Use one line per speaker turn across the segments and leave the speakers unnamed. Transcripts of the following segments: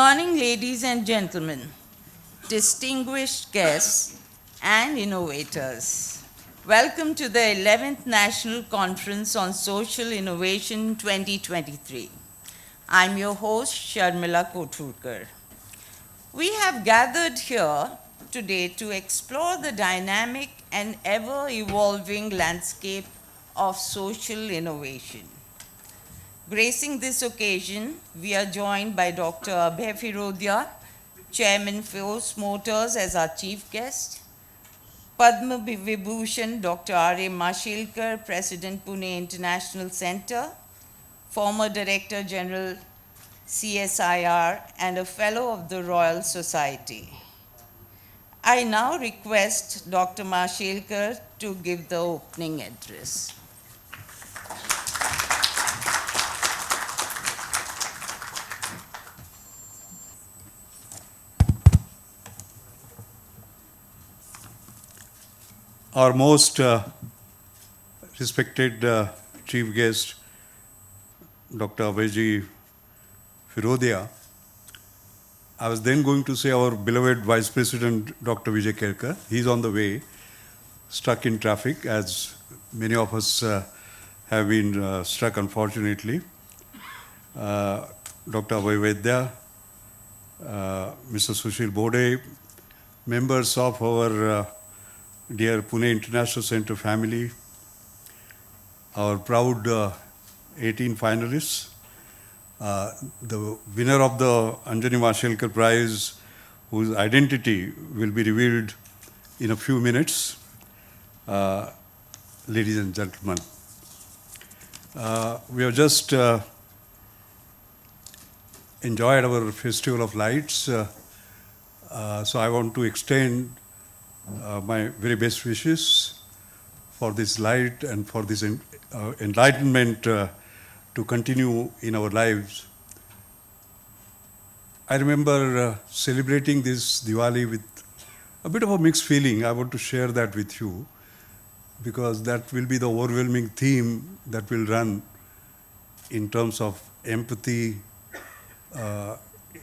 morning, ladies and gentlemen, distinguished guests, and innovators. Welcome to the 11th National Conference on Social Innovation 2023. I'm your host, Sharmila Kothurkar. We have gathered here today to explore the dynamic and ever-evolving landscape of social innovation. Gracing this occasion, we are joined by Dr. Abhay Firodia, Chairman Force Motors as our chief guest, Padma Vibhushan Dr. R.A. Mashelkar, President Pune International Center, former Director General CSIR and a Fellow of the Royal Society. I now request Dr. Mashelkar to give the opening address.
Our most respected chief guest, Dr. Abhay Firodia. I was then going to say our beloved Vice President, Dr. Vijay Kerkar. He's on the way, stuck in traffic, as many of us have been stuck, unfortunately. Dr. Abhay Vaidya, Mr. Sushil Bode, members of our dear Pune International Center family, our proud 18 finalists, the winner of the Anjani Mashelkar Prize, whose identity will be revealed in a few minutes. Ladies and gentlemen, we have just enjoyed our Festival of Lights, so I want to extend my very best wishes for this light and for this enlightenment to continue in our lives. I remember celebrating this Diwali with a bit of a mixed feeling. I want to share that with you because that will be the overwhelming theme that will run in terms of empathy,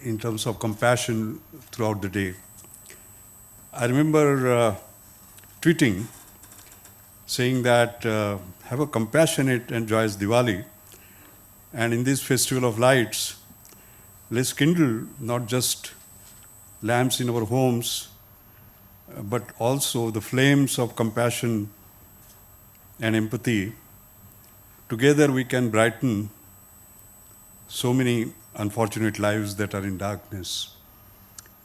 in terms of compassion throughout the day. I remember tweeting saying that have a compassionate and joyous Diwali, and in this Festival of Lights, let's kindle not just lamps in our homes, but also the flames of compassion and empathy. Together we can brighten so many unfortunate lives that are in darkness.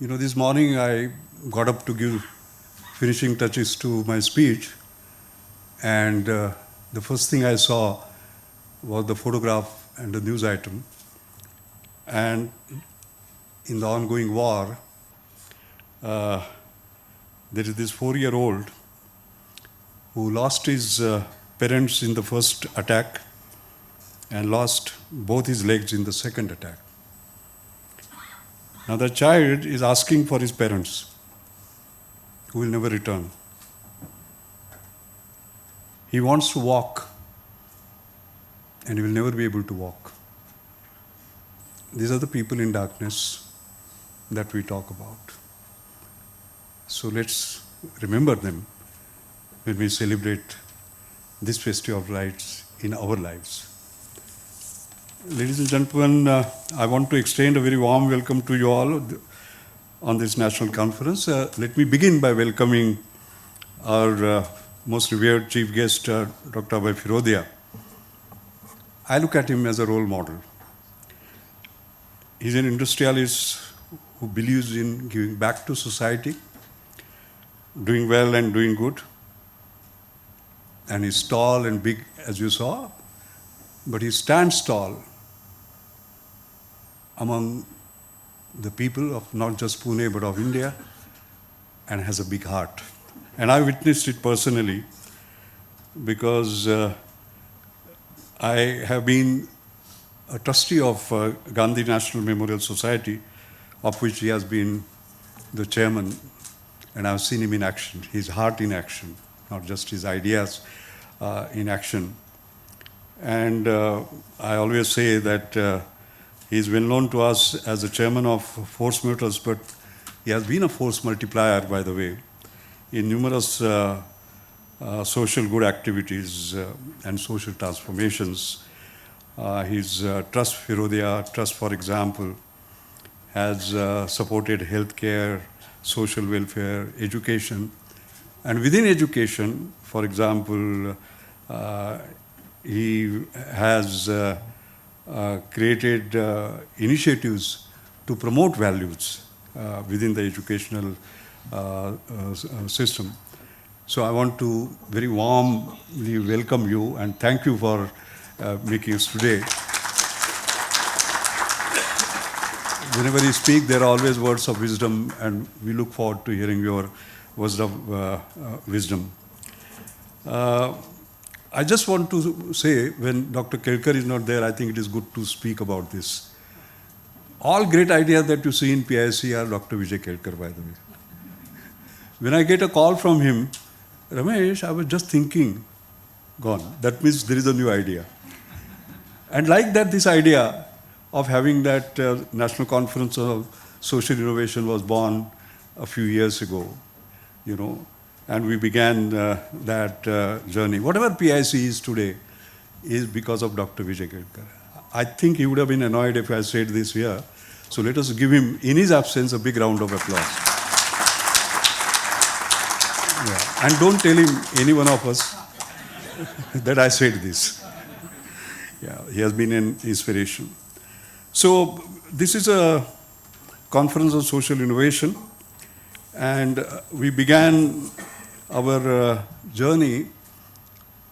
You know, this morning I got up to give finishing touches to my speech, and the first thing I saw was the photograph and the news item. And in the ongoing war, there is this 4-year-old who lost his parents in the first attack and lost both his legs in the second attack. Now the child is asking for his parents, who will never return. He wants to walk, and he will never be able to walk. These are the people in darkness that we talk about. So let's remember them when we celebrate this Festival of Lights in our lives. Ladies and gentlemen, I want to extend a very warm welcome to you all on this national conference. Let me begin by welcoming our most revered chief guest, Dr. Abhay Firodia. I look at him as a role model. He's an industrialist who believes in giving back to society, doing well and doing good. And he's tall and big, as you saw, but he stands tall among the people of not just Pune, but of India, and has a big heart. And I witnessed it personally because I have been a trustee of Gandhi National Memorial Society, of which he has been the chairman, and I've seen him in action, his heart in action, not just his ideas in action. And I always say that He is well known to us as the chairman of Force Motors, but he has been a force multiplier, by the way, in numerous social good activities and social transformations. His Trust Firodia, Trust for example, has supported healthcare, social welfare, education. And within education, for example, he has created initiatives to promote values within the educational system. So I want to very warmly welcome you and thank you for making us today. Whenever you speak, there are always words of wisdom, and we look forward to hearing your words of wisdom. I just want to say, when Dr. Kelkar is not there, I think it is good to speak about this. All great ideas that you see in PIC are Dr. Vijay Kelkar, by the way. When I get a call from him, Ramesh, I was just thinking, gone. That means there is a new idea. And like that, this idea of having that National Conference of Social Innovation was born a few years ago, you know, and we began that journey. Whatever PIC is today is because of Dr. Vijay Kelkar. I think he would have been annoyed if I said this here. So let us give him, in his absence, a big round of applause. Yeah. And don't tell him, any one of us, that I said this. Yeah, he has been an inspiration. So this is a conference on social innovation, and we began our journey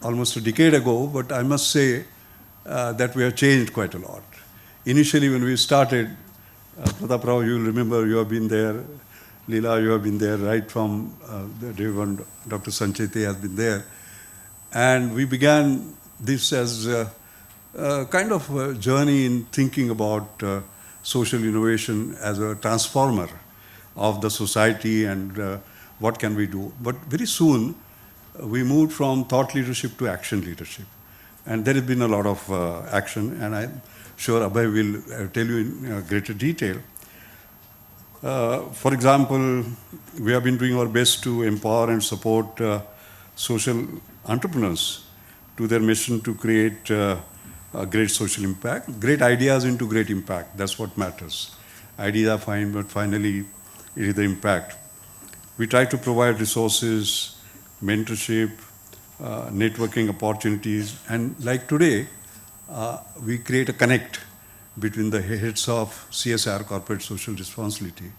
almost a decade ago, but I must say that we have changed quite a lot. Initially when we started, Pratap Rao, you will remember, you have been there, Leela, you have been there right from the day when Dr. Sanchete has been there, and we began this as kind of a journey in thinking about social innovation as a transformer of the society and what can we do. But very soon, we moved from thought leadership to action leadership. And there has been a lot of action, and I'm sure Abhay will tell you in greater detail. For example, we have been doing our best to empower and support social entrepreneurs to their mission to create a great social impact, great ideas into great impact. That's what matters. Ideas are fine, but finally, it is the impact. We try to provide resources, mentorship, networking opportunities, and like today, we create a connect between the heads of CSR, corporate social responsibility,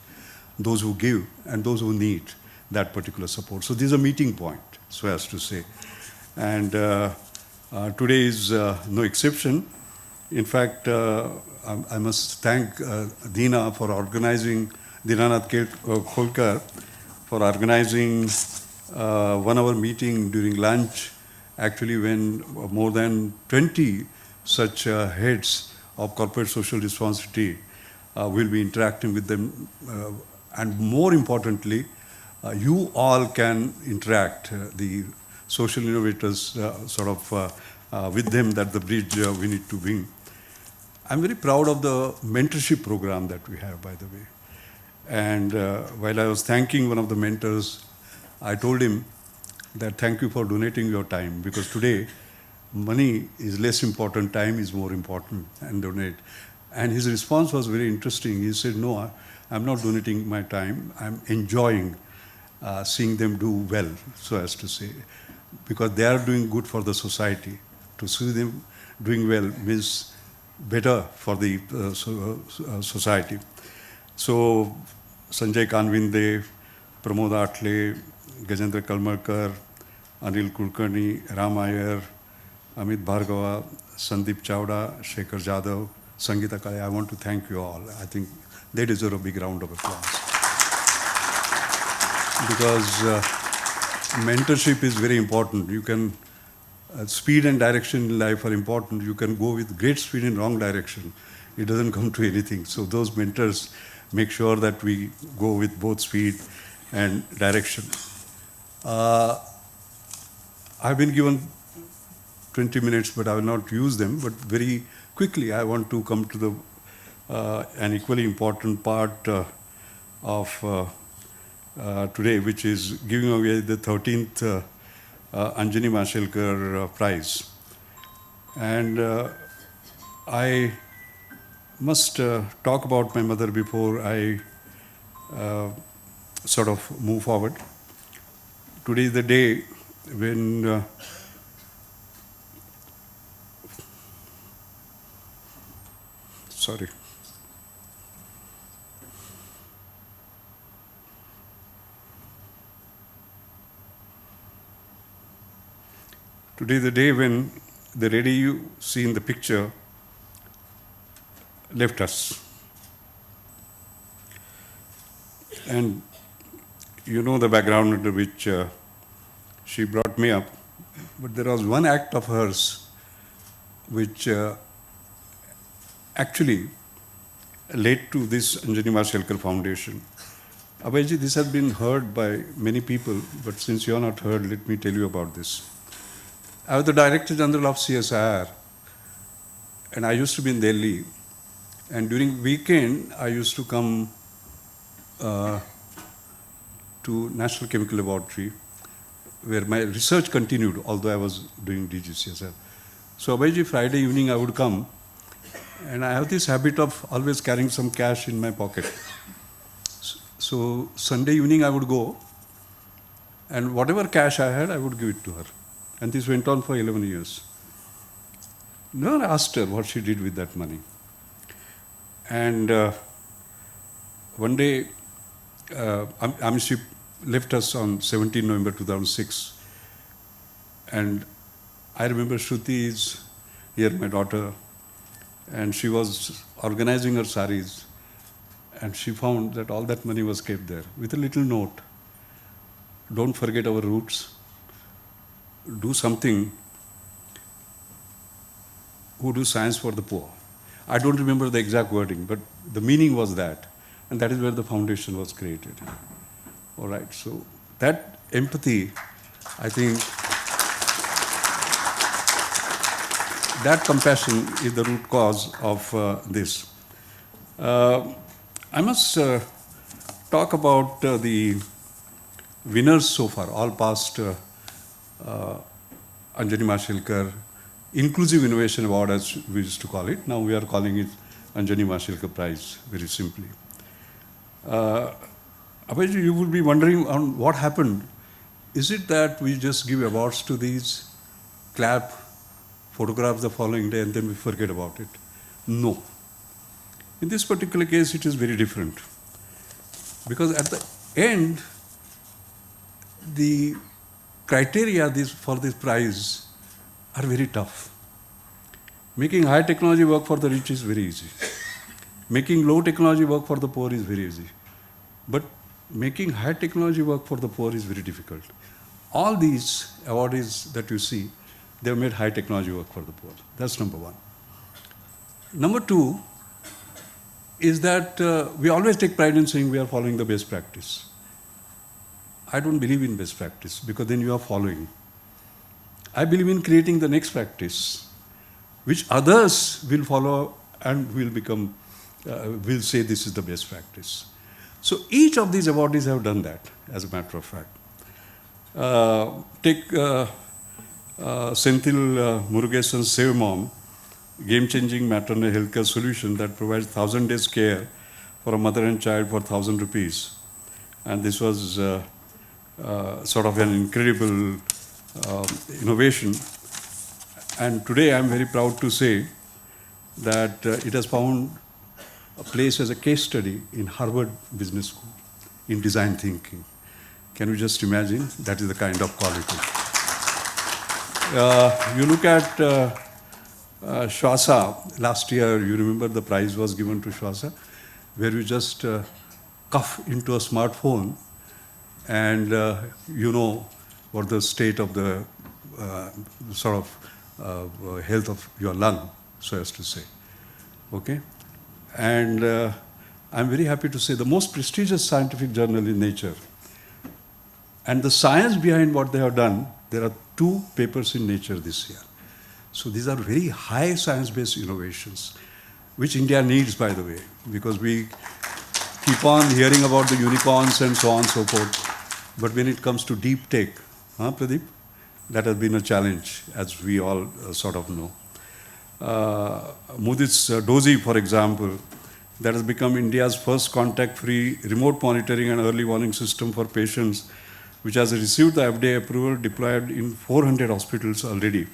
those who give and those who need that particular support. So this is a meeting point, so as to say. And today is no exception. In fact, I must thank Dina for organizing, Dinanath Kholkar, for organizing 1 hour meeting during lunch, actually when more than 20 such heads of corporate social responsibility will be interacting with them. And more importantly, you all can interact, the social innovators with them, that the bridge we need to bring. I'm very proud of the mentorship program that we have, by the way. And while I was thanking one of the mentors, I told him that thank you for donating your time, because today money is less important, time is more important, and donate. And his response was very interesting. He said, no, I'm not donating my time, I'm enjoying seeing them do well, so as to say, because they are doing good for the society. To see them doing well means better for the society. So Sanjay Kanvinde, Pramod Atle, Gajendra Kalmarkar, Anil Kulkarni, Ram Iyer, Amit Bhargava, Sandeep Chawda, Shekhar Jadhav, Sangeeta Kale, I want to thank you all. I think they deserve a big round of applause. Because mentorship is very important. You can, speed and direction in life are important. You can go with great speed in wrong direction. It doesn't come to anything. So those mentors make sure that we go with both speed and direction. I've been given 20 minutes, but I will not use them. But very quickly, I want to come to the an equally important part of today, which is giving away the 13th Anjani Mashelkar Prize. And I must talk about my mother before I sort of move forward. Today is the day when sorry. Today is the day when the lady you see in the picture left us. And you know the background under which she brought me up. But there was one act of hers which actually led to this Anjani Mashelkar Foundation. Abhayji, this has been heard by many people, but since you are not heard, let me tell you about this. I was the Director General of CSIR, and I used to be in Delhi. And during weekend, I used to come to National Chemical Laboratory, where my research continued, although I was doing DGCSR. So Abhayji, Friday evening I would come, and I have this habit of always carrying some cash in my pocket. So Sunday evening I would go, and whatever cash I had, I would give it to her. And this went on for 11 years. Never asked her what she did with that money. And one day, she left us on 17 November 2006. And I remember Shruti is here, my daughter, and she was organizing her saris. And she found that all that money was kept there with a little note. Don't forget our roots. Do something. Who do science for the poor. I don't remember the exact wording, but the meaning was that. And that is where the foundation was created. All right, so that empathy, I think, that compassion is the root cause of this. I must talk about the winners so far, all past Anjani Mashelkar Inclusive Innovation Award, as we used to call it. Now we are calling it Anjani Mashelkar Prize, very simply. Abhayji, you will be wondering on what happened. Is it that we just give awards to these, clap, photograph the following day, and then we forget about it? No. In this particular case, it is very different. Because at the end, the criteria for this prize are very tough. Making high technology work for the rich is very easy. Making low technology work for the poor is very easy. But making high technology work for the poor is very difficult. All these awardees that you see, they have made high technology work for the poor. That's number one. Number two is that we always take pride in saying we are following the best practice. I don't believe in best practice because then you are following. I believe in creating the next practice, which others will follow and will say this is the best practice. So each of these awardees have done that, as a matter of fact. Take Senthil Murugesan's Save Mom, game-changing maternal healthcare solution that provides 1,000 days care for a mother and child for 1,000 rupees. And this was sort of an incredible innovation. And today I'm very proud to say that it has found a place as a case study in Harvard Business School in design thinking. Can you just imagine? That is the kind of quality. You look at Shwasa, last year, you remember the prize was given to Shwasa, where you just cuff into a smartphone and you know what the state of the health of your lung, so as to say. Okay? And I'm very happy to say the most prestigious scientific journal in Nature. And the science behind what they have done, there are 2 papers in Nature this year. So these are very high science-based innovations. which India needs, by the way, because we keep on hearing about the unicorns and so on and so forth. But when it comes to deep tech, Pradeep, that has been a challenge, as we all sort of know. Moody's DOSI, for example, that has become India's first contact-free remote monitoring and early warning system for patients, which has received the FDA approval, deployed in 400 hospitals already.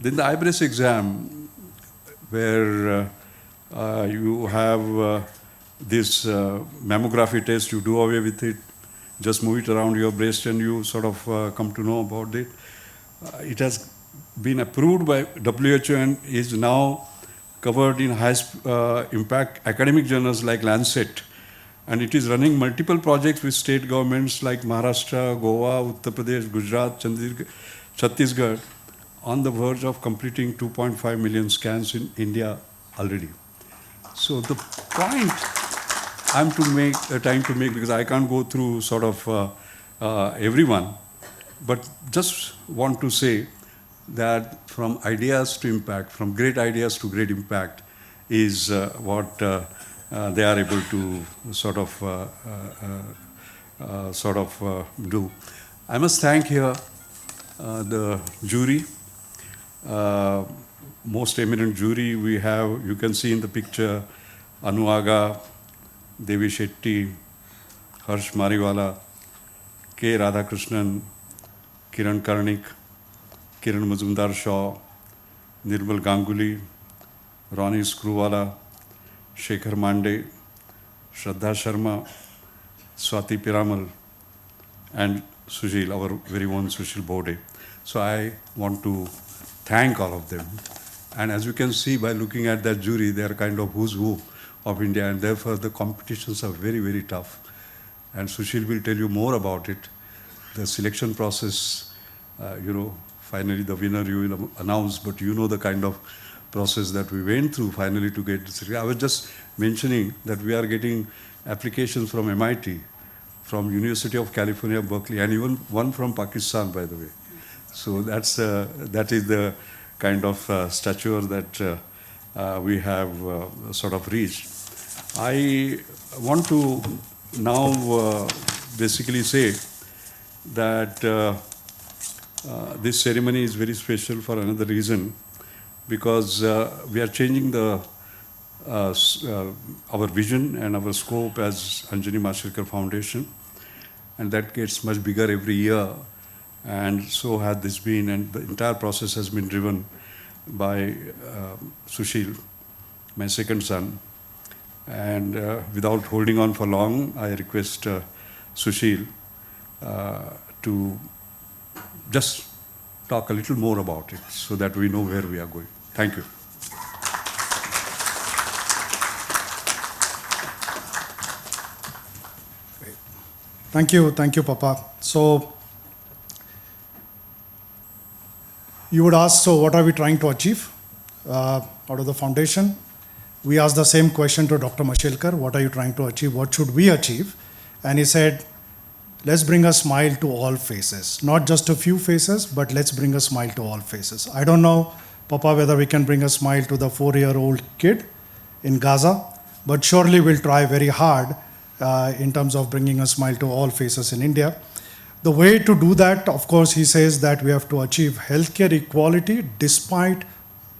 Then the IBRACE exam, where you have this mammography test, you do away with it, just move it around your breast and you sort of come to know about it. It has been approved by WHO and is now covered in highest impact academic journals like Lancet. And it is running multiple projects with state governments like Maharashtra, Goa, Uttar Pradesh, Gujarat, Chhattisgarh, on the verge of completing 2.5 million scans in India already. So the point I'm trying to make, because I can't go through sort of everyone, but just want to say that from ideas to impact, from great ideas to great impact, is what they are able to sort of do. I must thank here the jury, most eminent jury we have. You can see in the picture Anu Aga, Devi Shetty, Harsh Mariwala, K. Radhakrishnan, Kiran Karnik, Kiran Mazumdar Shaw, Nirmal Ganguly, Ronnie Screwwala, Shekhar Mande, Shraddha Sharma, Swati Piramal, and Sushil, our very own Sushil Bode. So I want to thank all of them. And as you can see by looking at that jury, they are kind of who's who of India, and therefore the competitions are very, very tough. And Sushil will tell you more about it. The selection process, finally the winner you will announce, but you know the kind of process that we went through finally to get this. I was just mentioning that we are getting applications from MIT, from University of California, Berkeley, and even one from Pakistan, by the way. So that is the kind of stature that we have sort of reached. I want to now basically say that this ceremony is very special for another reason, because we are changing our vision and our scope as Anjani Mashirkar Foundation, and that gets much bigger every year. And so has this been, and the entire process has been driven by Sushil, my second son. And without holding on for long, I request Sushil to just talk a little more about it so that we know where we are going. Thank you.
Thank you, Papa. So, you would ask, so what are we trying to achieve out of the foundation? We asked the same question to Dr. Mashelkar, what are you trying to achieve? What should we achieve? And he said, let's bring a smile to all faces. Not just a few faces, but let's bring a smile to all faces. I don't know, Papa, whether we can bring a smile to the 4-year-old kid in Gaza, but surely we'll try very hard in terms of bringing a smile to all faces in India. The way to do that, of course, he says that we have to achieve healthcare equality despite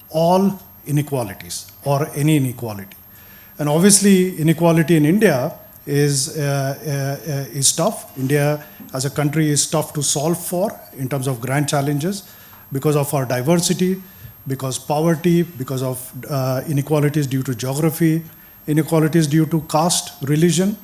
all inequalities or any inequality. And obviously, inequality in India is tough. India as a country is tough to solve for in terms of grand challenges because of our diversity, because poverty, because of inequalities due to geography, inequalities due to caste, religion.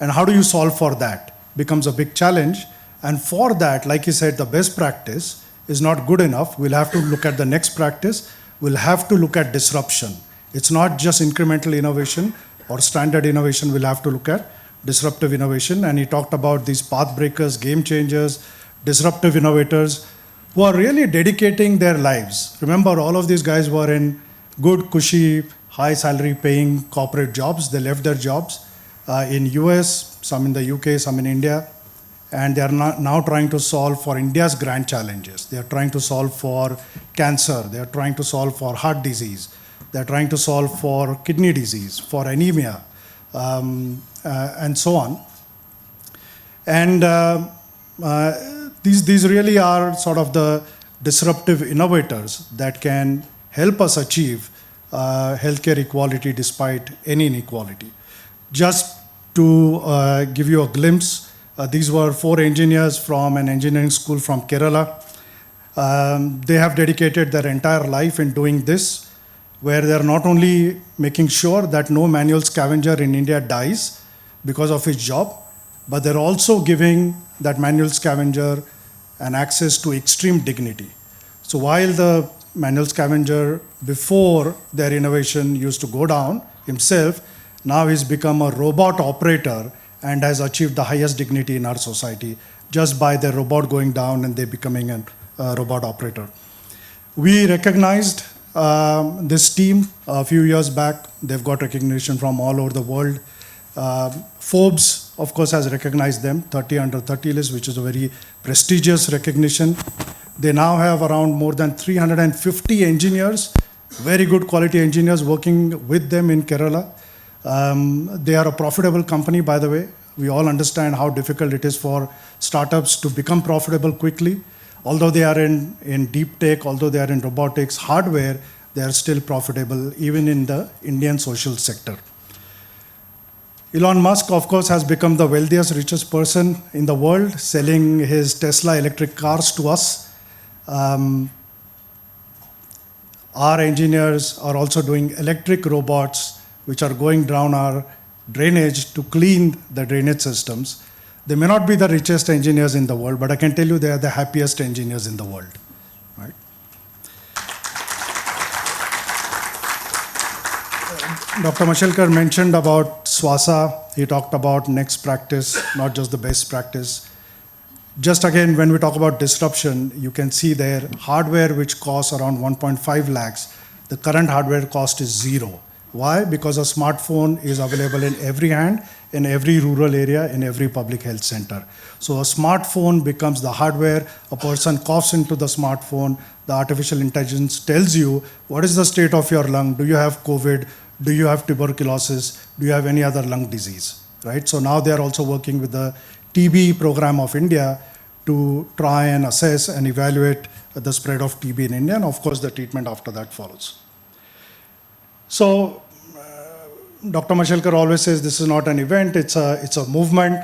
And how do you solve for that? Becomes a big challenge. And for that, like he said, the best practice is not good enough. We'll have to look at the next practice. We'll have to look at disruption. It's not just incremental innovation or standard innovation. We'll have to look at disruptive innovation. And he talked about these path breakers, game changers, disruptive innovators who are really dedicating their lives. Remember, all of these guys were in good, cushy, high salary paying corporate jobs. They left their jobs in US, some in the UK, some in India. And they are now trying to solve for India's grand challenges. They are trying to solve for cancer. They are trying to solve for heart disease. They're trying to solve for kidney disease, for anemia, and so on. And these really are sort of the disruptive innovators that can help us achieve healthcare equality despite any inequality. Just to give you a glimpse, these were 4 engineers from an engineering school from Kerala. They have dedicated their entire life in doing this, where they're not only making sure that no manual scavenger in India dies because of his job, but they're also giving that manual scavenger an access to extreme dignity. So while the manual scavenger before their innovation used to go down himself, now he's become a robot operator and has achieved the highest dignity in our society just by the robot going down and they becoming a robot operator. We recognized this team a few years back. They've got recognition from all over the world. Forbes, of course, has recognized them, 30 under 30 list, which is a very prestigious recognition. They now have around more than 350 engineers, very good quality engineers working with them in Kerala. They are a profitable company, by the way. We all understand how difficult it is for startups to become profitable quickly. Although they are in deep tech, although they are in robotics, hardware, they are still profitable, even in the Indian social sector. Elon Musk, of course, has become the wealthiest, richest person in the world, selling his Tesla electric cars to us. Our engineers are also doing electric robots, which are going down our drainage to clean the drainage systems. They may not be the richest engineers in the world, but I can tell you they are the happiest engineers in the world. Right? Dr. Mashelkar mentioned about Swasa. He talked about next practice, not just the best practice. Just again, when we talk about disruption, you can see there hardware which costs around 1.5 lakhs. The current hardware cost is 0. Why? Because a smartphone is available in every hand, in every rural area, in every public health center. So a smartphone becomes the hardware. A person coughs into the smartphone. The artificial intelligence tells you what is the state of your lung. Do you have COVID? Do you have tuberculosis? Do you have any other lung disease? Right? So now they are also working with the TB program of India to try and assess and evaluate the spread of TB in India, and of course the treatment after that follows. So Dr. Mashelkar always says this is not an event, it's a movement.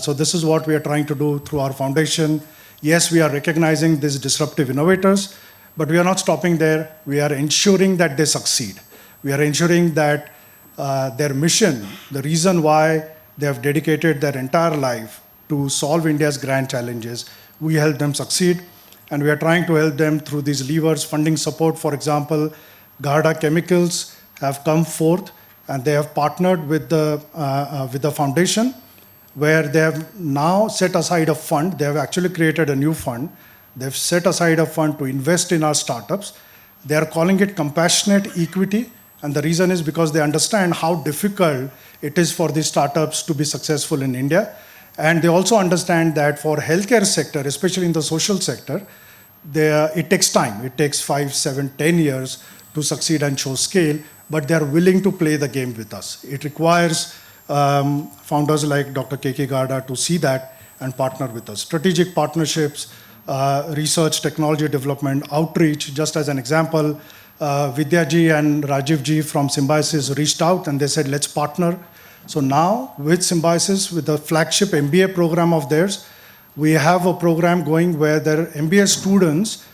So this is what we are trying to do through our foundation. Yes, we are recognizing these disruptive innovators, but we are not stopping there. We are ensuring that they succeed. We are ensuring that their mission, the reason why they have dedicated their entire life to solve India's grand challenges, we help them succeed. And we are trying to help them through these levers, funding support. For example, Garda Chemicals have come forth and they have partnered with the foundation, where they have now set aside a fund. They have actually created a new fund. They've set aside a fund to invest in our startups. They are calling it compassionate equity. And the reason is because they understand how difficult it is for these startups to be successful in India. And they also understand that for healthcare sector, especially in the social sector, it takes time. It takes 5, 7, 10 years to succeed and show scale, but they're willing to play the game with us. It requires founders like Dr. K.K. Garda to see that and partner with us. Strategic partnerships, research, technology development, outreach. Just as an example, Vidyaji and Rajivji from Symbiosis reached out and they said, let's partner. So now with Symbiosis, with the flagship MBA program of theirs, we have a program going where their MBA students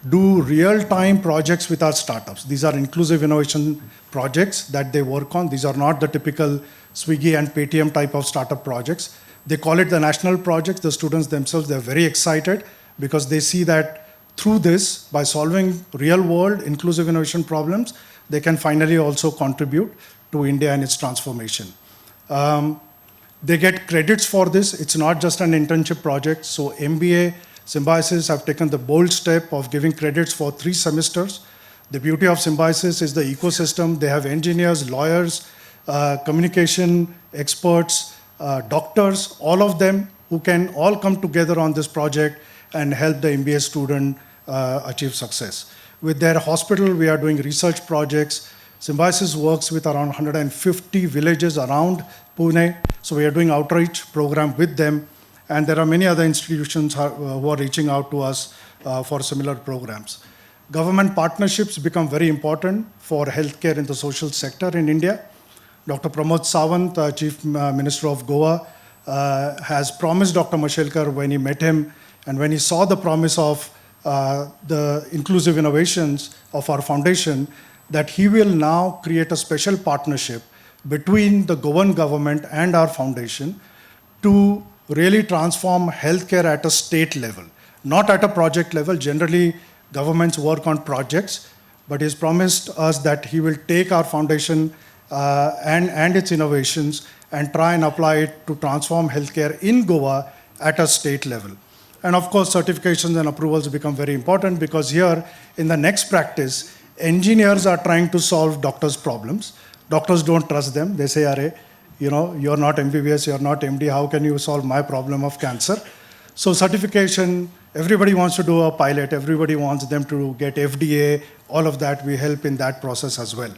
do real-time projects with our startups. These are inclusive innovation projects that they work on. These are not the typical Swiggy and Paytm type of startup projects. They call it the national projects. The students themselves, they're very excited because they see that through this, by solving real-world inclusive innovation problems, they can finally also contribute to India and its transformation. They get credits for this. It's not just an internship project. So MBA, Symbiosis have taken the bold step of giving credits for 3 semesters. The beauty of Symbiosis is the ecosystem. They have engineers, lawyers, communication experts, doctors, all of them who can all come together on this project and help the MBA student achieve success. With their hospital, we are doing research projects. Symbiosis works with around 150 villages around Pune. So we are doing outreach program with them. And there are many other institutions who are reaching out to us for similar programs. Government partnerships become very important for healthcare in the social sector in India. Dr. Pramod Sawant, Chief Minister of Goa, has promised Dr. Mashelkar when he met him and when he saw the promise of the inclusive innovations of our foundation, that he will now create a special partnership between the Goan government and our foundation to really transform healthcare at a state level, not at a project level. Generally, governments work on projects, but he's promised us that he will take our foundation and its innovations and try and apply it to transform healthcare in Goa at a state level. And of course, certifications and approvals become very important because here in the next practice, engineers are trying to solve doctors' problems. Doctors don't trust them. They say, "Arey, you're not MBBS, you're not MD, how can you solve my problem of cancer?" So certification, everybody wants to do a pilot, everybody wants them to get FDA, all of that, we help in that process as well.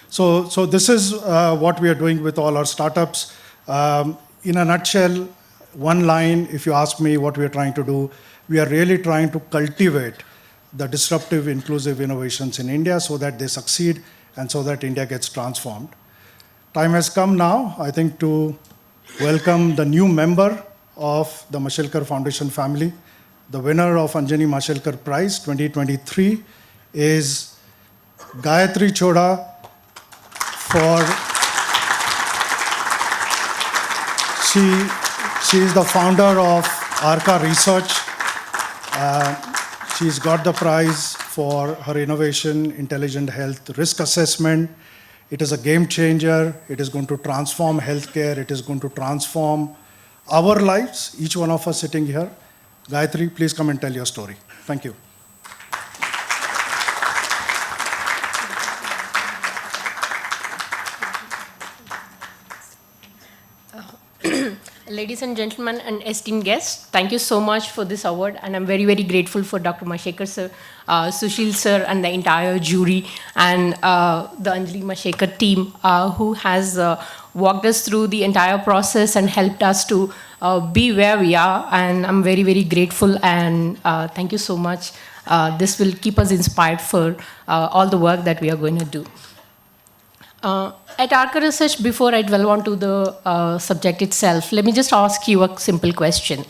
So this is what we are doing with all our startups. In a nutshell, one line, if you ask me what we are trying to do, we are really trying to cultivate the disruptive, inclusive innovations in India so that they succeed and so that India gets transformed. Time has come now, I think, to welcome the new member of the Mashelkar Foundation family. The winner of Anjani Mashelkar Prize 2023 is Gayatri Choda she is the founder of Arca Research. She's got the prize for her innovation, intelligent health risk assessment. It is a game changer. It is going to transform healthcare. It is going to transform our lives, each one of us sitting here. Gayatri, please come and tell your story. Thank you.
Ladies and gentlemen and esteemed guests, thank you so much for this award, and I'm very, very grateful for Dr. Mashelkar sir, Sushil sir, and the entire jury, and the Anjali Mashelkar team who has walked us through the entire process and helped us to be where we are, and I'm very, very grateful, and thank you so much. This will keep us inspired for all the work that we are going to do. At Arca Research, before I delve onto the subject itself, let me just ask you a simple question.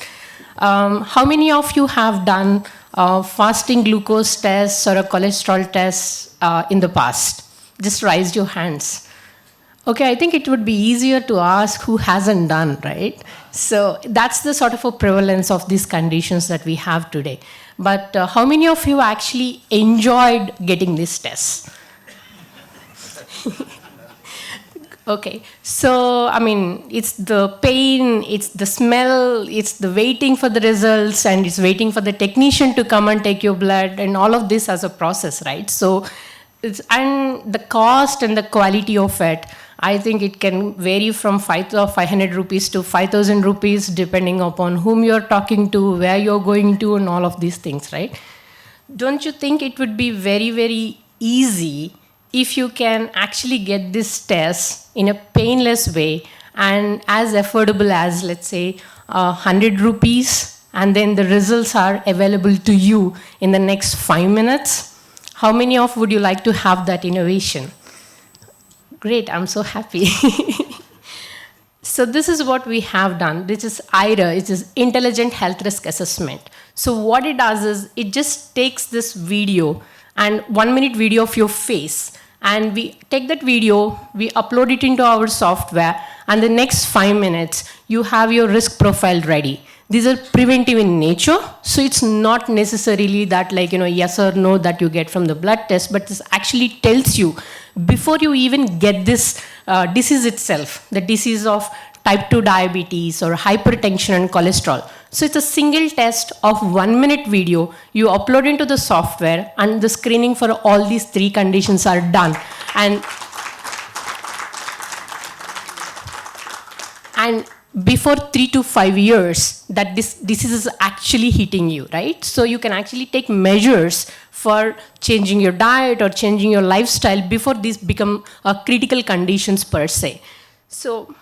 How many of you have done fasting glucose tests or a cholesterol test in the past? Just raise your hands. Okay, I think it would be easier to ask who hasn't done, right? So that's the sort of a prevalence of these conditions that we have today. But how many of you actually enjoyed getting these tests? Okay, so I mean, it's the pain, it's the smell, it's the waiting for the results, and it's waiting for the technician to come and take your blood, and all of this as a process, right? So, and the cost and the quality of it, I think it can vary from 500 rupees to 5,000 rupees, depending upon whom you're talking to, where you're going to, and all of these things, right? Don't you think it would be very, very easy if you can actually get this test in a painless way and as affordable as, let's say, 100 rupees, and then the results are available to you in the next 5 minutes? How many of would you like to have that innovation? Great, I'm so happy. So this is what we have done. This is IRA, it is Intelligent Health Risk Assessment. So what it does is, it just takes this video, and 1 minute video of your face, and we take that video, we upload it into our software, and the next 5 minutes, you have your risk profile ready. These are preventive in nature, so it's not necessarily that yes or no that you get from the blood test, but this actually tells you before you even get this disease itself, the disease of type 2 diabetes or hypertension and cholesterol. So it's a single test of 1 minute video you upload into the software, and the screening for all these 3 conditions are done. And before 3 to 5 years that this disease is actually hitting you, right? So you can actually take measures for changing your diet or changing your lifestyle before these become critical conditions per se. So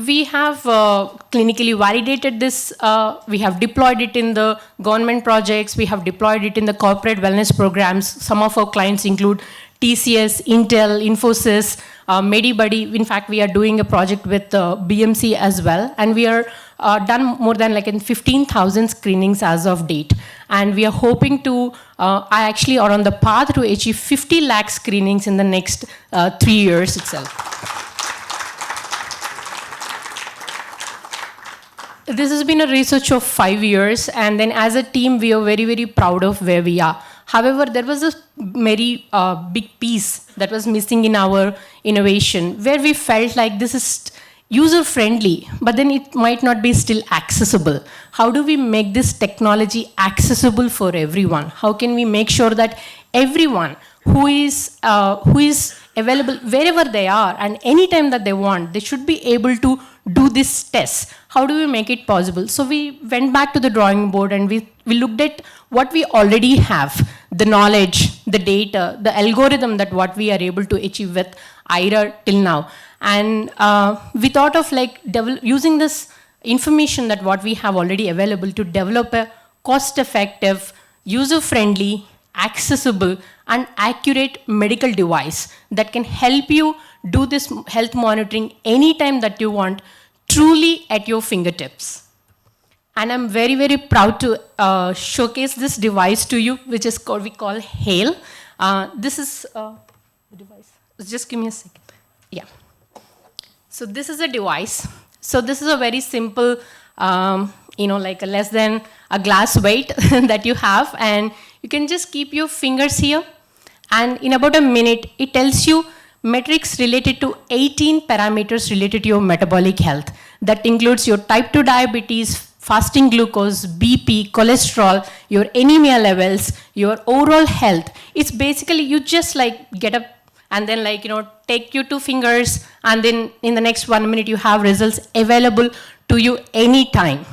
we have clinically validated this. We have deployed it in the government projects. We have deployed it in the corporate wellness programs. Some of our clients include TCS, Intel, Infosys, Medibuddy. In fact, we are doing a project with BMC as well. And we are done more than like in 15,000 screenings as of date. And we are hoping to, I actually are on the path to achieve 50 lakh screenings in the next 3 years itself. This has been a research of 5 years, and then as a team, we are very, very proud of where we are. However, there was a very big piece that was missing in our innovation, where we felt like this is user-friendly, but then it might not be still accessible. How do we make this technology accessible for everyone? How can we make sure that everyone who is available wherever they are and anytime that they want, they should be able to do this test? How do we make it possible? So we went back to the drawing board and we looked at what we already have, the knowledge, the data, the algorithm that what we are able to achieve with IRA till now. And we thought of like using this information that what we have already available to develop a cost-effective, user-friendly, accessible, and accurate medical device that can help you do this health monitoring anytime that you want, truly at your fingertips. And I'm very, very proud to showcase this device to you, which is called, we call HAIL. This is the device. Just give me a second. Yeah. So this is a device. So this is a very simple, like a less than a glass weight that you have, and you can just keep your fingers here, and in about a minute, it tells you metrics related to 18 parameters related to your metabolic health. That includes your type 2 diabetes, fasting glucose, BP, cholesterol, your anemia levels, your overall health. It's basically, you just like get up and then take your 2 fingers, and then in the next 1 minute, you have results available to you anytime.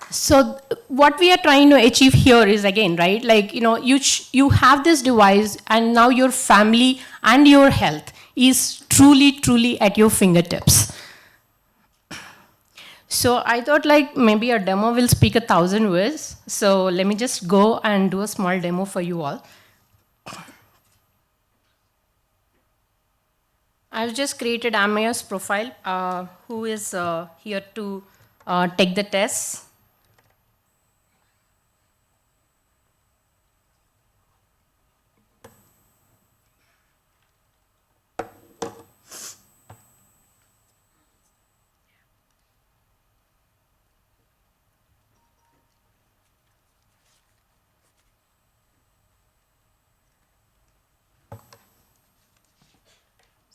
So what we are trying to achieve here is, again, right, you have this device, and now your family and your health is truly, truly at your fingertips. So I thought maybe a demo will speak 1,000 words. So let me just go and do a small demo for you all. I've just created Amaya's profile, who is here to take the test.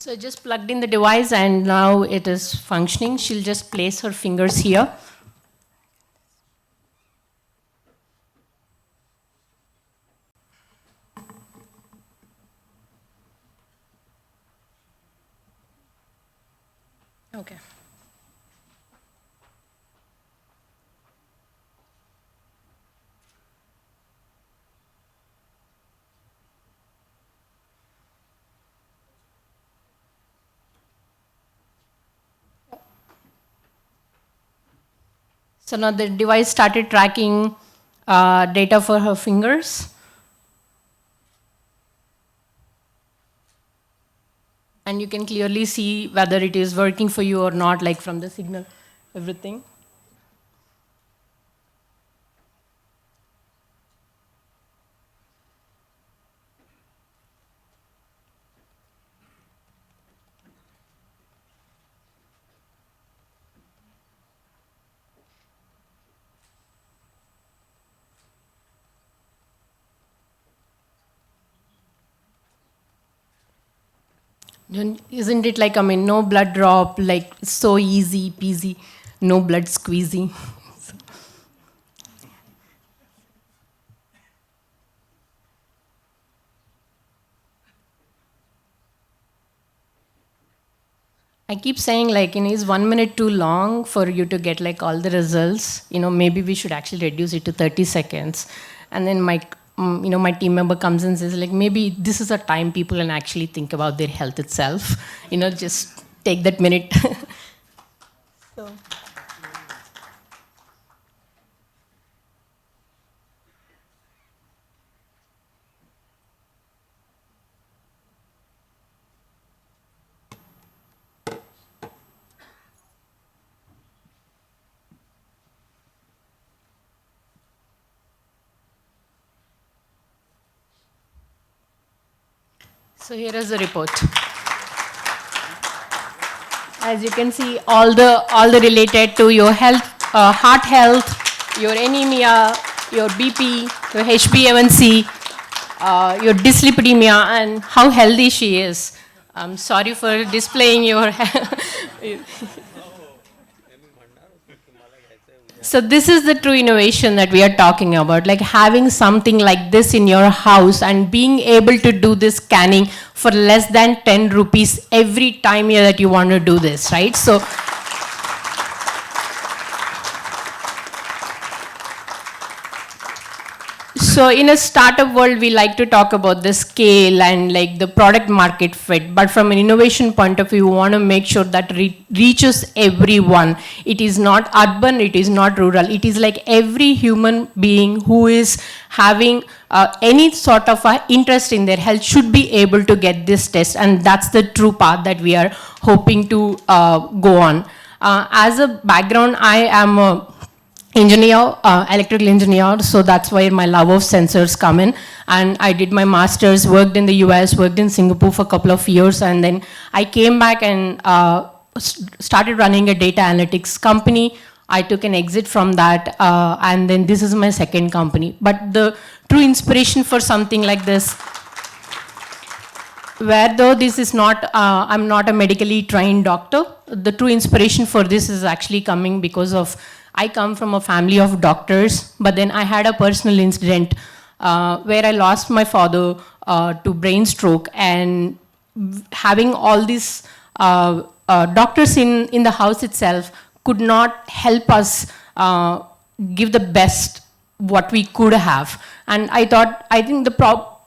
So I just plugged in the device and now it is functioning. She'll just place her fingers here. Okay. So now the device started tracking data for her fingers. And you can clearly see whether it is working for you or not, like from the signal, everything. Isn't it no blood drop, so easy peasy, no blood squeezy. I keep saying like, is 1 minute too long for you to get like all the results? Maybe we should actually reduce it to 30 seconds. And then my team member comes and says like, maybe this is a time people can actually think about their health itself. Just take that minute. So. So here is the report. As you can see, all the related to your health, heart health, your anemia, your BP, your HbA1c, your dyslipidemia, and how healthy she is. I'm sorry for displaying your. So this is the true innovation that we are talking about, like having something like this in your house and being able to do this scanning for less than 10 rupees every time that you want to do this, right? So in a startup world, we like to talk about the scale and like the product market fit. But from an innovation point of view, we want to make sure that reaches everyone. It is not urban, it is not rural. It is like every human being who is having any sort of interest in their health should be able to get this test. And that's the true path that we are hoping to go on. As a background, I am a engineer, electrical engineer, so that's where my love of sensors come in. And I did my master's, worked in the US, worked in Singapore for a couple of years, and then I came back and started running a data analytics company. I took an exit from that, and then this is my second company. But the true inspiration for something like this, where though this is not, I'm not a medically trained doctor, the true inspiration for this is actually coming because of I come from a family of doctors, but then I had a personal incident where I lost my father to brain stroke, and having all these doctors in the house itself could not help us give the best what we could have. And I think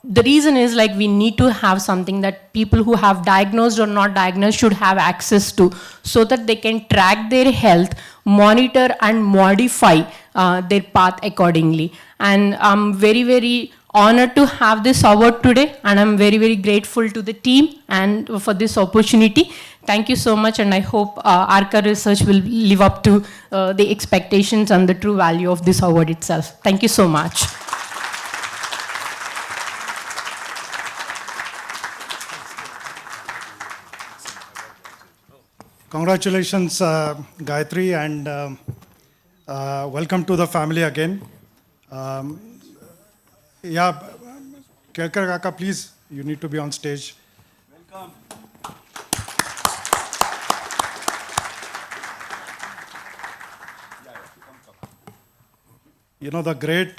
the reason is like we need to have something that people who have diagnosed or not diagnosed should have access to, so that they can track their health, monitor and modify their path accordingly. And I'm very, very honored to have this award today, and I'm very, very grateful to the team and for this opportunity. Thank you so much, and I hope Arca Research will live up to the expectations and the true value of this award itself. Thank you so much.
Congratulations, Gayatri, and welcome to the family again. Yeah, Kelkar Kaka, please, you need to be on stage. Welcome. You know, the great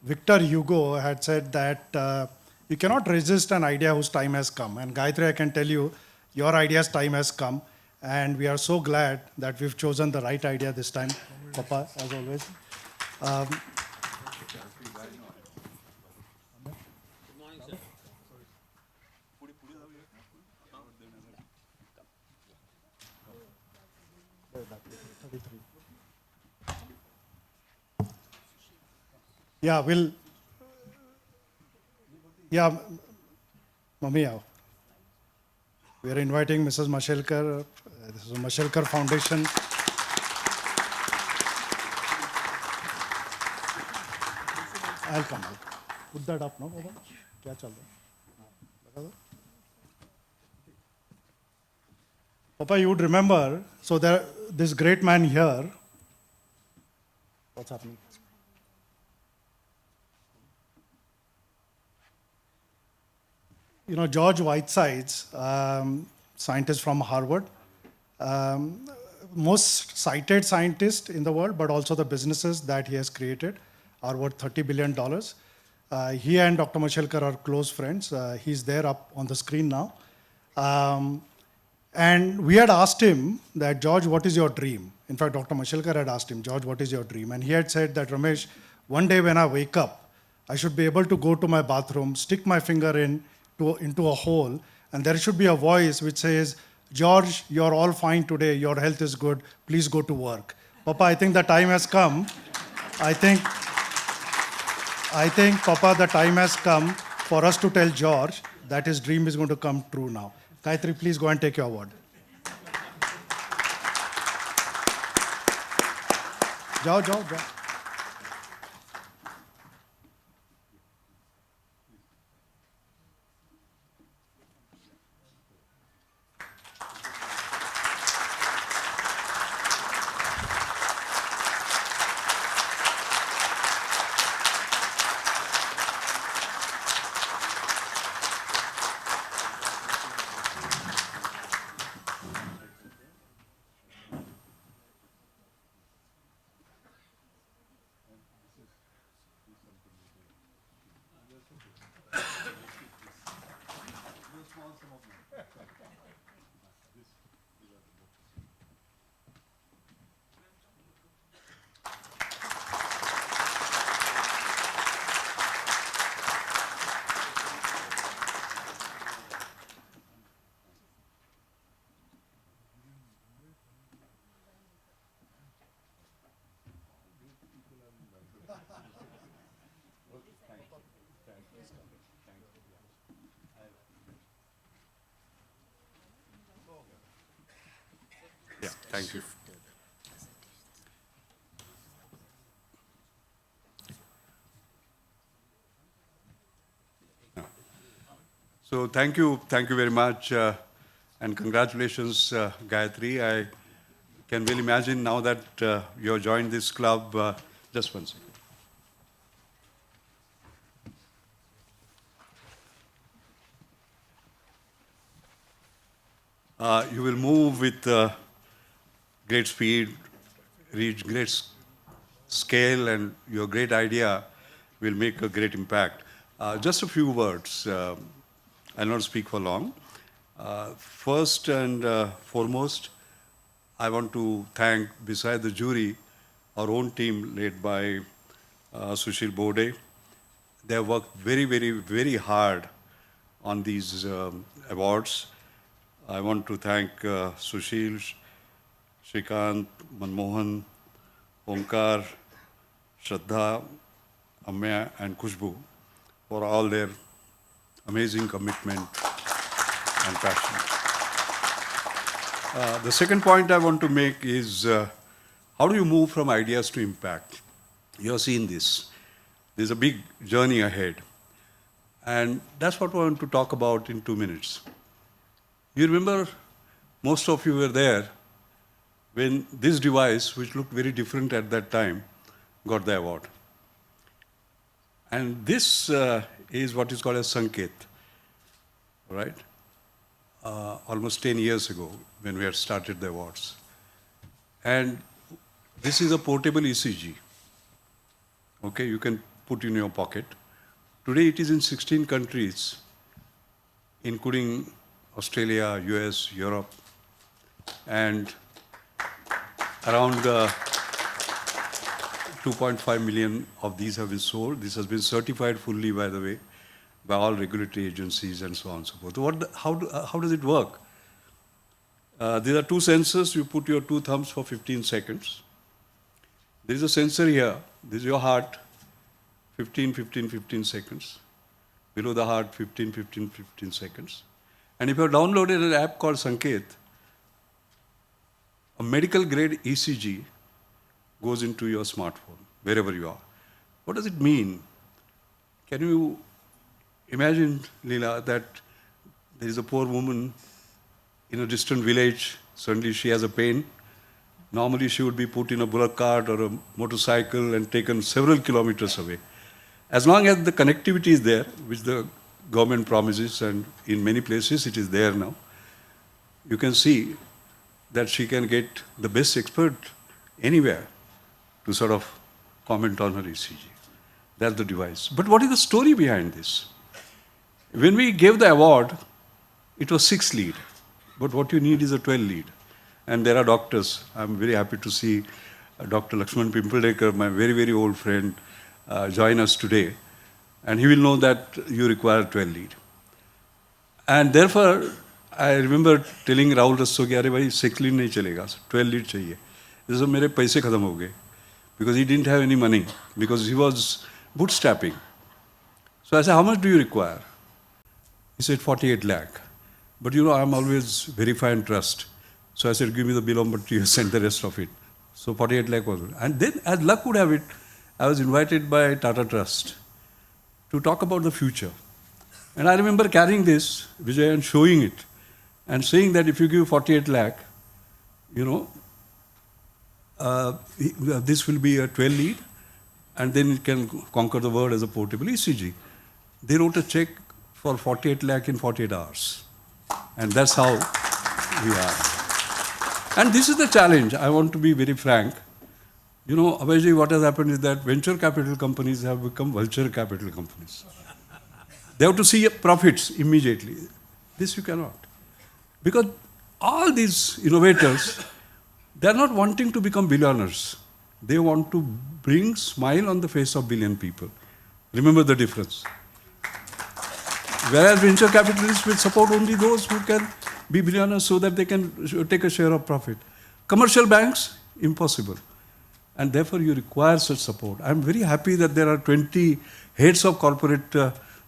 Victor Hugo had said that you cannot resist an idea whose time has come. And Gayatri, I can tell you, your idea's time has come. And we are so glad that we've chosen the right idea this time, Papa, as always. Yeah, Mummy, we are inviting Mrs. Mashelkar. This is a Mashelkar Foundation. I'll come. Put that up, no? Kya chal raha? Papa, you would remember, so this great man here, what's happening? You know, George Whitesides, scientist from Harvard, most cited scientist in the world, but also the businesses that he has created are worth $30 billion. He and Dr. Mashelkar are close friends. He's there up on the screen now. And we had asked him that, George, what is your dream? In fact, Dr. Mashelkar had asked him, George, what is your dream? And he had said that, Ramesh, one day when I wake up, I should be able to go to my bathroom, stick my finger into a hole, and there should be a voice which says, George, you're all fine today, your health is good, please go to work. Papa, I think the time has come. I think, Papa, the time has come for us to tell George that his dream is going to come true now. Gayatri, please go and take your award. Jao.
Yeah, thank you. So thank you very much, and congratulations, Gayatri. I can well imagine now that you have joined this club. Just one second. You will move with great speed, reach great scale, and your great idea will make a great impact. Just a few words. I'll not speak for long. First and foremost, I want to thank, beside the jury, our own team led by Sushil Bode. They have worked very, very, very hard on these awards. I want to thank Sushil, Shrikant, Manmohan, Omkar, Shraddha, Amya, and Kushbu for all their amazing commitment and passion. The second point I want to make is how do you move from ideas to impact? You have seen this. There's a big journey ahead. And that's what I want to talk about in 2 minutes. You remember, most of you were there when this device, which looked very different at that time, got the award. And this is what is called a Sanket, right? Almost 10 years ago when we had started the awards. And this is a portable ECG. Okay, you can put in your pocket. Today it is in 16 countries, including Australia, US, Europe, and around 2.5 million of these have been sold. This has been certified fully, by the way, by all regulatory agencies and so on and so forth. How does it work? There are two sensors. You put your two thumbs for 15 seconds. There is a sensor here. This is your heart, 15 seconds. Below the heart, 15 seconds. And if you have downloaded an app called Sanket, a medical grade ECG goes into your smartphone, wherever you are. What does it mean? Can you imagine, Leela, that there is a poor woman in a distant village, suddenly she has a pain. Normally she would be put in a bullock cart or a motorcycle and taken several kilometers away. As long as the connectivity is there, which the government promises, and in many places it is there now, you can see that she can get the best expert anywhere to sort of comment on her ECG. That's the device. But what is the story behind this? When we gave the award, it was 6 lead. but what you need is a 12 lead. And there are doctors. I'm very happy to see Dr. Lakshman Pimpledekar, my very, very old friend, join us today. And he will know that you require 12 lead. And therefore, I remember telling Rahul Rastogi, अरे भाई 6 lead नहीं चलेगा, 12 lead चाहिए. जैसे मेरे पैसे खत्म हो गए, because he didn't have any money, because he was bootstrapping. So I said, how much do you require? He said, 48 lakh. But you know, I'm always verify and trust. So I said, give me the bill of materials and the rest of it. So 48 lakh was it. And then, as luck would have it, I was invited by Tata Trust to talk about the future. And I remember carrying this, Vijay, and showing it, and saying that if you give 48 lakh, you know, this will be a 12 lead, and then it can conquer the world as a portable ECG. They wrote a check for 48 lakh in 48 hours. And that's how we are. And this is the challenge. I want to be very frank. You know, Abhayji, what has happened is that venture capital companies have become vulture capital companies. They have to see profits immediately. This you cannot. Because all these innovators, they are not wanting to become billionaires. They want to bring smile on the face of billion people. Remember the difference. Whereas venture capitalists will support only those who can be billionaires so that they can take a share of profit. Commercial banks, impossible. And therefore you require such support. I'm very happy that there are 20 heads of corporate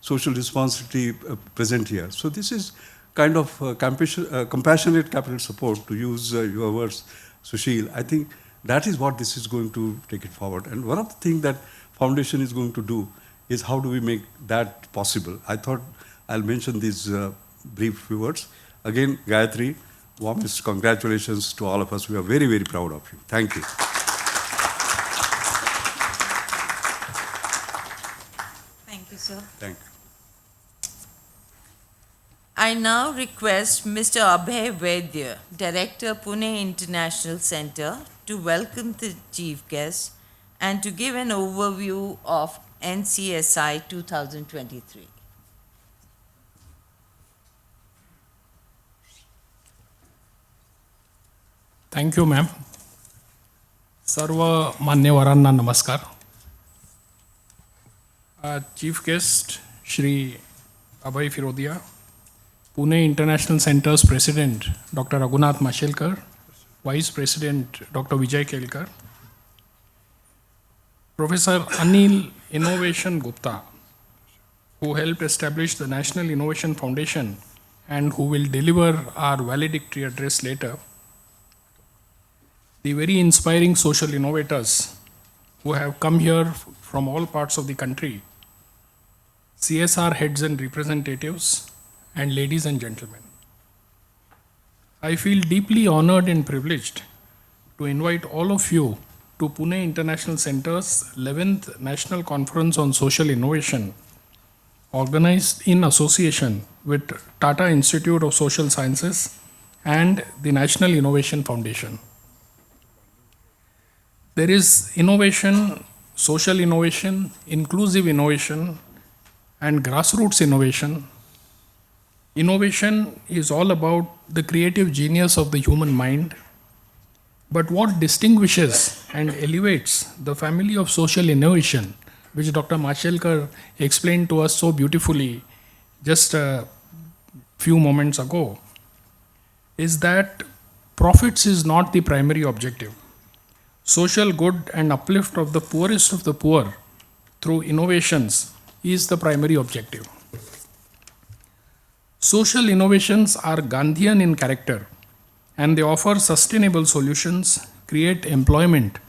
social responsibility present here. So this is kind of compassionate capital support, to use your words, Sushil. I think that is what this is going to take it forward. And one of the things that foundation is going to do is how do we make that possible. I thought I'll mention these brief few words. Again, Gayatri, warmest congratulations to all of us. We are very, very proud of you. Thank you.
Thank you, sir.
Thank you.
I now request Mr. Abhay Vaidya, Director, Pune International Center, to welcome the chief guest and to give an overview of NCSI 2023.
Thank you ma'am. सर्व मान्यवरांना नमस्कार. Chief guest Shri Abhay Firodia, Pune international centre's president doctor Raghunath Mashelkar, vice president doctor Vijay Kelkar, Professor Anil Innovation Gupta, who helped establish the National Innovation Foundation and who will deliver our valedictory address later, the very inspiring social innovators who have come here from all parts of the country, CSR heads and representatives, and ladies and gentlemen. I feel deeply honored and privileged to invite all of you to Pune International Center's 11th National Conference on Social Innovation, organized in association with Tata Institute of Social Sciences and the National Innovation Foundation. There is innovation, social innovation, inclusive innovation, and grassroots innovation. Innovation is all about the creative genius of the human mind. But what distinguishes and elevates the family of social innovation, which Dr. Mashelkar explained to us so beautifully just a few moments ago, is that profits is not the primary objective. Social good and uplift of the poorest of the poor through innovations is the primary objective. Social innovations are Gandhian in character, and they offer sustainable solutions, create employment,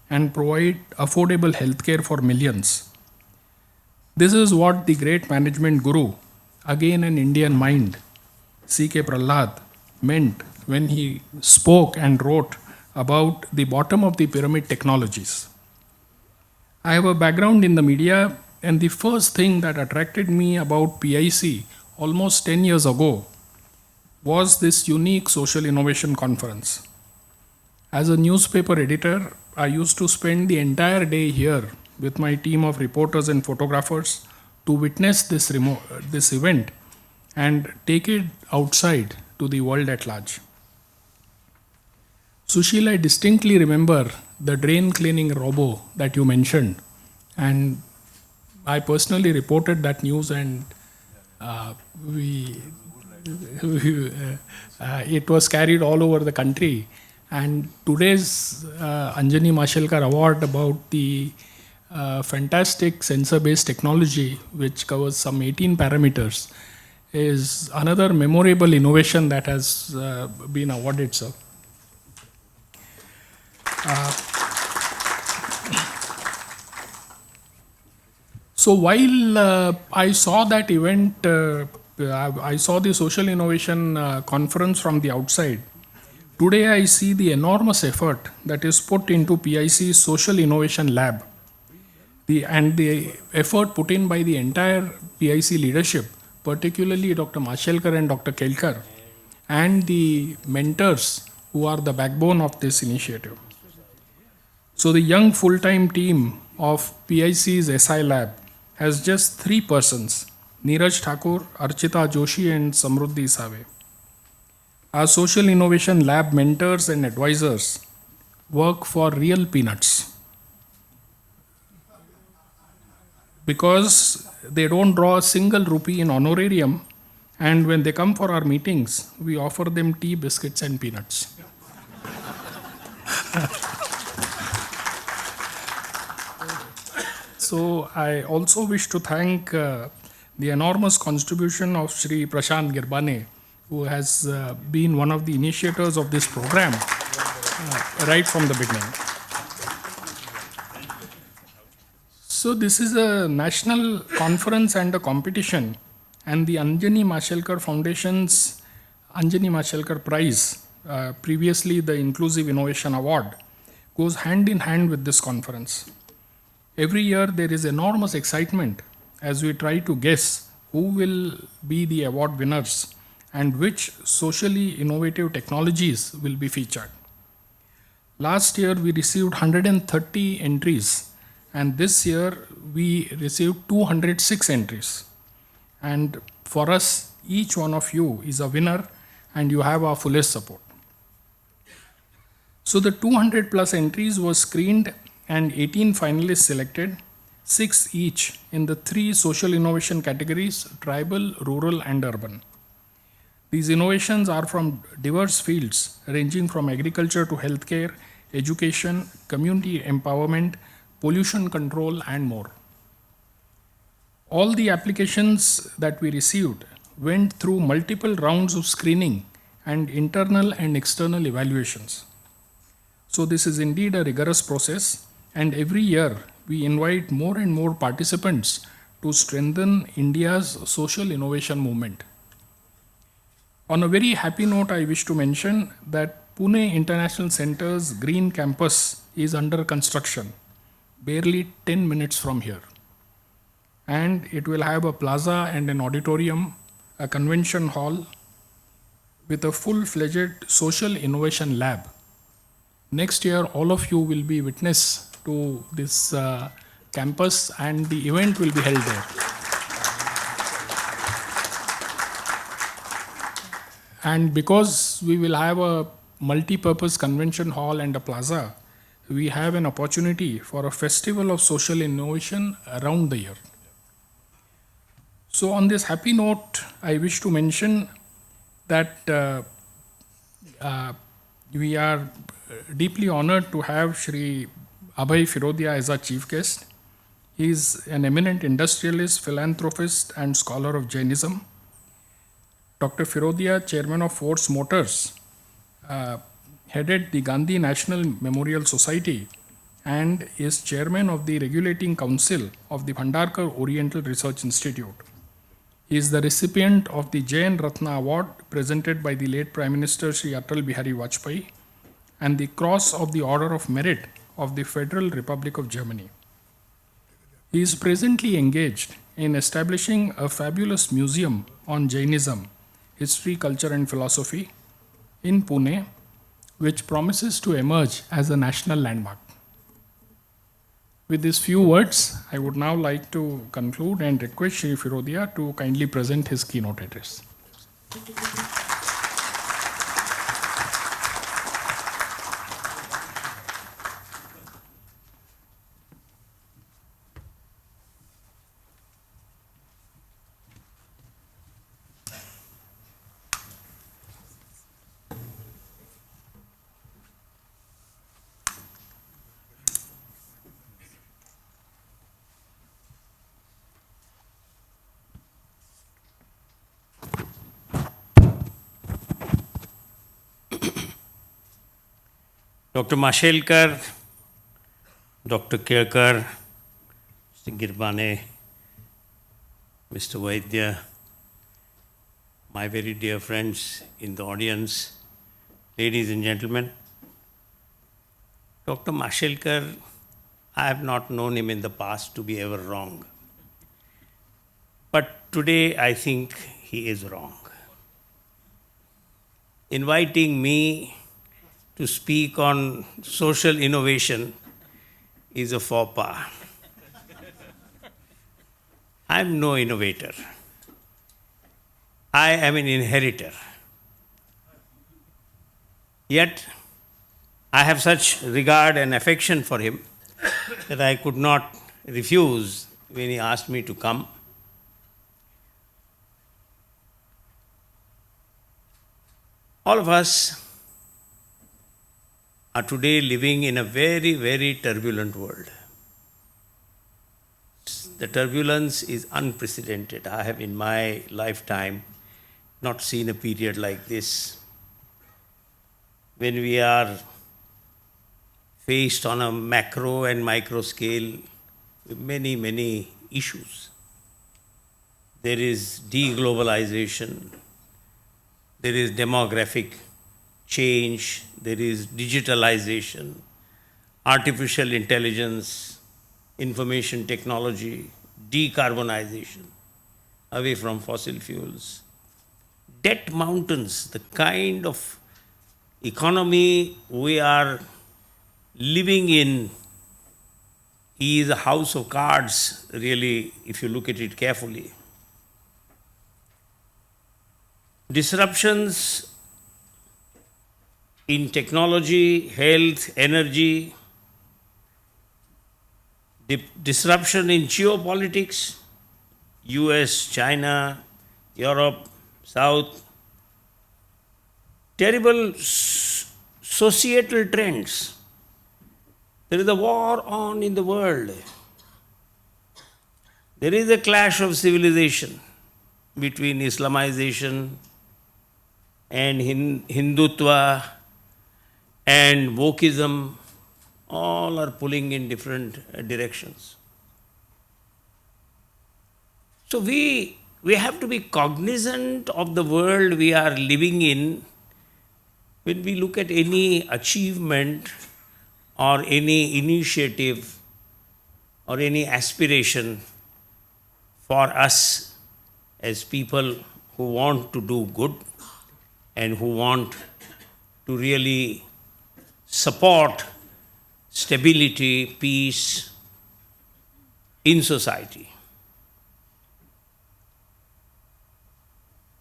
and provide affordable healthcare for millions. This is what the great management guru, again an Indian mind, C.K. Prahlad, meant when he spoke and wrote about the bottom of the pyramid technologies. I have a background in the media, and the first thing that attracted me about PIC almost 10 years ago was this unique social innovation conference. As a newspaper editor, I used to spend the entire day here with my team of reporters and photographers to witness this event and take it outside to the world at large. Sushil, I distinctly remember the drain cleaning robo that you mentioned, and I personally reported that news, and it was carried all over the country. And today's Anjani Mashelkar Award about the fantastic sensor-based technology, which covers some 18 parameters, is another memorable innovation that has been awarded, sir. So while I saw that event, I saw the Social Innovation Conference from the outside. Today I see the enormous effort that is put into PIC's Social Innovation Lab. And the effort put in by the entire PIC leadership, particularly Dr. Mashelkar and Dr. Kelkar, and the mentors who are the backbone of this initiative. So the young full-time team of PIC's SI Lab has just 3 persons, Neeraj Thakur, Archita Joshi and Samruddhi Save. Our Social Innovation Lab mentors and advisors work for real peanuts, because they don't draw a single rupee in honorarium, and when they come for our meetings, we offer them tea, biscuits and peanuts. So I also wish to thank the enormous contribution of Shri Prashant Girbane, who has been one of the initiators of this program right from the beginning. So this is a national conference and a competition, and the Anjani Mashelkar Foundation's Anjani Mashelkar Prize, previously the Inclusive Innovation Award, goes hand in hand with this conference. Every year there is enormous excitement as we try to guess who will be the award winners and which socially innovative technologies will be featured. Last year we received 130 entries, and this year we received 206 entries. And for us, each one of you is a winner, and you have our fullest support. So the 200 plus entries were screened and 18 finalists selected, 6 each in the 3 social innovation categories: tribal, rural and urban. These innovations are from diverse fields ranging from agriculture to healthcare, education, community empowerment, pollution control and more. All the applications that we received went through multiple rounds of screening and internal and external evaluations. So this is indeed a rigorous process, and every year we invite more and more participants to strengthen India's social innovation movement. On a very happy note, I wish to mention that Pune International Centre's Green Campus is under construction, barely 10 minutes from here. And it will have a plaza and an auditorium, a convention hall, with a full-fledged social innovation lab. Next year, all of you will be witness to this campus, and the event will be held there. And because we will have a multi-purpose convention hall and a plaza, we have an opportunity for a festival of social innovation around the year. So on this happy note, I wish to mention that we are deeply honored to have Shri Abhay Firodia as our chief guest. He is an eminent industrialist, philanthropist and scholar of Jainism. Dr. Firodia, chairman of Force Motors, headed the Gandhi National Memorial Society and is chairman of the Regulating Council of the Bhandarkar Oriental Research Institute. He is the recipient of the Jain Ratna Award presented by the late Prime Minister Shri Atal Bihari Vajpayee and the Cross of the Order of Merit of the Federal Republic of Germany. He is presently engaged in establishing a fabulous museum on Jainism, history, culture and philosophy in Pune, which promises to emerge as a national landmark. With these few words, I would now like to conclude and request Shri Firodia to kindly present his keynote address.
Dr. Mashelkar, Dr. Kelkar, Mr. Girbane, Mr. Vaidya, my very dear friends in the audience, ladies and gentlemen. Dr. Mashelkar, I have not known him in the past to be ever wrong. But today I think he is wrong. Inviting me to speak on social innovation is a faux pas. I am no innovator. I am an inheritor. Yet, I have such regard and affection for him that I could not refuse when he asked me to come. All of us are today living in a very, very turbulent world. The turbulence is unprecedented. I have in my lifetime not seen a period like this, when we are faced on a macro and micro scale with many, many issues. There is deglobalization, there is demographic change, there is digitalization, artificial intelligence, information technology, decarbonization, away from fossil fuels. Debt mountains, the kind of economy we are living in is a house of cards, really, if you look at it carefully. Disruptions in technology, health, energy, disruption in geopolitics, US, China, Europe, South, terrible societal trends. There is a war on in the world. There is a clash of civilization between Islamization and Hindutva and wokeism. All are pulling in different directions. So we have to be cognizant of the world we are living in when we look at any achievement or any initiative or any aspiration for us as people who want to do good and who want to really support stability, peace in society.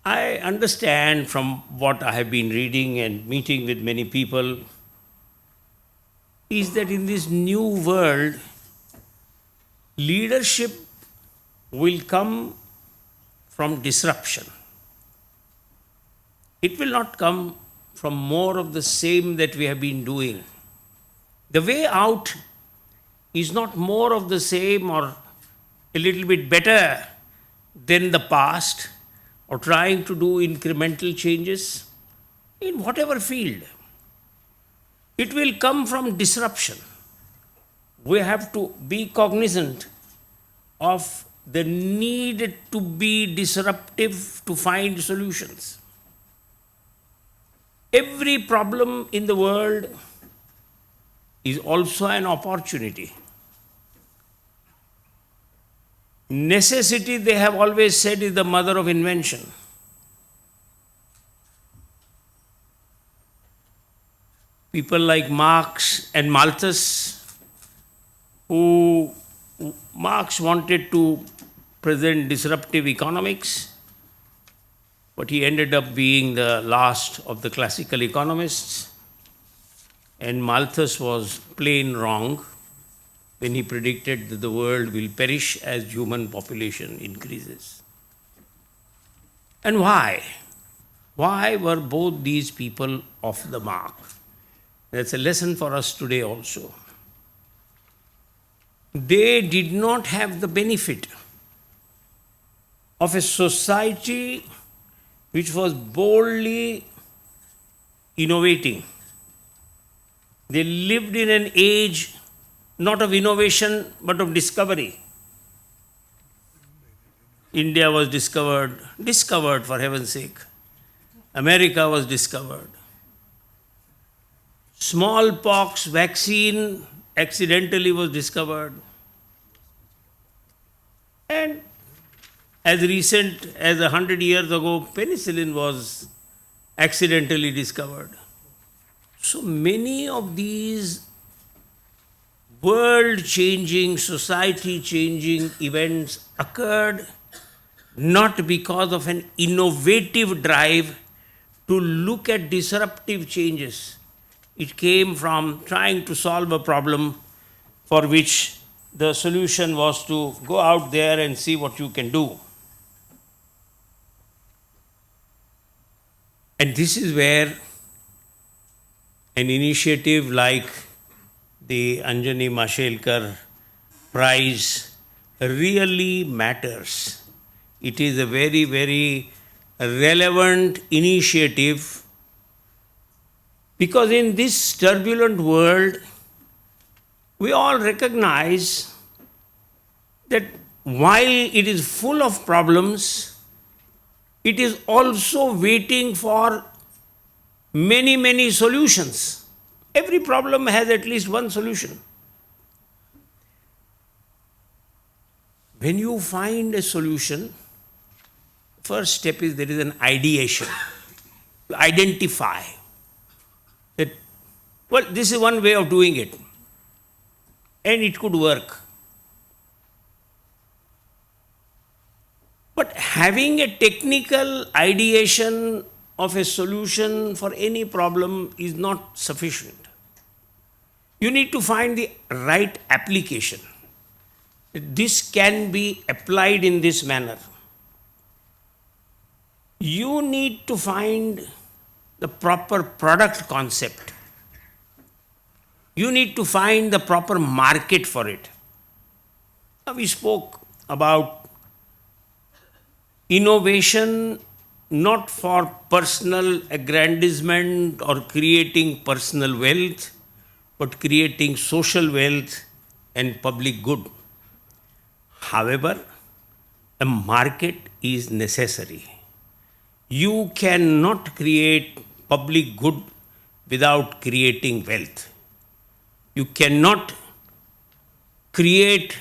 I understand from what I have been reading and meeting with many people is that in this new world, leadership will come from disruption. It will not come from more of the same that we have been doing. The way out is not more of the same or a little bit better than the past or trying to do incremental changes in whatever field. It will come from disruption. We have to be cognizant of the need to be disruptive to find solutions. Every problem in the world is also an opportunity. Necessity, they have always said, is the mother of invention. People like Marx and Malthus, who Marx wanted to present disruptive economics, but he ended up being the last of the classical economists. And Malthus was plain wrong when he predicted that the world will perish as human population increases. And why? Why were both these people off the mark? That's a lesson for us today also. They did not have the benefit of a society which was boldly innovating, They lived in an age not of innovation but of discovery. India was discovered for heaven's sake. America was discovered. Smallpox vaccine accidentally was discovered. And as recent as 100 years ago, penicillin was accidentally discovered. So many of these world-changing, society-changing events occurred not because of an innovative drive to look at disruptive changes. It came from trying to solve a problem for which the solution was to go out there and see what you can do. And this is where an initiative like the Anjani Mashelkar Prize really matters. It is a very, very relevant initiative because in this turbulent world, we all recognize that while it is full of problems, it is also waiting for many, many solutions. Every problem has at least one solution. When you find a solution, first step is there is an ideation. Identify that, well, this is one way of doing it, and it could work. But having a technical ideation of a solution for any problem is not sufficient. You need to find the right application. This can be applied in this manner. You need to find the proper product concept. You need to find the proper market for it. Now we spoke about innovation not for personal aggrandizement or creating personal wealth, but creating social wealth and public good. However, a market is necessary. You cannot create public good without creating wealth. You cannot create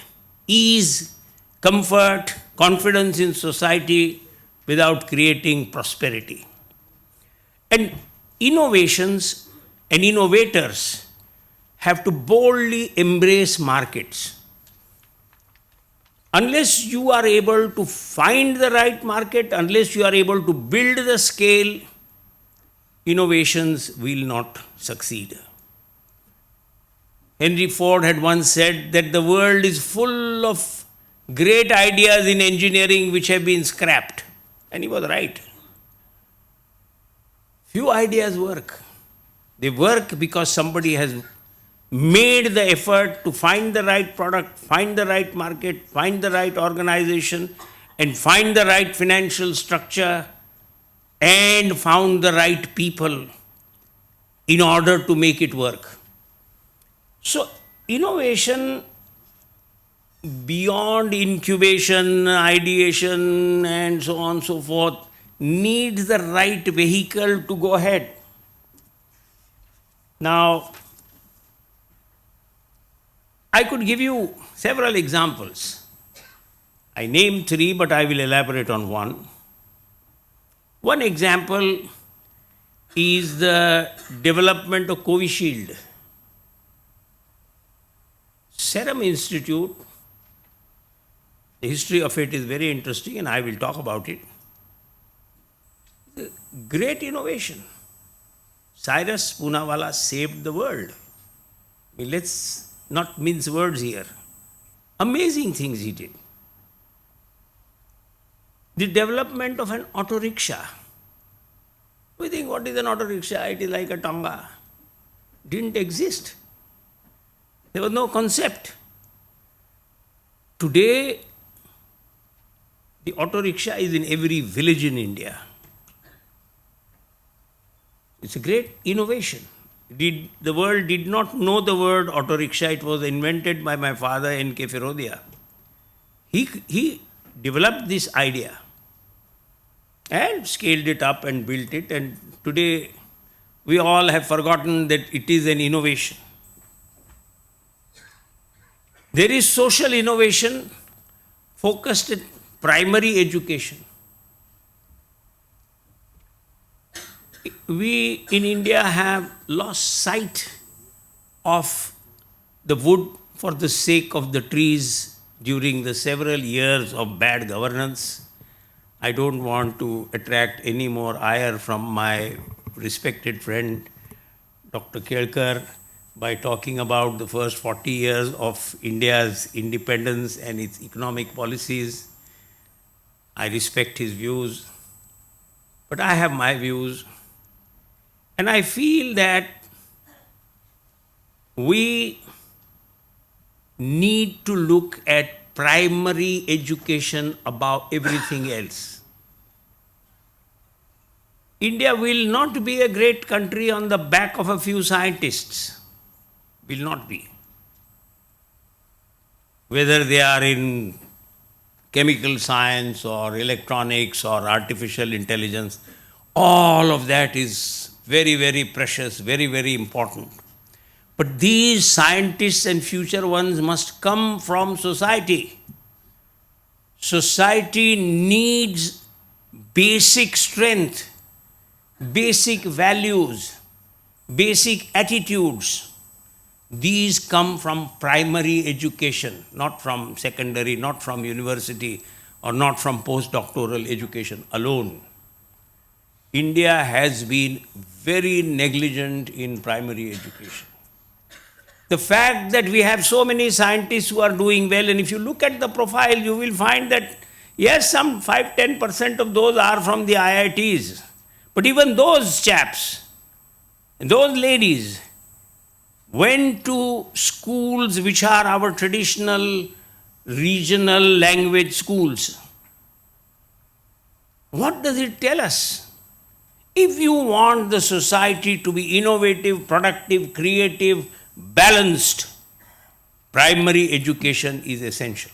ease, comfort, confidence in society without creating prosperity. And innovations and innovators have to boldly embrace markets. Unless you are able to find the right market, unless you are able to build the scale, innovations will not succeed. Henry Ford had once said that the world is full of great ideas in engineering which have been scrapped. And he was right. Few ideas work. They work because somebody has made the effort to find the right product, find the right market, find the right organization, and find the right financial structure, and found the right people in order to make it work. So, innovation beyond incubation, ideation, and so on and so forth, needs the right vehicle to go ahead. Now, I could give you several examples. I named three, but I will elaborate on one. One example is the development of Covishield. Serum Institute, the history of it is very interesting and I will talk about it. Great innovation. Cyrus Poonawalla saved the world. Let's not mince words here. Amazing things he did. The development of an auto rickshaw. We think, what is an auto rickshaw? It is like a tonga. Didn't exist. There was no concept. Today, the auto rickshaw is in every village in India. It's a great innovation. the world did not know the word auto rickshaw. It was invented by my father, N.K. Firodia. He developed this idea and scaled it up and built it, and today we all have forgotten that it is an innovation. There is social innovation focused at primary education. We in India have lost sight of the wood for the sake of the trees during the several years of bad governance. I don't want to attract any more ire from my respected friend Dr. Kelkar by talking about the first 40 years of India's independence and its economic policies. I respect his views, but I have my views. And I feel that we need to look at primary education above everything else. India will not be a great country on the back of a few scientists. Will not be. Whether they are in chemical science or electronics or artificial intelligence, all of that is very, very precious, very, very important. But these scientists and future ones must come from society. Society needs basic strength, basic values, basic attitudes. These come from primary education, not from secondary, not from university, or not from postdoctoral education alone. India has been very negligent in primary education. The fact that we have so many scientists who are doing well, and if you look at the profile, you will find that, yes, some 5-10% of those are from the IITs. But even those chaps, those ladies, went to schools which are our traditional regional language schools. What does it tell us? If you want the society to be innovative, productive, creative, balanced, primary education is essential.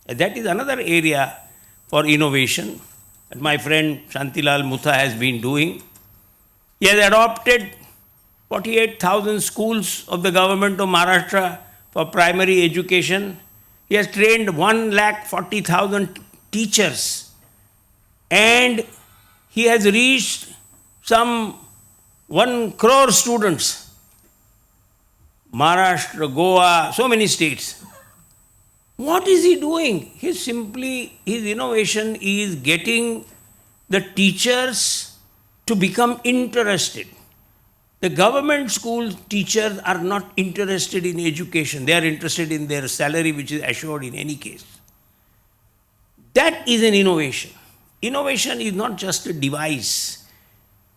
And that is another area for innovation that my friend Shantilal Mutha has been doing. He has adopted 48,000 schools of the government of Maharashtra for primary education. He has trained 140,000 teachers, and he has reached some 1 crore students. Maharashtra, Goa, so many states. What is he doing? His innovation is getting the teachers to become interested. The government school teachers are not interested in education. They are interested in their salary, which is assured in any case. That is an innovation. Innovation is not just a device.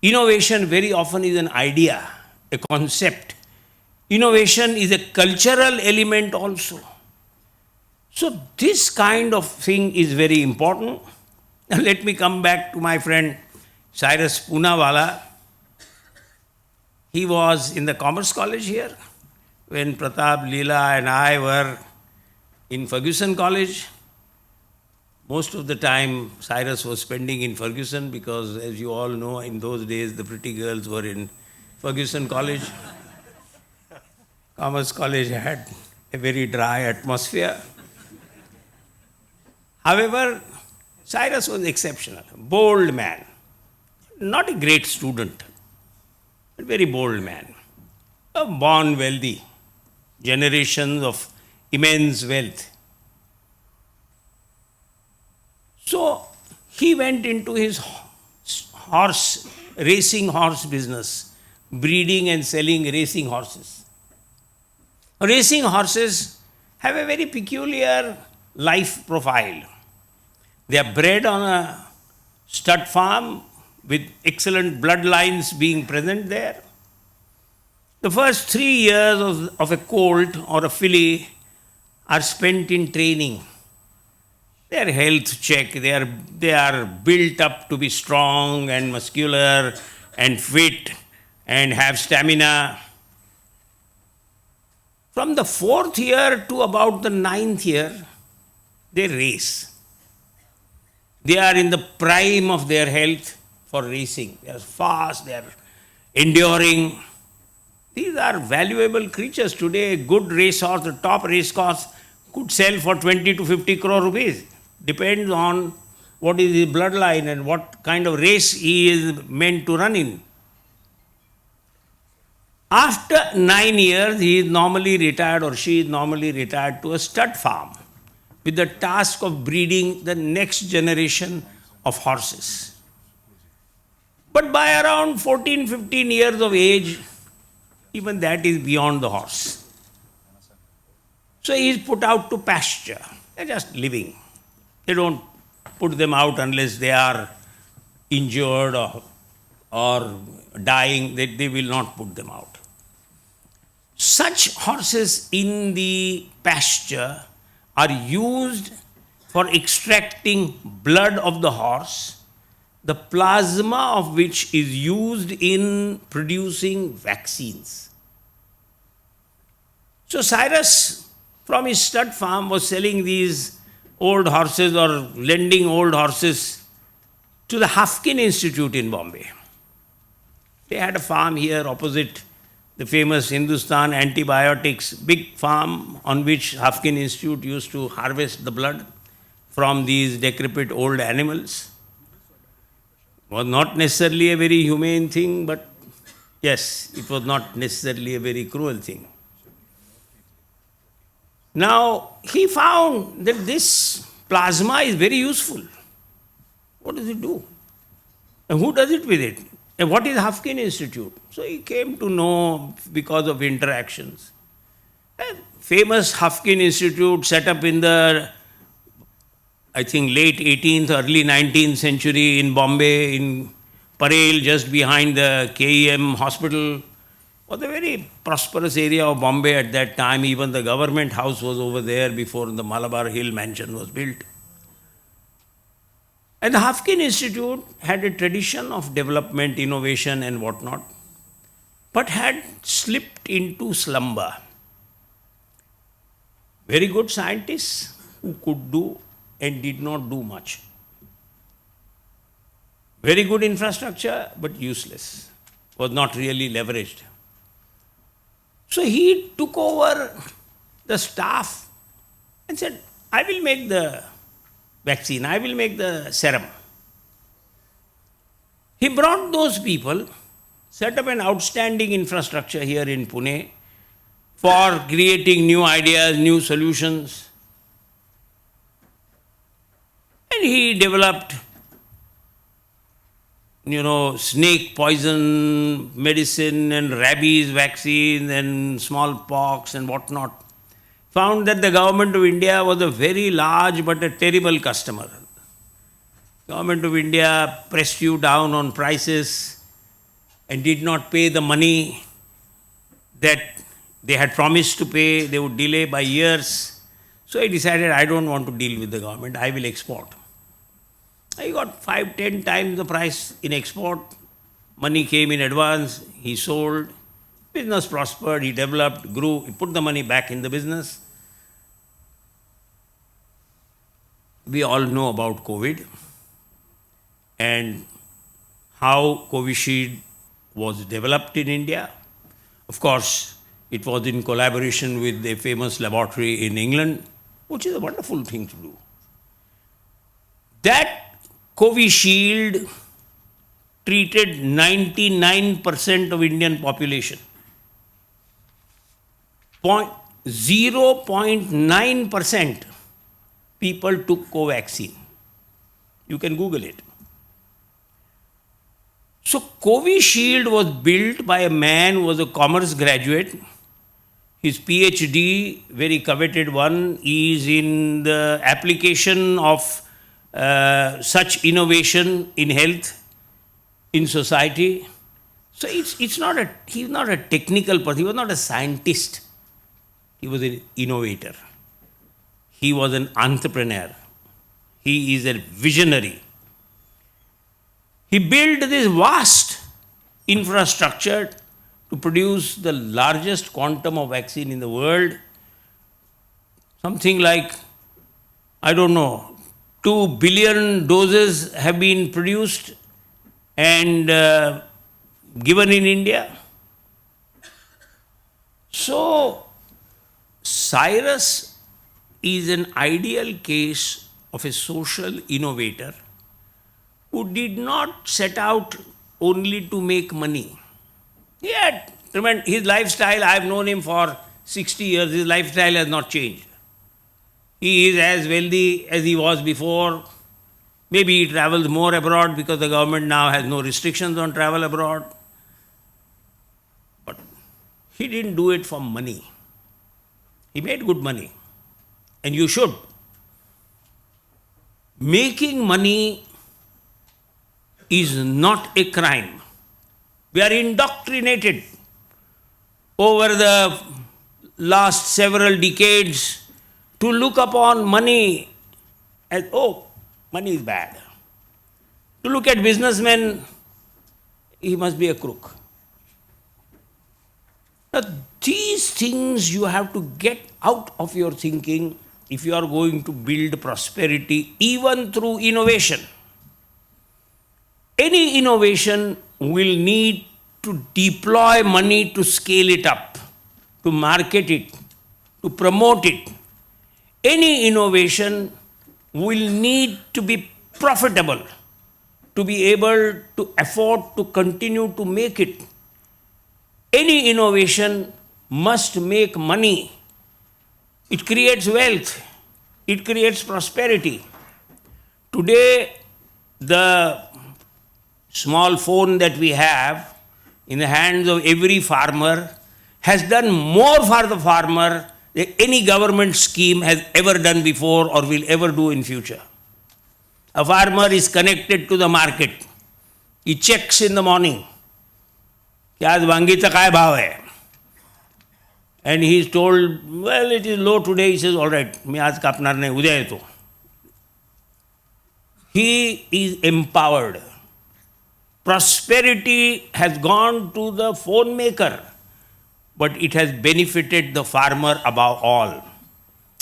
Innovation very often is an idea, a concept. Innovation is a cultural element also. So this kind of thing is very important. Now let me come back to my friend Cyrus Poonawalla. He was in the Commerce College here when Pratap, Leela and I were in Ferguson College. Most of the time Cyrus was spending in Ferguson because, as you all know, in those days the pretty girls were in Ferguson College. Commerce College had a very dry atmosphere. However, Cyrus was exceptional, bold man, not a great student, but very bold man, a born wealthy, generations of immense wealth. So he went into his racing horse business, breeding and selling racing horses. Racing horses have a very peculiar life profile. They are bred on a stud farm with excellent bloodlines being present there. The first 3 years of a colt or a filly are spent in training. Their health check, they are built up to be strong and muscular and fit and have stamina. From the 4th year to about the 9th year, they race. They are in the prime of their health for racing. They are fast, they are enduring. These are valuable creatures. Today, a good racehorse, the top racehorse, could sell for 20 to 50 crore rupees. Depends on what is his bloodline and what kind of race he is meant to run in. After 9 years, he is normally retired or she is normally retired to a stud farm with the task of breeding the next generation of horses. But by around 14, 15 years of age, even that is beyond the horse. So he is put out to pasture. They're just living. They don't put them out unless they are injured or dying. They will not put them out. Such horses in the pasture are used for extracting blood of the horse, the plasma of which is used in producing vaccines. So Cyrus, from his stud farm, was selling these old horses or lending old horses to the Hafkin Institute in Bombay. They had a farm here opposite the famous Hindustan Antibiotics, big farm on which Hafkin Institute used to harvest the blood from these decrepit old animals. Was not necessarily a very humane thing, but yes, it was not necessarily a very cruel thing. Now, he found that this plasma is very useful. What does it do? And who does it with it? And what is Hafkin Institute? So he came to know because of interactions. A famous Hafkin Institute set up in the, I think, late 18th, early 19th century in Bombay, in Parel, just behind the KEM hospital. Was a very prosperous area of Bombay at that time. Even the government house was over there before the Malabar Hill mansion was built. And the Hafkin Institute had a tradition of development, innovation and whatnot, but had slipped into slumber. Very good scientists who could do and did not do much. Very good infrastructure, but useless, was not really leveraged. So he took over the staff and said, I will make the vaccine, I will make the serum. He brought those people, set up an outstanding infrastructure here in Pune for creating new ideas, new solutions. And he developed, snake poison medicine and rabies vaccine and smallpox and whatnot. Found that the government of India was a very large but a terrible customer. Government of India pressed you down on prices and did not pay the money that they had promised to pay. They would delay by years. So I decided I don't want to deal with the government. I will export. I got 5-10 times the price in export. Money came in advance. He sold. Business prospered. He developed, grew. He put the money back in the business. We all know about COVID and how Covishield was developed in India. Of course, it was in collaboration with a famous laboratory in England, which is a wonderful thing to do. That Covishield treated 99% of Indian population. 0.9% people took Covaxin. You can Google it. So Covishield was built by a man who was a commerce graduate. His PhD, very coveted one, is in the application of such innovation in health, in society. So he's not a technical person, he was not a scientist. He was an innovator. He was an entrepreneur. He is a visionary. He built this vast infrastructure to produce the largest quantum of vaccine in the world. Something like, I don't know, 2 billion doses have been produced and given in India. So, Cyrus is an ideal case of a social innovator who did not set out only to make money. Yet, remember, his lifestyle, I have known him for 60 years, his lifestyle has not changed. He is as wealthy as he was before. Maybe he travels more abroad because the government now has no restrictions on travel abroad. But he didn't do it for money. He made good money. And you should. Making money is not a crime. We are indoctrinated over the last several decades to look upon money as, oh, money is bad. To look at businessmen, he must be a crook. Now, these things you have to get out of your thinking if you are going to build prosperity, even through innovation. Any innovation will need to deploy money to scale it up, to market it, to promote it. Any innovation will need to be profitable, to be able to afford to continue to make it. Any innovation must make money. It creates wealth. It creates prosperity. Today, the small phone that we have in the hands of every farmer has done more for the farmer than any government scheme has ever done before or will ever do in future. A farmer is connected to the market. He checks in the morning. कि आज वांगीचा काय भाव है? And he is told, well, it is low today. He says, all right, मी आज कापणार नाही, उद्या येतो. He is empowered. Prosperity has gone to the phone maker, but it has benefited the farmer above all.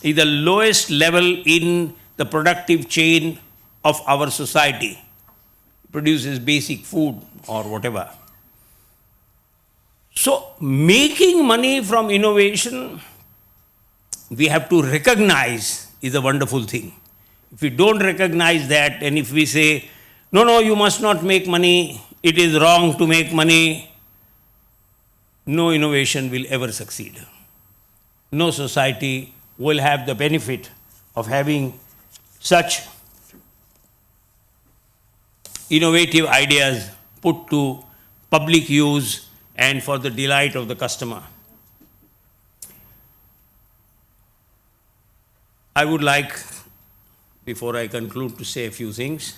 He is the lowest level in the productive chain of our society. Produces basic food or whatever. So, making money from innovation, we have to recognize is a wonderful thing. If we don't recognize that, and if we say, no, you must not make money, it is wrong to make money, no innovation will ever succeed. No society will have the benefit of having such innovative ideas put to public use and for the delight of the customer. I would like, before I conclude, to say a few things.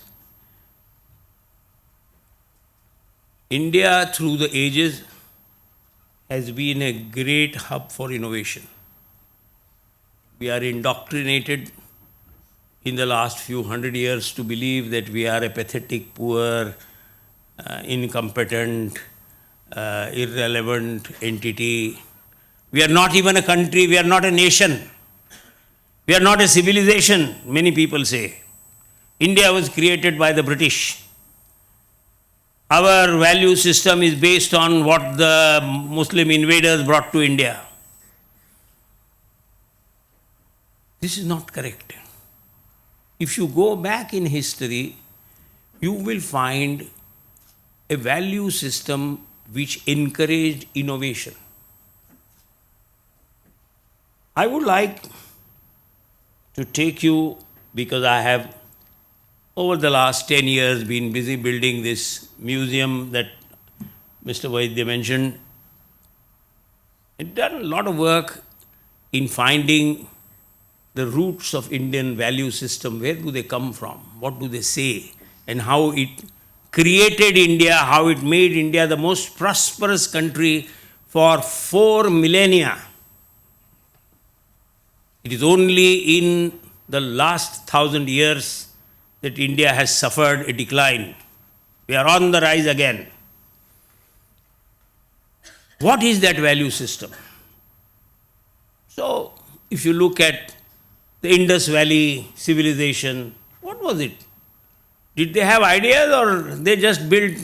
India, through the ages, has been a great hub for innovation. We are indoctrinated in the last few hundred years to believe that we are a pathetic, poor, incompetent, irrelevant entity. We are not even a country, we are not a nation. We are not a civilization, many people say. India was created by the British. Our value system is based on what the Muslim invaders brought to India. This is not correct. If you go back in history, you will find a value system which encouraged innovation. I would like to take you, because I have over the last 10 years been busy building this museum that Mr. Vaidya mentioned. I've done a lot of work in finding the roots of Indian value system. Where do they come from? What do they say? And how it created India, how it made India the most prosperous country for 4 millennia. It is only in the last 1,000 years that India has suffered a decline. We are on the rise again. What is that value system? So, if you look at the Indus Valley civilization, what was it? Did they have ideas, or they just built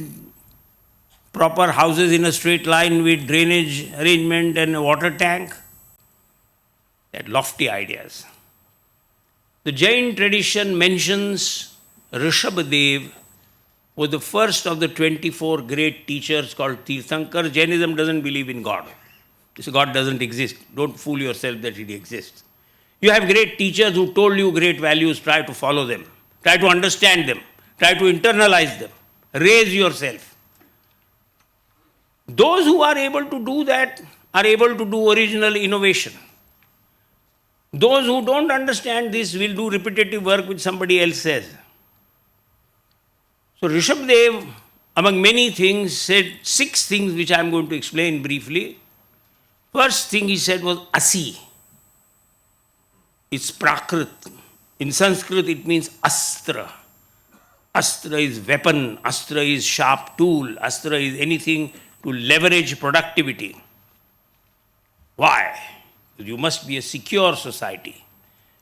proper houses in a straight line with drainage arrangement and a water tank? They had lofty ideas. The Jain tradition mentions Rishabhadev was the first of the 24 great teachers called Tirthankar. Jainism doesn't believe in God. So God doesn't exist. Don't fool yourself that He exists. You have great teachers who told you great values, try to follow them, try to understand them, try to internalize them, raise yourself. Those who are able to do that are able to do original innovation. Those who don't understand this will do repetitive work which somebody else says. So Rishabhadev, among many things, said 6 things which I am going to explain briefly. First thing he said was Asi. It's Prakrit. In Sanskrit it means Astra. Astra is weapon, Astra is sharp tool, Astra is anything to leverage productivity. Why? You must be a secure society.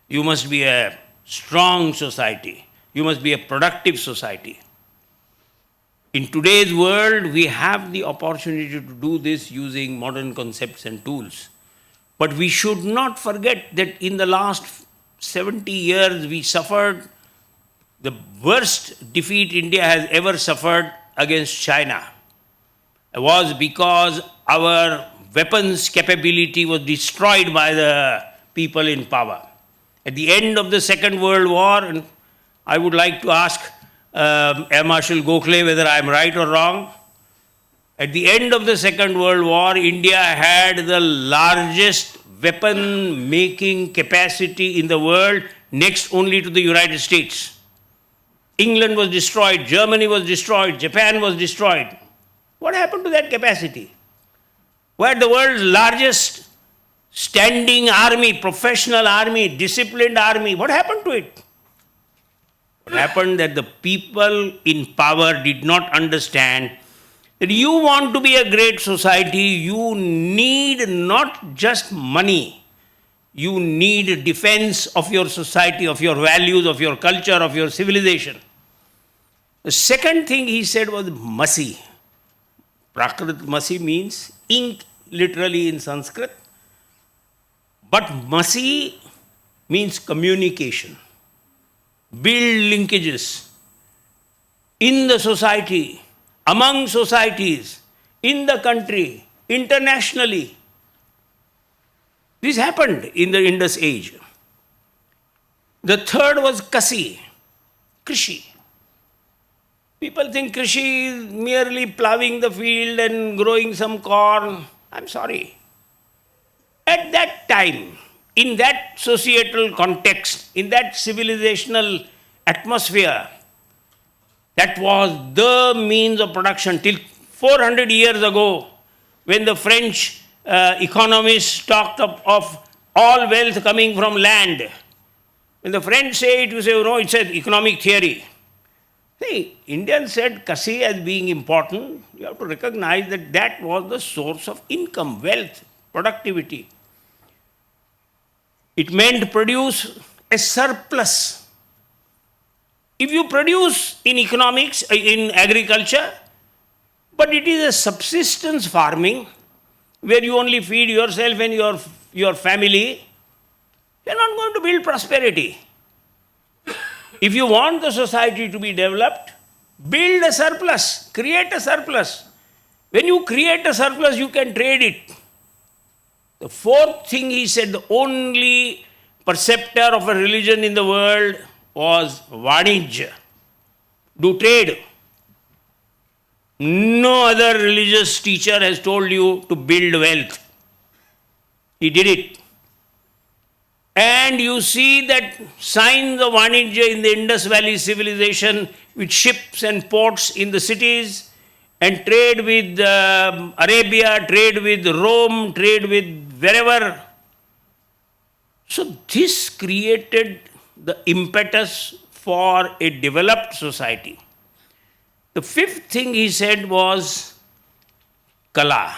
You must be a strong society. You must be a productive society. In today's world, we have the opportunity to do this using modern concepts and tools. But we should not forget that in the last 70 years, we suffered the worst defeat India has ever suffered against China. It was because our weapons capability was destroyed by the people in power. At the end of the Second World War, and I would like to ask Air Marshal Gokhale whether I am right or wrong. At the end of the Second World War, India had the largest weapon making capacity in the world, next only to the United States. England was destroyed, Germany was destroyed, Japan was destroyed. What happened to that capacity? We had the world's largest standing army, professional army, disciplined army. What happened to it? What happened that the people in power did not understand that you want to be a great society, you need not just money. You need defense of your society, of your values, of your culture, of your civilization. The second thing he said was Masi. Prakrit Masi means ink, literally in Sanskrit. But Masi means communication. Build linkages in the society, among societies, in the country, internationally. This happened in the Indus age. The third was Kasi, Krishi. People think Krishi is merely plowing the field and growing some corn. I'm sorry. At that time, in that societal context, in that civilizational atmosphere, that was the means of production. Till 400 years ago, when the French economists talked of all wealth coming from land, when the French say it, you say, oh, no, it's an economic theory. See, Indians said Kasi as being important. You have to recognize that that was the source of income, wealth, productivity. It meant produce a surplus. If you produce in economics, in agriculture, but it is a subsistence farming where you only feed yourself and your family, you are not going to build prosperity. If you want the society to be developed, build a surplus, create a surplus. When you create a surplus, you can trade it. The fourth thing he said, the only preceptor of a religion in the world was Vanijya. Do trade. No other religious teacher has told you to build wealth. He did it. And you see that signs of Vanijya in the Indus Valley civilization with ships and ports in the cities, and trade with Arabia, trade with Rome, trade with wherever. So this created the impetus for a developed society. The fifth thing he said was Kala.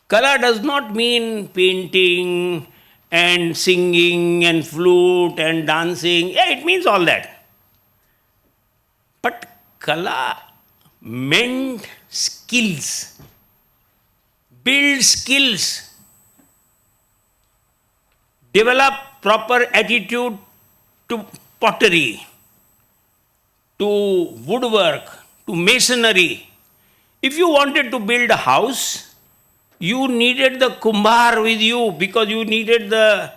Kala does not mean painting and singing and flute and dancing. Yeah, it means all that. But Kala meant skills. Build skills. Develop proper attitude to pottery, to woodwork, to masonry. If you wanted to build a house, you needed the kumbhar with you because you needed the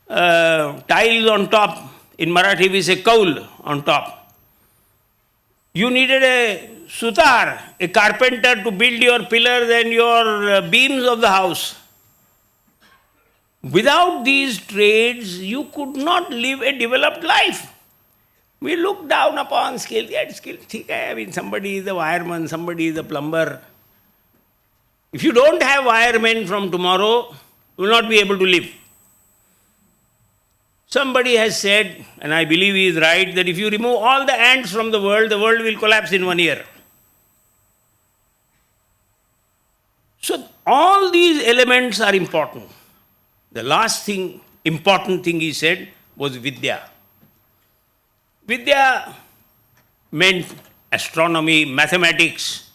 tiles on top. In Marathi we say kaul on top. You needed a sutar, a carpenter to build your pillars and your beams of the house. Without these trades, you could not live a developed life. We look down upon skill. Yeah, skill. I mean, somebody is a wireman, somebody is a plumber. If you don't have wiremen from tomorrow, you will not be able to live. Somebody has said, and I believe he is right, that if you remove all the ants from the world will collapse in 1 year. So all these elements are important. The last thing, important thing he said was Vidya. Vidya meant astronomy, mathematics.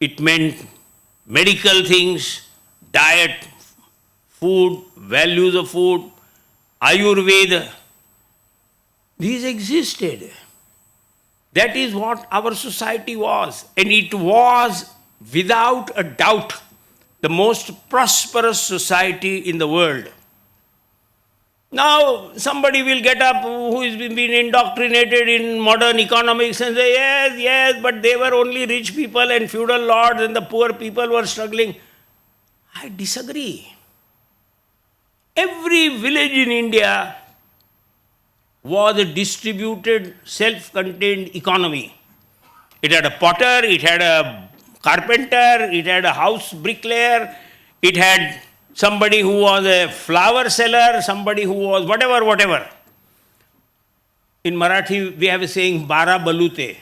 It meant medical things, diet, food, values of food, Ayurveda. These existed. That is what our society was. And it was, without a doubt, the most prosperous society in the world. Now, somebody will get up who has been indoctrinated in modern economics and say, yes, but they were only rich people and feudal lords and the poor people were struggling. I disagree. Every village in India was a distributed, self-contained economy. It had a potter, it had a carpenter, it had a house bricklayer, it had somebody who was a flower seller, somebody who was whatever. In Marathi, we have a saying, Bara Balute.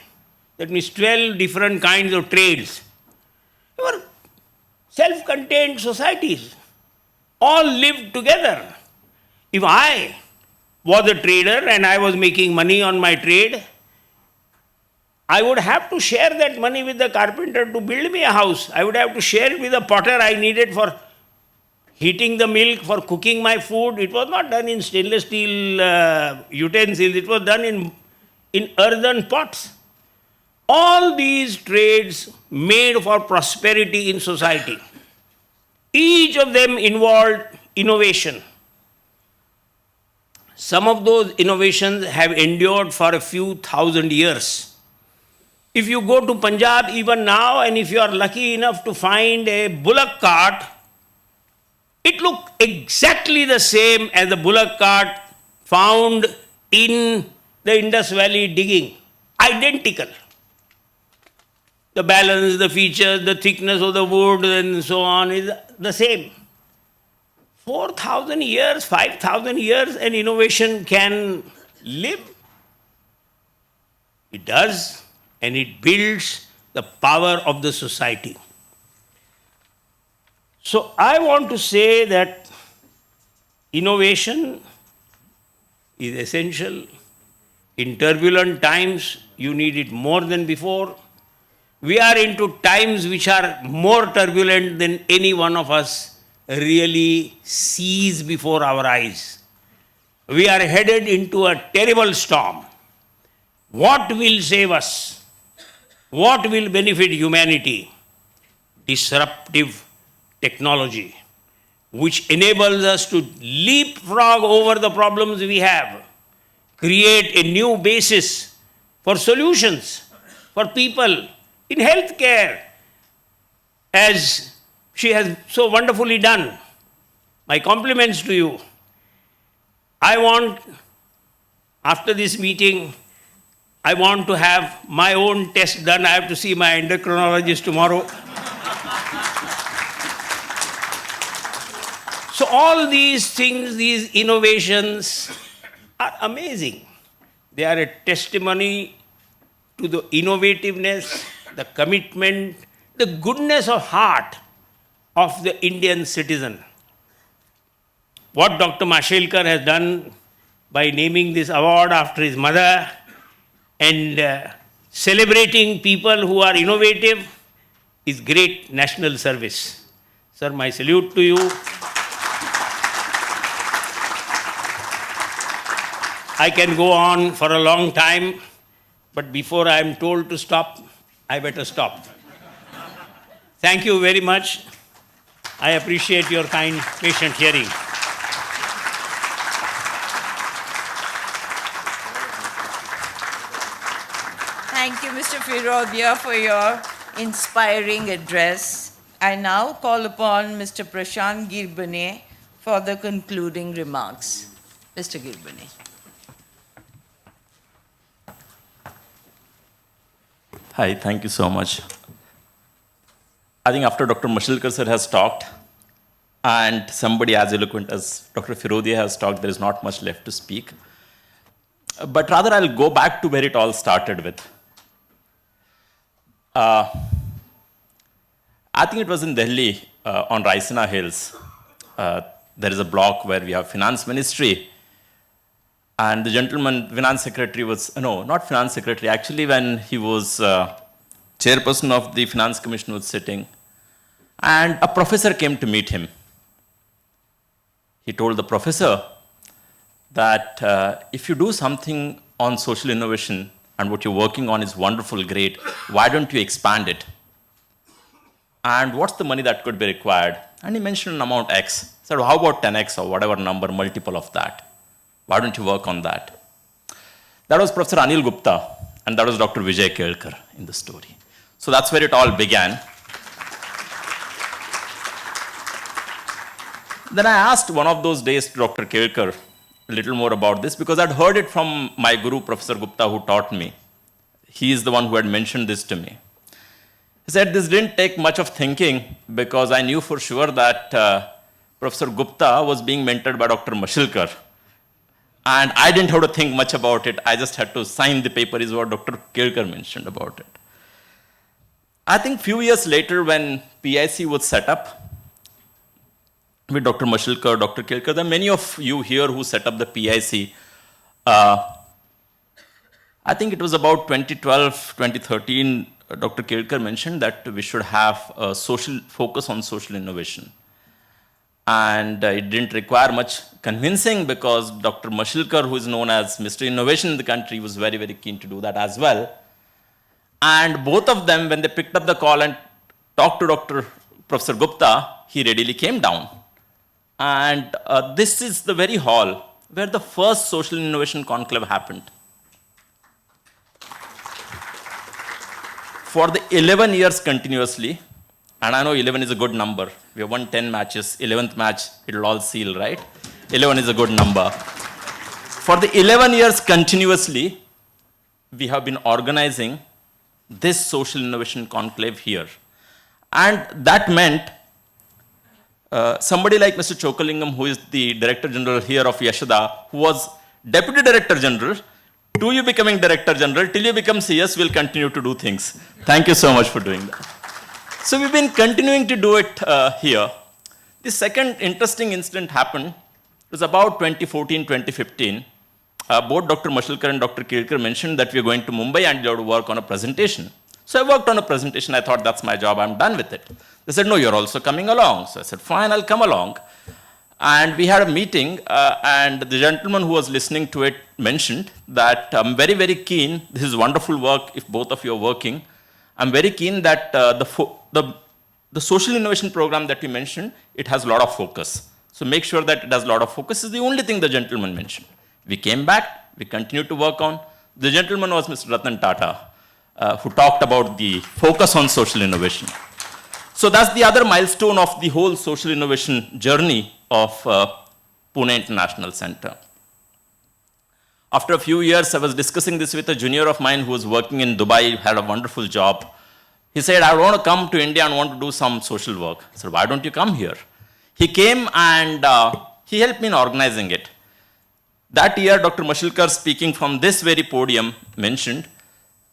That means 12 different kinds of trades. They were self-contained societies. All lived together. If I was a trader and I was making money on my trade, I would have to share that money with the carpenter to build me a house. I would have to share it with the potter I needed for heating the milk, for cooking my food. It was not done in stainless steel utensils. It was done in earthen pots. All these trades made for prosperity in society. Each of them involved innovation. Some of those innovations have endured for a few thousand years. If you go to Punjab even now, and if you are lucky enough to find a bullock cart, it looks exactly the same as the bullock cart found in the Indus Valley digging. Identical. The balance, the features, the thickness of the wood and so on is the same. 4,000 years, 5,000 years, an innovation can live. It does, and it builds the power of the society. So I want to say that innovation is essential. In turbulent times, you need it more than before. We are into times which are more turbulent than any one of us really sees before our eyes. We are headed into a terrible storm. What will save us? What will benefit humanity? Disruptive technology, which enables us to leapfrog over the problems we have, create a new basis for solutions for people in healthcare, as she has so wonderfully done. My compliments to you. I want, after this meeting, I want to have my own test done. I have to see my endocrinologist tomorrow. So all these things, these innovations are amazing. They are a testimony to the innovativeness, the commitment, the goodness of heart of the Indian citizen. What Dr. Mashelkar has done by naming this award after his mother and celebrating people who are innovative is great national service. Sir, my salute to you. I can go on for a long time, but before I am told to stop, I better stop. Thank you very much. I appreciate your kind, patient hearing.
Thank you, Mr. Firodia, for your inspiring address. I now call upon Mr. Prashant Girbane for the concluding remarks. Mr. Girbane.
Hi, thank you so much. I think after Dr. Mashelkar sir has talked, and somebody as eloquent as Dr. Firodia has talked, there is not much left to speak. But rather, I'll go back to where it all started with. I think it was in Delhi, on Raisina Hills. There is a block where we have Finance Ministry. And the gentleman, Finance Secretary was, no, not Finance Secretary, actually when he was chairperson of the Finance Commission was sitting, and a professor came to meet him. He told the professor that if you do something on social innovation and what you're working on is wonderful, great, why don't you expand it? And what's the money that could be required? And he mentioned an amount X. He said, well, how about 10X or whatever number, multiple of that? Why don't you work on that? That was Professor Anil Gupta, and that was Dr. Vijay Kelkar in the story. So that's where it all began. Then I asked one of those days to Dr. Kelkar a little more about this because I'd heard it from my guru, Professor Gupta, who taught me. He is the one who had mentioned this to me. He said this didn't take much of thinking because I knew for sure that Professor Gupta was being mentored by Dr. Mashelkar. And I didn't have to think much about it. I just had to sign the paper, is what Dr. Kelkar mentioned about it. I think few years later when PIC was set up with Dr. Mashelkar, Dr. Kelkar, there are many of you here who set up the PIC. I think it was about 2012, 2013, Dr. Kelkar mentioned that we should have a social focus on social innovation. And it didn't require much convincing because Dr. Mashelkar, who is known as Mr. Innovation in the country, was very, very keen to do that as well. And both of them, when they picked up the call and talked to Dr. Professor Gupta, he readily came down. And this is the very hall where the first social innovation conclave happened. For the 11 years continuously, and I know 11 is a good number. We have won 10 matches. 11th match, it'll all seal, right? 11 is a good number. For the 11 years continuously, we have been organizing this social innovation conclave here. And that meant somebody like Mr. Chokalingam, who is the Director General here of Yashoda, who was Deputy Director General, to you becoming Director General, till you become CS, we'll continue to do things. Thank you so much for doing that. So we've been continuing to do it here. The second interesting incident happened. It was about 2014, 2015. Both Dr. Mashelkar and Dr. Kelkar mentioned that we're going to Mumbai and we have to work on a presentation. So I worked on a presentation. I thought, that's my job. I'm done with it. They said, no, you're also coming along. So I said, fine, I'll come along. And we had a meeting, and the gentleman who was listening to it mentioned that I'm very, very keen. This is wonderful work if both of you are working. I'm very keen that the social innovation program that we mentioned, it has a lot of focus. So make sure that it has a lot of focus is the only thing the gentleman mentioned. We came back, we continued to work on. The gentleman was Mr. Ratan Tata, who talked about the focus on social innovation. So that's the other milestone of the whole social innovation journey of Pune International Center. After a few years, I was discussing this with a junior of mine who was working in Dubai, had a wonderful job. He said, I want to come to India and want to do some social work. I said, why don't you come here? He came and he helped me in organizing it. That year, Dr. Mashelkar, speaking from this very podium, mentioned,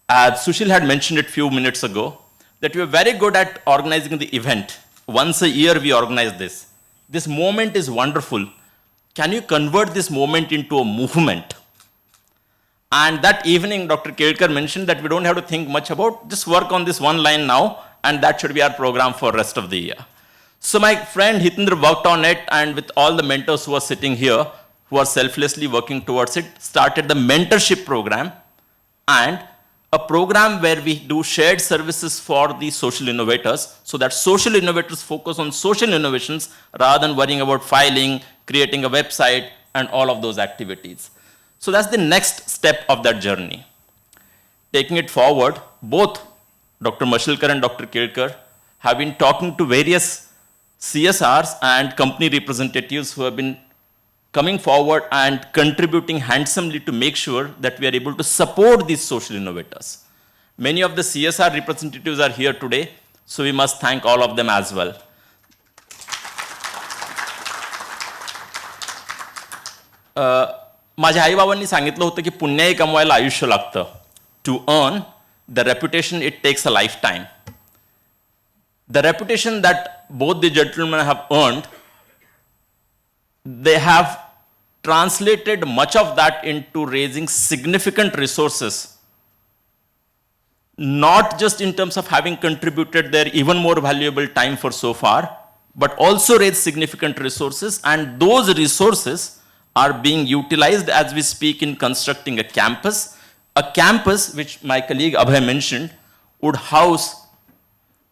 as Sushil had mentioned it a few minutes ago, that we were very good at organizing the event. once a year we organize this. This moment is wonderful. Can you convert this moment into a movement? And that evening, Dr. Kelkar mentioned that we don't have to think much about, just work on this one line now, and that should be our program for rest of the year. So my friend Hitendra worked on it, and with all the mentors who are sitting here, who are selflessly working towards it, started the mentorship program, and a program where we do shared services for the social innovators, so that social innovators focus on social innovations rather than worrying about filing, creating a website, and all of those activities. So that's the next step of that journey. Taking it forward, both Dr. Mashelkar and Dr. Kelkar have been talking to various CSRs and company representatives who have been coming forward and contributing handsomely to make sure that we are able to support these social innovators. Many of the CSR representatives are here today, so we must thank all of them as well. माझ्या आईबाबांनी सांगितलं होतं की पुण्याही कमवायला आयुष्य लागतं. To earn the reputation, it takes a lifetime. The reputation that both the gentlemen have earned, they have translated much of that into raising significant resources, not just in terms of having contributed their even more valuable time for so far, but also raised significant resources, and those resources are being utilized as we speak in constructing a campus which my colleague Abhay mentioned would house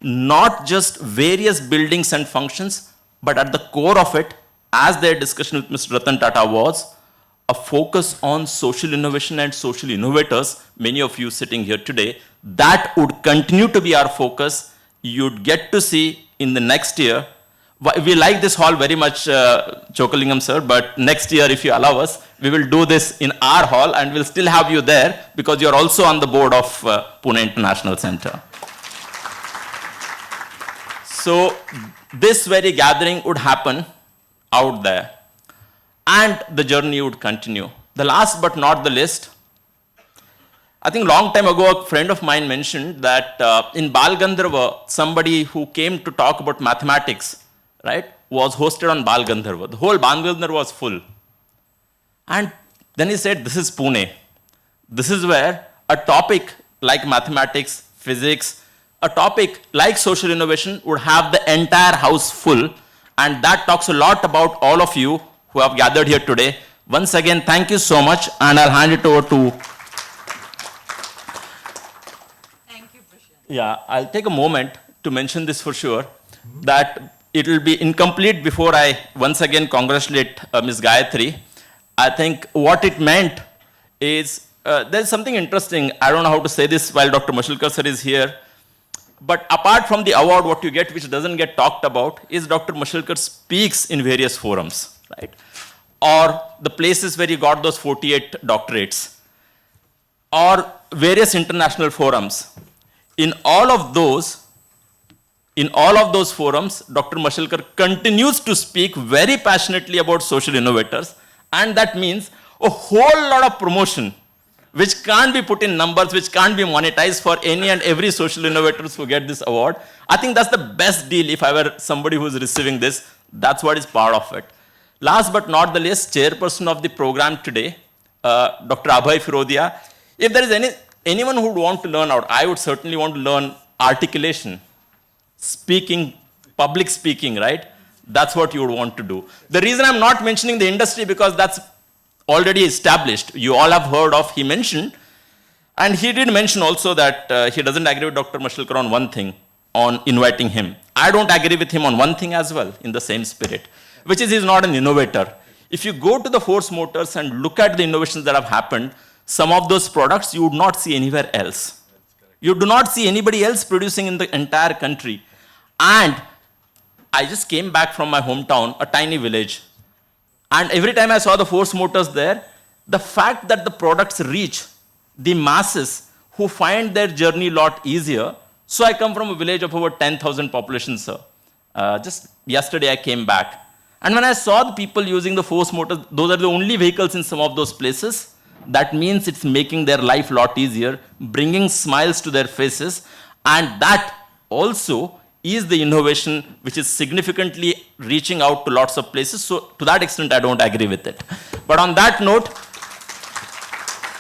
not just various buildings and functions, but at the core of it, as their discussion with Mr. Ratan Tata was, a focus on social innovation and social innovators, many of you sitting here today, that would continue to be our focus. You'd get to see in the next year. We like this hall very much, Chokalingam sir, but next year, if you allow us, we will do this in our hall and we'll still have you there because you're also on the board of Pune International Center. So this very gathering would happen out there and the journey would continue. The last but not the least, I think long time ago, a friend of mine mentioned that in Bal Gandharva, somebody who came to talk about mathematics, right, was hosted on Bal Gandharva. The whole Bal Gandharva was full. And then he said, this is Pune. This is where a topic like mathematics, physics, a topic like social innovation would have the entire house full. And that talks a lot about all of you who have gathered here today. Once again, thank you so much. And I'll hand it over to...
Thank you, Prashant.
Yeah, I'll take a moment to mention this for sure, that it will be incomplete before I once again congratulate Ms. Gayatri. I think what it meant is, there's something interesting. I don't know how to say this while Dr. Mashelkar sir is here. But apart from the award, what you get, which doesn't get talked about, is Dr. Mashelkar speaks in various forums, right? Or the places where he got those 48 doctorates, or various international forums. In all of those forums, Dr. Mashelkar continues to speak very passionately about social innovators, and that means a whole lot of promotion, which can't be put in numbers, which can't be monetized for any and every social innovators who get this award. I think that's the best deal. If I were somebody who's receiving this, that's what is part of it. Last but not the least, chairperson of the program today, Dr. Abhay Firodia. If there is anyone who would want to learn out, I would certainly want to learn articulation, speaking, public speaking, right? That's what you would want to do. The reason I'm not mentioning the industry, because that's already established. You all have heard of, he mentioned, and he did mention also that he doesn't agree with Dr. Mashelkar on one thing, on inviting him. I don't agree with him on one thing as well, in the same spirit, which is he's not an innovator. If you go to the Force Motors and look at the innovations that have happened, some of those products you would not see anywhere else. You do not see anybody else producing in the entire country. And I just came back from my hometown, a tiny village. And every time I saw the Force Motors there, the fact that the products reach the masses who find their journey a lot easier. So I come from a village of over 10,000 population, sir. Just yesterday I came back. And when I saw the people using the Force Motors, those are the only vehicles in some of those places. That means it's making their life a lot easier, bringing smiles to their faces. And that also is the innovation which is significantly reaching out to lots of places. So to that extent, I don't agree with it. But on that note,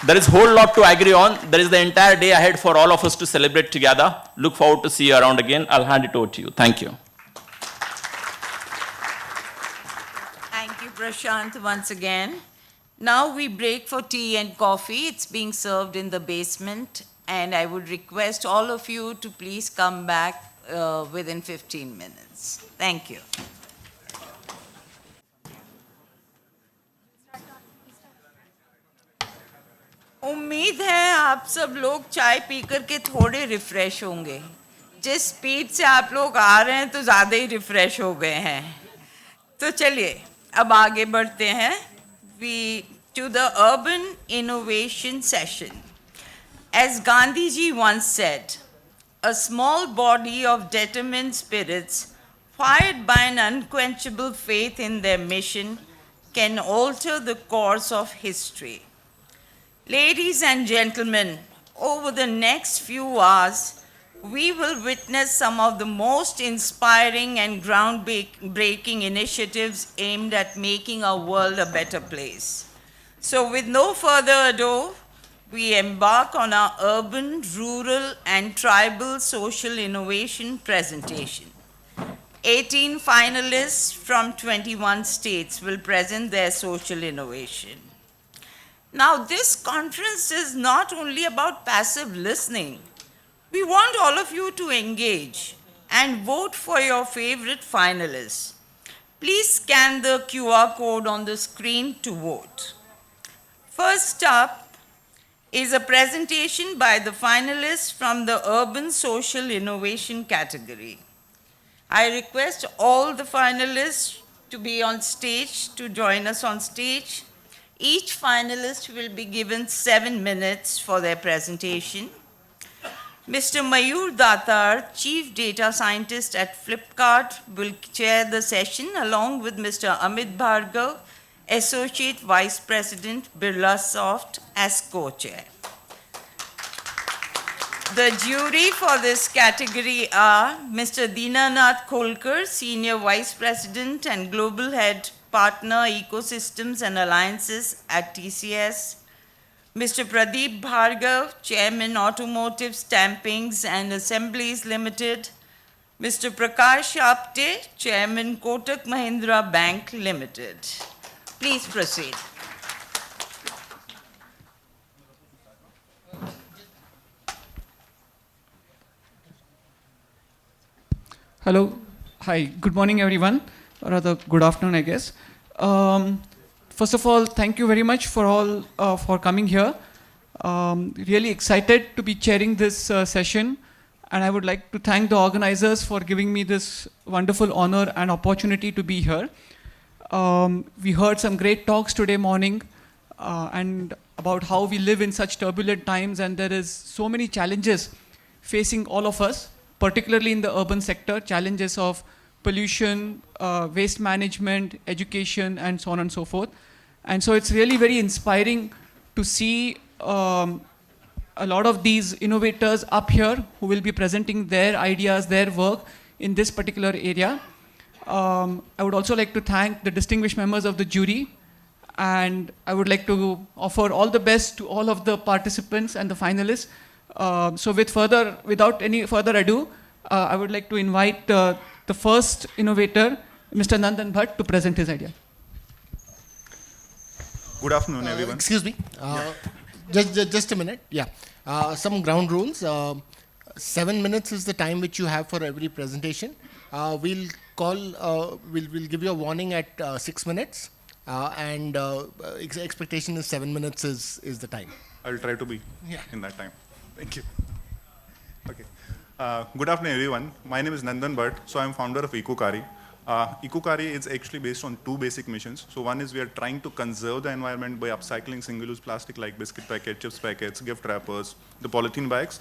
there is a whole lot to agree on. There is the entire day ahead for all of us to celebrate together. Look forward to see you around again. I'll hand it over to you. Thank you.
Thank you, Prashant, once again. Now we break for tea and coffee. It's being served in the basement, and I would request all of you to please come back within 15 minutes. Thank you. उम्मीद है आप सब लोग चाय P करके थोड़े refresh होंगे. जिस स्पीड से आप लोग आ रहे हैं तो ज़्यादा ही रिफ्रेश हो गए हैं. तो चलिए अब आगे बढ़ते हैं. To the urban innovation session. As Gandhi ji once said, a small body of determined spirits fired by an unquenchable faith in their mission can alter the course of history. Ladies and gentlemen, over the next few hours, we will witness some of the most inspiring and groundbreaking initiatives aimed at making our world a better place. So with no further ado, we embark on our urban, rural, and tribal social innovation presentation. 18 finalists from 21 states will present their social innovation. Now, this conference is not only about passive listening. We want all of you to engage and vote for your favorite finalists. Please scan the QR code on the screen to vote. First up is a presentation by the finalists from the Urban Social Innovation category. I request all the finalists to be on stage, to join us on stage. Each finalist will be given 7 minutes for their presentation. Mr. Mayur Datar, Chief Data Scientist at Flipkart, will chair the session along with Mr. Amit Bhargav, Associate Vice President, Birlasoft, as co-chair. The jury for this category are Mr. Dinanath Kholkar, Senior Vice President and Global Head Partner Ecosystems and Alliances at TCS, Mr. Pradeep Bhargav, Chairman Automotive Stampings and Assemblies Limited, Mr. Prakash Apte, Chairman Kotak Mahindra Bank Limited. Please proceed.
Hello. Hi. Good morning, everyone. Or rather, good afternoon, I guess. First of all, thank you very much for all for coming here. Really excited to be chairing this session, and I would like to thank the organizers for giving me this wonderful honor and opportunity to be here. We heard some great talks today morning, and about how we live in such turbulent times, and there is so many challenges facing all of us, particularly in the urban sector, challenges of pollution, waste management, education, and so on and so forth. And so it's really very inspiring to see a lot of these innovators up here who will be presenting their ideas, their work in this particular area. I would also like to thank the distinguished members of the jury, and I would like to offer all the best to all of the participants and the finalists. So without any further ado, I would like to invite the first innovator, Mr. Nandan Bhatt, to present his idea.
Good afternoon, everyone.
Excuse me. Just a minute. Yeah. Some ground rules. 7 minutes is the time which you have for every presentation. We'll give you a warning at 6 minutes, and expectation is 7 minutes is the time.
I'll try to be in that time. Thank you. Okay. Good afternoon, everyone. My name is Nandan Bhatt. So I'm founder of Ecokari. Ecokari is actually based on 2 basic missions. So one is we are trying to conserve the environment by upcycling single-use plastic like biscuit packets, chips packets, gift wrappers, the polythene bags.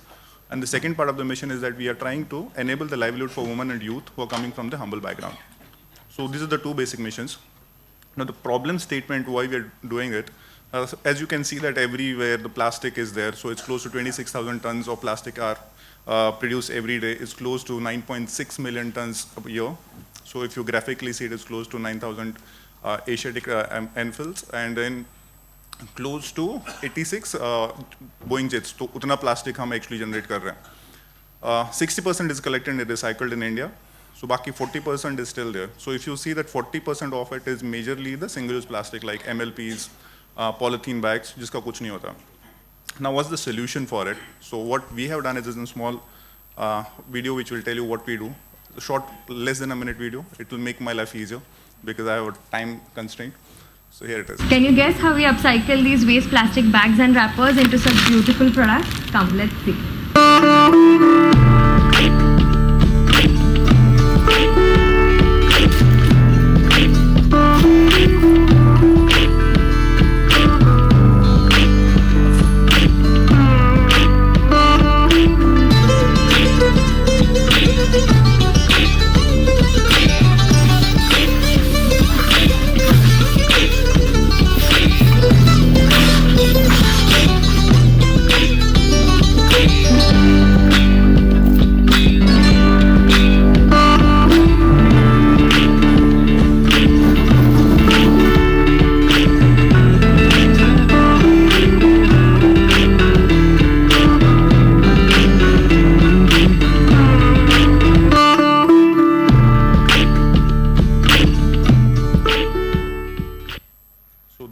And the second part of the mission is that we are trying to enable the livelihood for women and youth who are coming from the humble background. So these are the 2 basic missions. Now the problem statement why we are doing it, As you can see that everywhere the plastic is there, so it's close to 26,000 tons of plastic are produced every day. It's close to 9.6 million tons a year. So if you graphically see it, it's close to 9,000 Asiatic landfills, and then close to 86 Boeing jets. तो उतना plastic हम actually generate कर रहे हैं. 60% is collected and recycled in India. So बाकी 40% is still there. So if you see that 40% of it is majorly the single-use plastic like MLPs, polythene bags, जिसका कुछ नहीं होता. Now what's the solution for it? So what we have done is a small video which will tell you what we do. A short, less than a minute video. It will make my life easier because I have a time constraint. So here it is.
Can you guess how we upcycle these waste plastic bags and wrappers into such beautiful products? Come, let's see.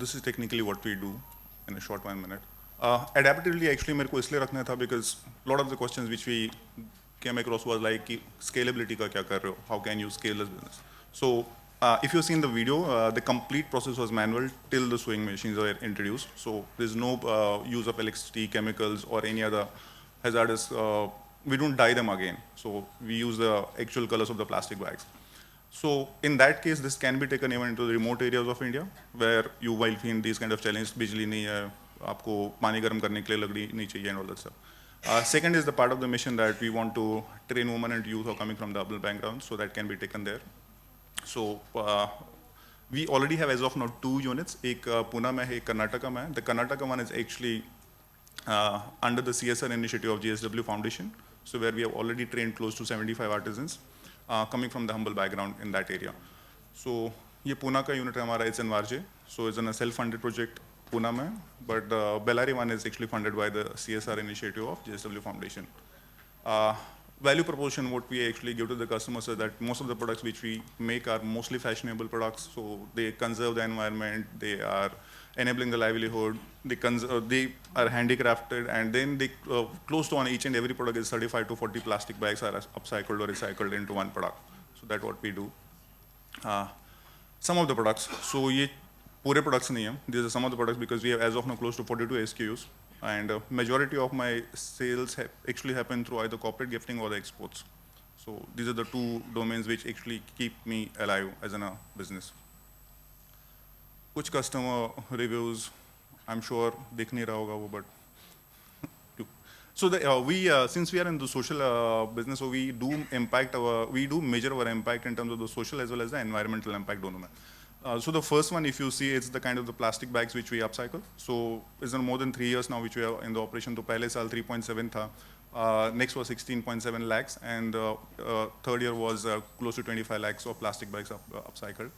This is technically what we do in a short 1 minute. Adaptively, actually, मेरे को इसलिए रखना था because a lot of the questions which we came across was like कि scalability का क्या कर रहे हो? How can you scale this business? So if you've seen the video, the complete process was manual till the sewing machines were introduced. So there's no use of electricity, chemicals, or any other hazardous. We don't dye them again. So we use the actual colors of the plastic bags. So in that case, this can be taken even into the remote areas of India, where you will find these kind of challenges. बिजली नहीं है, आपको पानी गर्म करने के लिए लकड़ी नहीं चाहिए and all that stuff. Second is the part of the mission that we want to train women and youth who are coming from the urban background, so that can be taken there. So we already have as of now 2 units. एक Pune में है, एक कर्नाटका में है. The Karnataka one is actually under the CSR initiative of JSW Foundation, so where we have already trained close to 75 artisans. Coming from the humble background in that area. So ये पूना का unit है हमारा, it's in Varje. So it's a self-funded project Poona में, but the Bellary one is actually funded by the CSR initiative of JSW Foundation. Value proposition, what we actually give to the customers is that most of the products which we make are mostly fashionable products, so they conserve the environment, they are enabling the livelihood, they are handicrafted, and then they close to on each and every product is 35 to 40 plastic bags are upcycled or recycled into one product. So that's what we do. Some of the products, so ये पूरे products नहीं हैं. These are some of the products because we have as of now close to 42 SKUs, and majority of my sales actually happen through either corporate gifting or the exports. So these are the 2 domains which actually keep me alive as a business. कुछ customer reviews, I'm sure देख नहीं रहा होगा वो, but so since we are in the social business, so we do measure our impact in terms of the social as well as the environmental impact दोनों में. So the first one, if you see, it's the kind of the plastic bags which we upcycle. So it's more than 3 years now which we are in the operation. तो पहले साल 3.7 था, next was 16.7 lakhs, and third year was close to 25 lakhs of plastic bags upcycled.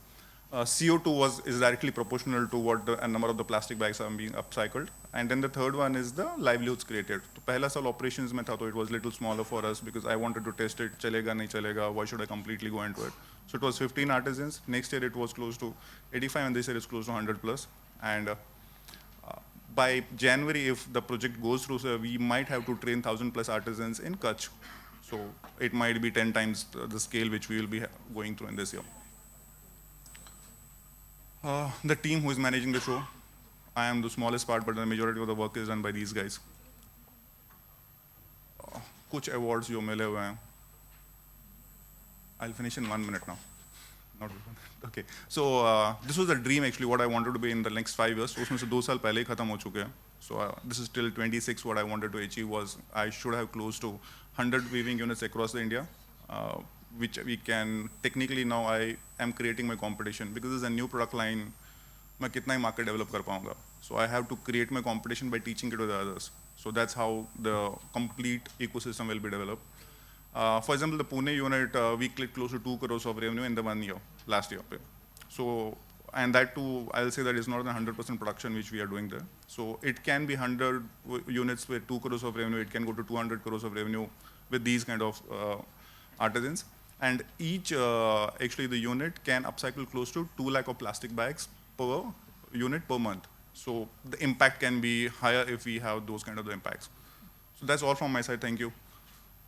CO2 is directly proportional to what the number of the plastic bags are being upcycled. And then the third one is the livelihoods created. So पहला साल operations में था, तो it was little smaller for us because I wanted to test it, चलेगा नहीं चलेगा, why should I completely go into it? So it was 15 artisans. Next year it was close to 85, and this year it's close to 100 plus. And by January, if the project goes through, so we might have to train 1,000 plus artisans in Kutch. So it might be 10 times the scale which we will be going through in this year. The team who is managing the show, I am the smallest part, but the majority of the work is done by these guys. कुछ awards जो मिले हुए हैं. I'll finish in 1 minute now. Not okay. So this was a dream actually. What I wanted to be in the next 5 years. उसमें से 2 साल पहले ही खत्म हो चुके हैं. So this is till 26. What I wanted to achieve was I should have close to 100 weaving units across the India, which we can technically now I am creating my competition because this is a new product line मैं कितना ही market develop कर पाऊंगा. So I have to create my competition by teaching it to the others. So that's how the complete ecosystem will be developed. For example, the Pune unit, we clicked close to 2 crores of revenue in the 1 year, last year. So, and that too, I'll say that is not the 100% production which we are doing there. So it can be 100 units with 2 crores of revenue, it can go to 200 crores of revenue with these kind of artisans. And each, actually the unit can upcycle close to 2 lakh of plastic bags per unit per month. So the impact can be higher if we have those kind of the impacts. So that's all from my side, thank you.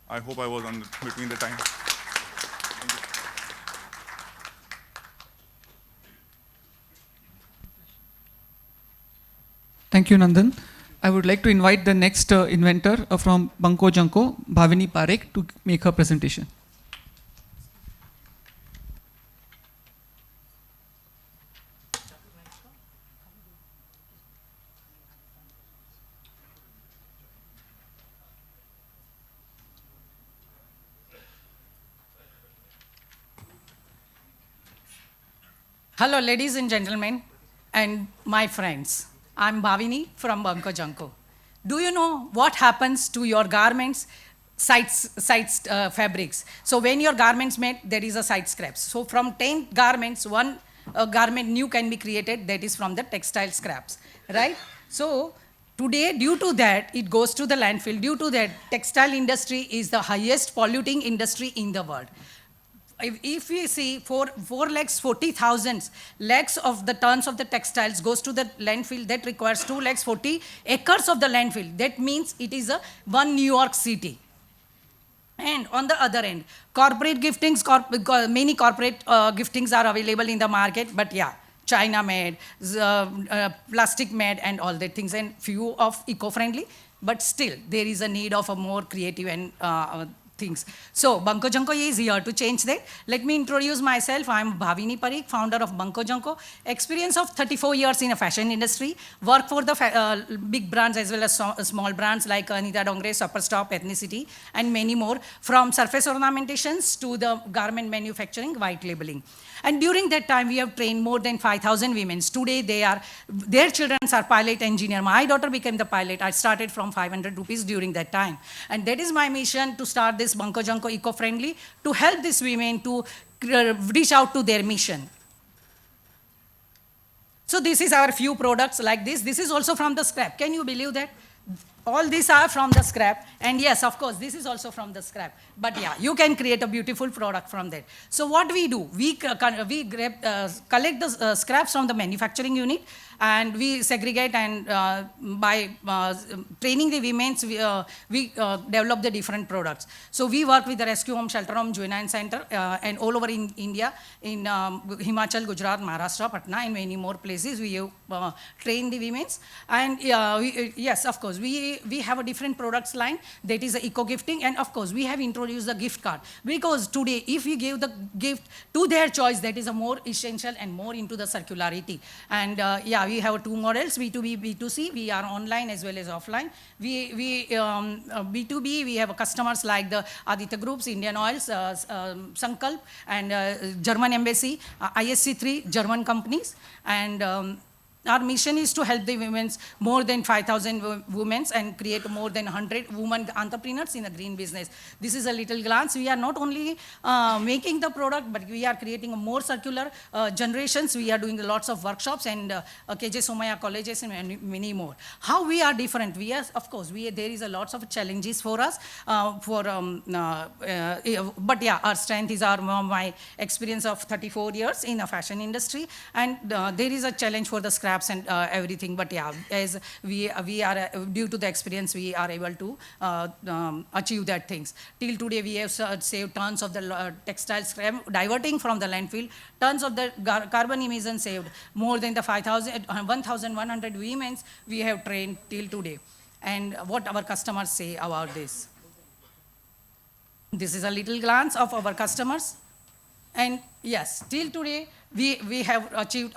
I hope I was on between the time.
Thank you, Nandan. I would like to invite the next inventor from Banko Janko, Bhavini Parekh, to make her presentation.
Hello, ladies and gentlemen, and my friends. I'm Bhavini from Banko Janko. Do you know what happens to your garments, fabrics? So when your garments made, there is a side scraps. So from 10 garments, one garment new can be created, that is from the textile scraps, right? So today, due to that, it goes to the landfill. Due to that, textile industry is the highest polluting industry in the world. If we see 440,000 lakhs of the tons of the textiles goes to the landfill, that requires 240 acres of the landfill. That means it is a one New York City. And on the other end, corporate giftings, many corporate giftings are available in the market, but yeah, China made, plastic made, and all that things, and few of eco-friendly, but still there is a need of a more creative and things. So Banko Janko is here to change that. Let me introduce myself. I'm Bhavini Parekh, founder of Banko Janko. Experience of 34 years in a fashion industry. Work for the big brands as well as small brands like Anita Dongre, Superstop, Ethnicity, and many more. From surface ornamentations to the garment manufacturing, white labeling. And during that time, we have trained more than 5,000 women. Today, their children are pilot engineer. My daughter became the pilot. I started from 500 rupees during that time. And that is my mission, to start this Banko Janko eco-friendly, to help these women to reach out to their mission. So this is our few products like this. This is also from the scrap. Can you believe that? All these are from the scrap, and yes, of course, this is also from the scrap. But yeah, you can create a beautiful product from that. So what we do, we collect the scraps from the manufacturing unit, and we segregate, and by training the women, we develop the different products. So we work with the Rescue Home, Shelter Home, Juvenile Center, and all over in India, in Himachal, Gujarat, Maharashtra, Patna, and many more places. We train the women, and yes, of course, we have a different products line, that is eco-gifting, and of course, we have introduced the gift card, because today, if we give the gift to their choice, that is a more essential and more into the circularity. And yeah, we have two models, B2B, B2C. We are online as well as offline. B2B, we have customers like the Aditya Groups, Indian Oils, Sankalp, and German Embassy, ISC3, German companies. And our mission is to help the women, more than 5,000 women, and create more than 100 women entrepreneurs in the green business. This is a little glance. We are not only making the product, but we are creating a more circular generations. We are doing lots of workshops and KJ Somaya colleges and many more. How we are different? We are, of course, there is a lots of challenges for us. But yeah, our strength is my experience of 34 years in the fashion industry, and there is a challenge for the scrap and everything, but yeah, as we are due to the experience, we are able to achieve that things. Till today, we have saved tons of the textile scrap, diverting from the landfill, tons of the carbon emissions saved, more than the 1,100 women we have trained till today. And what our customers say about this. This is a little glance of our customers. And yes, till today, we have achieved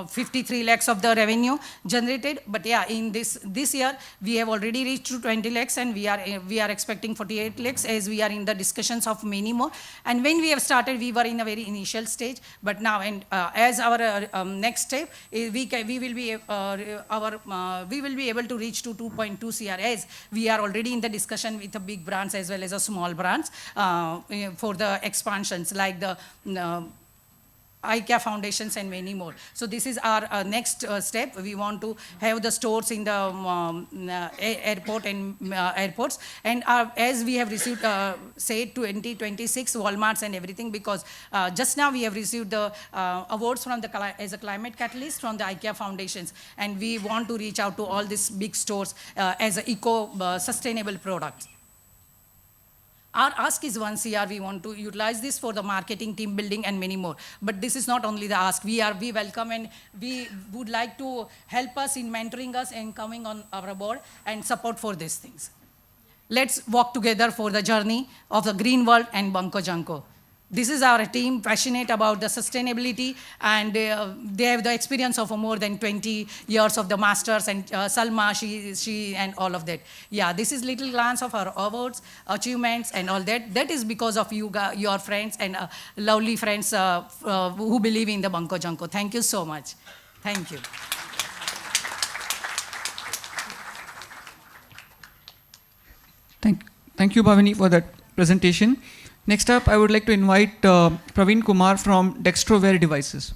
53 lakhs of the revenue generated. But yeah, in this year, we have already reached to 20 lakhs, and we are expecting 48 lakhs, as we are in the discussions of many more. And when we have started, we were in a very initial stage. But now, and as our next step, we will be able to reach to 2.2 crore, as we are already in the discussion with the big brands as well as a small brands for the expansions, like the IKEA foundations and many more. So this is our next step. We want to have the stores in the airport and airports. And as we have received, say 2026 Walmarts and everything, because just now we have received the awards from as a climate catalyst from the IKEA foundations. And we want to reach out to all these big stores as sustainable products. Our ask is 1 CR. We want to utilize this for the marketing, team building, and many more. But this is not only the ask. We welcome, and we would like to help us in mentoring us and coming on our board and support for these things. Let's walk together for the journey of the green world and Banco Janko. This is our team, passionate about the sustainability, and they have the experience of more than 20 years of the masters, and Salma, she and all of that. Yeah, this is little glance of our awards, achievements, and all that. That is because of you, your friends, and lovely friends who believe in the Banco Janko. Thank you so much. Thank you.
Thank you, Bhavini, for that presentation. Next up, I would like to invite Praveen Kumar from Dextroware Devices.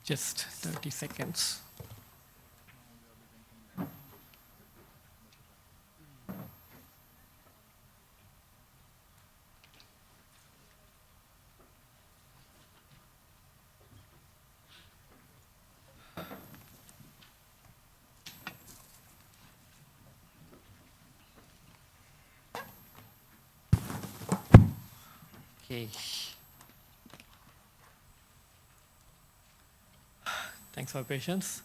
Just 30 seconds. Okay. Thanks for your patience.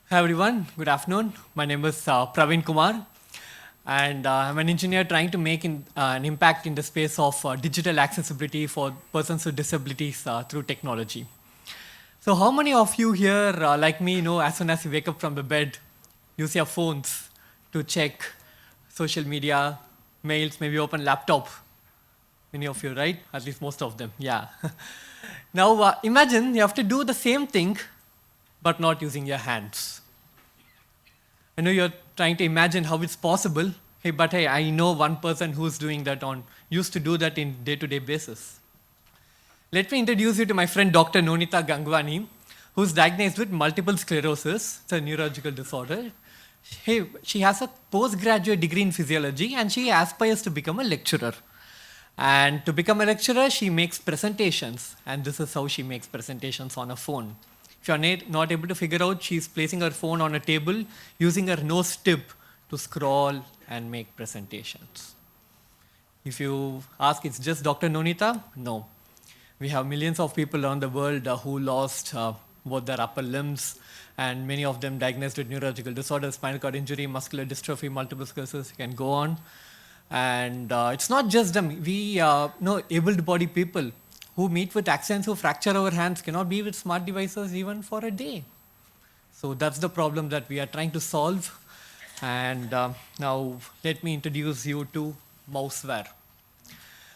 Hi everyone, good afternoon. My name is Praveen Kumar, and I'm an engineer trying to make an impact in the space of digital accessibility for persons with disabilities through technology. So how many of you here, like me, know as soon as you wake up from the bed, use your phones to check social media, mails, maybe open laptop? Many of you, right? At least most of them, yeah. Now imagine you have to do the same thing but not using your hands. I know you're trying to imagine how it's possible. But I know one person who's doing that used to do that in day-to-day basis. Let me introduce you to my friend Dr. Nonita Gangwani, who's diagnosed with multiple sclerosis. It's a neurological disorder. She has a postgraduate degree in physiology, and she aspires to become a lecturer. And to become a lecturer, she makes presentations, and this is how she makes presentations on a phone. If you're not able to figure out, she's placing her phone on a table, using her nose tip to scroll and make presentations. If you ask, it's just Dr. Nonita? No. We have millions of people around the world who lost both their upper limbs, and many of them diagnosed with neurological disorders, spinal cord injury, muscular dystrophy, multiple sclerosis, you can go on. And it's not just them. We know able-bodied people who meet with accidents, who fracture our hands, cannot be with smart devices even for a day. So that's the problem that we are trying to solve. And now let me introduce you to Mouseware.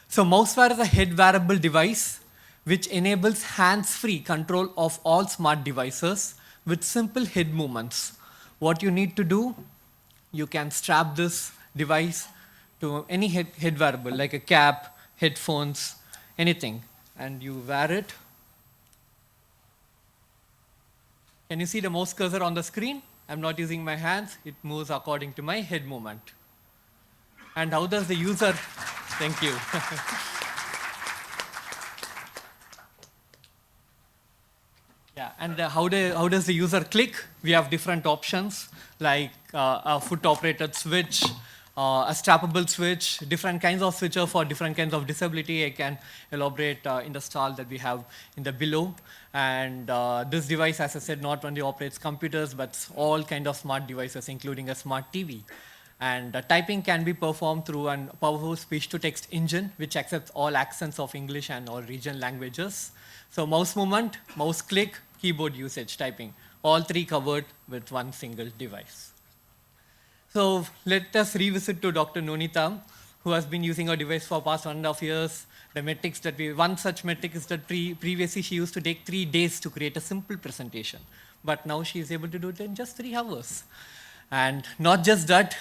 So Mouseware is a head wearable device which enables hands-free control of all smart devices with simple head movements. What you need to do, you can strap this device to any head wearable, like a cap, headphones, anything. And you wear it. Can you see the mouse cursor on the screen? I'm not using my hands. It moves according to my head movement. And how does the user... Thank you. Yeah, and how does the user click? We have different options like a foot-operated switch, a strappable switch, different kinds of switcher for different kinds of disability. I can elaborate in the stall that we have in the below. And this device, as I said, not only operates computers, but all kind of smart devices, including a smart TV. And typing can be performed through a powerful speech-to-text engine, which accepts all accents of English and all regional languages. So mouse movement, mouse click, keyboard usage, typing, all three covered with one single device. So let us revisit to Dr. Nonita, who has been using our device for past 1.5 years. The metrics that one such metric is that previously she used to take 3 days to create a simple presentation. But now she is able to do it in just 3 hours. And not just that,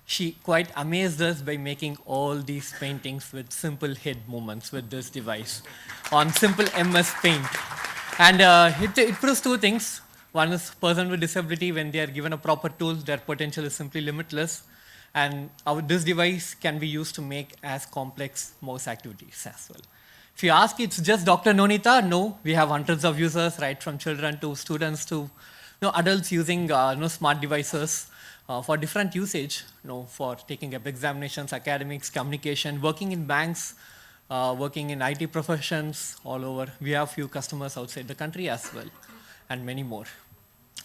she quite amazed us by making all these paintings with simple head movements with this device on simple MS Paint. And it proves 2 things. One is person with disability, when they are given a proper tool, their potential is simply limitless. And this device can be used to make as complex mouse activities as well. If you ask, it's just Dr. Nonita, no, we have hundreds of users, right from children to students to adults using smart devices for different usage, for taking up examinations, academics, communication, working in banks, working in IT professions all over. We have few customers outside the country as well, and many more.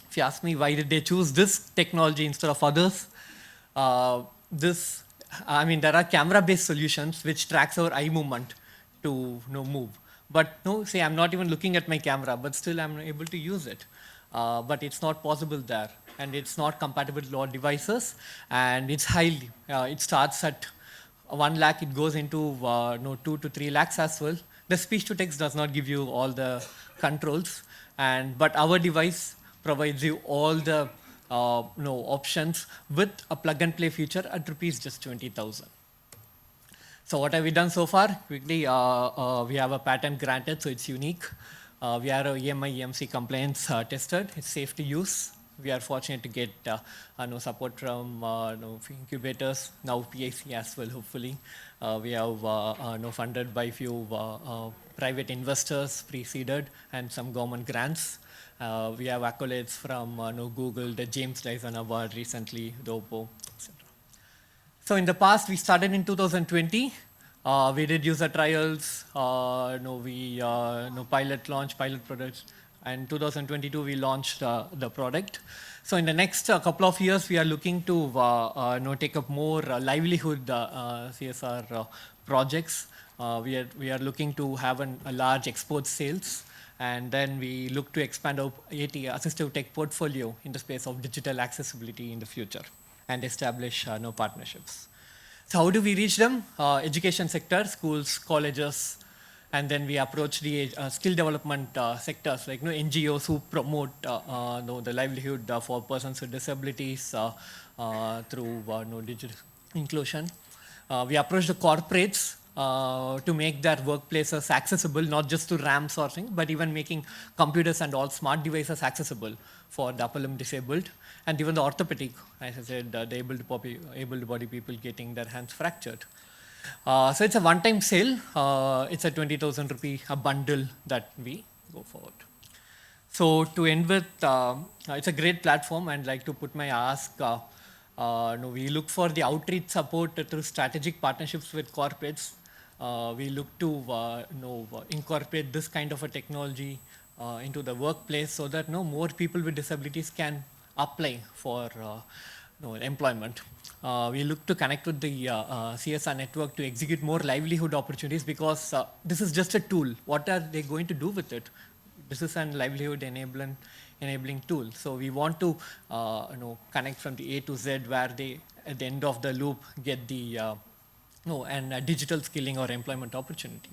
If you ask me why did they choose this technology instead of others, there are camera-based solutions which tracks our eye movement to move. But say I'm not even looking at my camera, but still I'm able to use it. But it's not possible there, and it's not compatible with all devices, and it's highly, it starts at 1 lakh, it goes into 2 to 3 lakhs as well. The speech-to-text does not give you all the controls, but our device provides you all the options with a plug-and-play feature at rupees just 20,000. So what have we done so far? Quickly, we have a patent granted, so it's unique. We are a EMI, EMC compliance tested. It's safe to use. We are fortunate to get support from incubators, now PIC as well, hopefully. We have funded by few private investors, pre-seeded, and some government grants. We have accolades from Google, the James Dyson Award recently, the Oppo, etc. So in the past, we started in 2020. We did user trials, we pilot launch, pilot products, and 2022 we launched the product. So in the next couple of years, we are looking to take up more livelihood CSR projects. We are looking to have a large export sales, and then we look to expand our AT assistive tech portfolio in the space of digital accessibility in the future and establish partnerships. So how do we reach them? Education sector, schools, colleges, and then we approach the skill development sectors like NGOs who promote the livelihood for persons with disabilities through digital inclusion. We approach the corporates to make their workplaces accessible, not just to ramps or things, but even making computers and all smart devices accessible for the upper limb disabled, and even the orthopedic, as I said, the able-bodied people getting their hands fractured. So it's a one-time sale. It's a 20,000 rupee a bundle that we go forward. So to end with, it's a great platform, and like to put my ask. We look for the outreach support through strategic partnerships with corporates. We look to incorporate this kind of a technology into the workplace so that more people with disabilities can apply for employment. We look to connect with the CSR network to execute more livelihood opportunities, because this is just a tool. What are they going to do with it? This is a livelihood enabling tool. So we want to connect from the A to Z, where they at the end of the loop get the digital skilling or employment opportunity.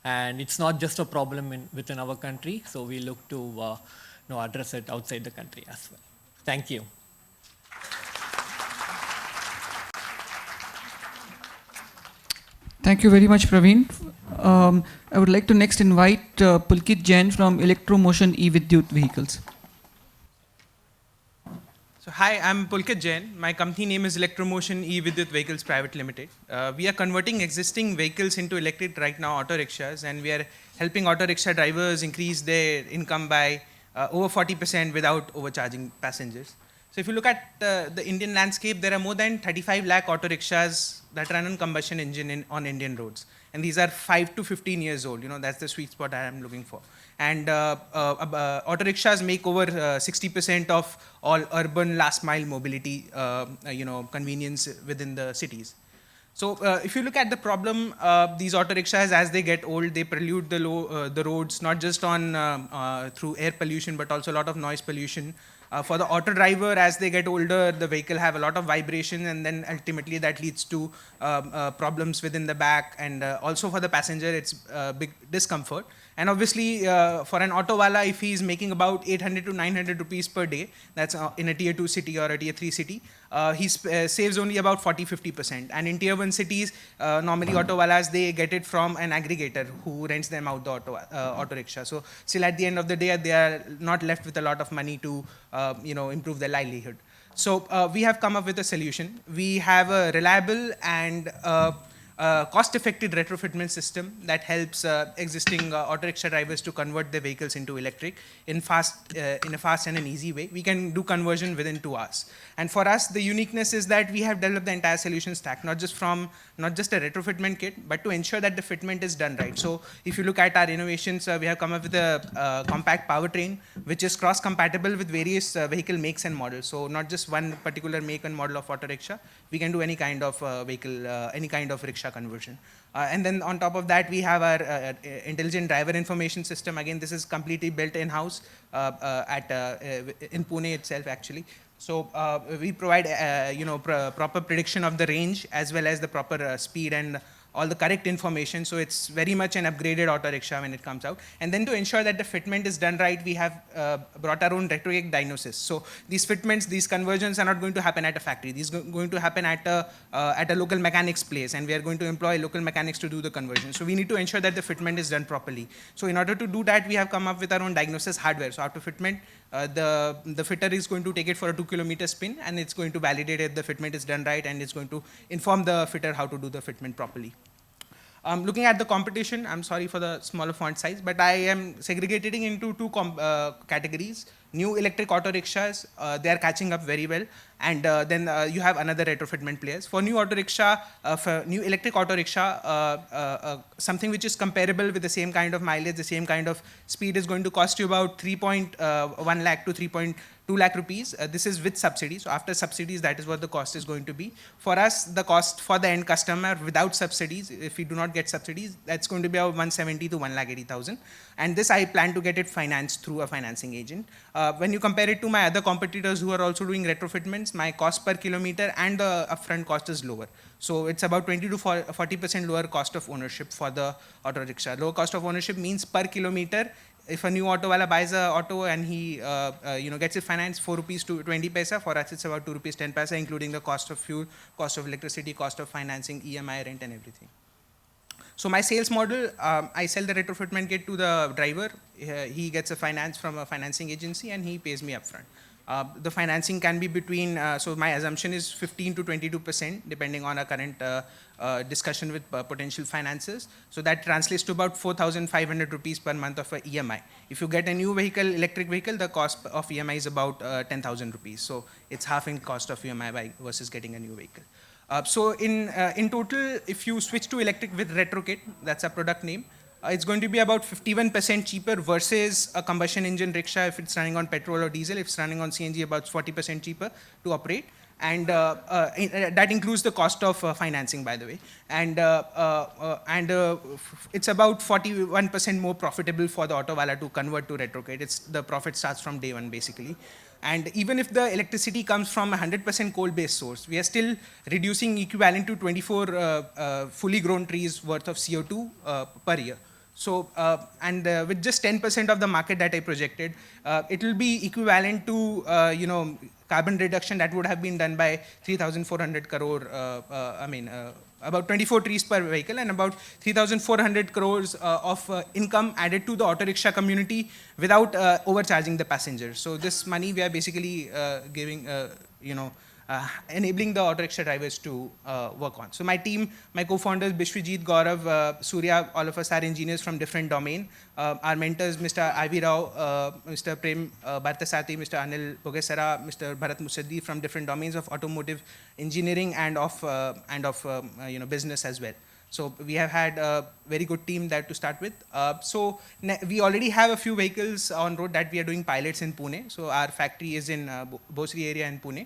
And it's not just a problem within our country, so we look to address it outside the country as well. Thank you.
Thank you very much, Praveen. I would like to next invite Pulkit Jain from Electromotion E-Vidyut Vehicles.
So hi, I'm Pulkit Jain. My company name is Electromotion E-Vidyut Vehicles Private Limited. We are converting existing vehicles into electric right now, auto rickshaws, and we are helping auto rickshaw drivers increase their income by over 40% without overcharging passengers. So if you look at the Indian landscape, there are more than 35 lakh auto rickshaws that run on combustion engine on Indian roads. And these are 5 to 15 years old. That's the sweet spot I am looking for. And auto rickshaws make over 60% of all urban last mile mobility, convenience within the cities. So if you look at the problem, these auto rickshaws, as they get old, they pollute the roads, not just through air pollution, but also a lot of noise pollution. For the auto driver, as they get older, the vehicle have a lot of vibration, and then ultimately that leads to problems within the back, and also for the passenger, it's big discomfort. And obviously, for an auto wala, if he is making about 800 to 900 rupees per day, that's in a tier 2 city or a tier 3 city, he saves only about 40-50%. And in tier 1 cities, normally auto walas, they get it from an aggregator who rents them out the auto rickshaw. So still at the end of the day, they are not left with a lot of money to improve their livelihood. So we have come up with a solution. We have a reliable and cost-effective retrofitment system that helps existing auto rickshaw drivers to convert their vehicles into electric in a fast and an easy way. We can do conversion within 2 hours. And for us, the uniqueness is that we have developed the entire solution stack, not just a retrofitment kit, but to ensure that the fitment is done right. So if you look at our innovations, we have come up with a compact powertrain, which is cross-compatible with various vehicle makes and models. So not just one particular make and model of auto rickshaw. We can do any kind of vehicle, any kind of rickshaw conversion. And then on top of that, we have our intelligent driver information system. Again, this is completely built in-house in Pune itself, actually. So we provide proper prediction of the range as well as the proper speed and all the correct information. So it's very much an upgraded auto rickshaw when it comes out. And then to ensure that the fitment is done right, we have brought our own retrograde diagnosis. So these fitments, these conversions are not going to happen at a factory. These are going to happen at a local mechanics place, and we are going to employ local mechanics to do the conversion. So we need to ensure that the fitment is done properly. So in order to do that, we have come up with our own diagnosis hardware. So after fitment, the fitter is going to take it for a 2-kilometer spin, and it's going to validate if the fitment is done right, and it's going to inform the fitter how to do the fitment properly. Looking at the competition, I'm sorry for the smaller font size, but I am segregating into 2 categories. New electric auto rickshaws, they are catching up very well. And then you have another retrofitment players. For new auto rickshaw, for new electric auto rickshaw, something which is comparable with the same kind of mileage, the same kind of speed is going to cost you about 3.1 lakh to 3.2 lakh rupees. This is with subsidies. So after subsidies, that is what the cost is going to be. For us, the cost for the end customer without subsidies, if we do not get subsidies, that's going to be about 170 to 1,80,000. And this I plan to get it financed through a financing agent. When you compare it to my other competitors who are also doing retrofitments, my cost per kilometer and the upfront cost is lower. So it's about 20 to 40% lower cost of ownership for the auto rickshaw. Lower cost of ownership means per kilometer. If a new auto wala buys an auto and he gets it financed 4 rupees to 20 paisa, for us it's about 2 rupees 10 paisa, including the cost of fuel, cost of electricity, cost of financing, EMI, rent, and everything. So my sales model, I sell the retrofitment kit to the driver. He gets a finance from a financing agency and he pays me upfront. The financing can be between, so my assumption is 15 to 22% depending on our current discussion with potential financiers. So that translates to about 4,500 rupees per month of a EMI. If you get a new vehicle, electric vehicle, the cost of EMI is about 10,000 rupees. So it's half in cost of EMI versus getting a new vehicle. So in total, if you switch to electric with RetroKit, that's a product name, it's going to be about 51% cheaper versus a combustion engine rickshaw if it's running on petrol or diesel. If it's running on CNG, about 40% cheaper to operate. And that includes the cost of financing, by the way. And it's about 41% more profitable for the auto wala to convert to RetroKit. The profit starts from day one, basically. And even if the electricity comes from a 100% coal-based source, we are still reducing equivalent to 24 fully grown trees worth of CO2 per year. So, with just 10% of the market that I projected, it will be equivalent to, carbon reduction that would have been done by 3,400 crore, about 24 trees per vehicle and about 3,400 crores of income added to the auto rickshaw community without overcharging the passengers. So this money we are basically giving, enabling the auto rickshaw drivers to work on. So my team, my co-founders Bishwajit, Gaurav, Surya, all of us are engineers from different domain. Our mentors, Mr. Ivy Rao, Mr. Prem Bhartasati, Mr. Anil Bogesara, Mr. Bharat Musaddi, from different domains of automotive engineering and of business as well. So we have had a very good team there to start with. We already have a few vehicles on road that we are doing pilots in Pune. So our factory is in Bosri area in Pune.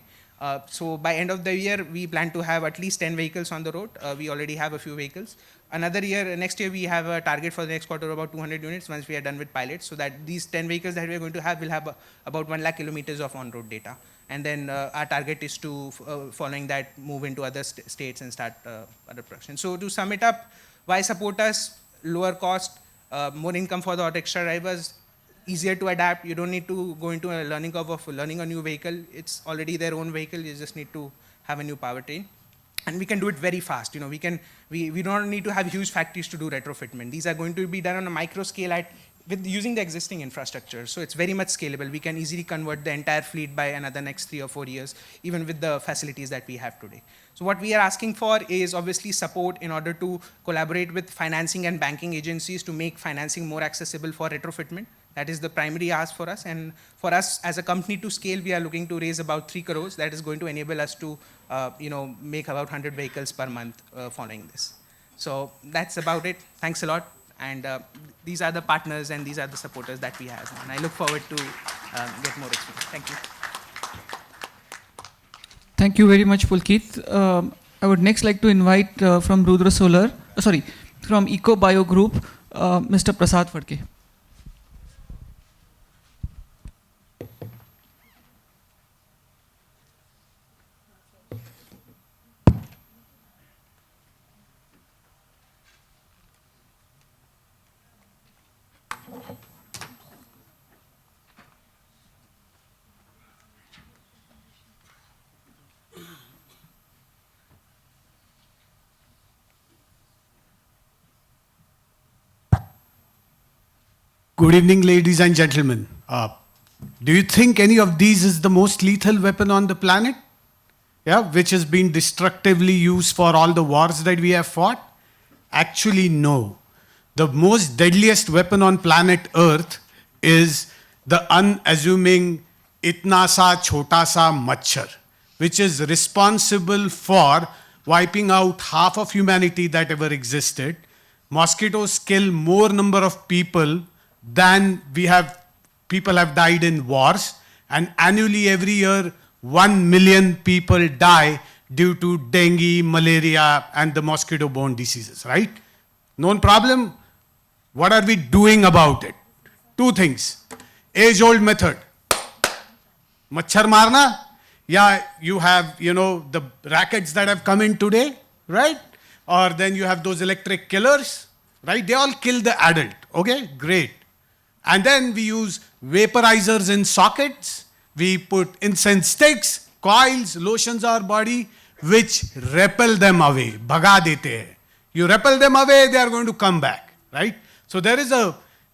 So by end of the year, we plan to have at least 10 vehicles on the road. We already have a few vehicles. Next year, we have a target for the next quarter of about 200 units once we are done with pilots. So that these 10 vehicles that we are going to have will have about 1 lakh kilometers of on-road data. And then our target is to, following that, move into other states and start other production. So to sum it up, why support us? Lower cost, more income for the auto rickshaw drivers, easier to adapt. You don't need to go into a learning curve of learning a new vehicle. It's already their own vehicle. You just need to have a new powertrain. And we can do it very fast. We don't need to have huge factories to do retrofitment. These are going to be done on a micro scale with using the existing infrastructure. So it's very much scalable. We can easily convert the entire fleet by another next 3 or 4 years, even with the facilities that we have today. So what we are asking for is obviously support in order to collaborate with financing and banking agencies to make financing more accessible for retrofitment. That is the primary ask for us. And for us as a company to scale, we are looking to raise about 3 crores. That is going to enable us to make about 100 vehicles per month following this. So that's about it. Thanks a lot. And these are the partners and these are the supporters that we have. And I look forward to get more experience. Thank you.
Thank you very much, Pulkit. I would next like to invite from from Eco Bio Group, Mr. Prasad Phadke.
Good evening, ladies and gentlemen. Do you think any of these is the most lethal weapon on the planet? Yeah, which has been destructively used for all the wars that we have fought? Actually, no. The most deadliest weapon on planet Earth is the unassuming itna sa chota sa machhar, which is responsible for wiping out half of humanity that ever existed. Mosquitoes kill more number of people than people have died in wars, and annually every year 1 million people die due to dengue, malaria and the mosquito-borne diseases, right? Known problem? What are we doing about it? 2 things. Age-old method. Machhar marna? Yeah, you have, the rackets that have come in today, right? Or then you have those electric killers, right? They all kill the adult, okay? Great. And then we use vaporizers in sockets. We put incense sticks, coils, lotions our body, which repel them away. Bhaga dete hai. You repel them away, they are going to come back, right? So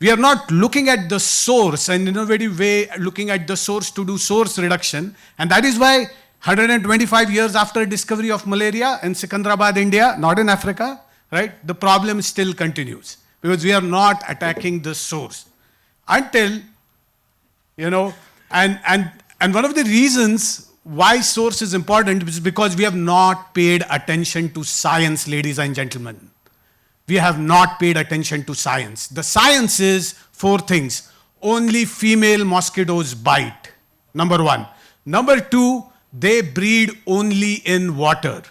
we are not looking at the source, an innovative way looking at the source to do source reduction. And that is why 125 years after discovery of malaria in Secunderabad, India, not in Africa, right? The problem still continues because we are not attacking the source. Until, and one of the reasons why source is important is because we have not paid attention to science, ladies and gentlemen. We have not paid attention to science. The science is 4 things. Only female mosquitoes bite, number 1. Number 2, they breed only in water.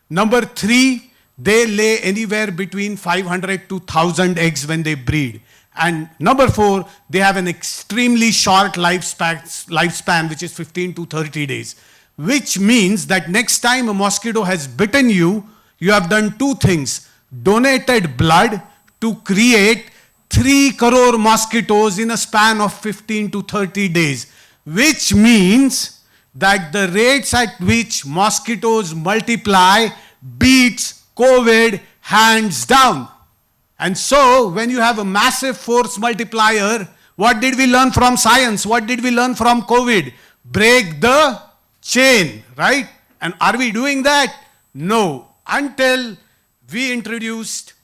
Number 3, they lay anywhere between 500 to 1,000 eggs when they breed. And number 4, they have an extremely short lifespan, which is 15 to 30 days. Which means that next time a mosquito has bitten you, you have done 2 things. Donated blood to create 3 crore mosquitoes in a span of 15 to 30 days. Which means that the rates at which mosquitoes multiply beats COVID hands down. And so, when you have a massive force multiplier, what did we learn from science? What did we learn from COVID? Break the chain, right? And are we doing that? No. Until we introduced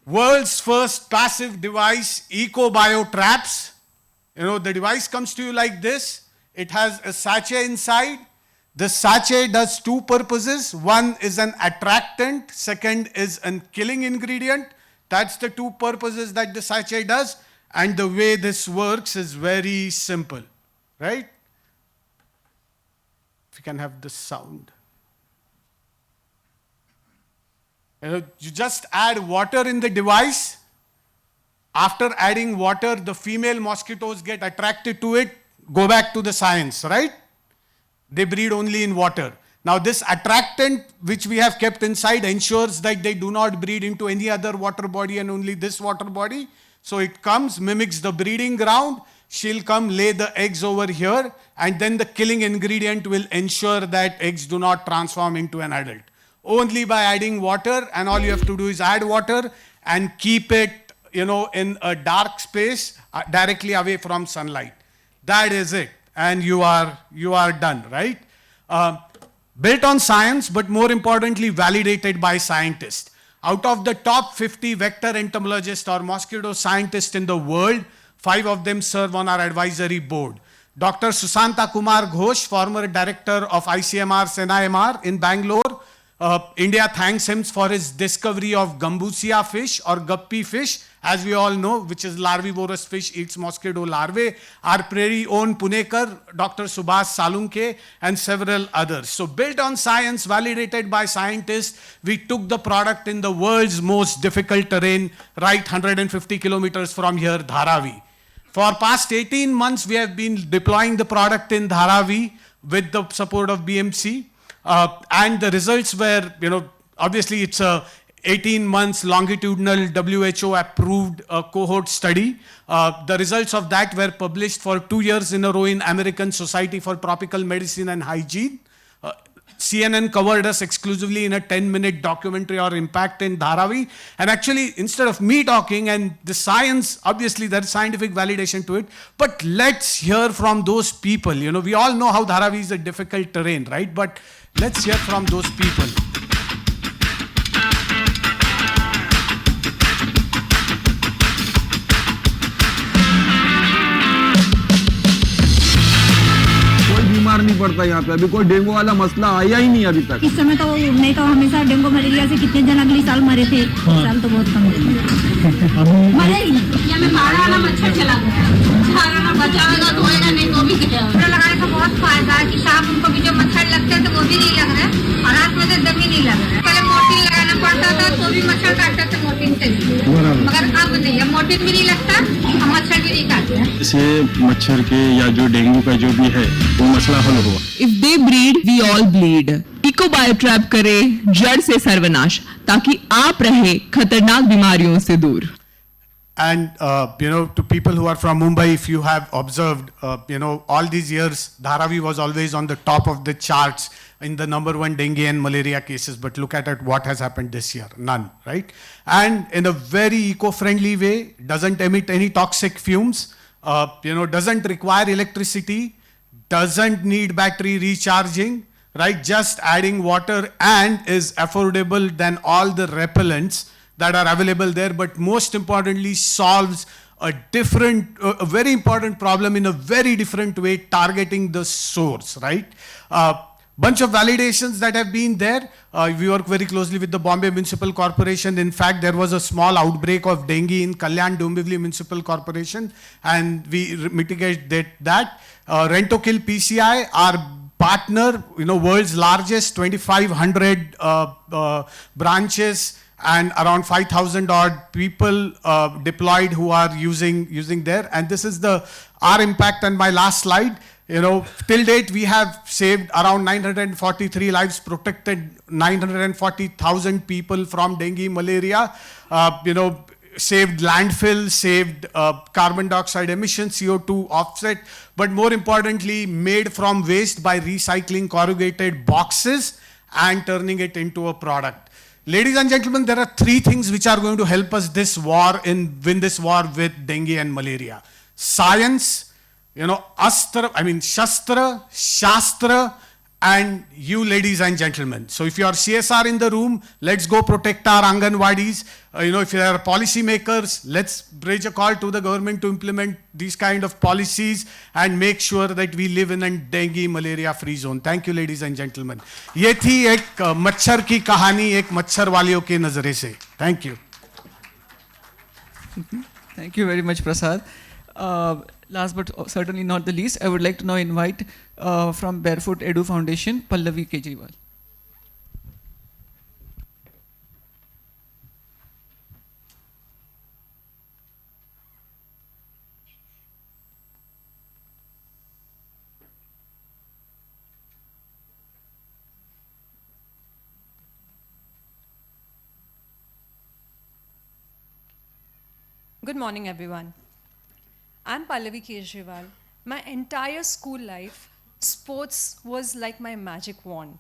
world's first passive device, EcoBio Traps. You know, the device comes to you like this. It has a sachet inside. The sachet does two purposes. One is an attractant. Second is a killing ingredient. That's the two purposes that the sachet does. And the way this works is very simple, right? If you can have the sound. You just add water in the device. After adding water, the female mosquitoes get attracted to it, go back to the science, right? They breed only in water. Now this attractant which we have kept inside ensures that they do not breed into any other water body and only this water body. So it comes, mimics the breeding ground. She'll come lay the eggs over here, and then the killing ingredient will ensure that eggs do not transform into an adult. Only by adding water, and all you have to do is add water and keep it, in a dark space directly away from sunlight. That is it. And you are done, right? Built on science, but more importantly, validated by scientists. Out of the top 50 vector entomologists or mosquito scientists in the world, 5 of them serve on our advisory board. Dr. Susanta Kumar Ghosh, former director of ICMR's NIMR in Bangalore. India thanks him for his discovery of Gambusia fish or guppy fish, as we all know, which is larvivorous fish, eats mosquito larvae. Our prairie own Punekar, Dr. Subhas Salunke, and several others. So built on science, validated by scientists, we took the product in the world's most difficult terrain, right 150 kilometers from here, Dharavi. For past 18 months, we have been deploying the product in Dharavi with the support of BMC. And the results were, obviously it's a 18 months longitudinal WHO approved cohort study. The results of that were published for 2 years in a row in American Society for Tropical Medicine and Hygiene. CNN covered us exclusively in a 10-minute documentary or impact in Dharavi. And actually, instead of me talking and the science, obviously there's scientific validation to it, but let's hear from those people. We all know how Dharavi is a difficult terrain, right? But let's hear from those people.
बीमार नहीं पड़ता यहाँ पे अभी कोई dengue वाला मसला आया ही नहीं अभी तक
इस समय तो नहीं तो हमेशा डेंगू मलेरिया से कितने जन अगले साल मरे थे साल तो बहुत कम मरे ही या में मारा वाला मच्छर चला गया झाड़ा बचाएगा धोएगा नहीं तो भी कपड़ा लगाने का बहुत फायदा है कि शाम उनको भी जो मच्छर लगते हैं तो वो भी नहीं लग रहा है और रात में तो दम ही नहीं लग रहा है पहले मोर्टिन लगाना पड़ता था तो भी मच्छर काटते थे मोर्टिन से मगर अब नहीं है मोर्टिन भी नहीं लगता और मच्छर भी नहीं काटते
इसे मच्छर के या जो डेंगू का जो भी है वो मसला हल हुआ
If they breed, we all bleed. EcoBio Trap करे जड़ से सर्वनाश ताकि आप रहे खतरनाक बीमारियों से दूर.
And, to people who are from Mumbai, if you have observed, all these years, Dharavi was always on the top of the charts in the #1 dengue and malaria cases. But look at what has happened this year. None, right? And in a very eco-friendly way, doesn't emit any toxic fumes, doesn't require electricity, doesn't need battery recharging, right? Just adding water and is affordable than all the repellents that are available there, but most importantly solves a very important problem in a very different way, targeting the source, right? Bunch of validations that have been there. We work very closely with the Bombay Municipal Corporation. In fact, there was a small outbreak of dengue in Kalyan Dombivli Municipal Corporation, and we mitigated that. Rentokil PCI, our partner, world's largest, 2,500 branches, and around 5,000 odd people deployed who are using there. And this is our impact. And my last slide, till date we have saved around 943 lives, protected 940,000 people from dengue, malaria, saved landfill, saved carbon dioxide emissions, CO2 offset, but more importantly, made from waste by recycling corrugated boxes and turning it into a product. Ladies and gentlemen, there are 3 things which are going to help us win this war with dengue and malaria. Science, Shastra, Shastra, and you ladies and gentlemen. So if you are CSR in the room, let's go protect our Anganwadis. If you are policy makers, let's bridge a call to the government to implement these kind of policies and make sure that we live in a dengue malaria free zone. Thank you ladies and gentlemen. ये थी एक मच्छर की कहानी एक मच्छर वालियों के नजरे से. Thank you.
Thank you very much, Prasad. Last but certainly not the least, I would like to now invite from Barefoot Edu Foundation, Pallavi Kejriwal.
Good morning, everyone. I'm Pallavi Kejriwal. My entire school life, sports was like my magic wand.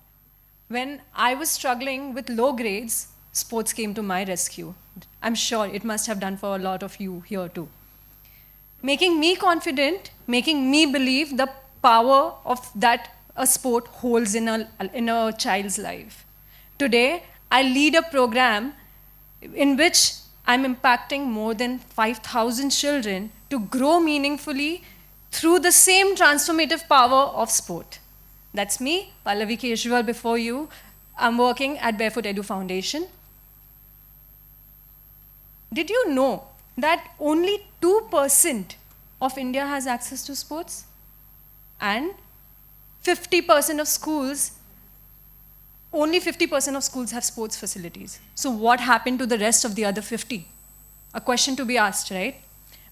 When I was struggling with low grades, sports came to my rescue. I'm sure it must have done for a lot of you here too. Making me confident, making me believe the power of that a sport holds in a child's life. Today, I lead a program in which I'm impacting more than 5,000 children to grow meaningfully through the same transformative power of sport. That's me, Pallavi Kejriwal, before you. I'm working at Barefoot Edu Foundation. Did you know that only 2% of India has access to sports? And 50% of schools, only 50% of schools have sports facilities. So what happened to the rest of the other 50? A question to be asked, right?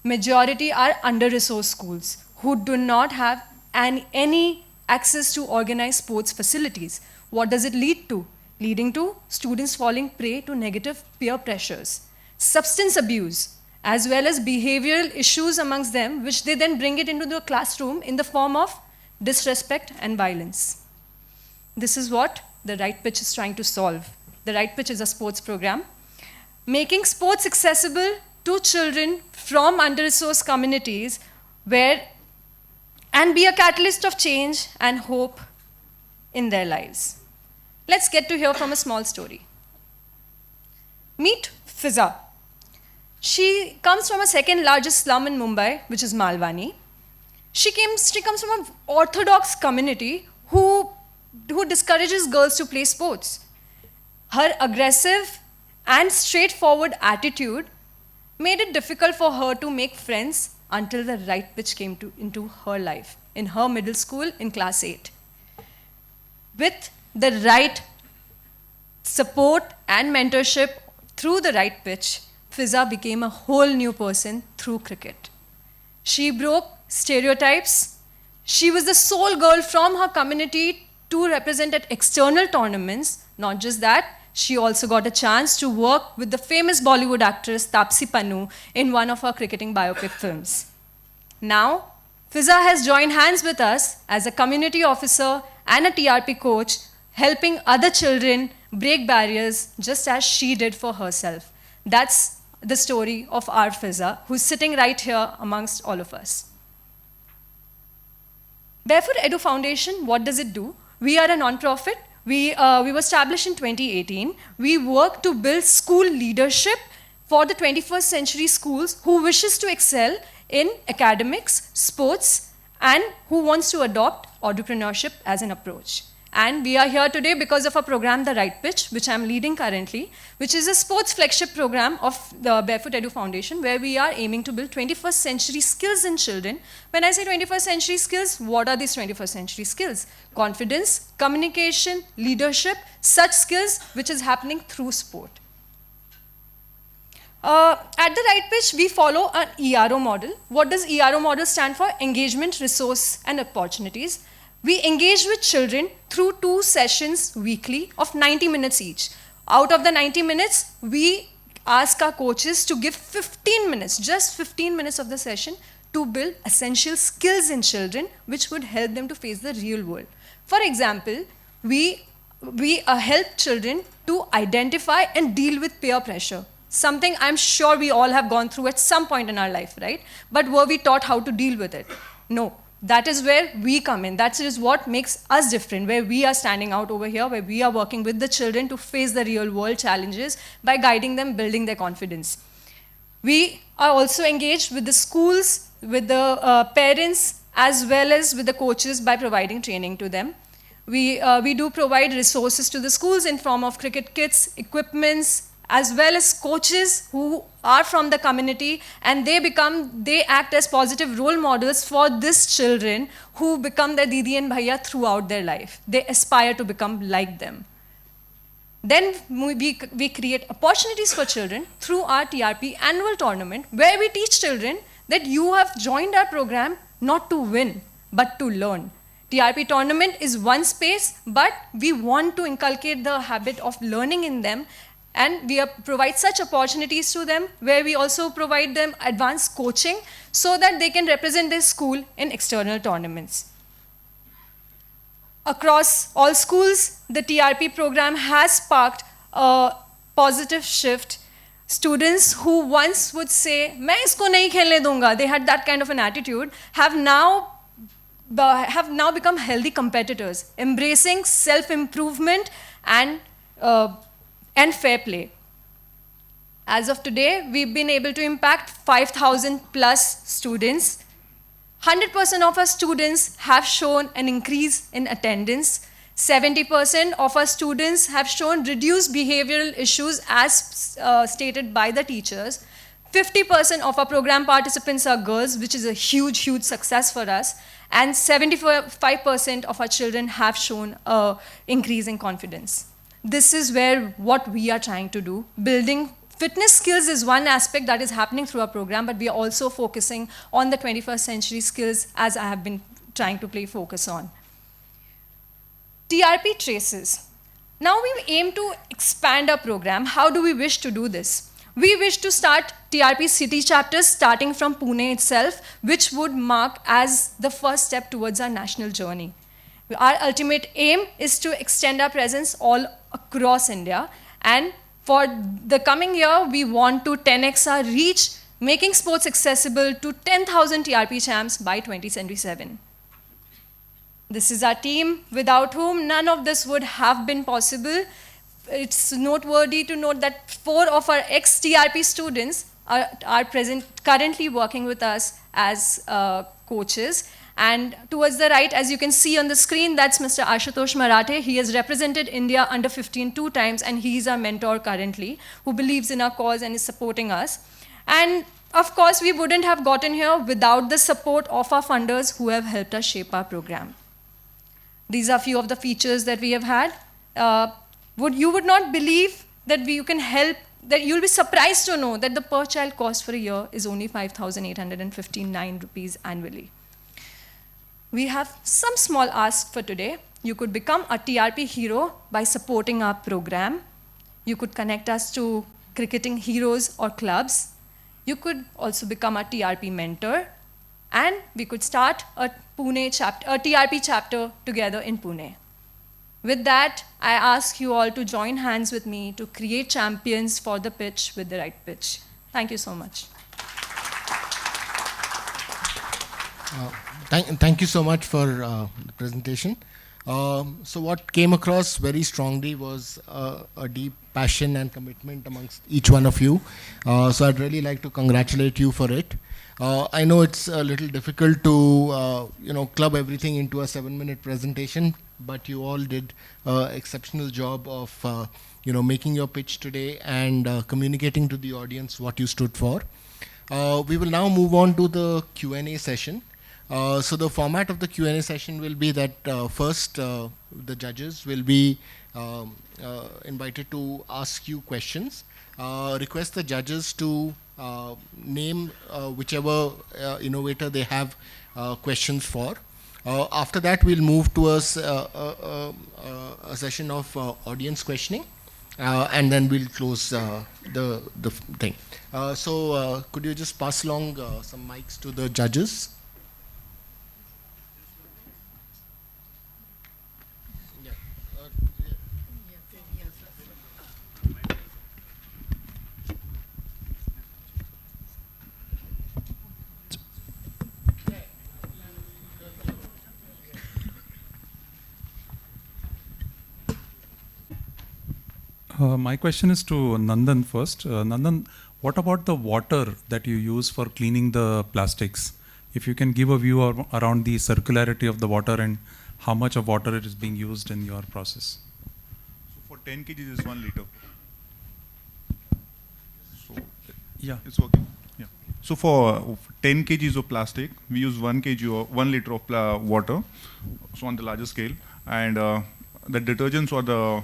Majority are under-resourced schools who do not have any access to organized sports facilities. What does it lead to? Leading to students falling prey to negative peer pressures, substance abuse, as well as behavioral issues amongst them, which they then bring it into the classroom in the form of disrespect and violence. This is what the Right Pitch is trying to solve. The Right Pitch is a sports program, making sports accessible to children from under-resourced communities and be a catalyst of change and hope in their lives. Let's get to hear from a small story. Meet Fiza. She comes from a second largest slum in Mumbai, which is Malwani. She comes from an orthodox community who discourages girls to play sports. Her aggressive and straightforward attitude made it difficult for her to make friends until the Right Pitch came into her life, in her middle school in class 8. With the right support and mentorship through the Right Pitch, Fiza became a whole new person through cricket. She broke stereotypes. She was the sole girl from her community to represent at external tournaments. Not just that, she also got a chance to work with the famous Bollywood actress Taapsee Pannu in one of her cricketing biopic films. Now, Fiza has joined hands with us as a community officer and a TRP coach, helping other children break barriers just as she did for herself. That's the story of our Fiza, who's sitting right here amongst all of us. Barefoot Edu Foundation, what does it do? We are a non-profit. We were established in 2018. We work to build school leadership for the 21st century schools who wishes to excel in academics, sports, and who wants to adopt entrepreneurship as an approach. And we are here today because of a program, The Right Pitch, which I'm leading currently, which is a sports flagship program of the Barefoot Edu Foundation, where we are aiming to build 21st century skills in children. When I say 21st century skills, what are these 21st century skills? Confidence, communication, leadership, such skills which is happening through sport. At the Right Pitch, we follow an ERO model. What does ERO model stand for? Engagement, resource, and opportunities. We engage with children through 2 sessions weekly of 90 minutes each. Out of the 90 minutes, we ask our coaches to give 15 minutes, just 15 minutes of the session, to build essential skills in children which would help them to face the real world. For example, we help children to identify and deal with peer pressure. Something I'm sure we all have gone through at some point in our life, right? But were we taught how to deal with it? No. that is where we come in. That is what makes us different, where we are standing out over here, where we are working with the children to face the real world challenges by guiding them, building their confidence. We are also engaged with the schools, with the parents, as well as with the coaches by providing training to them. We do provide resources to the schools in form of cricket kits, equipments, as well as coaches who are from the community, and they act as positive role models for these children who become their Didi and Bhaiya throughout their life. They aspire to become like them. Then we create opportunities for children through our TRP annual tournament, where we teach children that you have joined our program not to win, but to learn. TRP tournament is one space, but we want to inculcate the habit of learning in them, and we provide such opportunities to them, where we also provide them advanced coaching so that they can represent their school in external tournaments. Across all schools, the TRP program has sparked a positive shift. Students who once would say, "Main isko nahi khelne dunga," they had that kind of an attitude, have now become healthy competitors, embracing self-improvement and fair play. As of today, we've been able to impact 5,000 plus students. 100% of our students have shown an increase in attendance. 70% of our students have shown reduced behavioral issues as stated by the teachers. 50% of our program participants are girls, which is a huge, huge success for us. And 75% of our children have shown an increase in confidence. This is what we are trying to do. Building fitness skills is one aspect that is happening through our program, but we are also focusing on the 21st century skills, as I have been trying to focus on. TRP traces. Now we aim to expand our program. How do we wish to do this? We wish to start TRP city chapters starting from Pune itself, which would mark as the first step towards our national journey. Our ultimate aim is to extend our presence all across India, and for the coming year, we want to 10x our reach, making sports accessible to 10,000 TRP champs by 2077. This is our team, without whom none of this would have been possible. It's noteworthy to note that 4 of our ex-TRP students are currently working with us as coaches. And towards the right, as you can see on the screen, that's Mr. Ashutosh Marathe. He has represented India under 15 2 times, and he's our mentor currently, who believes in our cause and is supporting us. And of course, we wouldn't have gotten here without the support of our funders who have helped us shape our program. These are a few of the features that we have had. You would not believe that you can help, that you'll be surprised to know that the per child cost for a year is only 5,859 rupees annually. We have some small ask for today. You could become a TRP hero by supporting our program. You could connect us to cricketing heroes or clubs. You could also become a TRP mentor. And we could start a TRP chapter together in Pune. With that, I ask you all to join hands with me to create champions for the pitch with the right pitch. Thank you so much.
Thank you so much for the presentation. So what came across very strongly was a deep passion and commitment amongst each one of you. So I'd really like to congratulate you for it. I know it's a little difficult to club everything into a 7-minute presentation, but you all did an exceptional job of making your pitch today and communicating to the audience what you stood for. We will now move on to the Q&A session. So the format of the Q&A session will be that first the judges will be invited to ask you questions. Request the judges to name whichever innovator they have questions for. After that, we'll move to a session of audience questioning, and then we'll close the thing. So could you just pass along some mics to the judges?
My question is to Nandan first. Nandan, what about the water that you use for cleaning the plastics? If you can give a view around the circularity of the water and how much of water it is being used in your process.
So for 10 kg is 1 liter. So
yeah,
it's working. Yeah. So for 10 kgs of plastic, we use 1 kg or 1 liter of water. So on the larger scale, and the detergents or the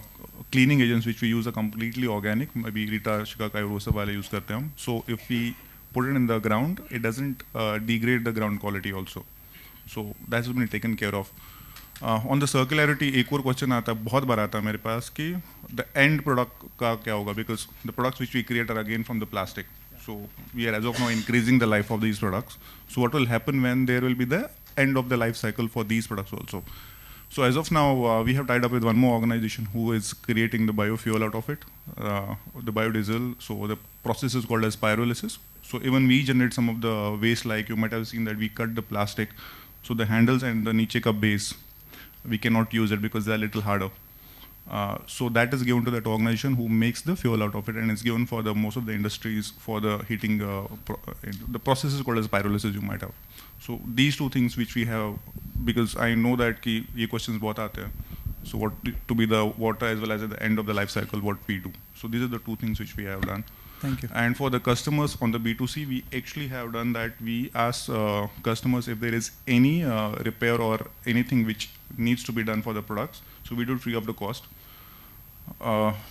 cleaning agents which we use are completely organic. Maybe Rita Shikakai Rosa wale use karte hum. So if we put it in the ground, it doesn't degrade the ground quality also. So that's been taken care of. On the circularity, एक और question आता है, बहुत बार आता है मेरे पास कि the end product का क्या होगा, because the products which we create are again from the plastic. So we are as of now increasing the life of these products. So what will happen when there will be the end of the life cycle for these products also? So as of now, we have tied up with one more organization who is creating the biofuel out of it, the biodiesel. So the process is called as pyrolysis. So even we generate some of the waste, like you might have seen that we cut the plastic. So the handles and the niche ka base, we cannot use it because they are a little harder. So that is given to that organization who makes the fuel out of it, and it's given for the most of the industries for the heating. The process is called as pyrolysis, you might have. So these two things which we have, because I know that ki ye questions bahut aate hain. So what to be the water as well as at the end of the life cycle, what we do. So these are the two things which we have done.
Thank you.
And for the customers on the B2C, we actually have done that. We ask customers if there is any repair or anything which needs to be done for the products. So we do free of the cost.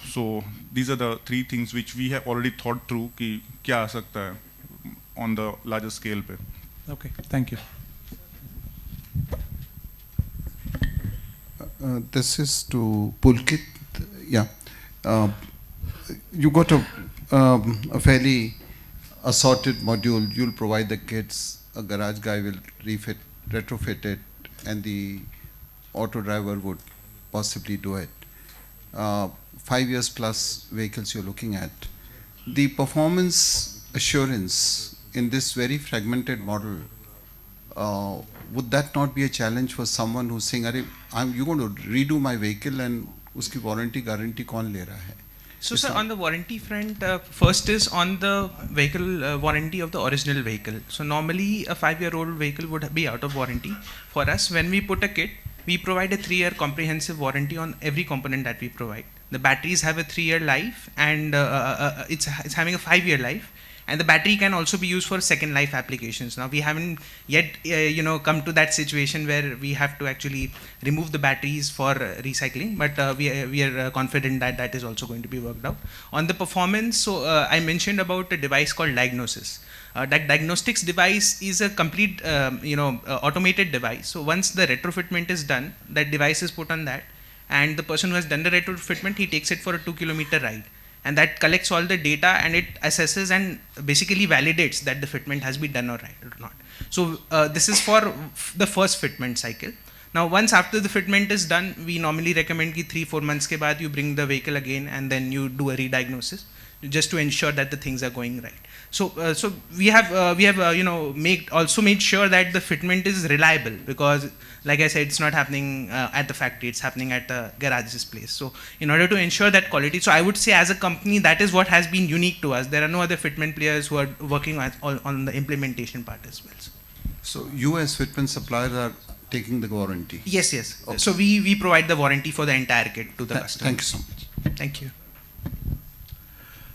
So these are the three things which we have already thought through कि क्या आ सकता है on the larger scale पे.
Okay, thank you.
This is to Pulkit. Yeah, you got a fairly assorted module. You'll provide the kits. A garage guy will retrofit it, and the auto driver would possibly do it. 5 years plus vehicles you're looking at. The performance assurance in this very fragmented model, would that not be a challenge for someone who's saying, you're going to redo my vehicle and uski warranty guarantee kaun le raha hai?
So sir, on the warranty front, first is on the vehicle warranty of the original vehicle. So normally a 5-year-old vehicle would be out of warranty. For us, when we put a kit, we provide a 3-year comprehensive warranty on every component that we provide. The batteries have a 3-year life, and it's having a 5-year life. And the battery can also be used for second life applications. Now we haven't yet come to that situation where we have to actually remove the batteries for recycling, but we are confident that that is also going to be worked out. On the performance, so I mentioned about a device called Diagnosis. That diagnostics device is a complete automated device. So once the retrofitment is done, that device is put on that, and the person who has done the retrofitment, he takes it for a 2-kilometer ride. And that collects all the data, and it assesses and basically validates that the fitment has been done or not. So this is for the first fitment cycle. Now once after the fitment is done, we normally recommend that 3-4 months ke baad you bring the vehicle again and then you do a re-diagnosis just to ensure that the things are going right. So we have also made sure that the fitment is reliable, because like I said, it's not happening at the factory, it's happening at the garage's place. So in order to ensure that quality, so I would say as a company, that is what has been unique to us. There are no other fitment players who are working on the implementation part as well.
So you as fitment suppliers are taking the warranty?
Yes. Okay. So we provide the warranty for the entire kit to the customer.
Thank you so much.
Thank you.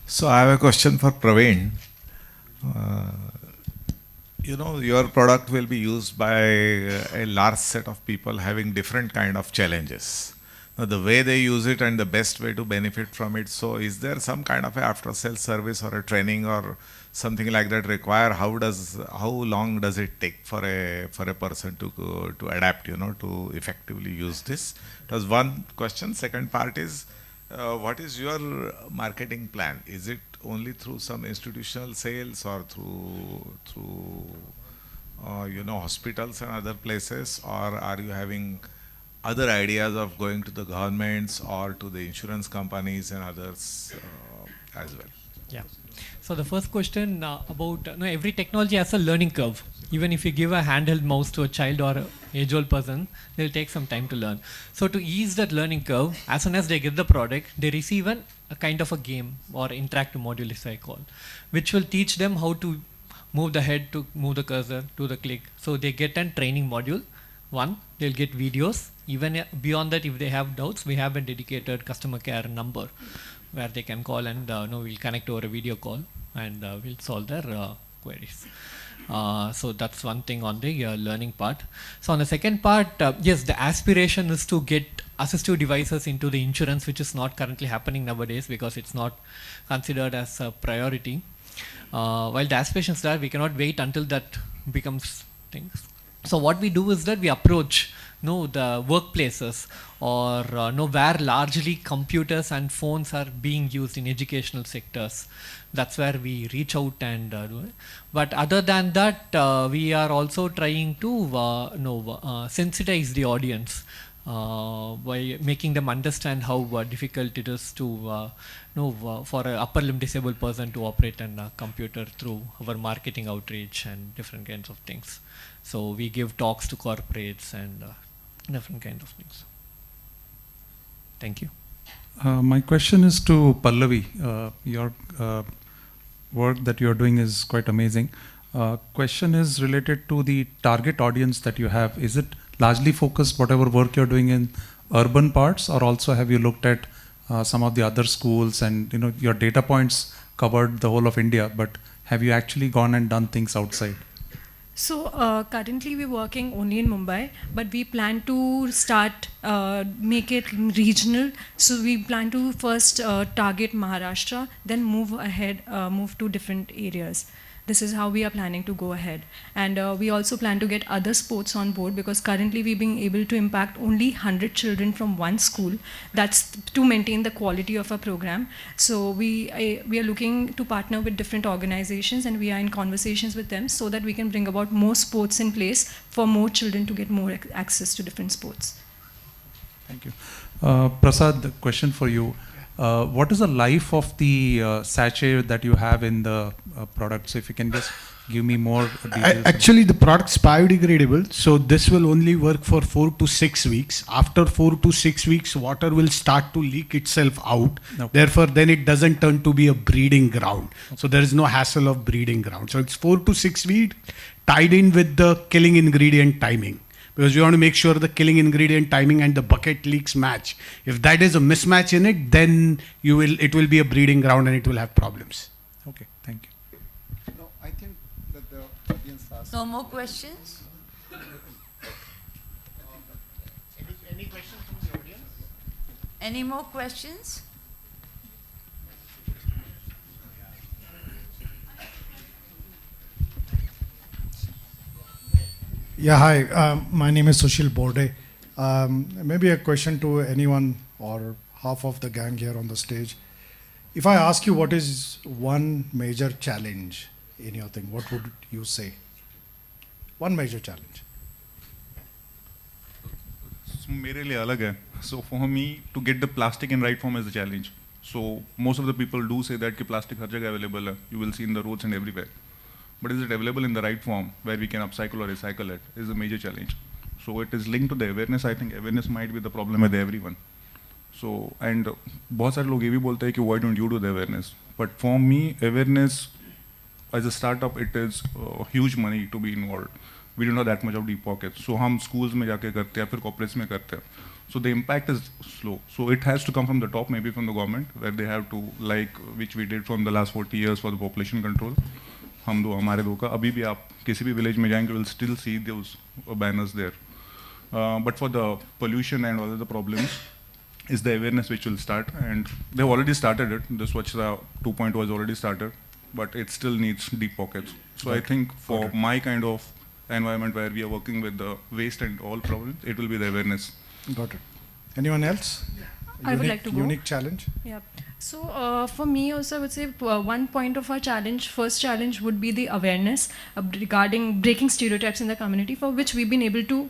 So I have a question for Praveen. Your product will be used by a large set of people having different kind of challenges. Now, the way they use it and the best way to benefit from it. So is there some kind of a after-sales service or a training or something like that require? How long does it take for a person to adapt, to effectively use this? That was one question. Second part is, what is your marketing plan? Is it only through some institutional sales or through hospitals and other places, or are you having other ideas of going to the governments or to the insurance companies and others as well?
Yeah. So the first question about every technology has a learning curve. Even if you give a handheld mouse to a child or an age-old person, they'll take some time to learn. So to ease that learning curve, as soon as they get the product, they receive a kind of a game or interactive module, as I call, which will teach them how to move the head, to move the cursor, to the click. So they get a training module. One, they'll get videos. Even beyond that, if they have doubts, we have a dedicated customer care number where they can call, and we'll connect over a video call, and we'll solve their queries. So that's one thing on the learning part. So on the second part, yes, the aspiration is to get assistive devices into the insurance, which is not currently happening nowadays because it's not considered as a priority. While the aspirations are, we cannot wait until that becomes things. So what we do is that we approach the workplaces or where largely computers and phones are being used in educational sectors. That's where we reach out and do it. But other than that, we are also trying to sensitize the audience by making them understand how difficult it is to for an upper limb disabled person to operate a computer through our marketing outreach and different kinds of things. So we give talks to corporates and different kinds of things. Thank you.
My question is to Pallavi. Your work that you're doing is quite amazing. Question is related to the target audience that you have. Is it largely focused, whatever work you're doing, in urban parts, or also have you looked at some of the other schools, and your data points covered the whole of India, but have you actually gone and done things outside?
So currently we're working only in Mumbai, but we plan to start make it regional. So we plan to first target Maharashtra, then move ahead, move to different areas. This is how we are planning to go ahead. And we also plan to get other sports on board, because currently we're being able to impact only 100 children from one school. That's to maintain the quality of our program. So we are looking to partner with different organizations, and we are in conversations with them so that we can bring about more sports in place for more children to get more access to different sports.
Thank you. Prasad, the question for you. What is the life of the sachet that you have in the product? So if you can just give me more details.
Actually, the product's biodegradable, so this will only work for 4 to 6 weeks. After 4 to 6 weeks, water will start to leak itself out.
Okay.
Therefore, then it doesn't turn to be a breeding ground. So there is no hassle of breeding ground. So it's 4 to 6 weeks tied in with the killing ingredient timing, because we want to make sure the killing ingredient timing and the bucket leaks match. If that is a mismatch in it, then it will be a breeding ground and it will have problems.
Okay, thank you.
No, I think that the audience asked.
No more questions?
Any questions from the audience?
Any more questions?
Yeah, hi. My name is Sushil Borde. Maybe a question to anyone or half of the gang here on the stage. If I ask you what is one major challenge in your thing, what would you say? One major challenge.
So मेरे लिए अलग है. So for me, to get the plastic in right form is the challenge. So most of the people do say that कि plastic हर जगह available है. You will see in the roads and everywhere. But is it available in the right form where we can upcycle or recycle it is a major challenge. So it is linked to the awareness. I think awareness might be the problem with everyone. So and बहुत सारे लोग ये भी बोलते हैं कि why don't you do the awareness? But for me, awareness as a startup, it is huge money to be involved. We don't have that much of deep pockets. So हम schools में जाके करते हैं, फिर corporates में करते हैं. So the impact is slow. So it has to come from the top, maybe from the government, where they have to, like which we did from the last 40 years for the population control. हम दो हमारे दो का अभी भी आप किसी भी विलेज में जाएंगे will still see those banners there. But for the pollution and all of the problems is the awareness which will start, and they've already started it. The Swachhta 2.0 was already started, but it still needs deep pockets. So I think for my kind of environment where we are working with the waste and all problems, it will be the awareness.
Got it. Anyone else?
I would like to go.
Unique challenge?
Yeah. So for me also, I would say one point of our challenge, first challenge would be the awareness regarding breaking stereotypes in the community, for which we've been able to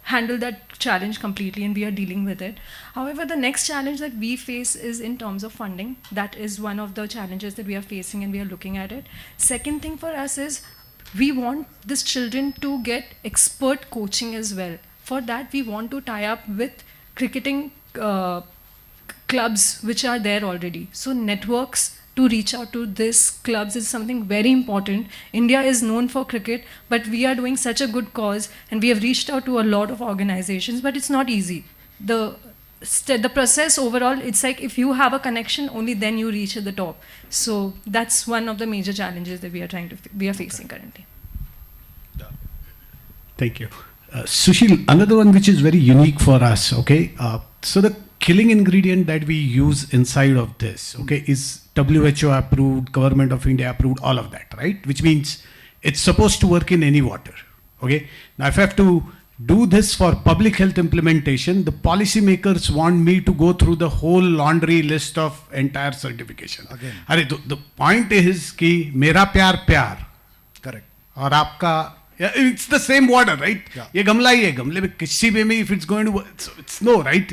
handle that challenge completely and we are dealing with it. However, the next challenge that we face is in terms of funding. That is one of the challenges that we are facing and we are looking at it. Second thing for us is we want these children to get expert coaching as well. For that, we want to tie up with cricketing clubs which are there already. So networks to reach out to these clubs is something very important. India is known for cricket, but we are doing such a good cause and we have reached out to a lot of organizations, but it's not easy. The process overall, it's like if you have a connection, only then you reach at the top. So that's one of the major challenges that we are facing currently.
Thank you. Sushil, another one which is very unique for us, okay? So the killing ingredient that we use inside of this, okay, is WHO approved, Government of India approved, all of that, right? Which means it's supposed to work in any water, okay? Now, if I have to do this for public health implementation, the policymakers want me to go through the whole laundry list of entire certification.
Again.
The point is कि मेरा प्यार प्यार,
correct,
और आपका, yeah, it's the same water, right?
Yeah.
ये गमला ही है, गमले में किसी में if it's going to work, it's no, right?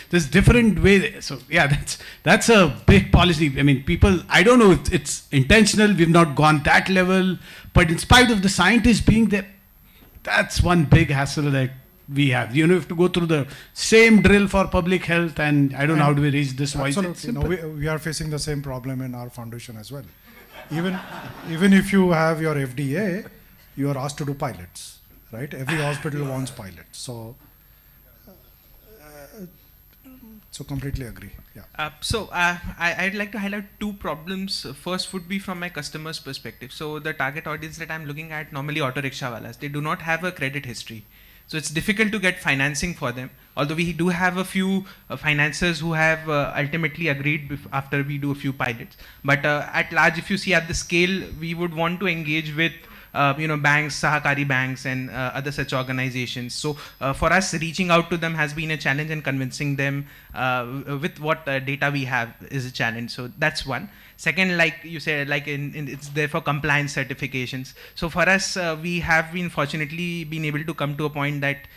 There's different way there. So yeah, that's a big policy. I mean, people, I don't know if it's intentional, we've not gone that level, but in spite of the scientists being there, that's one big hassle that we have. You know, you have to go through the same drill for public health, and I don't know how do we reach this voice.
Absolutely. No, we are facing the same problem in our foundation as well. Even if you have your FDA, you are asked to do pilots, right? Every hospital wants pilots. So completely agree. Yeah.
I'd like to highlight two problems. First would be from my customer's perspective. So the target audience that I'm looking at, normally auto rickshaw walas, they do not have a credit history. So it's difficult to get financing for them. Although we do have a few financiers who have ultimately agreed after we do a few pilots. But at large, if you see at the scale, we would want to engage with banks, Sahakari banks and other such organizations. So for us, reaching out to them has been a challenge, and convincing them with what data we have is a challenge. So that's one. Second, like you said, like it's there for compliance certifications. So for us, we have been fortunately been able to come to a point that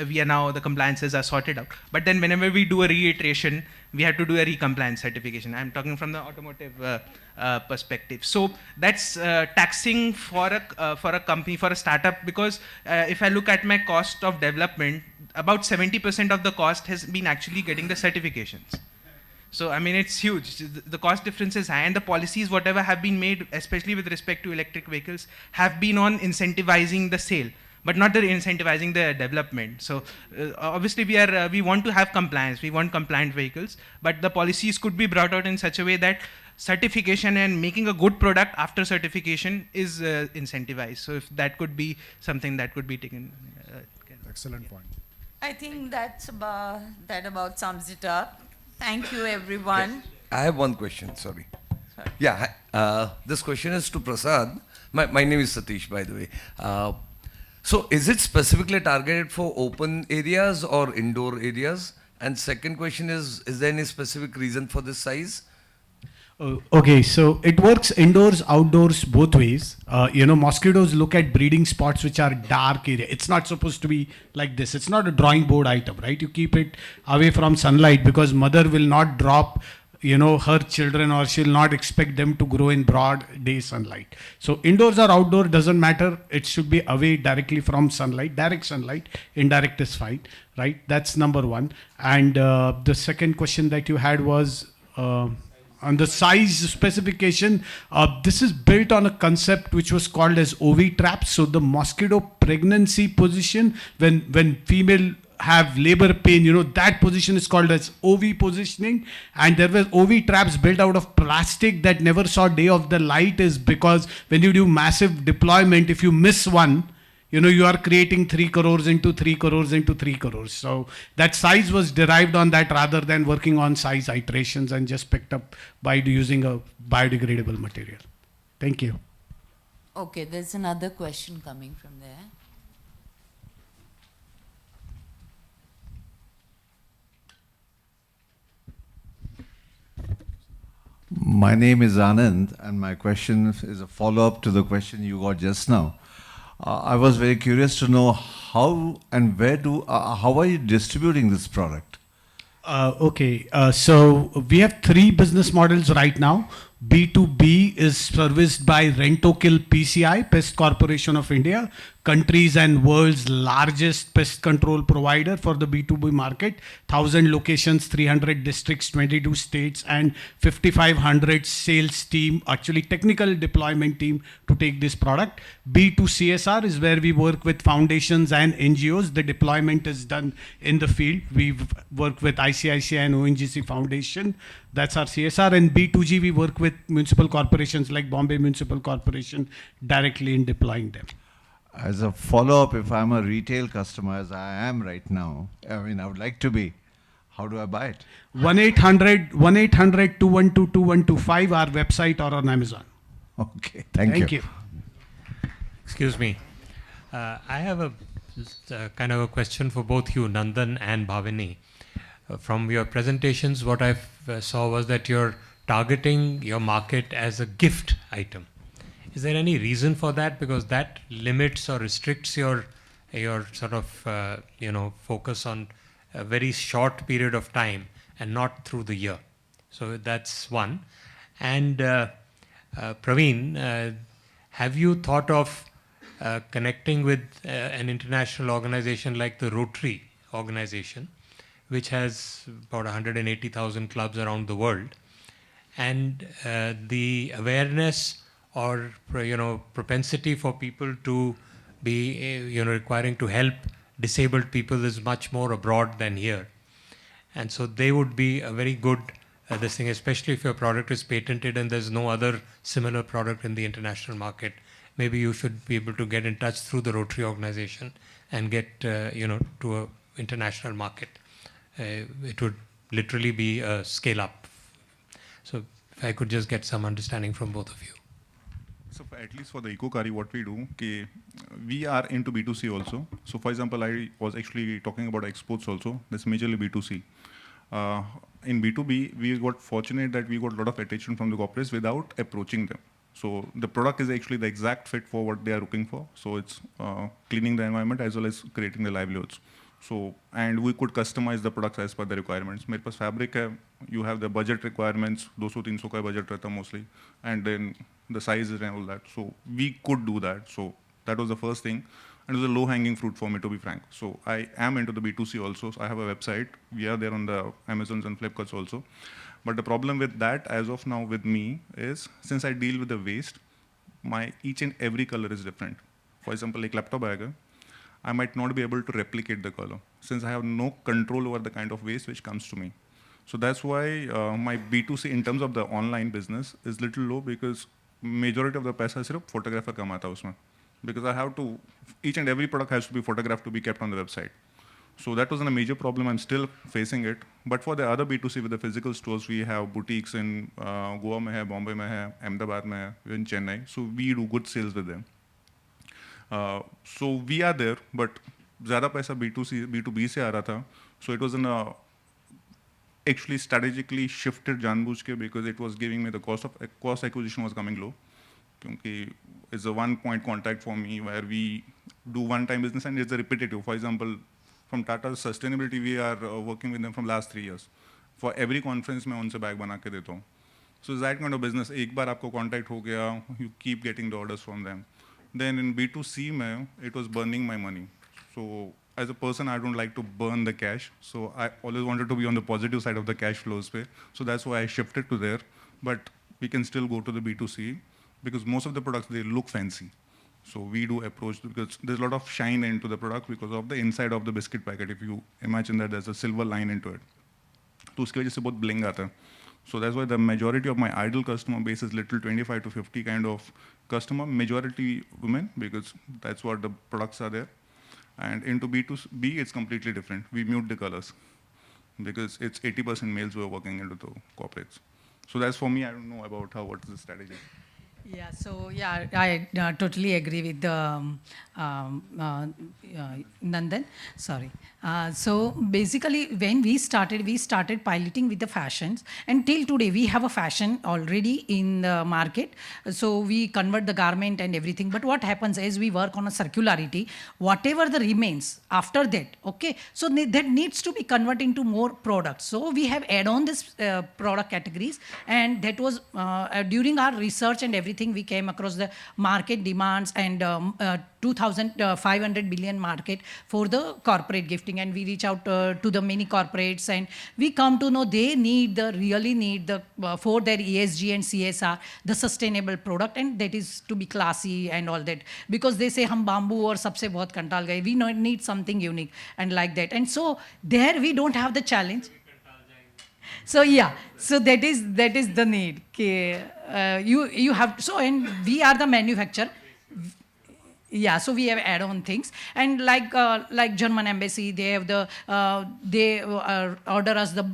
we are now, the compliances are sorted out. But then whenever we do a reiteration, we have to do a re-compliance certification. I'm talking from the automotive perspective. So that's taxing for a company, for a startup, because if I look at my cost of development, about 70% of the cost has been actually getting the certifications. So, I mean, it's huge. The cost difference is high, and the policies, whatever have been made, especially with respect to electric vehicles, have been on incentivizing the sale, but not the incentivizing the development. So, obviously, we want to have compliance. We want compliant vehicles, but the policies could be brought out in such a way that certification and making a good product after certification is incentivized. So, if that could be something that could be taken.
Excellent point.
I think that about sums it up. Thank you, everyone.
I have one question, sorry. Yeah, this question is to Prasad. My name is Satish, by the way. So is it specifically targeted for open areas or indoor areas? And second question is there any specific reason for this size?
Okay, so it works indoors, outdoors, both ways. Mosquitoes look at breeding spots which are dark area. It's not supposed to be like this. It's not a drawing board item, right? You keep it away from sunlight because mother will not drop, her children, or she'll not expect them to grow in broad day sunlight. So indoors or outdoor doesn't matter. It should be away directly from sunlight. Direct sunlight, indirect is fine, right? That's number one. And the second question that you had was on the size specification. This is built on a concept which was called as OV trap. So the mosquito pregnancy position, when female have labor pain, that position is called as OV positioning. And there were OV traps built out of plastic that never saw day of the light, is because when you do massive deployment, if you miss one, you are creating 3 crores into 3 crores into 3 crores. So that size was derived on that rather than working on size iterations, and just picked up by using a biodegradable material. Thank you.
Okay, there's another question coming from there.
My name is Anand, and my question is a follow-up to the question you got just now. I was very curious to know how and how are you distributing this product?
Okay, so we have 3 business models right now. B2B is serviced by Rentokil PCI, Pest Corporation of India, country's and world's largest pest control provider for the B2B market. 1,000 locations, 300 districts, 22 states, and 5,500 sales team, actually technical deployment team to take this product. B2CSR is where we work with foundations and NGOs. The deployment is done in the field. We work with ICICI and ONGC Foundation. That's our CSR. And B2G, we work with municipal corporations like Bombay Municipal Corporation directly in deploying them.
As a follow-up, if I'm a retail customer, as I am right now, I mean, I would like to be, how do I buy it?
1-800-212-2125, our website, or on Amazon.
Okay, thank you.
Excuse me. I have a kind of a question for both you, Nandan and Bhavini. From your presentations, what I saw was that you're targeting your market as a gift item. Is there any reason for that? Because that limits or restricts your sort of focus on a very short period of time and not through the year. So that's one. And Praveen, have you thought of connecting with an international organization like the Rotary organization, which has about 180,000 clubs around the world, and the awareness or propensity for people to be requiring to help disabled people is much more abroad than here, and so they would be a very good this thing, especially if your product is patented and there's no other similar product in the international market. Maybe you should be able to get in touch through the Rotary organization and get to a international market. It would literally be a scale up. So if I could just get some understanding from both of you.
So at least for the EcoKari, what we do, we are into B2C also. So for example, I was actually talking about exports also. That's majorly B2C. In B2B, we got fortunate that we got a lot of attention from the corporates without approaching them. So the product is actually the exact fit for what they are looking for. So it's cleaning the environment as well as creating the livelihoods. So, and we could customize the products as per the requirements. मेरे पास fabric है, you have the budget requirements, 200-300 का budget रहता mostly, and then the sizes and all that. So we could do that. So that was the first thing, and it was a low-hanging fruit for me, to be frank. So I am into the B2C also. So I have a website. We are there on the Amazons and Flipkarts also. But the problem with that, as of now, with me is since I deal with the waste, my each and every color is different. For example, like laptop bag, I might not be able to replicate the color since I have no control over the kind of waste which comes to me. So that's why my B2C in terms of the online business is little low because majority of the paisa sirf photographer kamata usme. Because I have to, each and every product has to be photographed to be kept on the website. So that wasn't a major problem. I'm still facing it. But for the other B2C with the physical stores, we have boutiques in Goa mein hai, Bombay mein hai, Ahmedabad mein hai, in Chennai. So we do good sales with them. So we are there, but ज़्यादा पैसा B2B से आ रहा था. So it was actually strategically shifted जानबूझ के because it was giving me the cost acquisition was coming low. क्योंकि it's a one point contact for me where we do one time business and it's a repetitive. For example, from Tata Sustainability, we are working with them from last 3 years. For every conference मैं उनसे bag बना के देता हूँ. So that kind of business, एक बार आपको contact हो गया, you keep getting the orders from them. Then in B2C, it was burning my money. So as a person, I don't like to burn the cash. So I always wanted to be on the positive side of the cash flows pay. So that's why I shifted to there. But we can still go to the B2C because most of the products, they look fancy. So we do approach because there's a lot of shine into the product because of the inside of the biscuit packet. If you imagine that there's a silver line into it. तो उसकी वजह से बहुत bling आता है. So that's why the majority of my ideal customer base is little 25 to 50 kind of customer, majority women, because that's what the products are there. And into B2B, it's completely different. We mute the colors because it's 80% males who are working into the corporates. So that's for me, I don't know about what is the strategy.
Yeah, so yeah, I totally agree with Nandan. Sorry. So basically, when we started piloting with the fashions, and till today we have a fashion already in the market. So we convert the garment and everything. But what happens is we work on a circularity. Whatever the remains after that, okay. So that needs to be converted into more products. So we have add on this product categories, and that was during our research and everything we came across the market demands and 2,500 billion market for the corporate gifting, and we reach out to the many corporates, and we come to know they really need the for their ESG and CSR the sustainable product, and that is to be classy and all that, because they say hum bamboo or sabse bahut kantal gaye, we need something unique and like that, and so there we don't have the challenge. So yeah, so that is the need. You have so, and we are the manufacturer. Yeah, so we have add-on things, and like German embassy, they have the they order us the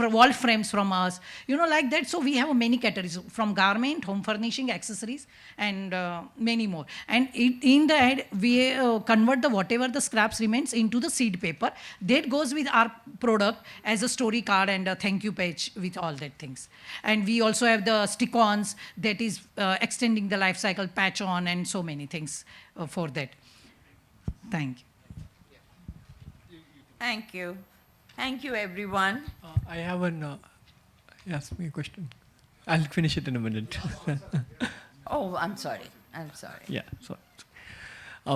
wall frames from us, like that. So we have many categories from garment, home furnishing, accessories, and many more. And in the end, we convert the whatever the scraps remains into the seed paper that goes with our product as a story card and a thank you page with all that things. And we also have the stick-ons that is extending the life cycle, patch on, and so many things for that. Thank you.
Thank you. Thank you, everyone.
I have an. Ask me a question. I'll finish it in a minute.
Oh, I'm sorry.
Yeah, sorry.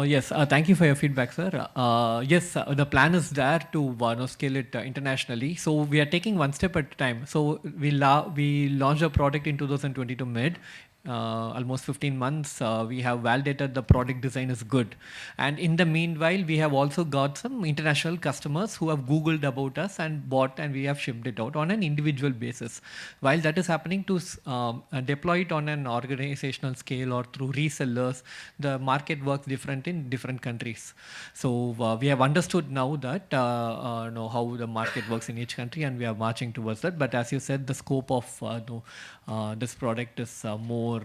Yes, thank you for your feedback, sir. Yes, the plan is there to scale it internationally. So we are taking one step at a time. So we launched a product in 2022 mid. Almost 15 months, we have validated the product design is good. And in the meanwhile, we have also got some international customers who have Googled about us and bought, and we have shipped it out on an individual basis. While that is happening, to deploy it on an organizational scale or through resellers, the market works different in different countries. So we have understood now that know how the market works in each country, and we are marching towards that. But as you said, the scope of this product is more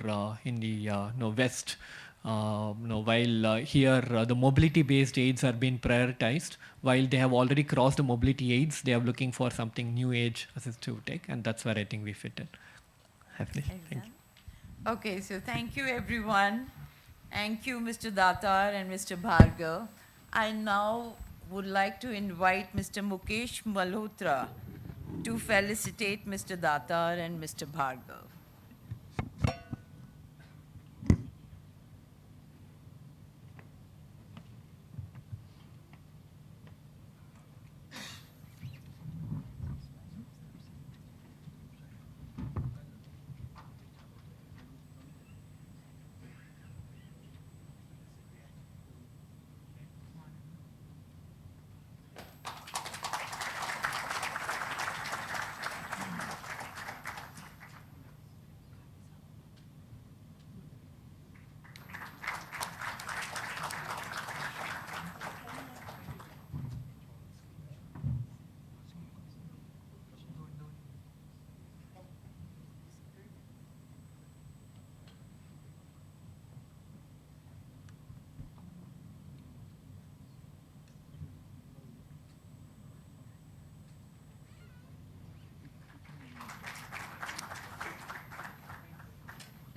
in the West. While here the mobility-based aids are being prioritized, while they have already crossed the mobility aids, they are looking for something new age assistive tech, and that's where I think we fit in. Happily. Thank you.
Okay, so thank you, everyone. Thank you, Mr. Datar and Mr. Bhargav. I now would like to invite Mr. Mukesh Malhotra to felicitate Mr. Datar and Mr. Bhargav.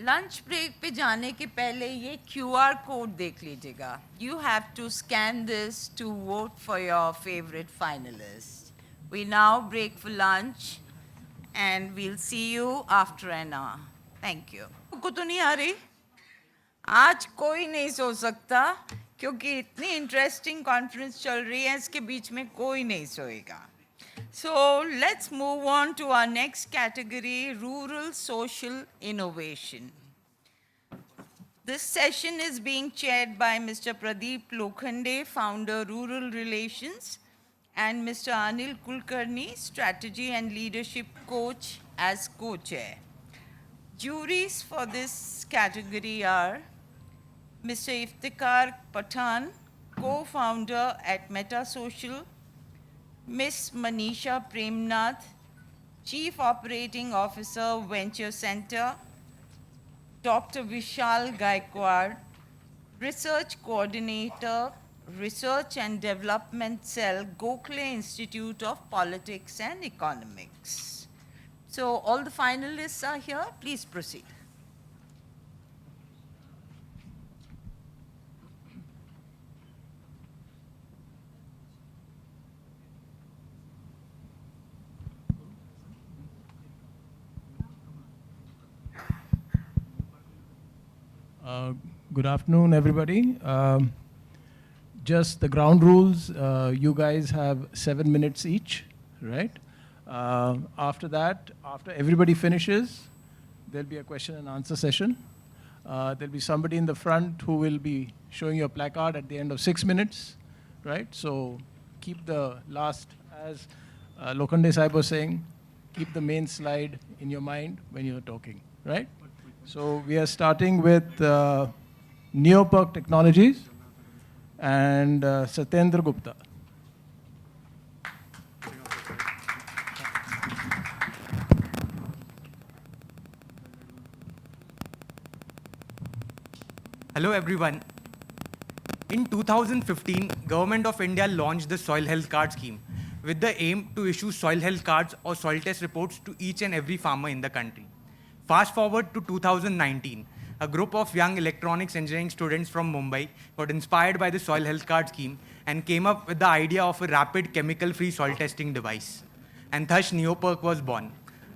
Lunch break पे जाने के पहले ये QR code देख लीजिएगा. You have to scan this to vote for your favorite finalist. We now break for lunch and we'll see you after an hour. Thank you. को तो नहीं आ रही? आज कोई नहीं सो सकता क्योंकि इतनी इंटरेस्टिंग कॉन्फ्रेंस चल रही है, इसके बीच में कोई नहीं सोएगा. So let's move on to our next category, rural social innovation. This session is being chaired by Mr. Pradeep Lokhande, founder, Rural Relations, and Mr. Anil Kulkarni, strategy and leadership coach, as co-chair. Juries for this category are Mr. Iftikhar Pathan, co-founder at Meta Social, Ms. Manisha Premnath, Chief Operating Officer, Venture Center, Dr. Vishal Gaikwad, Research Coordinator, Research and Development Cell, Gokhale Institute of Politics and Economics. So all the finalists are here. Please proceed.
Good afternoon, everybody. Just the ground rules. You guys have 7 minutes each, right? After that, after everybody finishes, there'll be a question and answer session. There'll be somebody in the front who will be showing you a placard at the end of 6 minutes, right? So keep the last, as Lokhande Sahib was saying, keep the main slide in your mind when you're talking, right? So we are starting with Neoperk Technologies and Satyendra Gupta.
Hello everyone. In 2015, Government of India launched the Soil Health Card scheme with the aim to issue soil health cards or soil test reports to each and every farmer in the country. Fast forward to 2019, a group of young electronics engineering students from Mumbai got inspired by the Soil Health Card scheme and came up with the idea of a rapid chemical-free soil testing device. And thus Neoperk was born.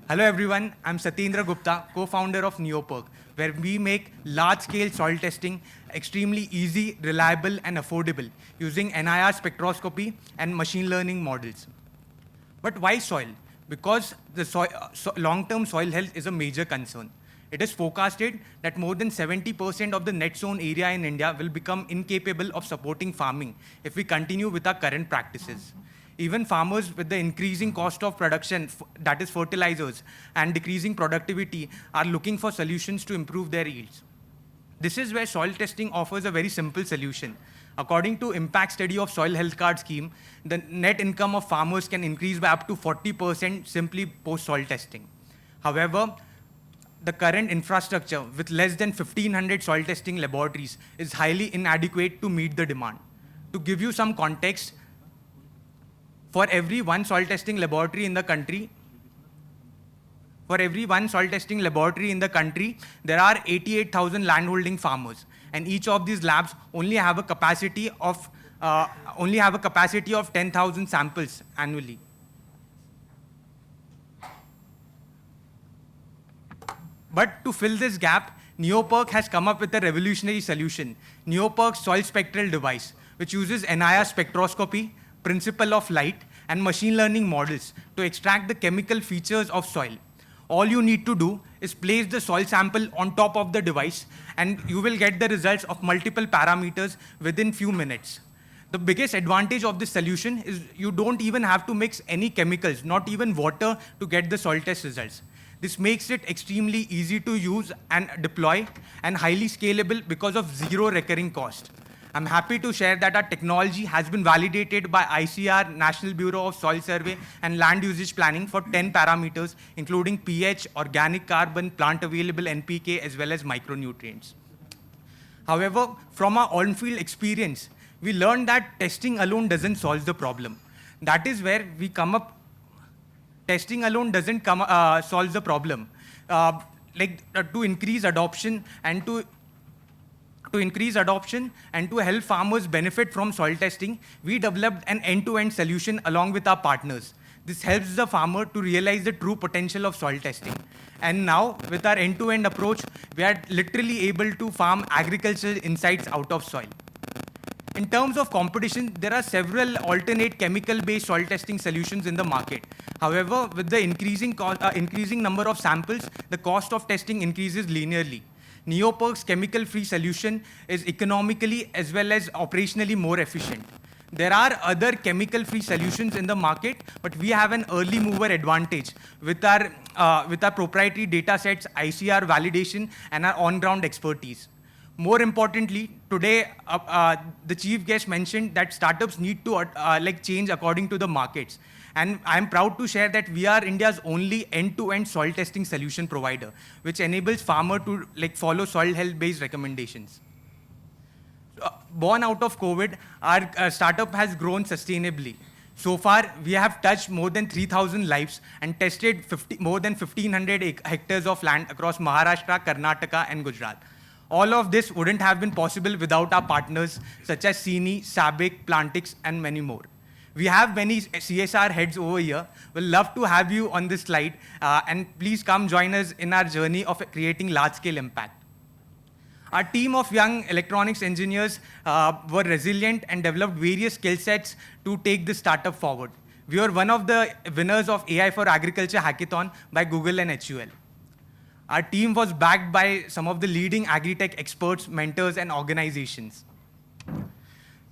Hello everyone, I'm Satyendra Gupta, co-founder of Neoperk, where we make large-scale soil testing extremely easy, reliable, and affordable using NIR spectroscopy and machine learning models. But why soil? Because the long-term soil health is a major concern. It is forecasted that more than 70% of the net sown area in India will become incapable of supporting farming if we continue with our current practices. Even farmers with the increasing cost of production, that is fertilizers, and decreasing productivity are looking for solutions to improve their yields. This is where soil testing offers a very simple solution. According to impact study of Soil Health Card scheme, the net income of farmers can increase by up to 40% simply post soil testing. However, the current infrastructure with less than 1,500 soil testing laboratories is highly inadequate to meet the demand. To give you some context, for every one soil testing laboratory in the country, there are 88,000 landholding farmers, and each of these labs only have a capacity of 10,000 samples annually. But to fill this gap, Neoperk has come up with a revolutionary solution, Neoperk Soil Spectral Device, which uses NIR spectroscopy, principle of light, and machine learning models to extract the chemical features of soil. All you need to do is place the soil sample on top of the device, and you will get the results of multiple parameters within few minutes. The biggest advantage of this solution is you don't even have to mix any chemicals, not even water, to get the soil test results. This makes it extremely easy to use and deploy and highly scalable because of zero recurring cost. I'm happy to share that our technology has been validated by ICR, National Bureau of Soil Survey and Land Usage Planning for 10 parameters, including pH, organic carbon, plant available NPK, as well as micronutrients. However, from our on-field experience, we learned that testing alone doesn't solve the problem. That is where we come up. Testing alone doesn't solve the problem. To increase adoption and to help farmers benefit from soil testing, we developed an end-to-end solution along with our partners. This helps the farmer to realize the true potential of soil testing. And now, with our end-to-end approach, we are literally able to farm agricultural insights out of soil. In terms of competition, there are several alternate chemical-based soil testing solutions in the market. However, with the increasing number of samples, the cost of testing increases linearly. Neoperk's chemical-free solution is economically as well as operationally more efficient. There are other chemical-free solutions in the market, but we have an early mover advantage with our proprietary data sets, ICR validation, and our on-ground expertise. More importantly, today the chief guest mentioned that startups need to change according to the markets. And I'm proud to share that we are India's only end-to-end soil testing solution provider, which enables farmer to follow soil health-based recommendations. Born out of COVID, our startup has grown sustainably. So far, we have touched more than 3,000 lives and tested more than 1,500 hectares of land across Maharashtra, Karnataka, and Gujarat. All of this wouldn't have been possible without our partners such as CINI, SABIC, Plantix, and many more. We have many CSR heads over here. We'll love to have you on this slide, and please come join us in our journey of creating large-scale impact. Our team of young electronics engineers were resilient and developed various skill sets to take this startup forward. We were one of the winners of AI for Agriculture Hackathon by Google and HUL. Our team was backed by some of the leading agri-tech experts, mentors, and organizations.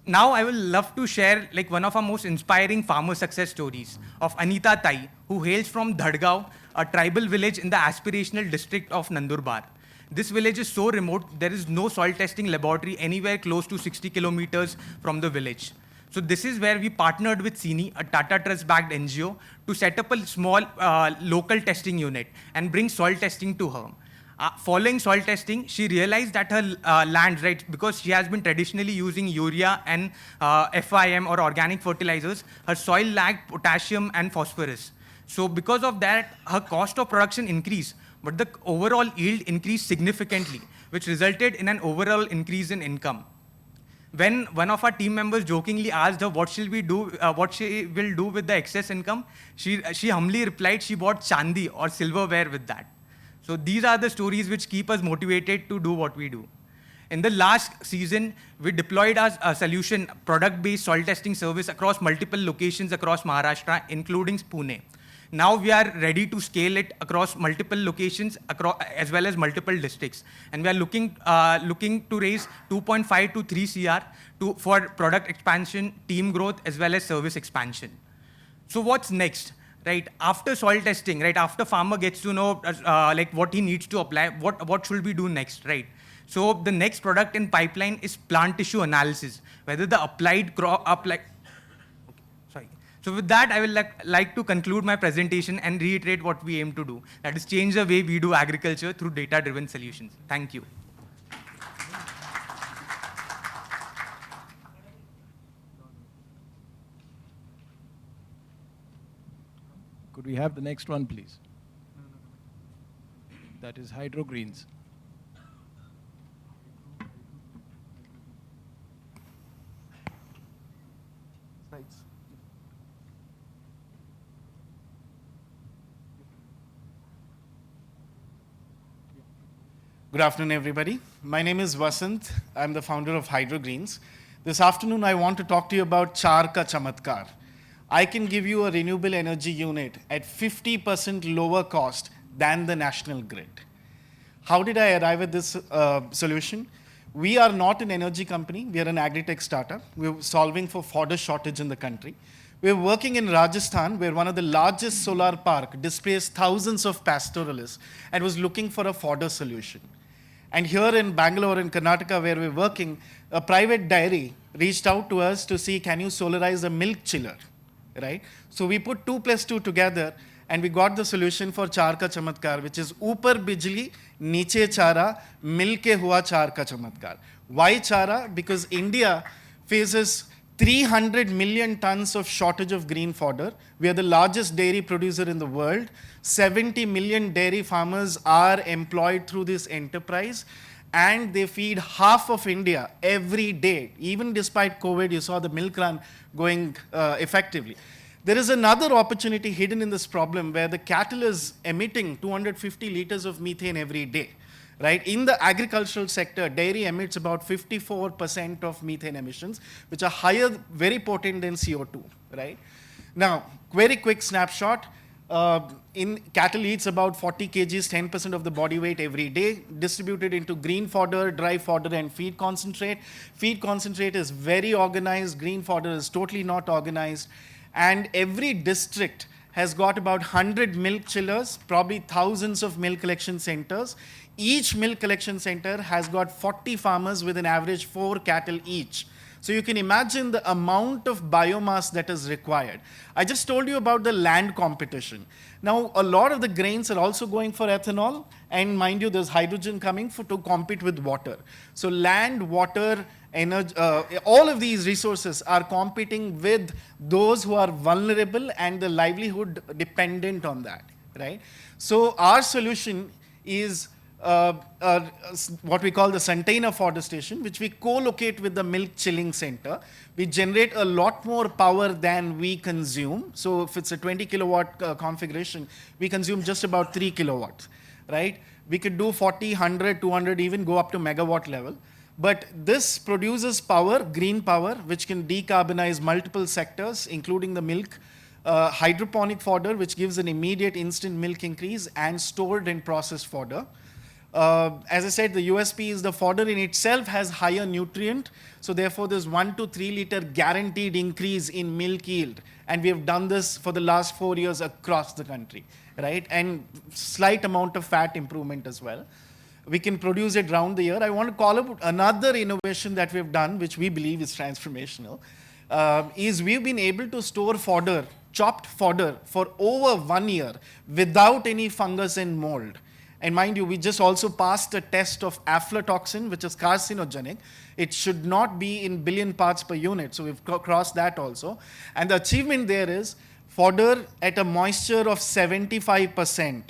Now I will love to share one of our most inspiring farmer success stories of Anita Tai, who hails from Dhadgaon, a tribal village in the aspirational district of Nandurbar. This village is so remote, there is no soil testing laboratory anywhere close to 60 kilometers from the village. So this is where we partnered with CINI, a Tata Trust-backed NGO, to set up a small local testing unit and bring soil testing to her. Following soil testing, she realized that her land, because she has been traditionally using urea and FIM or organic fertilizers, her soil lacked potassium and phosphorus. So because of that, her cost of production increased, but the overall yield increased significantly, which resulted in an overall increase in income. When one of our team members jokingly asked her what she will do with the excess income, she humbly replied she bought chandi or silverware with that. So these are the stories which keep us motivated to do what we do. In the last season, we deployed our solution, product-based soil testing service across multiple locations across Maharashtra, including Pune. Now we are ready to scale it across multiple locations as well as multiple districts. And we are looking to raise 2.5 to 3 CR for product expansion, team growth, as well as service expansion. So what's next? After soil testing, after farmer gets to know what he needs to apply, what should we do next, So the next product in pipeline is plant tissue analysis, whether the applied crop, So with that, I will like to conclude my presentation and reiterate what we aim to do. That is change the way we do agriculture through data-driven solutions. Thank you.
Could we have the next one, please? That is Hydro Greens.
Good afternoon, everybody. My name is Vasant. I'm the founder of Hydro Greens. This afternoon, I want to talk to you about Char Ka Chamatkar. I can give you a renewable energy unit at 50% lower cost than the national grid. How did I arrive at this solution? We are not an energy company. We are an agri-tech startup. We're solving for fodder shortage in the country. We're working in Rajasthan, where one of the largest solar park displaced thousands of pastoralists and was looking for a fodder solution. And here in Bangalore, in Karnataka, where we're working, a private dairy reached out to us to see, can you solarize a milk chiller, So we put 2 plus 2 together, and we got the solution for Char Ka Chamatkar, which is Upar Bijli, Niche Chara, Milke Hua Char Ka Chamatkar. Why Chara? Because India faces 300 million tons of shortage of green fodder. We are the largest dairy producer in the world. 70 million dairy farmers are employed through this enterprise, and they feed half of India every day. Even despite COVID, you saw the milk run going effectively. There is another opportunity hidden in this problem where the cattle is emitting 250 liters of methane every day. In the agricultural sector, dairy emits about 54% of methane emissions, which are higher, very potent than CO2, Now, very quick snapshot. In cattle eats about 40 kgs, 10% of the body weight every day, distributed into green fodder, dry fodder, and feed concentrate. Feed concentrate is very organized. Green fodder is totally not organized. And every district has got about 100 milk chillers, probably thousands of milk collection centers. Each milk collection center has got 40 farmers with an average 4 cattle each. So you can imagine the amount of biomass that is required. I just told you about the land competition. Now, a lot of the grains are also going for ethanol, and mind you, there's hydrogen coming to compete with water. So land, water, energy, all of these resources are competing with those who are vulnerable and the livelihood dependent on that, right? So our solution is what we call the container forestation, which we co-locate with the milk chilling center. We generate a lot more power than we consume. So if it's a 20 kilowatt configuration, we consume just about 3 kilowatts, right? We could do 40, 100, 200, even go up to megawatt level. But this produces power, green power, which can decarbonize multiple sectors, including the milk, hydroponic fodder, which gives an immediate instant milk increase, and stored and processed fodder. As I said, the USP is the fodder in itself has higher nutrient, so therefore there's 1 to 3 liter guaranteed increase in milk yield. And we have done this for the last 4 years across the country, right? And slight amount of fat improvement as well. We can produce it round the year. I want to call out another innovation that we've done, which we believe is transformational, is we've been able to store fodder, chopped fodder, for over 1 year without any fungus and mold. And mind you, we just also passed a test of aflatoxin, which is carcinogenic. It should not be in billion parts per unit, so we've crossed that also. And the achievement there is fodder at a moisture of 75%.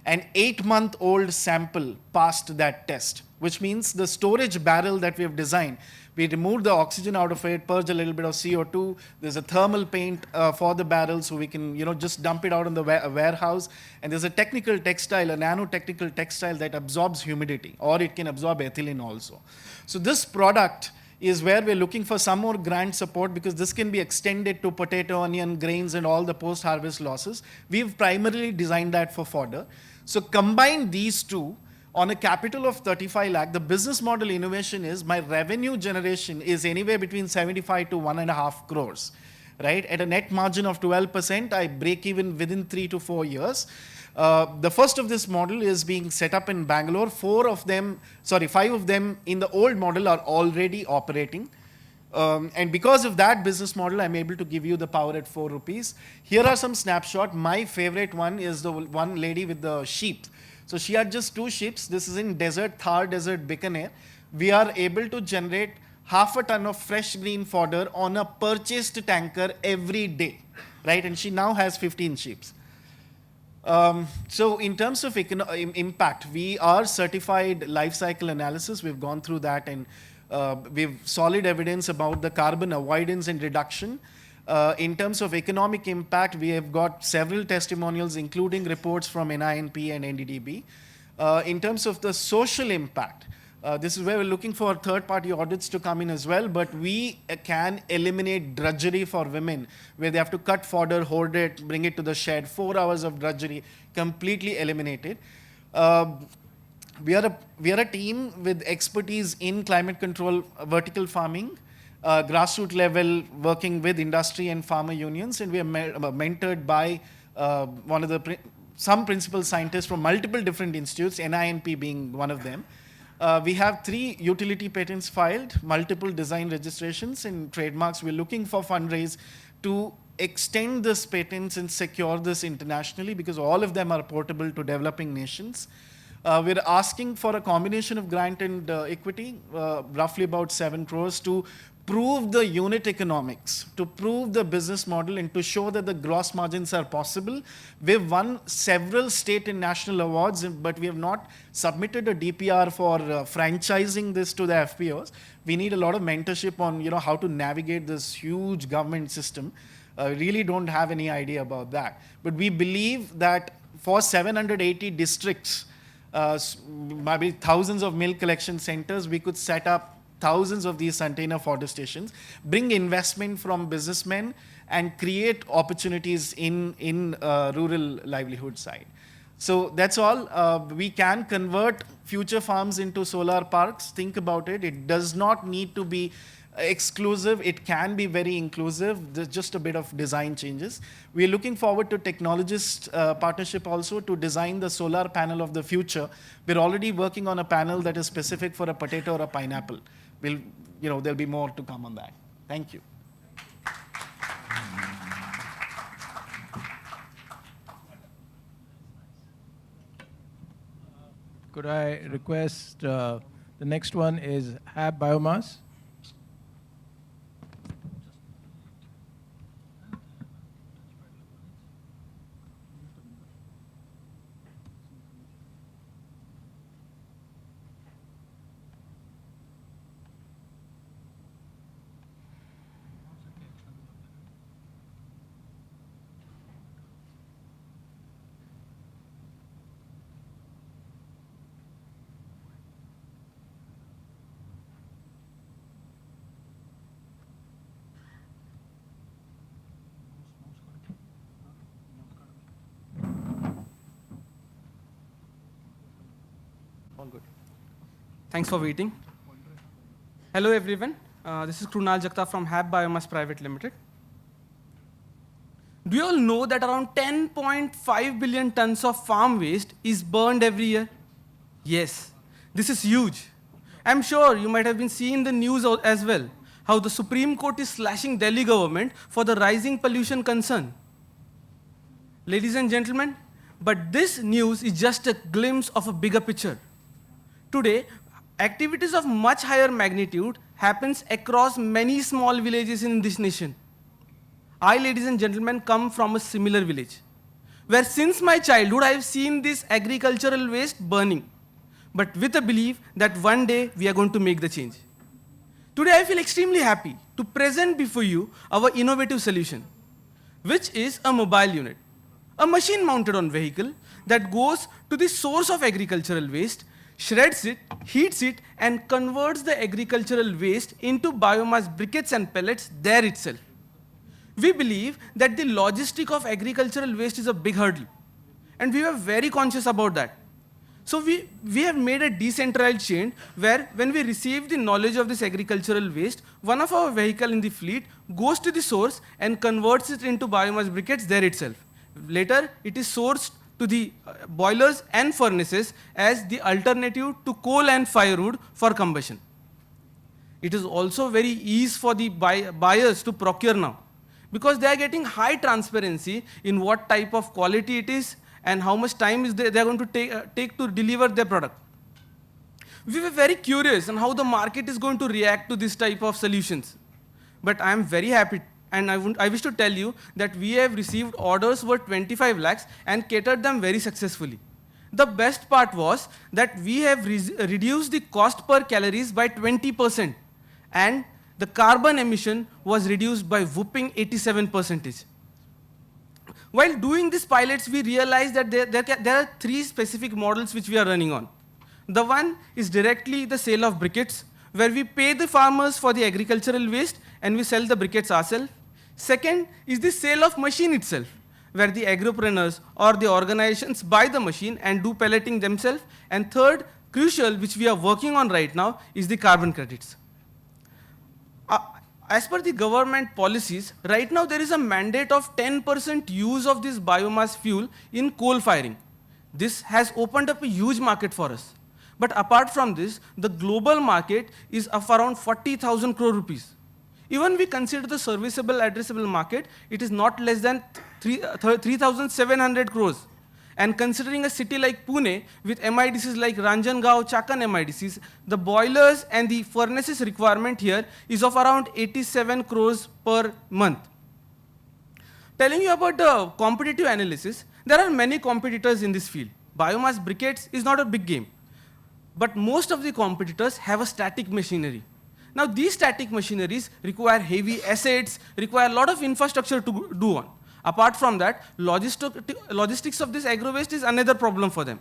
An 8-month-old sample passed that test, which means the storage barrel that we have designed, we removed the oxygen out of it, purge a little bit of CO2. There's a thermal paint for the barrel, so we can just dump it out in the warehouse. And there's a technical textile, a nanotechnical textile that absorbs humidity, or it can absorb ethylene also. So this product is where we're looking for some more grant support, because this can be extended to potato, onion, grains, and all the post-harvest losses. We've primarily designed that for fodder. So combine these two, on a capital of 35 lakh, the business model innovation is my revenue generation is anywhere between 75 to 1.5 crores, right? At a net margin of 12%, I break even within 3 to 4 years. The first of this model is being set up in Bangalore. 5 of them in the old model are already operating. And because of that business model, I'm able to give you the power at 4 rupees. Here are some snapshots. My favorite one is the one lady with the sheep. So she had just 2 sheep. This is in desert, Thar Desert, Bikaner. We are able to generate half a ton of fresh green fodder on a purchased tanker every day, right? And she now has 15 sheep. So in terms of impact, we are certified life cycle analysis. We've gone through that, and we've solid evidence about the carbon avoidance and reduction. In terms of economic impact, we have got several testimonials, including reports from NINP and NDDB. In terms of the social impact, this is where we're looking for third-party audits to come in as well, but we can eliminate drudgery for women, where they have to cut fodder, hoard it, bring it to the shed, 4 hours of drudgery, completely eliminated. We are a team with expertise in climate control, vertical farming, grassroots level, working with industry and farmer unions, and we are mentored by some principal scientists from multiple different institutes, NINP being one of them. We have 3 utility patents filed, multiple design registrations and trademarks. We're looking for fundraise to extend this patents and secure this internationally, because all of them are portable to developing nations. We're asking for a combination of grant and equity, roughly about 7 crores, to prove the unit economics, to prove the business model, and to show that the gross margins are possible. We've won several state and national awards, but we have not submitted a DPR for franchising this to the FPOs. We need a lot of mentorship on how to navigate this huge government system. Really don't have any idea about that. But we believe that for 780 districts, maybe thousands of milk collection centers, we could set up thousands of these container fodder stations, bring investment from businessmen, and create opportunities in rural livelihood side. So that's all. We can convert future farms into solar parks. Think about it. It does not need to be exclusive. It can be very inclusive. There's just a bit of design changes. We're looking forward to technologist partnership also to design the solar panel of the future. We're already working on a panel that is specific for a potato or a pineapple. There'll be more to come on that. Thank you.
Could I request, the next one is HAB Biomass.
All good. Thanks for waiting. Hello, everyone. This is Krunal Jagtap from HAB Biomass Private Limited. Do you all know that around 10.5 billion tons of farm waste is burned every year? Yes, this is huge. I'm sure you might have been seeing the news as well, how the Supreme Court is slashing Delhi government for the rising pollution concern. Ladies and gentlemen, but this news is just a glimpse of a bigger picture. Today, activities of much higher magnitude happens across many small villages in this nation. I, ladies and gentlemen, come from a similar village, where since my childhood I have seen this agricultural waste burning, but with a belief that one day we are going to make the change. Today I feel extremely happy to present before you our innovative solution, which is a mobile unit, a machine mounted on vehicle that goes to the source of agricultural waste, shreds it, heats it, and converts the agricultural waste into biomass briquettes and pellets there itself. We believe that the logistic of agricultural waste is a big hurdle, and we were very conscious about that. So we have made a decentralized chain where when we receive the knowledge of this agricultural waste, one of our vehicle in the fleet goes to the source and converts it into biomass briquettes there itself. Later, it is sourced to the boilers and furnaces as the alternative to coal and firewood for combustion. It is also very easy for the buyers to procure now, because they are getting high transparency in what type of quality it is and how much time is they are going to take to deliver their product. We were very curious on how the market is going to react to this type of solutions. But I am very happy, and I wish to tell you that we have received orders worth 25 lakhs and catered them very successfully. The best part was that we have reduced the cost per calories by 20%, and the carbon emission was reduced by whopping 87%. While doing these pilots, we realized that there are three specific models which we are running on. The one is directly the sale of briquettes, where we pay the farmers for the agricultural waste and we sell the briquettes ourselves. Second is the sale of machine itself, where the agropreneurs or the organizations buy the machine and do pelleting themselves. And third, crucial, which we are working on right now, is the carbon credits. As per the government policies, right now there is a mandate of 10% use of this biomass fuel in coal firing. This has opened up a huge market for us. But apart from this, the global market is of around 40,000 crore rupees. Even we consider the serviceable addressable market, it is not less than 3,700 crores. And considering a city like Pune, with MIDCs like Ranjangaon, Chakan MIDCs, the boilers and the furnaces requirement here is of around 87 crores per month. Telling you about the competitive analysis, there are many competitors in this field. Biomass briquettes is not a big game, but most of the competitors have a static machinery. Now these static machineries require heavy assets, require a lot of infrastructure to do on. Apart from that, logistics of this agro waste is another problem for them.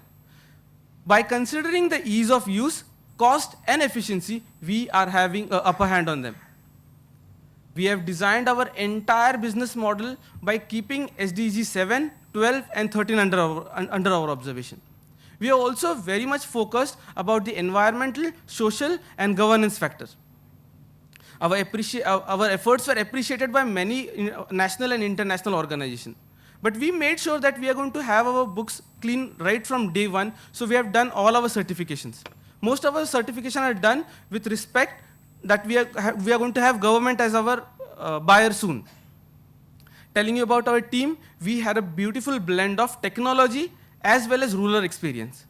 By considering the ease of use, cost and efficiency, we are having an upper hand on them. We have designed our entire business model by keeping SDG 7, 12 and 13 under our observation. We are also very much focused about the environmental, social and governance factors. our efforts were appreciated by many national and international organizations. But we made sure that we are going to have our books clean right from day one, so we have done all our certifications. Most of our certifications are done with respect that we are going to have government as our buyer soon. Telling you about our team, we had a beautiful blend of technology as well as rural experience.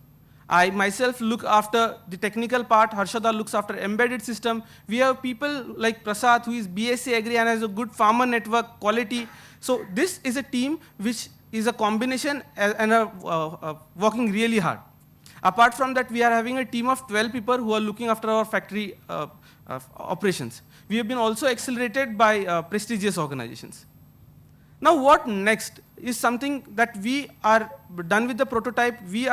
I myself look after the technical part, Harshada looks after embedded system. We have people like Prasad, who is BSc Agri and has a good farmer network quality. So this is a team which is a combination and working really hard. Apart from that, we are having a team of 12 people who are looking after our factory operations. We have been also accelerated by prestigious organizations. Now what next is something that we are done with the prototype. We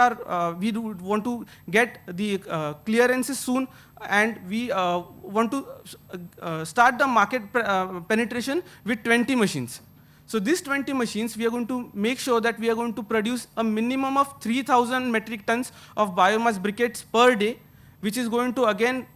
do want to get the clearances soon, and we want to start the market penetration with 20 machines. So these 20 machines, we are going to make sure that we are going to produce a minimum of 3,000 metric tons of biomass briquettes per day, which is going to again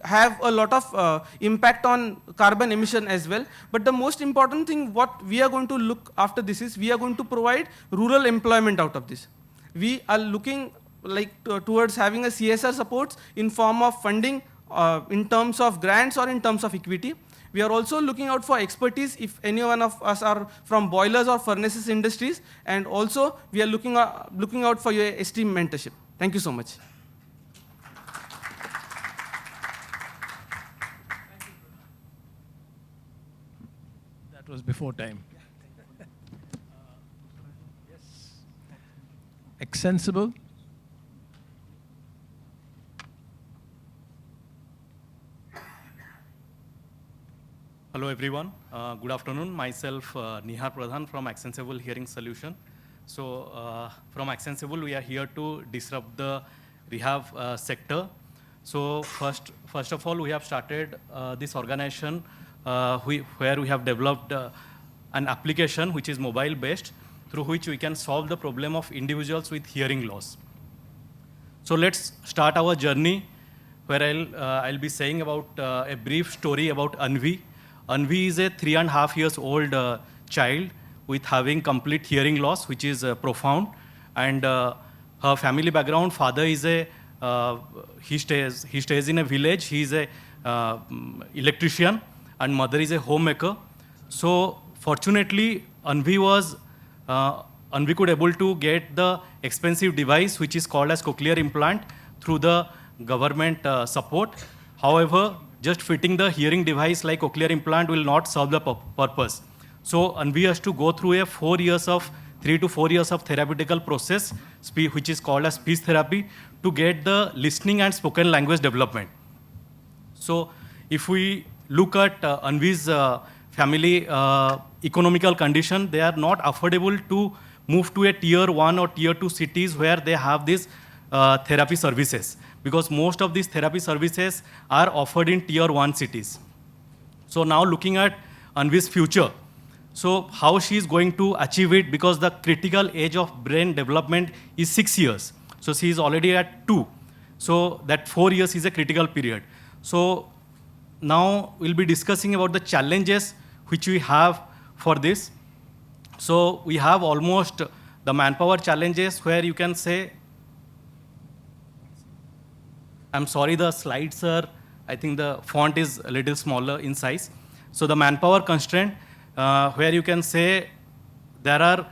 have a lot of impact on carbon emission as well. But the most important thing what we are going to look after this is we are going to provide rural employment out of this. We are looking towards having a CSR supports in form of funding in terms of grants or in terms of equity. We are also looking out for expertise if any one of us are from boilers or furnaces industries, and also we are looking out for your esteemed mentorship. Thank you so much.
That was before time. Yes. Extensible.
Hello everyone, good afternoon. Myself Nihar Pradhan from Extensible Hearing Solution. So from Extensible we are here to disrupt the rehab sector. So first of all we have started this organization where we have developed an application which is mobile based, through which we can solve the problem of individuals with hearing loss. So let's start our journey, where I'll be saying about a brief story about Anvi. Anvi is a 3.5 years old child with having complete hearing loss, which is profound. And her family background, father is he stays in a village, he is a electrician, and mother is a homemaker. So fortunately, Anvi could able to get the expensive device which is called as cochlear implant through the government support. However, just fitting the hearing device like cochlear implant will not solve the purpose. So Anvi has to go through a 3 to 4 years of therapeutical process, which is called as speech therapy, to get the listening and spoken language development. So if we look at Anvi's family economical condition, they are not affordable to move to a tier 1 or tier 2 cities where they have these therapy services, because most of these therapy services are offered in tier 1 cities. So now looking at Anvi's future, so how she is going to achieve it, because the critical age of brain development is 6 years. So she is already at 2. So that 4 years is a critical period. So now we'll be discussing about the challenges which we have for this. So we have almost the manpower challenges, where you can say, I'm sorry, the slides are, I think the font is a little smaller in size. So the manpower constraint, where you can say there are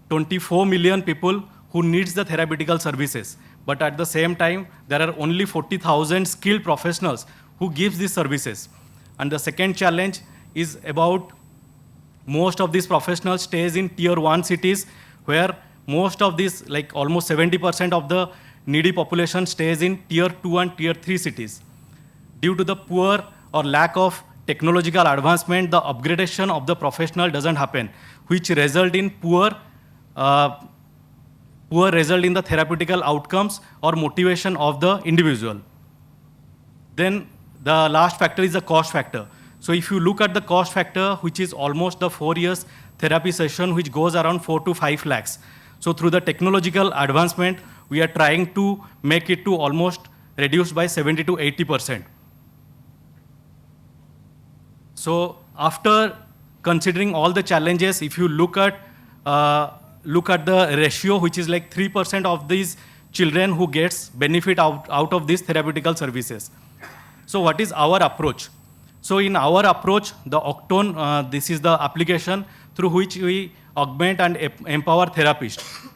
24 million people who needs the therapeutical services. But at the same time, there are only 40,000 skilled professionals who gives these services. And the second challenge is about most of these professionals stays in tier 1 cities, where most of these, like almost 70% of the needy population stays in tier 2 and tier 3 cities. Due to the poor or lack of technological advancement, the upgradation of the professional doesn't happen, which result in poor result in the therapeutical outcomes or motivation of the individual. Then the last factor is the cost factor. So if you look at the cost factor, which is almost the 4 years therapy session, which goes around 4 to 5 lakhs. So through the technological advancement, we are trying to make it to almost reduced by 70 to 80%. So after considering all the challenges, if you look at the ratio, which is like 3% of these children who gets benefit out of these therapeutical services. So what is our approach? So in our approach, the Octone, this is the application through which we augment and empower therapists.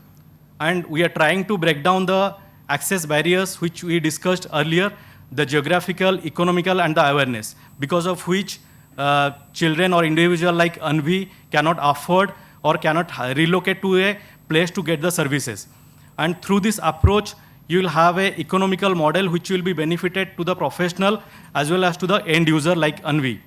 And we are trying to break down the access barriers which we discussed earlier, the geographical, economical, and the awareness, because of which children or individual like Anvi cannot afford or cannot relocate to a place to get the services. And through this approach, you will have an economical model which will be benefited to the professional as well as to the end user like Anvi.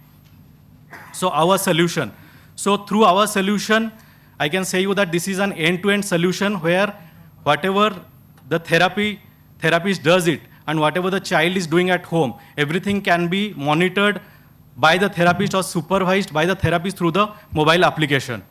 So our solution. So through our solution, I can say you that this is an end-to-end solution where whatever the therapist does it and whatever the child is doing at home, everything can be monitored by the therapist or supervised by the therapist through the mobile application.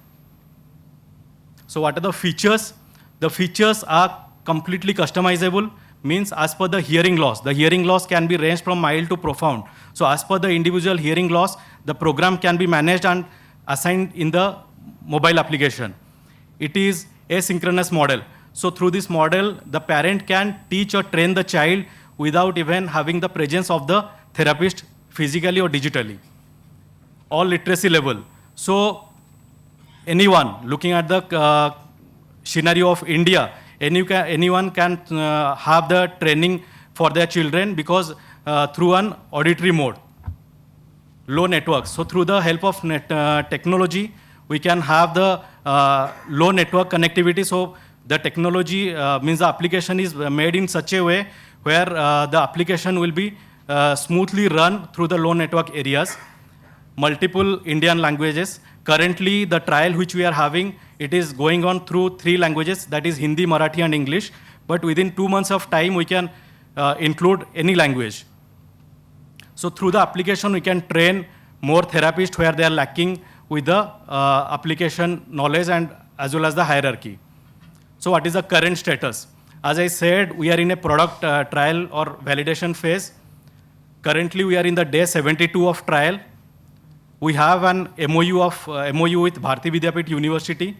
So what are the features? The features are completely customizable, means as per the hearing loss. The hearing loss can be ranged from mild to profound. So as per the individual hearing loss, the program can be managed and assigned in the mobile application. It is asynchronous model. So through this model, the parent can teach or train the child without even having the presence of the therapist physically or digitally. All literacy level. So anyone looking at the scenario of India, anyone can have the training for their children because through an auditory mode, low networks. So through the help of technology, we can have the low network connectivity. So the technology means the application is made in such a way where the application will be smoothly run through the low network areas. Multiple Indian languages. Currently, the trial which we are having, it is going on through 3 languages, that is Hindi, Marathi, and English. But within 2 months of time, we can include any language. So through the application, we can train more therapists where they are lacking with the application knowledge and as well as the hierarchy. So what is the current status? As I said, we are in a product trial or validation phase. Currently, we are in the day 72 of trial. We have an MOU with Bharati Vidyapeeth University.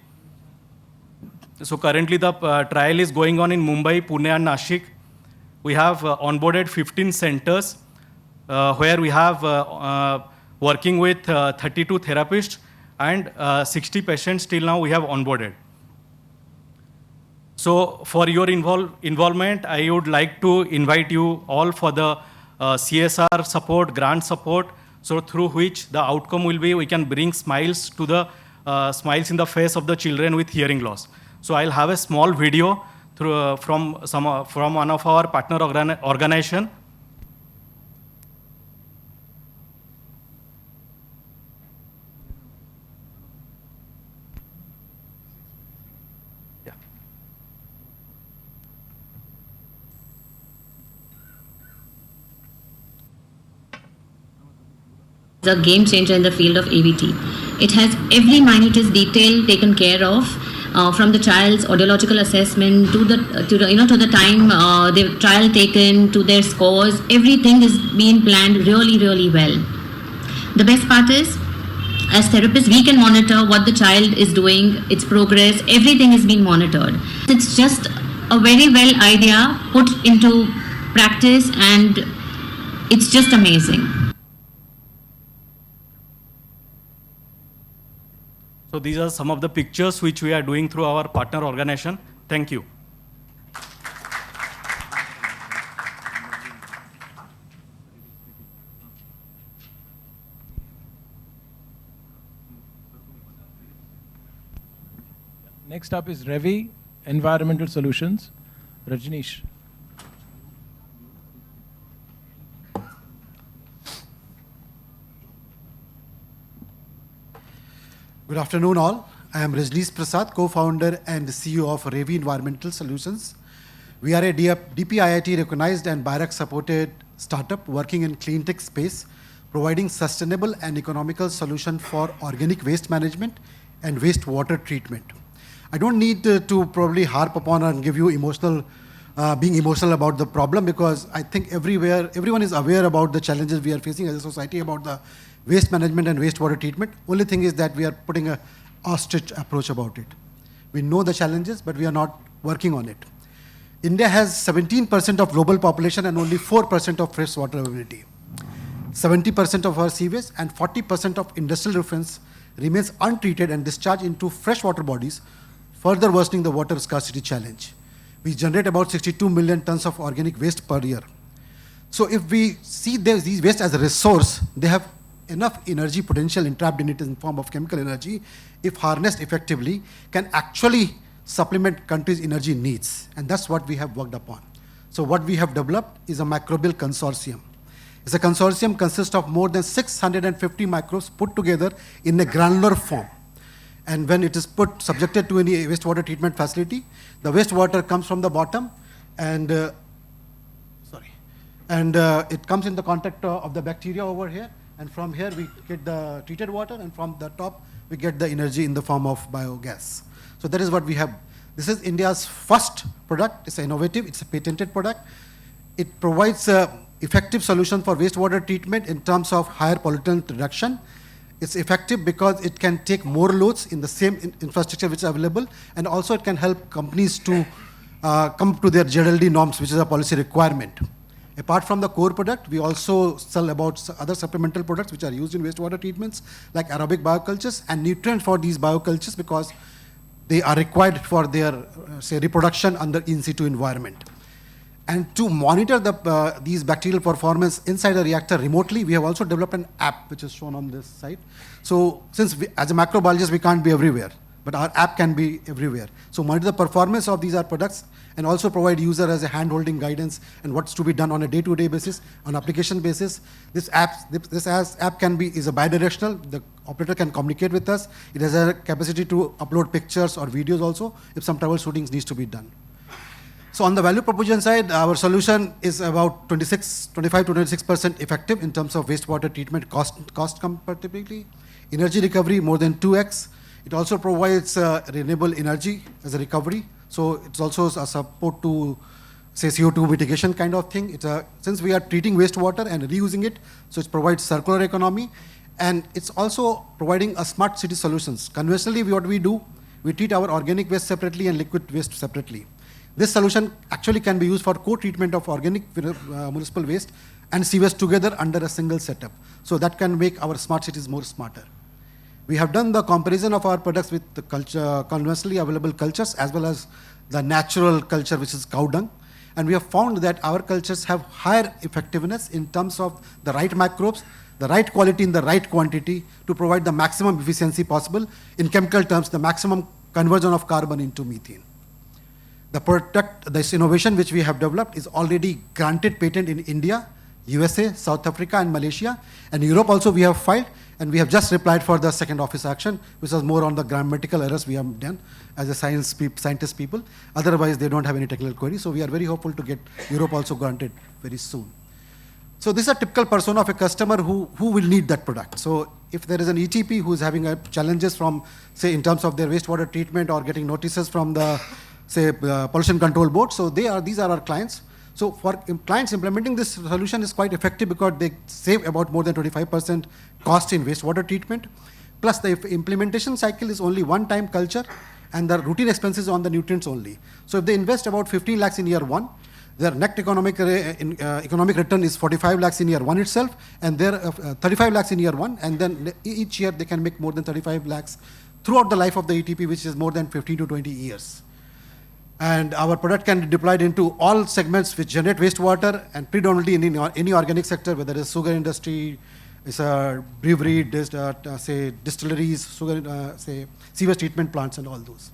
So currently the trial is going on in Mumbai, Pune, and Nashik. We have onboarded 15 centers where we have working with 32 therapists and 60 patients till now we have onboarded. So for your involvement, I would like to invite you all for the CSR support, grant support, so through which the outcome will be we can bring smiles to the smiles in the face of the children with hearing loss. So I'll have a small video from one of our partner organization.
A game changer in the field of AVT. It has every minutest detail taken care of, from the child's audiological assessment to the time the trial taken to their scores. Everything is being planned really well. The best part is, as therapists, we can monitor what the child is doing, its progress. Everything is being monitored. It's just a very well idea put into practice, and it's just amazing.
So these are some of the pictures which we are doing through our partner organization. Thank you.
Next up is Ravi, Environmental Solutions. Rajneesh.
Good afternoon, all. I am Rajneesh Prasad, co-founder and CEO of Ravi Environmental Solutions. We are a DPIIT recognized and BIRAC supported startup working in clean tech space, providing sustainable and economical solution for organic waste management and wastewater treatment. I don't need to probably harp upon and give you being emotional about the problem, because I think everywhere, everyone is aware about the challenges we are facing as a society about the waste management and wastewater treatment. Only thing is that we are putting a ostrich approach about it. We know the challenges, but we are not working on it. India has 17% of global population and only 4% of fresh water availability. 70% of our sewage and 40% of industrial effluents remains untreated and discharged into freshwater bodies, further worsening the water scarcity challenge. We generate about 62 million tons of organic waste per year. So if we see these waste as a resource, they have enough energy potential entrapped in it in form of chemical energy, if harnessed effectively, can actually supplement countries' energy needs. And that's what we have worked upon. So what we have developed is a microbial consortium. It's a consortium consists of more than 650 microbes put together in a granular form. And when it is subjected to any wastewater treatment facility, the wastewater comes from the bottom and it comes in the contact of the bacteria over here, and from here we get the treated water, and from the top we get the energy in the form of biogas. So that is what we have. This is India's first product. It's innovative, it's a patented product. It provides a effective solution for wastewater treatment in terms of higher pollutant reduction. It's effective because it can take more loads in the same infrastructure which is available, and also it can help companies to come to their ZLD norms, which is a policy requirement. Apart from the core product, we also sell about other supplemental products which are used in wastewater treatments, like aerobic biocultures and nutrients for these biocultures, because they are required for their, say, reproduction under in situ environment. And to monitor these bacterial performance inside a reactor remotely, we have also developed an app which is shown on this side. So since as a macrobiologist, we can't be everywhere, but our app can be everywhere. So monitor the performance of these products and also provide user as a hand-holding guidance and what's to be done on a day-to-day basis, on application basis. This app is a bidirectional. The operator can communicate with us. It has a capacity to upload pictures or videos also if some troubleshooting needs to be done. So on the value proposition side, our solution is about 25 to 26% effective in terms of wastewater treatment cost comparatively. Energy recovery more than 2x. It also provides renewable energy as a recovery. So it's also a support to, say, CO2 mitigation kind of thing. Since we are treating wastewater and reusing it, so it provides circular economy. And it's also providing a smart city solutions. Conventionally, what we do, we treat our organic waste separately and liquid waste separately. This solution actually can be used for co-treatment of organic municipal waste and sewage together under a single setup. So that can make our smart cities more smarter. We have done the comparison of our products with the conventionally available cultures as well as the natural culture, which is cow dung. And we have found that our cultures have higher effectiveness in terms of the right microbes, the right quality in the right quantity to provide the maximum efficiency possible. In chemical terms, the maximum conversion of carbon into methane. The product, this innovation which we have developed is already granted patent in India, USA, South Africa, and Malaysia. And Europe also we have filed, and we have just replied for the second office action, which was more on the grammatical errors we have done as a scientist people. Otherwise, they don't have any technical queries. So we are very hopeful to get Europe also granted very soon. So this is a typical persona of a customer who will need that product. So if there is an ETP who is having challenges from, say, in terms of their wastewater treatment or getting notices from the, say, pollution control board, so these are our clients. So for clients, implementing this solution is quite effective because they save about more than 25% cost in wastewater treatment. Plus the implementation cycle is only one-time culture and the routine expenses on the nutrients only. So if they invest about 15 lakhs in year one, their net economic return is 45 lakhs in year one itself, and their 35 lakhs in year one, and then each year they can make more than 35 lakhs throughout the life of the ETP, which is more than 15 to 20 years. And our product can be deployed into all segments which generate wastewater, and predominantly in any organic sector, whether it's sugar industry, it's a brewery, say distilleries, sugar, say sewage treatment plants, and all those.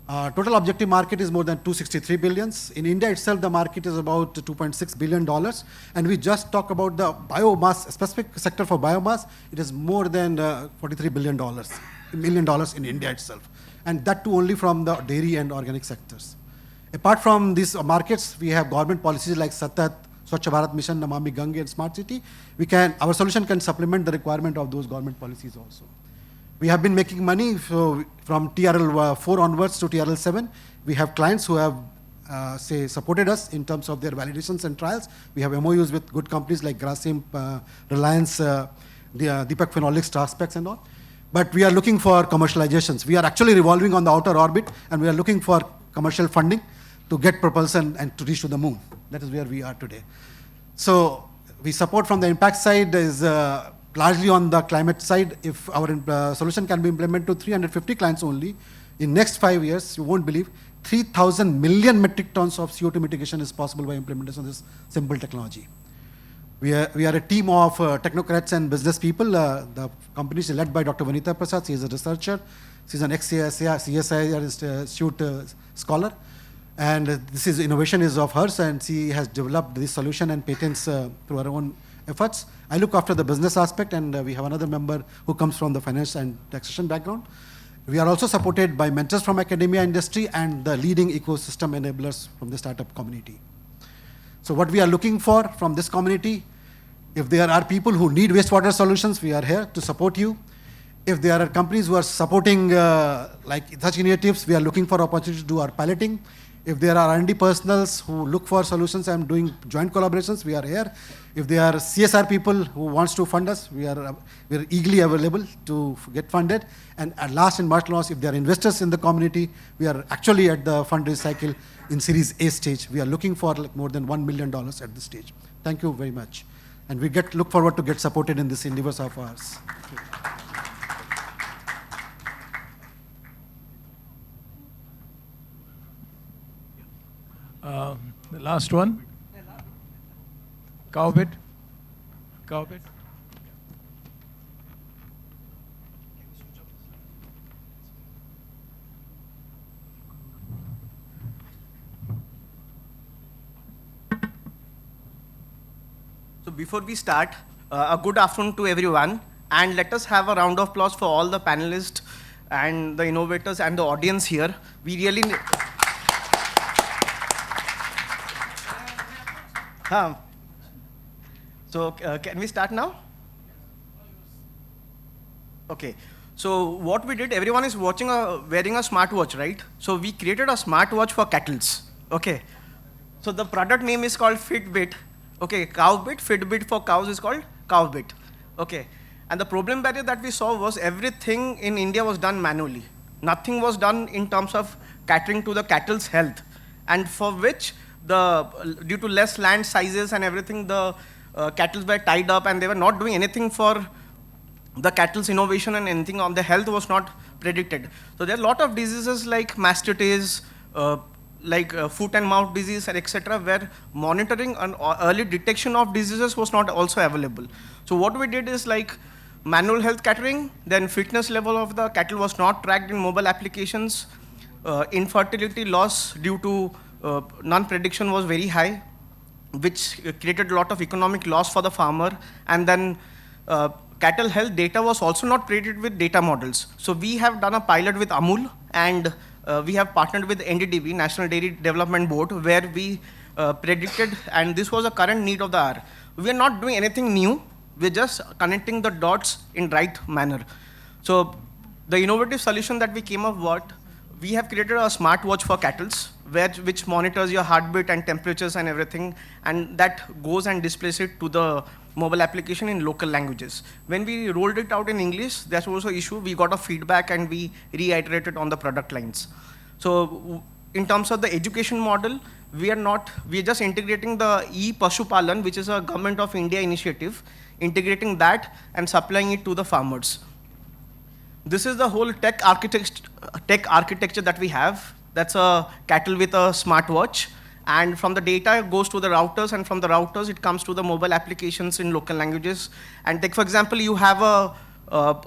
Total objective market is more than 263 billions. In India itself, the market is about $2.6 billion. And we just talk about the biomass, specific sector for biomass, it is more than $43 billion in India itself. And that too only from the dairy and organic sectors. Apart from these markets, we have government policies like Satat, Swachh Bharat Mission, Namami Gange, and Smart City. Our solution can supplement the requirement of those government policies also. We have been making money from TRL 4 onwards to TRL 7. We have clients who have, say, supported us in terms of their validations and trials. We have MOUs with good companies like Grasim, Reliance, the Deepak Phenolics aspects and all. But we are looking for commercializations. We are actually revolving on the outer orbit, and we are looking for commercial funding to get propulsion and to reach to the moon. That is where we are today. So we support from the impact side is largely on the climate side. If our solution can be implemented to 350 clients only, in next 5 years, you won't believe, 3,000 million metric tons of CO2 mitigation is possible by implementation of this simple technology. We are a team of technocrats and business people. The company is led by Dr. Vanita Prasad. She is a researcher. She's an ex-CSIR Institute scholar. And this innovation is of hers, and she has developed this solution and patents through her own efforts. I look after the business aspect, and we have another member who comes from the finance and taxation background. We are also supported by mentors from academia industry and the leading ecosystem enablers from the startup community. So what we are looking for from this community, if there are people who need wastewater solutions, we are here to support you. If there are companies who are supporting like such initiatives, we are looking for opportunities to do our piloting. If there are R&D personals who look for solutions and doing joint collaborations, we are here. If there are CSR people who wants to fund us, we are eagerly available to get funded. And at last and not last, if there are investors in the community, we are actually at the fundraise cycle in Series A stage. We are looking for like more than $1 million at this stage. Thank you very much. And we look forward to get supported in this endeavors of ours.
The last one. Cowbit. Cowbit.
So before we start, a good afternoon to everyone, and let us have a round of applause for all the panelists and the innovators and the audience here. We really need... So can we start now? Okay. So what we did, everyone is wearing a smartwatch, right? So we created a smartwatch for cattles. Okay. So the product name is called Fitbit. Okay, Cowbit, Fitbit for cows is called Cowbit. Okay. And the problem barrier that we saw was everything in India was done manually. Nothing was done in terms of catering to the cattle's health. And for which, due to less land sizes and everything, the cattle were tied up and they were not doing anything for the cattle's innovation, and anything on the health was not predicted. So there are a lot of diseases like mastitis, foot and mouth disease, etc., where monitoring and early detection of diseases was not also available. So what we did is like manual health catering, then fitness level of the cattle was not tracked in mobile applications, infertility loss due to non-prediction was very high, which created a lot of economic loss for the farmer, and then cattle health data was also not created with data models. So we have done a pilot with Amul, and we have partnered with NDDB, National Dairy Development Board, where we predicted, and this was a current need of the hour. We are not doing anything new, we're just connecting the dots in right manner. So the innovative solution that we came up with, we have created a smartwatch for cattle, which monitors your heartbeat and temperatures and everything, and that goes and displays it to the mobile application in local languages. When we rolled it out in English, that was an issue. We got a feedback and we reiterated on the product lines. So in terms of the education model, we are just integrating the e-Pashupalan, which is a Government of India initiative, integrating that and supplying it to the farmers. This is the whole tech architecture that we have. That's a cattle with a smartwatch. And from the data, it goes to the routers, and from the routers, it comes to the mobile applications in local languages. And take, for example, you have a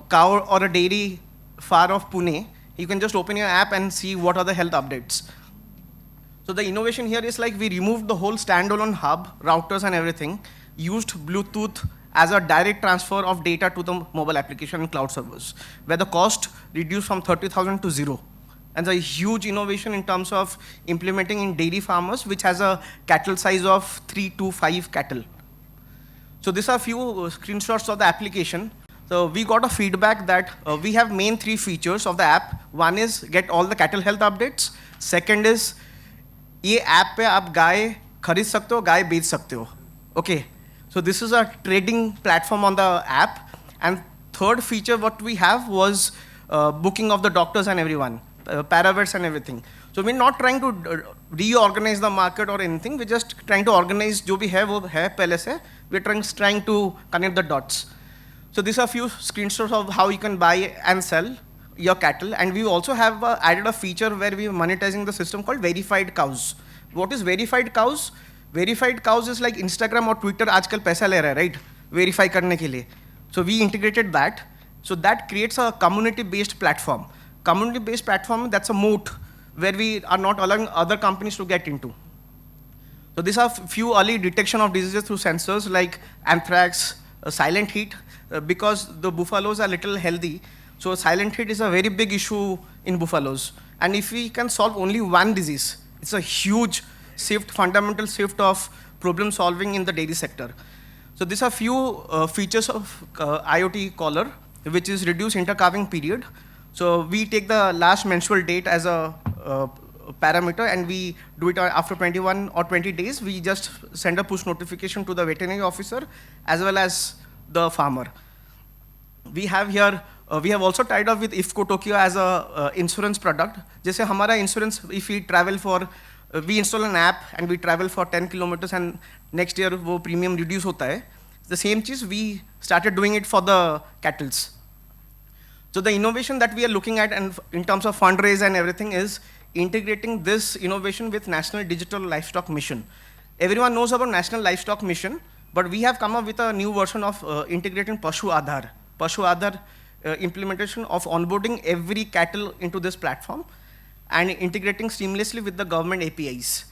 cow or a dairy far off Pune. You can just open your app and see what are the health updates. So the innovation here is like we removed the whole standalone hub, routers and everything, used Bluetooth as a direct transfer of data to the mobile application and cloud servers, where the cost reduced from 30,000 to 0. And a huge innovation in terms of implementing in dairy farmers, which has a cattle size of 3 to 5 cattle. So these are a few screenshots of the application. So we got a feedback that we have main 3 features of the app. One is get all the cattle health updates. Second is, ये app पे आप गाय खरीद सकते हो, गाय बेच सकते हो. Okay. So this is a trading platform on the app. And third feature what we have was booking of the doctors and everyone, paravets and everything. So we're not trying to reorganize the market or anything. We're just trying to organize जो भी है वो है पहले से. We're trying to connect the dots. So these are a few screenshots of how you can buy and sell your cattle. And we also have added a feature where we're monetizing the system called verified cows. What is verified cows? Verified cows is like Instagram or Twitter आजकल पैसा ले रहा है, right? Verify करने के लिए. So we integrated that. So that creates a community-based platform. Community-based platform, that's a moat where we are not allowing other companies to get into. So these are few early detection of diseases through sensors like anthrax, silent heat, because the buffaloes are little healthy. So silent heat is a very big issue in buffaloes. And if we can solve only one disease, it's a huge shift, fundamental shift of problem solving in the dairy sector. So these are few features of IoT collar, which is reduced intercalving period. So we take the last menstrual date as a parameter, and we do it after 21 or 20 days. We just send a push notification to the veterinary officer as well as the farmer. We have here, we have also tied up with IFCO Tokyo as a insurance product. जैसे हमारा insurance, if we travel for, we install an app and we travel for 10 kilometers and next year वो premium reduce होता है. The same cheese we started doing it for the cattles. So the innovation that we are looking at, and in terms of fundraise and everything, is integrating this innovation with National Digital Livestock Mission. Everyone knows about National Livestock Mission, but we have come up with a new version of integrating Pashu Aadhaar. Pashu Aadhaar implementation of onboarding every cattle into this platform and integrating seamlessly with the government APIs.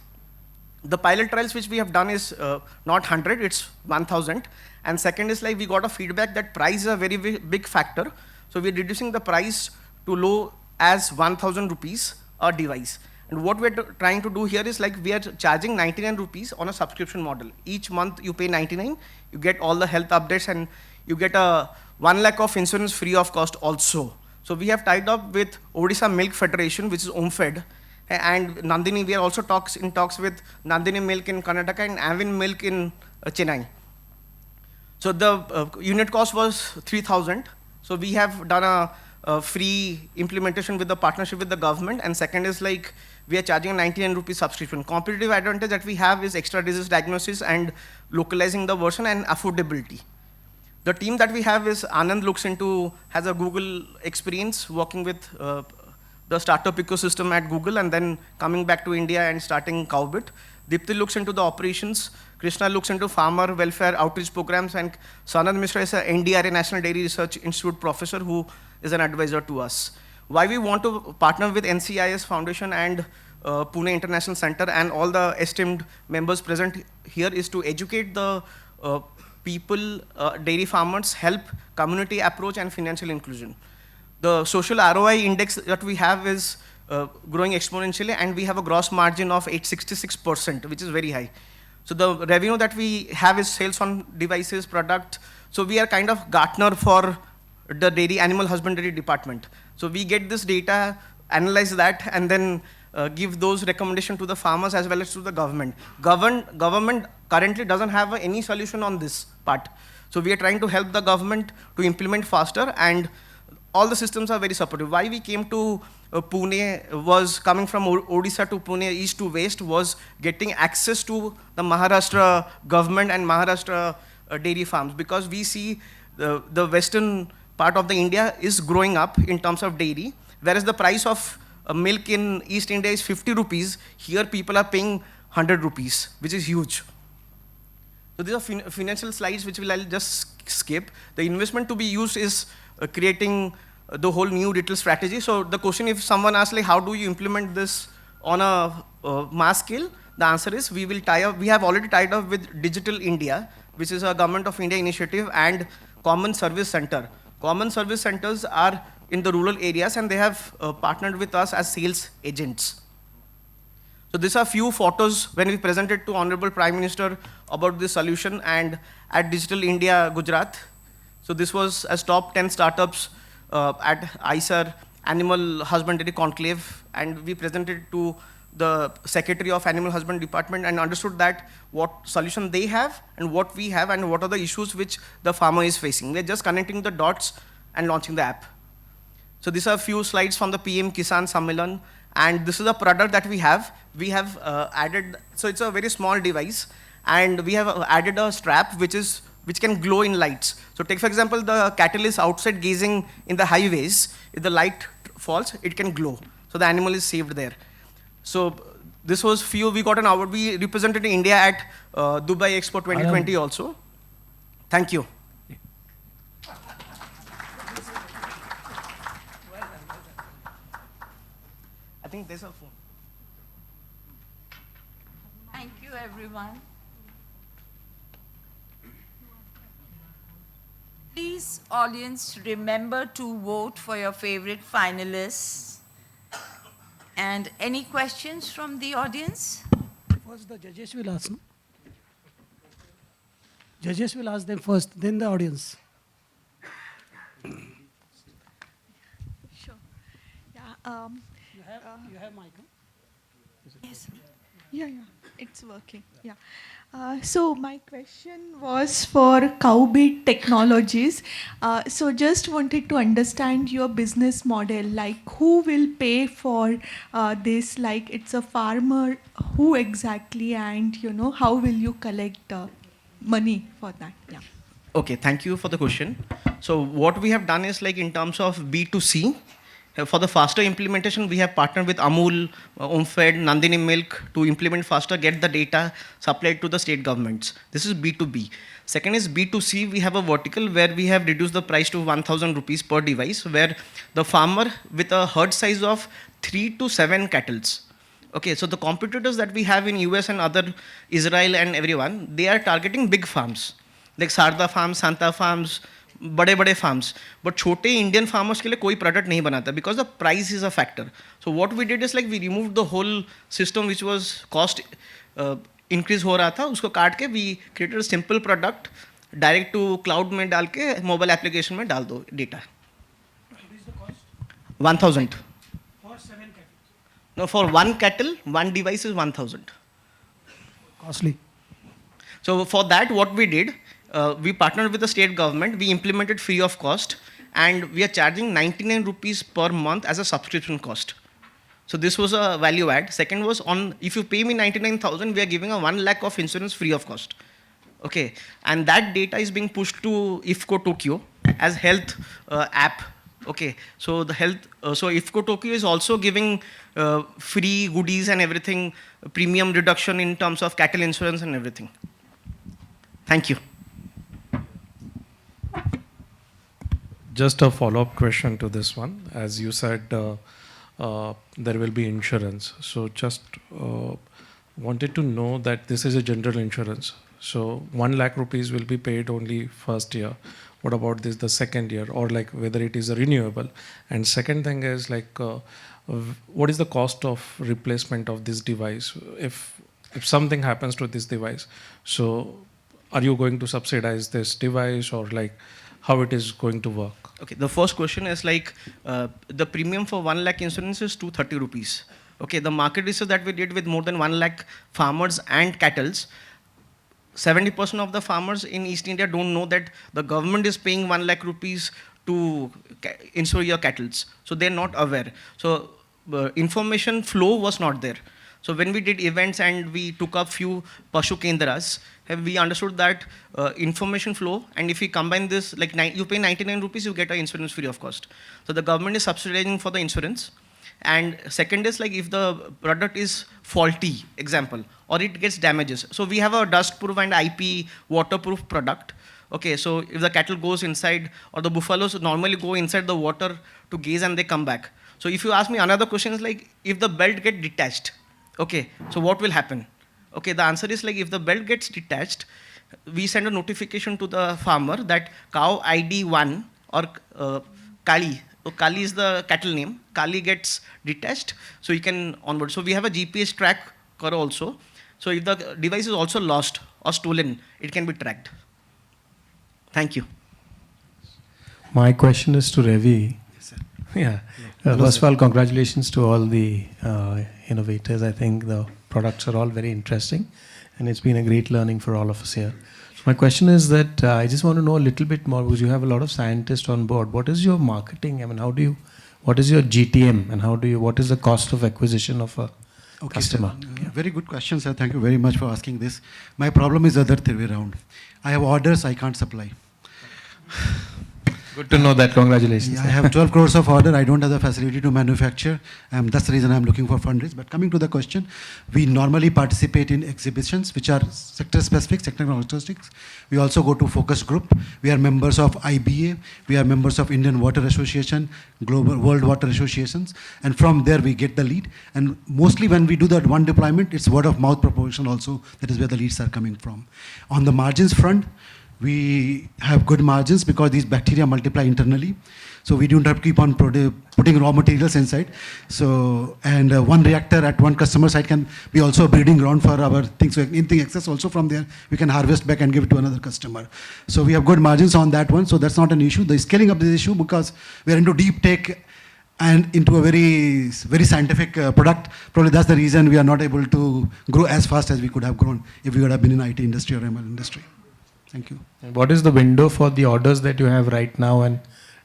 The pilot trials which we have done is not 100, it's 1,000. And second is like we got a feedback that price is a very big factor. So we're reducing the price to low as 1,000 rupees a device. And what we're trying to do here is like we are charging 99 rupees on a subscription model. Each month you pay 99, you get all the health updates, and you get a 1 lakh of insurance free of cost also. So we have tied up with Odisha Milk Federation, which is OMFED, and Nandini. We are also in talks with Nandini Milk in Karnataka and Avin Milk in Chennai. So the unit cost was 3,000. So we have done a free implementation with the partnership with the government, and second is like we are charging a 99 rupees subscription. Competitive advantage that we have is extra disease diagnosis and localizing the version and affordability. The team that we have is Anand has a Google experience working with the startup ecosystem at Google and then coming back to India and starting Cowbit. Dipti looks into the operations. Krishna looks into farmer welfare outreach programs, and Sanad Mishra is an NDRA, National Dairy Research Institute professor who is an advisor to us. Why we want to partner with NCIS Foundation and Pune International Center and all the esteemed members present here is to educate the people, dairy farmers, help community approach and financial inclusion. The social ROI index that we have is growing exponentially, and we have a gross margin of 866%, which is very high. So the revenue that we have is sales on devices, product. So we are kind of Gartner for the dairy animal husbandry department. So we get this data, analyze that, and then give those recommendations to the farmers as well as to the government. Government currently doesn't have any solution on this part. So we are trying to help the government to implement faster, and all the systems are very supportive. Why we came to Pune was coming from Odisha to Pune, east to west, was getting access to the Maharashtra government and Maharashtra dairy farms, because we see the western part of the India is growing up in terms of dairy, whereas the price of milk in East India is 50 rupees. Here people are paying 100 rupees, which is huge. So these are financial slides which I'll just skip. The investment to be used is creating the whole new retail strategy. So the question, if someone asks like, how do you implement this on a mass scale? The answer is we will tie up, we have already tied up with Digital India, which is a Government of India initiative, and Common Service Center. Common Service Centers are in the rural areas, and they have partnered with us as sales agents. So these are few photos when we presented to Honorable Prime Minister about this solution and at Digital India Gujarat. So this was as top 10 startups at ISER Animal Husbandry Conclave, and we presented to the secretary of Animal Husbandry Department and understood that what solution they have and what we have and what are the issues which the farmer is facing. We're just connecting the dots and launching the app. So these are a few slides from the PM Kisan Sammelan, and this is a product that we have. We have added, so it's a very small device, and we have added a strap which can glow in lights. So take for example, the cattle is outside gazing in the highways. If the light falls, it can glow. So the animal is saved there. So this was few, we got an award. We represented India at Dubai Expo 2020 also. Thank you. I think there's a phone.
Thank you, everyone. Please, audience, remember to vote for your favorite finalists. And any questions from the audience?
First, the judges will ask. Judges will ask them first, then the audience.
Sure. Yeah.
You have mic.
Yes. Yeah, it's working. Yeah. So my question was for Cowbit Technologies. So just wanted to understand your business model. Like, who will pay for this? Like, it's a farmer. Who exactly? And how will you collect money for that? Yeah.
Okay, thank you for the question. So what we have done is, like, in terms of B2C, for the faster implementation, we have partnered with Amul, Omfed, Nandini Milk to implement faster, get the data supplied to the state governments. This is B2B. Second is B2C, we have a vertical where we have reduced the price to 1,000 rupees per device, where the farmer with a herd size of 3 to 7 cattle. Okay, so the competitors that we have in US and other Israel and everyone, they are targeting big farms, like Sarda Farms, Santa Farms, बड़े farms, but छोटे Indian farmers के लिए कोई product नहीं बनाता because the price is a factor. So what we did is, like, we removed the whole system which was cost increase हो रहा था, उसको काट के we created a simple product direct to cloud में डाल के mobile application में डाल दो data. 1,000.
For 7 cattle.
No, for one cattle, one device is 1,000.
Costly.
So for that, what we did, we partnered with the state government, we implemented free of cost, and we are charging 99 rupees per month as a subscription cost. So this was a value add. Second was, if you pay me 99,000, we are giving a 1 lakh of insurance free of cost. Okay, and that data is being pushed to IFCO Tokyo as health app. Okay, so the health, so IFCO Tokyo is also giving free goodies and everything, premium reduction in terms of cattle insurance and everything. Thank you.
Just a follow-up question to this one. As you said, there will be insurance. So just wanted to know that this is a general insurance. So 1 lakh rupees will be paid only first year. What about this, the second year, or like whether it is a renewable? And second thing is, like, what is the cost of replacement of this device if something happens to this device? So are you going to subsidize this device, or like how it is going to work?
Okay, the first question is, like, the premium for 1 lakh insurance is 230 rupees. Okay, the market research that we did with more than 1 lakh farmers and cattle, 70% of the farmers in East India don't know that the government is paying 1 lakh rupees to insure your cattle. So they're not aware. So information flow was not there. So when we did events and we took up few Pashu Kendras, we understood that information flow, and if we combine this, like, you pay 99 rupees, you get an insurance free of cost. So the government is subsidizing for the insurance. And second is, like, if the product is faulty, example, or it gets damages. So we have a dust-proof and IP waterproof product. Okay, so if the cattle goes inside, or the buffaloes normally go inside the water to gaze and they come back. So if you ask me another question is, like, if the belt get detached, okay, so what will happen? Okay, the answer is, like, if the belt gets detached, we send a notification to the farmer that cow ID 1 or Kali. So Kali is the cattle name. Kali gets detached, so you can onboard. So we have a GPS tracker also. So if the device is also lost or stolen, it can be tracked. Thank you.
My question is to Ravi.
Yes, sir.
Yeah.
First of all, congratulations to all the innovators. I think the products are all very interesting, and it's been a great learning for all of us here. So my question is that I just want to know a little bit more, because you have a lot of scientists on board. What is your marketing? I mean, what is your GTM, and what is the cost of acquisition of a customer?
Sir. Very good question, sir. Thank you very much for asking this. My problem is other way around. I have orders I can't supply.
Good to know that. Congratulations.
Yeah, I have 12 crores of order. I don't have the facility to manufacture. That's the reason I'm looking for fundraise. But coming to the question, we normally participate in exhibitions which are sector-specific, sector characteristics. We also go to focus group. We are members of IBA. We are members of Indian Water Association, Global World Water Associations. And from there, we get the lead. And mostly when we do that one deployment, it's word of mouth proportion also. That is where the leads are coming from. On the margins front, we have good margins because these bacteria multiply internally. So we don't have to keep on putting raw materials inside. So, and one reactor at one customer site can be also a breeding ground for our things. So anything excess also from there, we can harvest back and give it to another customer. So we have good margins on that one. So that's not an issue. The scaling up is issue because we are into deep tech and into a very, very scientific product. Probably that's the reason we are not able to grow as fast as we could have grown if we would have been in IT industry or ML industry. Thank you.
And what is the window for the orders that you have right now, and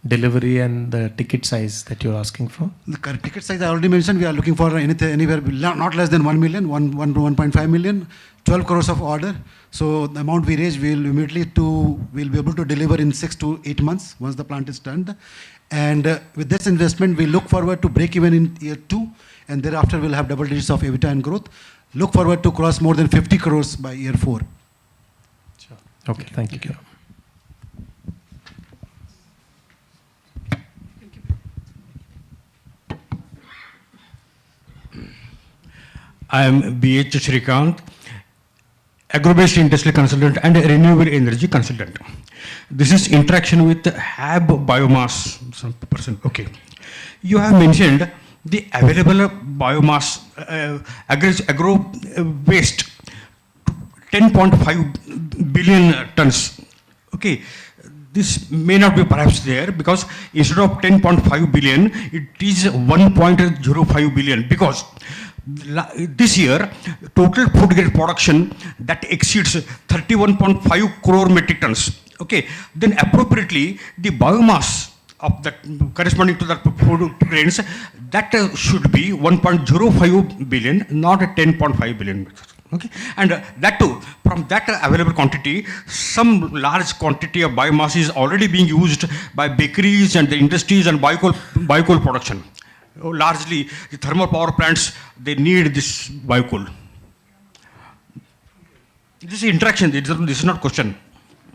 delivery and the ticket size that you're asking for?
The current ticket size I already mentioned. We are looking for anywhere not less than 1 million, 1 to 1.5 million, 12 crores of order. So the amount we raise, we'll be able to deliver in 6 to 8 months once the plant is done. And with this investment, we look forward to break even in year 2, and thereafter we'll have double digits of EBITDA and growth. Look forward to cross more than 50 crores by year 4.
Okay, thank you.
I am B.H. Shrikant, agro-based industrial consultant and a renewable energy consultant. This is interaction with HAB biomass person. Okay. You have mentioned the available biomass, agro waste, 10.5 billion tons. Okay. This may not be perhaps there because instead of 10.5 billion, it is 1.05 billion because this year total food grade production that exceeds 31.5 crore metric tons. Okay, then appropriately the biomass of that corresponding to that food grains that should be 1.05 billion, not 10.5 billion. Okay, and that too, from that available quantity, some large quantity of biomass is already being used by bakeries and the industries and biocoal production. Largely, the thermal power plants, they need this biocoal. This is interaction, this is not question.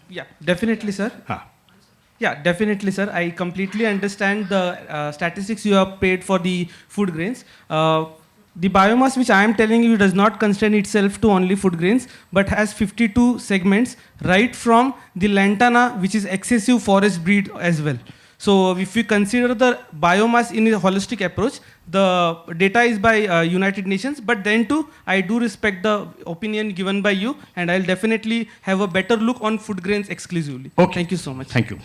Yeah, definitely, sir. Yeah, definitely, sir. I completely understand the statistics you have paid for the food grains. The biomass which I am telling you does not constrain itself to only food grains, but has 52 segments, right from the lantana, which is excessive forest breed as well. So if we consider the biomass in a holistic approach, the data is by United Nations, but then too, I do respect the opinion given by you, and I'll definitely have a better look on food grains exclusively.
Okay.
Thank you so much.
Thank you.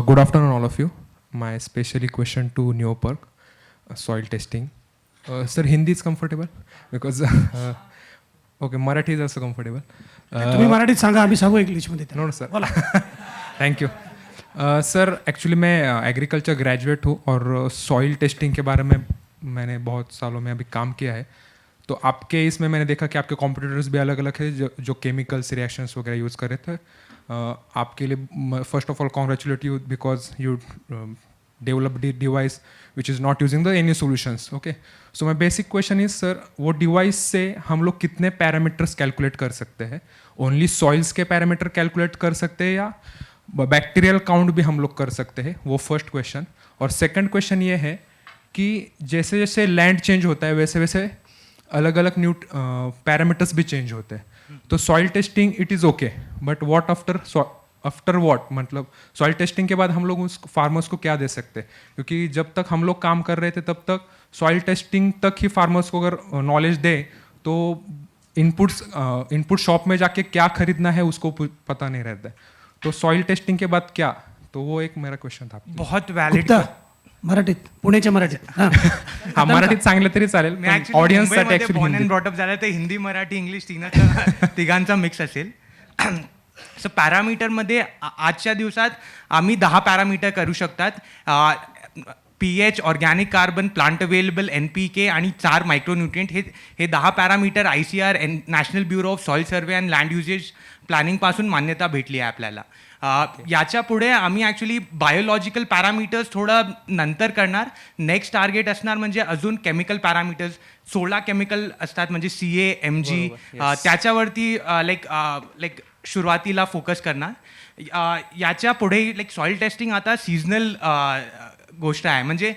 Good afternoon, all of you. My specially question to Neoperk, soil testing. Sir, Hindi is comfortable because okay, Marathi is also comfortable.
तुम्ही मराठीत सांगा, आम्ही सांगू इंग्लिशमध्ये.
No, sir. Thank you. Sir actually मैं agriculture graduate हूँ और soil testing के बारे में मैंने बहुत सालों में अभी काम किया है. तो आपके इसमें मैंने देखा कि आपके कॉम्पिटिटर्स भी अलग अलग है जो केमिकल्स रिएक्शंस वगैरह यूज़ कर रहे थे. आपके लिए first of all congratulate you because you develop the device which is not using the any solutions. Okay, so my basic question is sir, वो डिवाइस से हम लोग कितने पैरामीटर्स कैलकुलेट कर सकते हैं? ओनली सॉइल्स के पैरामीटर कैलकुलेट कर सकते हैं या बैक्टीरियल काउंट भी हम लोग कर सकते हैं? वो फर्स्ट क्वेश्चन. और सेकंड क्वेश्चन ये है कि जैसे जैसे लैंड चेंज होता है वैसे वैसे अलग अलग न्यू पैरामीटर्स भी चेंज होते हैं. तो soil testing it is okay, but what after after what, मतलब सॉइल टेस्टिंग के बाद हम लोग उस फार्मर्स को क्या दे सकते हैं? क्योंकि जब तक हम लोग काम कर रहे थे तब तक सॉइल टेस्टिंग तक ही फार्मर्स को अगर नॉलेज दे तो इनपुट शॉप में जाके क्या खरीदना है उसको पता नहीं रहता है. तो सॉइल टेस्टिंग के बाद क्या? तो वो एक मेरा क्वेश्चन था.
बहुत वॅलिड.
मराठीत, पुण्याच्या मराठीत.
हा, मराठीत सांगलं तरी चालेल. ऑडियन्ससाठी ऍक्च्युली
बॉर्न अँड ब्रॉटअप झालं तर हिंदी मराठी इंग्लिश तिघांचा मिक्स असेल. सो पॅरामीटरमध्ये आजच्या दिवसात आम्ही 10 पॅरामीटर करू शकतात. pH, organic carbon, plant available, NPK आणि 4 मायक्रोन्युट्रिएंट. हे 10 parameter ICR national bureau of soil survey and land uses प्लॅनिंगपासून मान्यता भेटली आहे आपल्याला. याच्या पुढे आम्ही ॲक्च्युली बायोलॉजिकल पॅरामीटर्स थोडं नंतर करणार. नेक्स्ट टार्गेट असणार म्हणजे अजून केमिकल पॅरामीटर्स. 16 केमिकल असतात म्हणजे CA, MG, त्याच्यावरती लाईक सुरुवातीला फोकस करणार. याच्या पुढे लाईक सॉइल टेस्टिंग आता सीझनल गोष्ट आहे, म्हणजे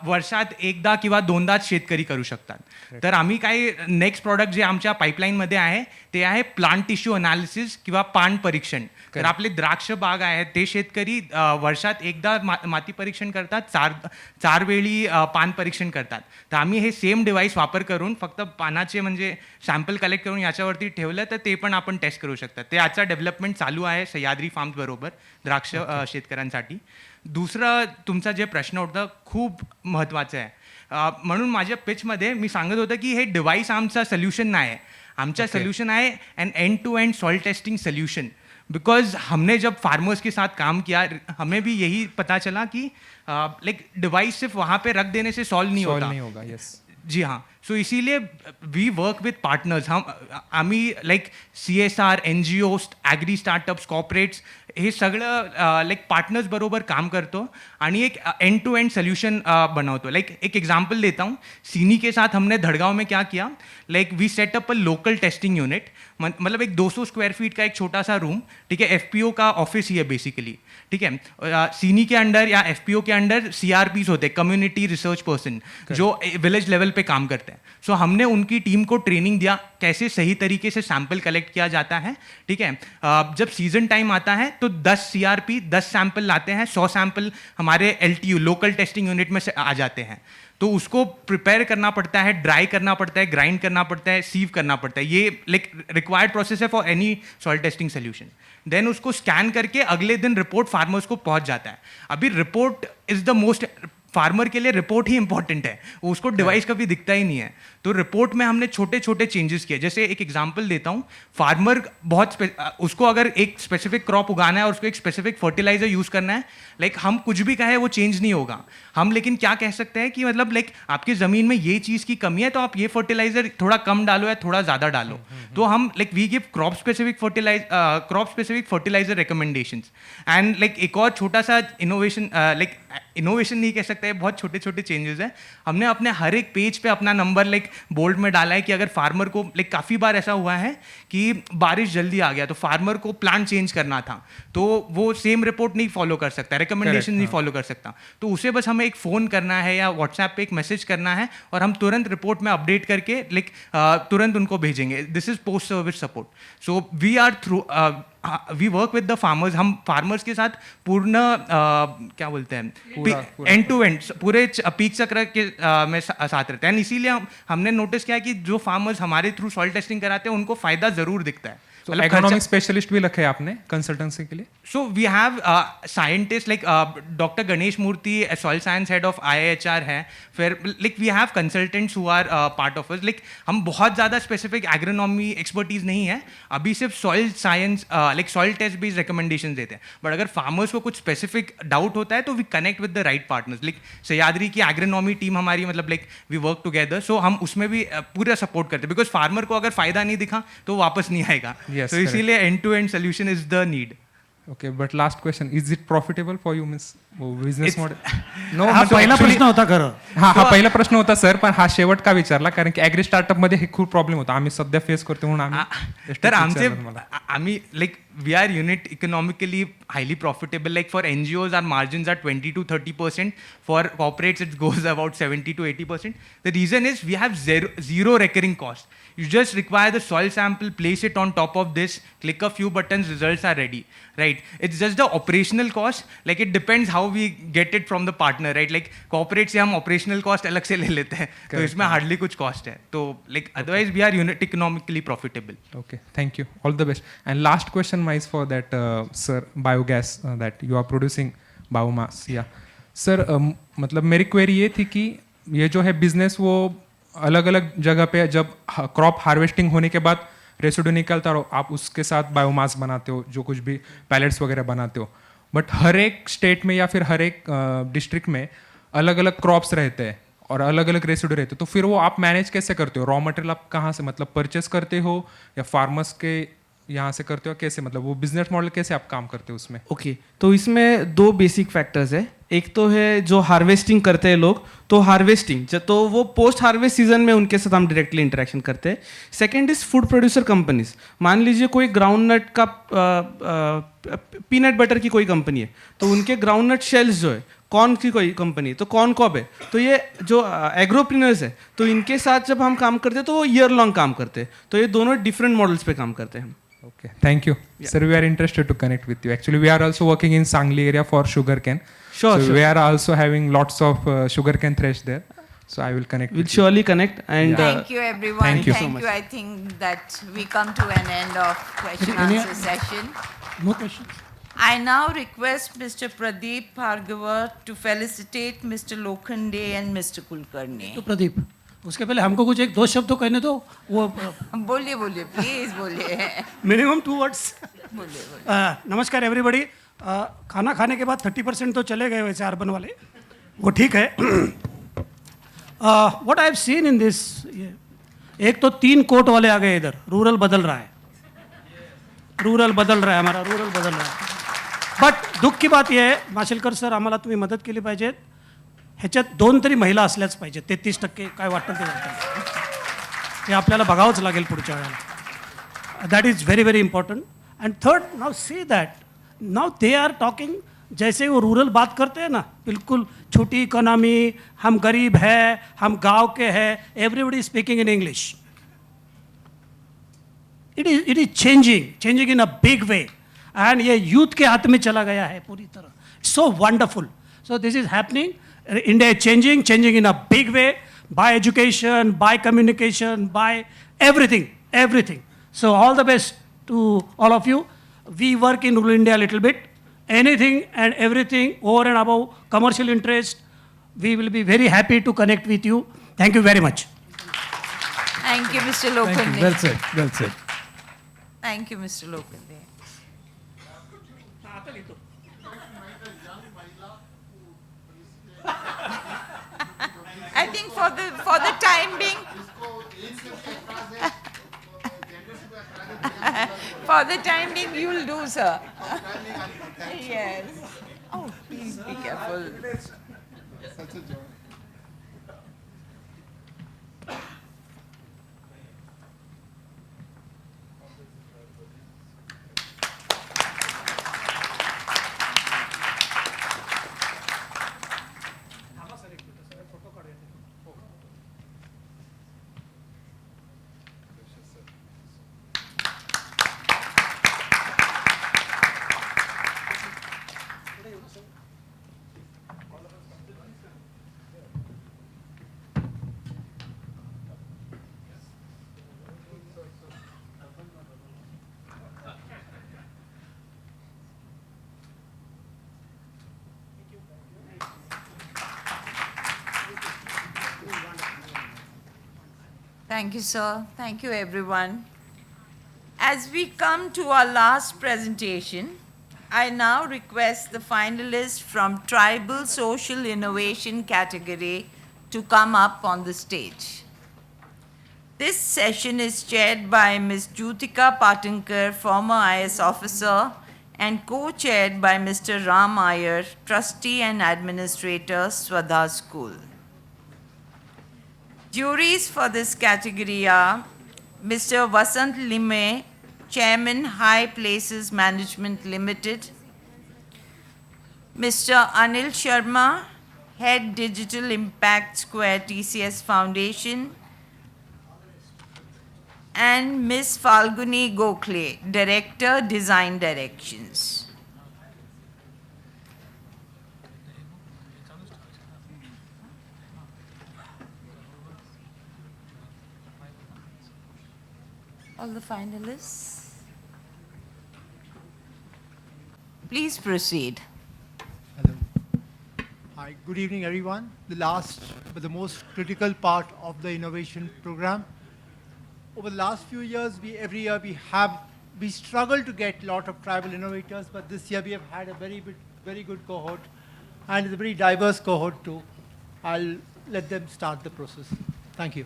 वर्षात एकदा किंवा दोनदाच शेतकरी करू शकतात. तर आम्ही काही नेक्स्ट प्रॉडक्ट जे आमच्या पाईपलाईनमध्ये आहे ते आहे प्लांट टिश्यू अनालिसिस किंवा पान परीक्षण. तर आपले द्राक्ष बाग आहेत ते शेतकरी वर्षात एकदा माती परीक्षण करतात, 4 वेळी पान परीक्षण करतात. तर आम्ही हे सेम डिव्हाइस वापर करून फक्त पानाचे म्हणजे सॅम्पल कलेक्ट करून याच्यावरती ठेवलं तर ते पण आपण टेस्ट करू शकतात. ते याचा डेव्हलपमेंट चालू आहे सह्याद्री फार्म्स बरोबर द्राक्ष शेतकऱ्यांसाठी. दुसरं तुमचा जे प्रश्न होता खूप महत्त्वाचं आहे. म्हणून माझ्या पिचमध्ये मी सांगत होतं की हे डिव्हाइस आमचा सोल्यूशन नाही आहे. आमचा सोल्यूशन है an end to end soil testing solution. Because हमने जब फार्मर्स के साथ काम किया हमें भी यही पता चला कि लाइक डिवाइस सिर्फ वहाँ पे रख देने से सॉल्व नहीं होगा.
यस
जी हाँ. सो इसीलिए वी वर्क विथ पार्टनर्स. आम्ही like CSR, NGOs, agri startups, corporates हे सगळं लाईक पार्टनर्स बरोबर काम करतो आणि एक एंड टू एंड सोल्यूशन बनवतो. लाइक एक एग्जांपल देता हूँ. सीनी के साथ हमने धड़गांव में क्या किया, like we set up a local testing unit. मतलब एक 200 स्क्वायर फीट का एक छोटा सा रूम, ठीक है, FPO का ऑफिस ही है बेसिकली, ठीक है. सीनी के अंडर या FPO के अंडर CRPs होते हैं, कम्युनिटी रिसर्च पर्सन, जो विलेज लेवल पे काम करते हैं. सो हमने उनकी टीम को ट्रेनिंग दिया कैसे सही तरीके से सैंपल कलेक्ट किया जाता है, ठीक है. जब सीजन टाइम आता है तो 10 CRP 10 सैंपल लाते हैं, 100 सैंपल हमारे LTU लोकल टेस्टिंग यूनिट में से आ जाते हैं. तो उसको प्रिपेयर करना पड़ता है, ड्राई करना पड़ता है, ग्राइंड करना पड़ता है, सीव करना पड़ता है. ये लाइक रिक्वायर्ड प्रोसेस है for any soil testing solution. Then उसको स्कैन करके अगले दिन रिपोर्ट फार्मर्स को पहुंच जाता है. अभी report is the most, farmer के लिए रिपोर्ट ही इंपॉर्टेंट है, उसको डिवाइस कभी दिखता ही नहीं है. तो रिपोर्ट में हमने छोटे छोटे चेंजेस किए. जैसे एक एग्जांपल देता हूँ, फार्मर बहुत उसको अगर एक स्पेसिफिक क्रॉप उगाना है और उसको एक स्पेसिफिक फर्टिलाइजर यूज़ करना है, लाइक हम कुछ भी कहें वो चेंज नहीं होगा. हम लेकिन क्या कह सकते हैं कि मतलब लाइक आपकी ज़मीन में ये चीज़ की कमी है तो आप ये फर्टिलाइजर थोड़ा कम डालो या थोड़ा ज़्यादा डालो. तो हम like we give crop specific fertiliser recommendations. And like एक और छोटा सा इनोवेशन, लाइक इनोवेशन नहीं कह सकते, बहुत छोटे छोटे चेंजेस हैं. हमने अपने हर एक पेज पे अपना नंबर लाइक बोल्ड में डाला है कि अगर फार्मर को लाइक काफ़ी बार ऐसा हुआ है कि बारिश जल्दी आ गया तो फार्मर को प्लान चेंज करना था, तो वो सेम रिपोर्ट नहीं फॉलो कर सकता, रिकमेंडेशन नहीं फॉलो कर सकता. तो उसे बस हमें एक फ़ोन करना है या व्हाट्सएप पे एक मैसेज करना है और हम तुरंत रिपोर्ट में अपडेट करके लाइक तुरंत उनको भेजेंगे. This is post service support. So we are through we work with the farmers. हम फार्मर्स के साथ पूर्ण क्या बोलते हैं एंड टू एंड पूरे पीक चक्र के में साथ रहते हैं. इसीलिए हमने नोटिस किया कि जो फार्मर्स हमारे थ्रू सॉइल टेस्टिंग कराते हैं उनको फ़ायदा ज़रूर दिखता है.
इकोनॉमिक स्पेशलिस्ट भी रखे आपने कंसल्टेंसी के लिए?
So we have scientist like doctor Ganesh Murthy, soil science head of IIHR है. फिर like we have consultants who are part of us. Like हम बहुत ज़्यादा स्पेसिफिक एग्रोनॉमी एक्सपर्टीज नहीं है, अभी सिर्फ soil science like soil test based recommendation देते हैं. बट अगर फार्मर्स को कुछ स्पेसिफिक डाउट होता है तो we connect with the right partners. Like Sahyadri की एग्रोनॉमी टीम हमारी, मतलब like we work together. So हम उसमें भी पूरा सपोर्ट करते हैं, बिकॉज फार्मर को अगर फ़ायदा नहीं दिखा तो वापस नहीं आएगा.
Yes,
so इसीलिए end to end solution is the need.
Okay, but last question, is it profitable for you means business model?
No, हा पहिला प्रश्न होता खरं.
हा पहिला प्रश्न होता सर, पण हा शेवट का विचारला कारण की ॲग्री स्टार्टअप मध्ये हे खूप प्रॉब्लेम होता, आम्ही सध्या फेस करतो म्हणून आम्ही.
तर आम्ही like we are unit economically highly profitable. Like for NGOs our margins are 20 to 30%. For corporates it goes about 70 to 80%. The reason is we have zero recurring cost. You just require the soil sample, place it on top of this, click a few buttons, results are ready, right? right? It's just the operational cost. Like it depends how we get it from the partner, right? Like corporate से हम operational cost अलग से ले लेते हैं, तो इसमें hardly कुछ cost है. तो like otherwise we are unit economically profitable.
Okay, thank you. All the best. And last question, Mice, for that, sir, biogas that you are producing biomass. Yeah, sir. मतलब मेरी query ये थी कि ये जो है business वो अलग अलग जगह पे जब क्रॉप हार्वेस्टिंग होने के बाद रेसिड्यू निकलता हो आप उसके साथ बायोमास बनाते हो जो कुछ भी पैलेट्स वगैरह बनाते हो बट हर एक स्टेट में या फिर हर एक डिस्ट्रिक्ट में अलग अलग क्रॉप्स रहते हैं और अलग अलग रेसिड्यू रहते हैं तो फिर वो आप मैनेज कैसे करते हो रॉ मटेरियल आप कहाँ से मतलब परचेस करते हो या फार्मर्स के यहाँ से करते हो कैसे मतलब वो बिजनेस मॉडल कैसे आप काम करते हो उसमें
ओके तो इसमें दो बेसिक फैक्टर्स है एक तो है जो हार्वेस्टिंग करते हैं लोग तो हार्वेस्टिंग तो वो पोस्ट हार्वेस्ट सीजन में उनके साथ हम डायरेक्टली इंटरेक्शन करते हैं second is food producer companies मान लीजिए कोई ग्राउंड नट का पीनट बटर की कोई कंपनी है तो उनके ग्राउंड नट शेल्स जो है कॉर्न की कोई कंपनी तो कॉर्न कॉब है तो ये जो एग्रोप्रीनर्स है तो इनके साथ जब हम काम करते हैं तो वो ईयर लॉन्ग काम करते हैं तो ये दोनों डिफरेंट मॉडल्स पे काम करते हैं हम
Okay, thank you. Yeah. Sir, we are interested to connect with you. Actually, we are also working in Sangli area for sugarcane.
Sure,
so we are also having lots of sugarcane thresh there. So I will connect.
We'll surely connect. And
thank you, everyone.
Thank you
so
much.
I think that we come to an end of question answer session.
No questions.
I now request Mr. Pradeep Bhargava to felicitate Mr. Lokhande and Mr. Kulkarni.
तो प्रदीप उसके पहले हमको कुछ एक दो शब्द तो कहने दो वो
बोलिए बोलिए प्लीज बोलिए
मिनिमम 2 वर्ड्स
बोलिए
नमस्कार एवरीबॉडी खाना खाने के बाद 30% तो चले गए वैसे अर्बन वाले वो ठीक है what I have seen in this एक तो 3 कोट वाले आ गए इधर रूरल बदल रहा है हमारा रूरल बदल रहा है बट दुःख की बात ये आहे माशेलकर सर आम्हाला तुम्ही मदत केली पाहिजे ह्याच्यात 2 तरी महिला असल्याच पाहिजे 33% काय वाटतं ते वाटतं हे आपल्याला बघावंच लागेल पुढच्या वेळेला that is very very important and third now see that now they are talking जैसे वो रूरल बात करते हैं ना बिल्कुल छोटी इकोनॉमी हम गरीब है हम गांव के हैं everybody speaking in English it is changing in a big way and ये यूथ के हाथ में चला गया है पूरी तरह so wonderful so this is happening India is changing in a big way by education, by communication, by everything. So all the best to all of you. We work in rural India a little bit. Anything and everything over and above commercial interest, we will be very happy to connect with you. Thank you very much.
Thank you, Mr. Lokhande.
Well said.
Thank you, Mr. Lokhande. I think for the time being, for the time being, you'll do, sir. Yes. Oh, please be careful.
Such a joy.
Thank you, sir. Thank you, everyone. As we come to our last presentation, I now request the finalists from Tribal Social Innovation category to come up on the stage. This session is chaired by Ms. Jutika Patankar, former IS officer, and co-chaired by Mr. Ram Iyer, trustee and administrator, Swadha School. Juries for this category are Mr. Vasant Lime, Chairman, High Places Management Limited, Mr. Anil Sharma, Head Digital Impact Square TCS Foundation, and Ms. Falguni Gokhale, Director, Design Directions. All the finalists. Please proceed.
Hi, good evening, everyone. The last but the most critical part of the innovation program. Over the last few years, every year we struggle to get a lot of tribal innovators, but this year we have had a very good cohort, and it's a very diverse cohort too. I'll let them start the process. Thank you.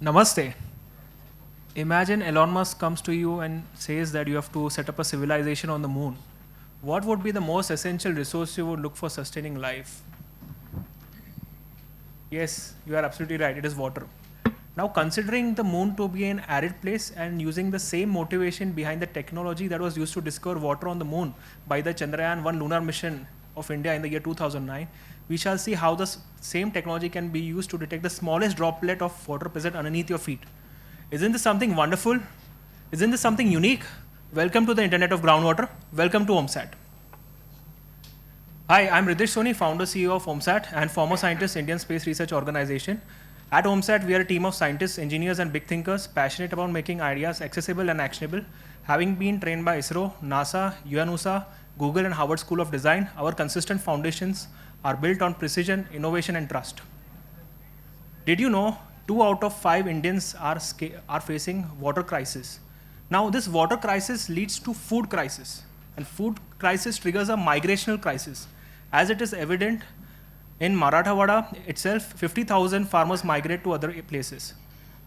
Namaste. Imagine Elon Musk comes to you and says that you have to set up a civilization on the moon. What would be the most essential resource you would look for sustaining life? Yes, you are absolutely right. It is water. Now, considering the moon to be an arid place and using the same motivation behind the technology that was used to discover water on the moon by the Chandrayaan-1 lunar mission of India in the year 2009, we shall see how the same technology can be used to detect the smallest droplet of water present underneath your feet. Isn't this something wonderful? Isn't this something unique? Welcome to the Internet of Groundwater. Welcome to OMSAT. Hi, I'm Riddhesh Soni, founder CEO of OMSAT and former scientist, Indian Space Research Organization. At OMSAT, we are a team of scientists, engineers, and big thinkers passionate about making ideas accessible and actionable. Having been trained by ISRO, NASA, UNOOSA, Google, and Harvard School of Design, our consistent foundations are built on precision, innovation, and trust. Did you know 2 out of 5 Indians are facing water crisis? Now, this water crisis leads to food crisis, and food crisis triggers a migrational crisis. As it is evident in Marathwada itself, 50,000 farmers migrate to other places.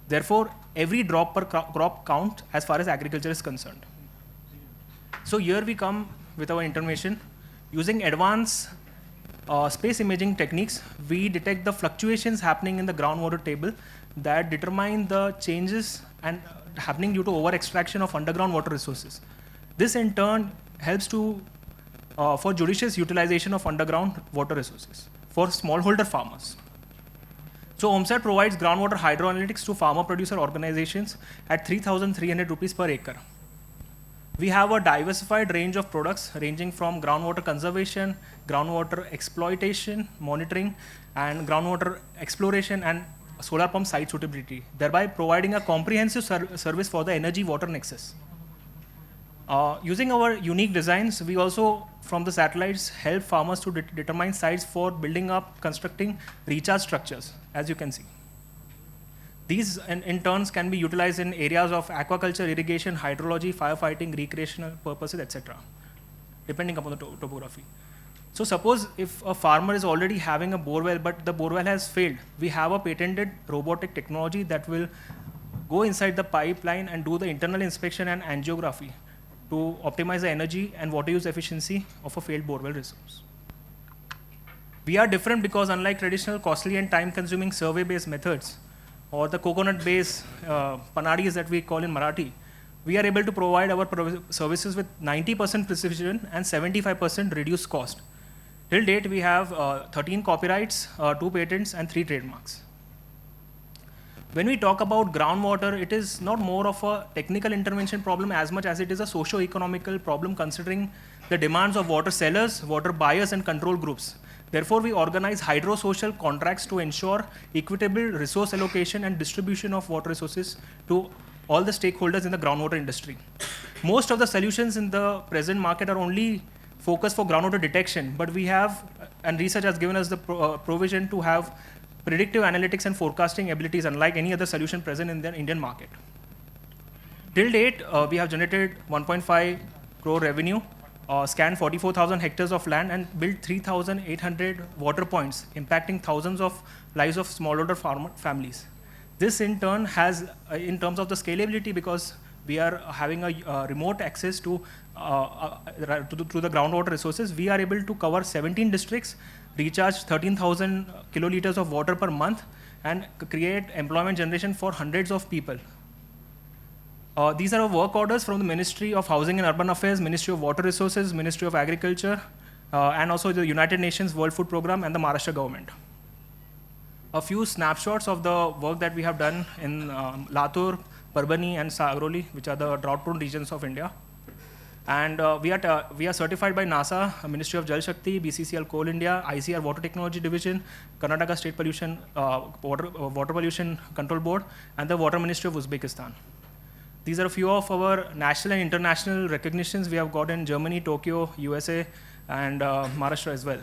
Therefore, every drop per crop counts as far as agriculture is concerned. So here we come with our intervention. Using advanced space imaging techniques, we detect the fluctuations happening in the groundwater table that determine the changes and happening due to over extraction of underground water resources. This in turn helps to for judicious utilization of underground water resources for smallholder farmers. So OMSAT provides groundwater hydroanalytics to farmer producer organizations at 3,300 rupees per acre. We have a diversified range of products ranging from groundwater conservation, groundwater exploitation, monitoring, and groundwater exploration and solar pump site suitability, thereby providing a comprehensive service for the energy water nexus. Using our unique designs, we also, from the satellites, help farmers to determine sites for building up, constructing recharge structures, as you can see. These, in turns, can be utilized in areas of aquaculture, irrigation, hydrology, firefighting, recreational purposes, etc., depending upon the topography. So suppose if a farmer is already having a borewell, but the borewell has failed, we have a patented robotic technology that will go inside the pipeline and do the internal inspection and angiography to optimize the energy and water use efficiency of a failed borewell resource. We are different because unlike traditional costly and time-consuming survey-based methods, or the coconut-based panadis that we call in Marathi, we are able to provide our services with 90% precision and 75% reduced cost. Till date, we have 13 copyrights, 2 patents, and 3 trademarks. When we talk about groundwater, it is not more of a technical intervention problem as much as it is a socio-economical problem considering the demands of water sellers, water buyers, and control groups. Therefore, we organize hydro-social contracts to ensure equitable resource allocation and distribution of water resources to all the stakeholders in the groundwater industry. Most of the solutions in the present market are only focused for groundwater detection, but we have, and research has given us the provision to have predictive analytics and forecasting abilities unlike any other solution present in the Indian market. Till date, we have generated 1.5 crore revenue, scanned 44,000 hectares of land, and built 3,800 water points, impacting thousands of lives of smallholder farmer families. This in turn has, in terms of the scalability, because we are having a remote access to through the groundwater resources. We are able to cover 17 districts, recharge 13,000 kiloliters of water per month, and create employment generation for hundreds of people. These are work orders from the Ministry of Housing and Urban Affairs, Ministry of Water Resources, Ministry of Agriculture, and also the United Nations World Food Programme and the Maharashtra government. A few snapshots of the work that we have done in Latur, Parbhani, and Sagroli, which are the drought-prone regions of India. And we are certified by NASA, Ministry of Jal Shakti, BCCL Coal India, ICR Water Technology Division, Karnataka State Pollution Water Pollution Control Board, and the Water Ministry of Uzbekistan. These are a few of our national and international recognitions we have got in Germany, Tokyo, USA, and Maharashtra as well.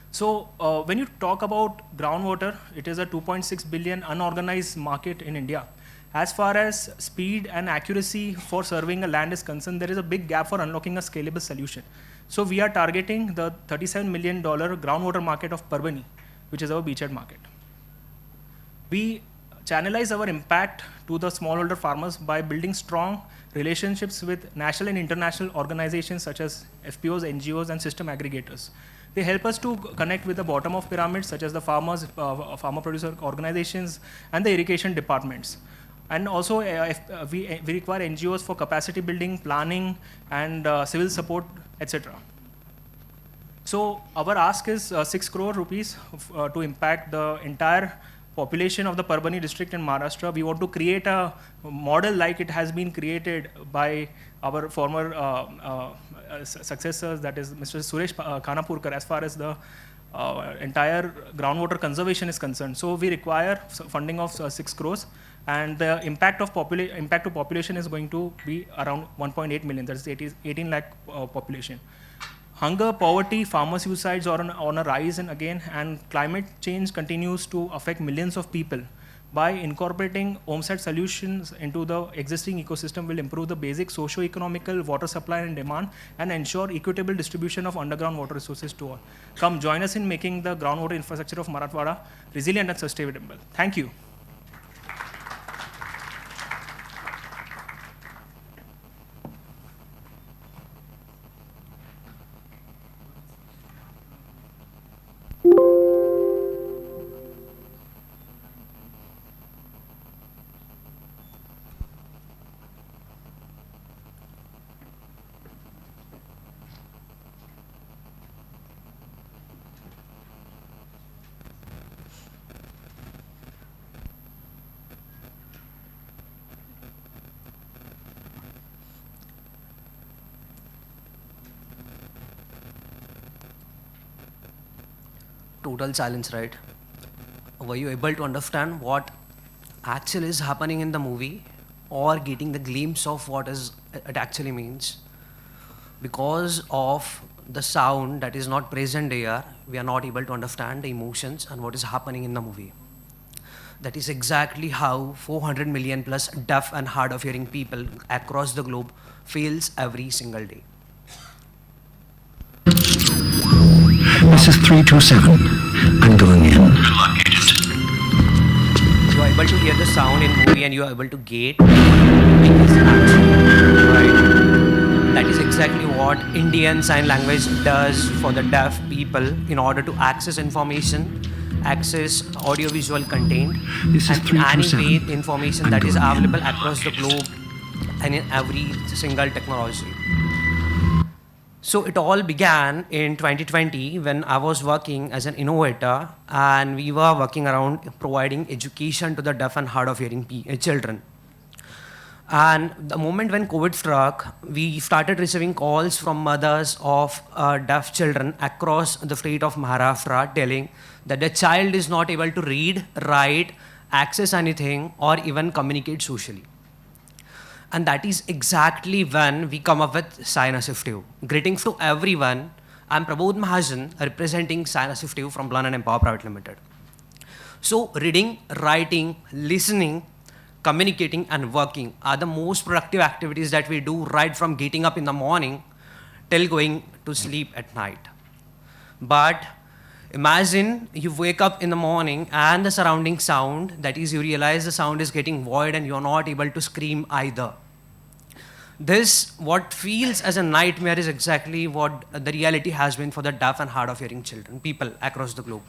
So when you talk about groundwater, it is a 2.6 billion unorganized market in India. As far as speed and accuracy for serving a land is concerned, there is a big gap for unlocking a scalable solution. So we are targeting the $37 million groundwater market of Parbhani, which is our beachhead market. We channelize our impact to the smallholder farmers by building strong relationships with national and international organizations such as FPOs, NGOs, and system aggregators. They help us to connect with the bottom of pyramid, such as the farmer producer organizations and the irrigation departments. And also, we require NGOs for capacity building, planning, and civil support, etc. So our ask is 6 crore rupees to impact the entire population of the Parbhani district in Maharashtra. We want to create a model like it has been created by our former successors, that is Mr. Suresh Khanapurkar, as far as the entire groundwater conservation is concerned. So we require funding of 6 crores, and the impact to population is going to be around 1.8 million, that is 18 lakh population. Hunger, poverty, farmer suicides are on a rise and climate change continues to affect millions of people. By incorporating OMSAT solutions into the existing ecosystem will improve the basic socio-economical water supply and demand and ensure equitable distribution of underground water resources to all. Come join us in making the groundwater infrastructure of Marathwada resilient and sustainable. Thank you.
Total silence, right? Were you able to understand what actually is happening in the movie or getting the glimpse of what it actually means? Because of the sound that is not present here, we are not able to understand the emotions and what is happening in the movie. That is exactly how 400 million plus deaf and hard of hearing people across the globe feels every single day.
This is 327. I'm going in. Good luck, Agent.
You are able to hear the sound in movie and you are able to get right. That is exactly what Indian Sign Language does for the deaf people in order to access information, access audiovisual content,
This is
and in any
327.
way information that is available across the globe and in every single technology. So it all began in 2020 when I was working as an innovator and we were working around providing education to the deaf and hard of hearing children. And the moment when COVID struck, we started receiving calls from mothers of deaf children across the state of Maharashtra telling that their child is not able to read, write, access anything, or even communicate socially. And that is exactly when we come up with Sign Assistive. Greetings to everyone. I'm Prabodh Mahajan, representing Sign Assistive from Plan and Empower Private Limited. So reading, writing, listening, communicating, and working are the most productive activities that we do right from getting up in the morning till going to sleep at night. But Imagine you wake up in the morning and the surrounding sound, that is, you realize the sound is getting void and you're not able to scream either. This, what feels as a nightmare, is exactly what the reality has been for the deaf and hard of hearing children, people across the globe.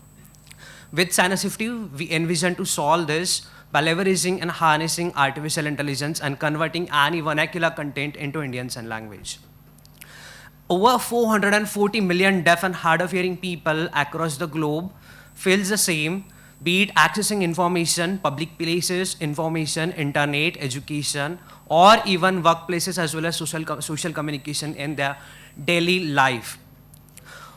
With Sinus50, we envision to solve this by leveraging and harnessing artificial intelligence and converting any vernacular content into Indian Sign Language. Over 440 million deaf and hard of hearing people across the globe feels the same, be it accessing information, public places, information, internet, education, or even workplaces as well as social communication in their daily life.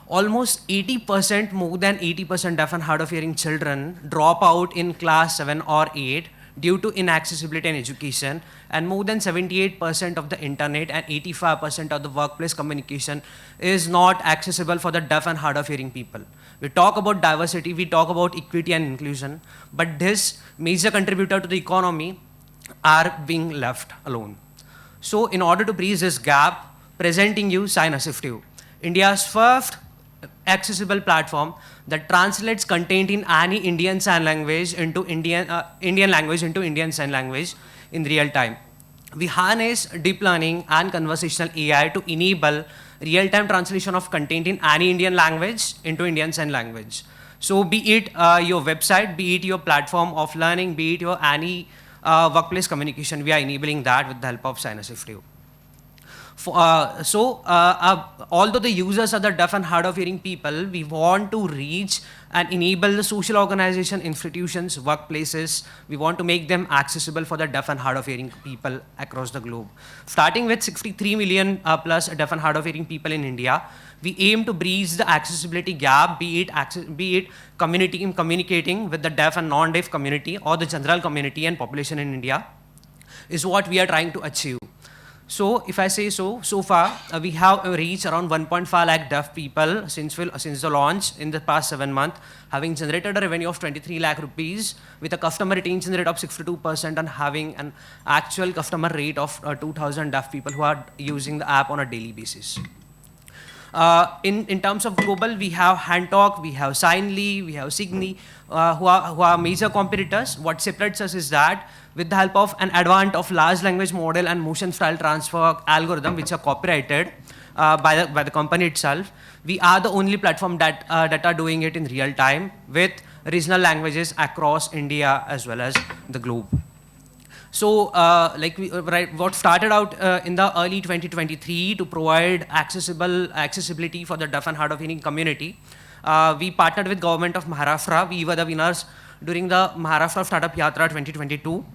Almost 80%, more than 80% deaf and hard of hearing children drop out in class 7 or 8 due to inaccessibility in education, and more than 78% of the internet and 85% of the workplace communication is not accessible for the deaf and hard of hearing people. We talk about diversity, we talk about equity and inclusion, but this major contributor to the economy are being left alone. So in order to bridge this gap, presenting you Sign Assistive, India's first accessible platform that translates content in any Indian Sign Language into Indian language into Indian Sign Language in real time. We harness deep learning and conversational AI to enable real-time translation of content in any Indian language into Indian Sign Language. So be it your website, be it your platform of learning, be it your any workplace communication, we are enabling that with the help of Sign Assistive. Although the users are the deaf and hard of hearing people, we want to reach and enable the social organization, institutions, workplaces. We want to make them accessible for the deaf and hard of hearing people across the globe. Starting with 63 million plus deaf and hard of hearing people in India, we aim to bridge the accessibility gap, be it communicating with the deaf and non-deaf community or the general community and population in India, is what we are trying to achieve. So if I say so far we have reached around 1.5 lakh deaf people since the launch in the past 7 months, having generated a revenue of 23 lakh rupees with a customer retention rate of 62% and having an actual customer rate of 2,000 deaf people who are using the app on a daily basis. In terms of global, we have HandTalk, we have Signly, we have Signy, who are major competitors. What separates us is that with the help of an advent of large language model and motion style transfer algorithm, which are copyrighted by the company itself, we are the only platform that are doing it in real time with regional languages across India as well as the globe. So, what started out in the early 2023 to provide accessibility for the deaf and hard of hearing community, we partnered with Government of Maharashtra. We were the winners during the Maharashtra Startup Yatra 2022.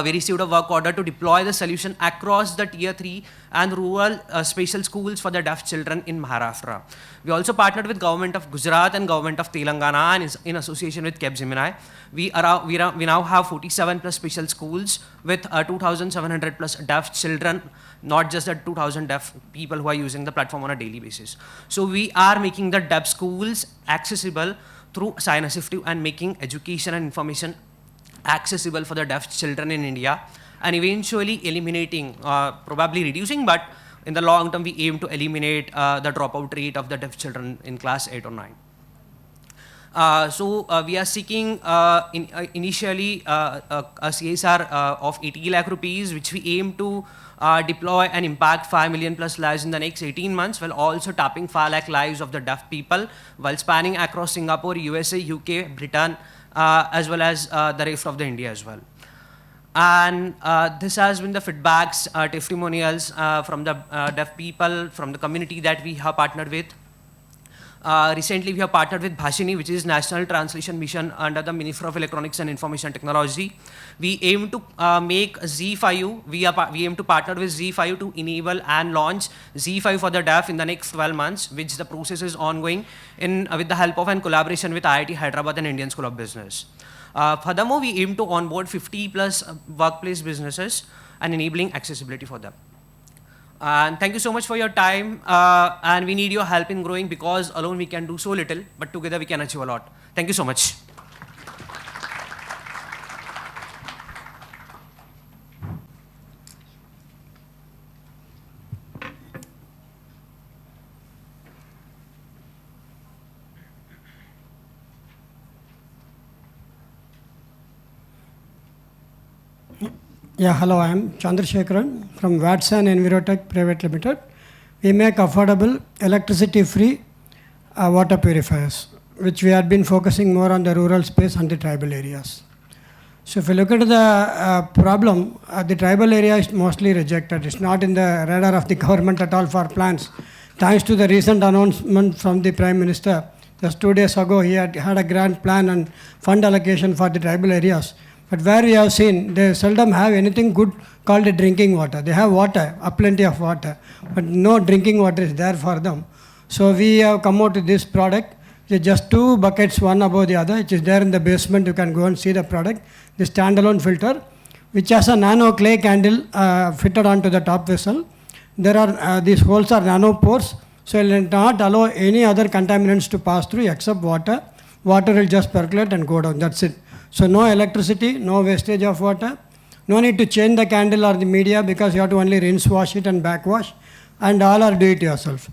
We received a work order to deploy the solution across the Tier 3 and rural special schools for the deaf children in Maharashtra. We also partnered with Government of Gujarat and Government of Telangana, and in association with Capgemini. We now have 47 plus special schools with 2,700 plus deaf children, not just the 2,000 deaf people who are using the platform on a daily basis. So we are making the deaf schools accessible through Sign Assistive and making education and information accessible for the deaf children in India, and eventually eliminating, probably reducing, but in the long term we aim to eliminate the dropout rate of the deaf children in class 8 or 9. We are seeking initially a CSR of 80 lakh rupees, which we aim to deploy and impact 5 million plus lives in the next 18 months, while also tapping 5 lakh lives of the deaf people, while spanning across Singapore, USA, UK, Britain, as well as the rest of the India as well. And this has been the feedbacks, testimonials from the deaf people, from the community that we have partnered with. Recently, we have partnered with Bhashini, which is National Translation Mission under the Ministry of Electronics and Information Technology. We aim to make Z5. We aim to partner with Z5 to enable and launch Z5 for the deaf in the next 12 months, which the process is ongoing with the help of and collaboration with IIT Hyderabad and Indian School of Business. Furthermore, we aim to onboard 50 plus workplace businesses and enabling accessibility for them. And thank you so much for your time. And we need your help in growing, because alone we can do so little, but together we can achieve a lot. Thank you so much.
Yeah, hello, I am Chandrasekharan from Watson Envirotech Private Limited. We make affordable electricity-free water purifiers, which we have been focusing more on the rural space and the tribal areas. So if you look at the problem, the tribal area is mostly rejected. It's not in the radar of the government at all for plans. Thanks to the recent announcement from the Prime Minister, just 2 days ago, he had a grand plan and fund allocation for the tribal areas. But where we have seen, they seldom have anything good called drinking water. They have water, plenty of water, but no drinking water is there for them. So we have come out with this product. It's just 2 buckets, one above the other. It is there in the basement. You can go and see the product. The standalone filter, which has a nano clay candle fitted onto the top vessel. There are these holes are nano pores, so it will not allow any other contaminants to pass through except water. Water will just percolate and go down. That's it. So no electricity, no wastage of water, no need to change the candle or the media because you have to only rinse, wash it and backwash, and all are do it yourself.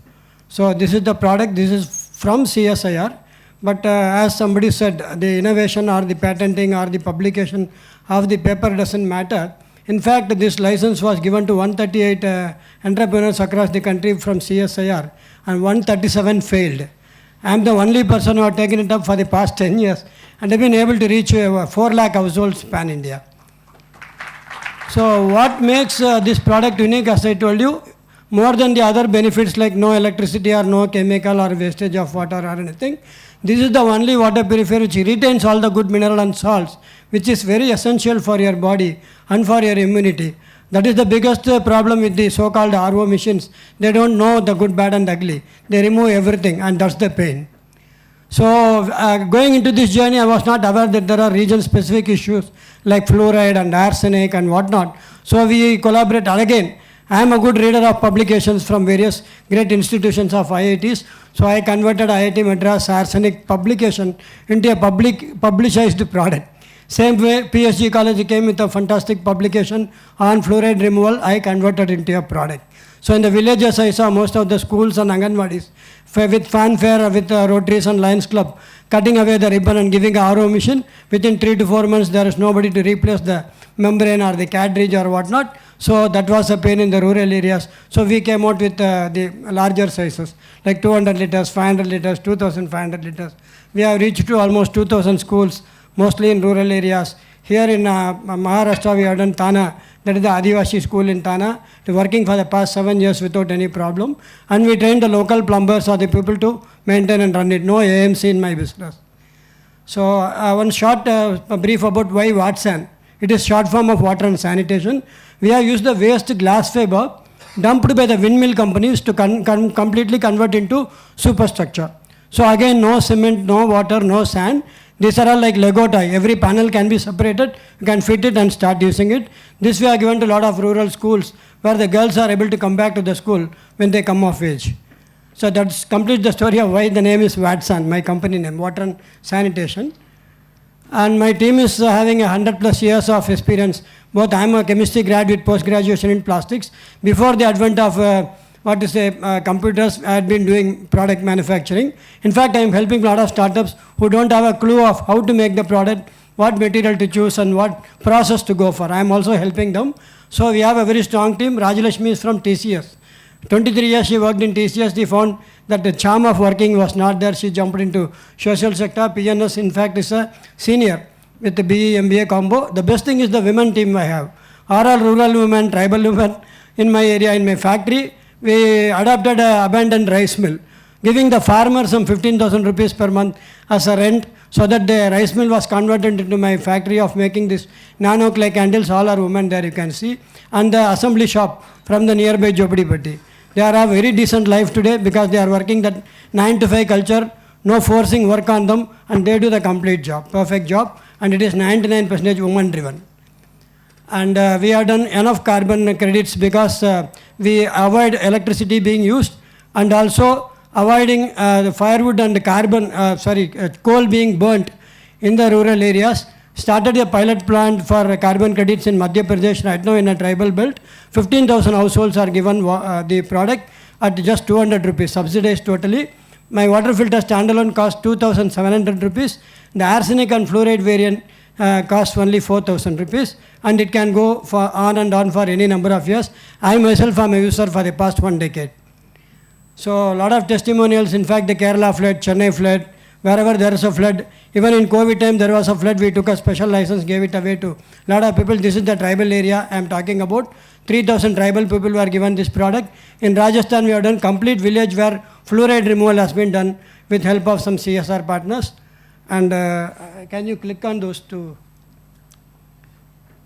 So this is the product. This is from CSIR, but as somebody said, the innovation or the patenting or the publication of the paper doesn't matter. In fact, this license was given to 138 entrepreneurs across the country from CSIR, and 137 failed. I am the only person who has taken it up for the past 10 years and have been able to reach 4 lakh households pan-India. So what makes this product unique, as I told you, more than the other benefits like no electricity or no chemical or wastage of water or anything, this is the only water purifier which retains all the good mineral and salts, which is very essential for your body and for your immunity. That is the biggest problem with the so-called RO machines. They don't know the good, bad and ugly. They remove everything, and that's the pain. So going into this journey, I was not aware that there are region-specific issues like fluoride and arsenic and whatnot. So we collaborate. And again, I am a good reader of publications from various great institutions of IITs. So I converted IIT Madras arsenic publication into a publicized product. Same way, PSG College came with a fantastic publication on fluoride removal. I converted into a product. So in the villages, I saw most of the schools and Anganwadis with fanfare, with Rotaries and Lions Club, cutting away the ribbon and giving a RO machine. Within 3 to 4 months, there is nobody to replace the membrane or the cartridge or whatnot. So that was a pain in the rural areas. So we came out with the larger sizes, like 200 liters, 500 liters, 2,500 liters. We have reached to almost 2,000 schools, mostly in rural areas. Here in Maharashtra, we have done Thana, that is the Adivasi school in Thana, working for the past 7 years without any problem. And we trained the local plumbers or the people to maintain and run it. No AMC in my business. So one short brief about why Watson. It is short form of water and sanitation. We have used the waste glass fiber dumped by the windmill companies to completely convert into superstructure. So again, no cement, no water, no sand. These are all like Lego toy. Every panel can be separated. You can fit it and start using it. This we are given to a lot of rural schools where the girls are able to come back to the school when they come of age. So that's complete the story of why the name is Watson, my company name, Water and Sanitation. And my team is having 100+ years of experience. Both I am a chemistry graduate, post-graduation in plastics. Before the advent of computers, I had been doing product manufacturing. In fact, I am helping a lot of startups who don't have a clue of how to make the product, what material to choose and what process to go for. I am also helping them. So we have a very strong team. Rajalakshmi is from TCS. 23 years she worked in TCS. She found that the charm of working was not there. She jumped into social sector. PNS, in fact, is a senior with the BE MBA combo. The best thing is the women team I have. Are all rural women, tribal women in my area, in my factory. We adopted an abandoned rice mill, giving the farmer some 15,000 rupees per month as a rent, so that the rice mill was converted into my factory of making this nano clay candles. All are women there, you can see. And the assembly shop from the nearby Jopdipatti. They are a very decent life today because they are working that 9 to 5 culture, no forcing work on them, and they do the complete job, perfect job, and it is 99% woman driven. And we have done enough carbon credits because we avoid electricity being used and also avoiding the firewood and coal being burnt in the rural areas. Started a pilot plant for carbon credits in Madhya Pradesh right now in a tribal belt. 15,000 households are given the product at just 200 rupees, subsidized totally. My water filter standalone cost 2,700 rupees. The arsenic and fluoride variant costs only 4,000 rupees, and it can go for on and on for any number of years. I myself am a user for the past 1 decade. So a lot of testimonials, in fact the Kerala flood, Chennai flood, wherever there is a flood, even in COVID time there was a flood, we took a special license, gave it away to a lot of people. This is the tribal area I am talking about. 3,000 tribal people were given this product. In Rajasthan we have done complete village where fluoride removal has been done with help of some CSR partners. And can you click on those two?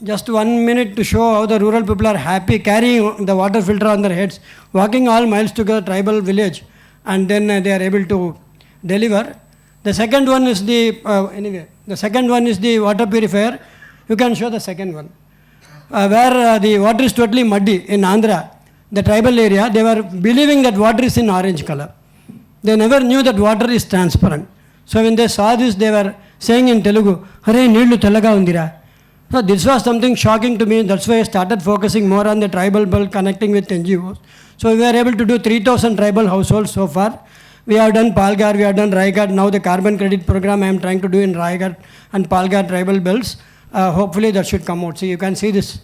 Just 1 minute to show how the rural people are happy carrying the water filter on their heads, walking all miles to the tribal village, and then they are able to deliver. The second one is the, the second one is the water purifier. You can show the second one. Where the water is totally muddy in Andhra, the tribal area, they were believing that water is in orange color. They never knew that water is transparent. So when they saw this, they were saying in Telugu, "Hare neelu tellaga undira." So this was something shocking to me. That's why I started focusing more on the tribal bulk, connecting with NGOs. So we were able to do 3,000 tribal households so far. We have done Palghar, we have done Raigad. Now the carbon credit program I am trying to do in Raigad and Palghar tribal belts. Hopefully that should come out. See, you can see this.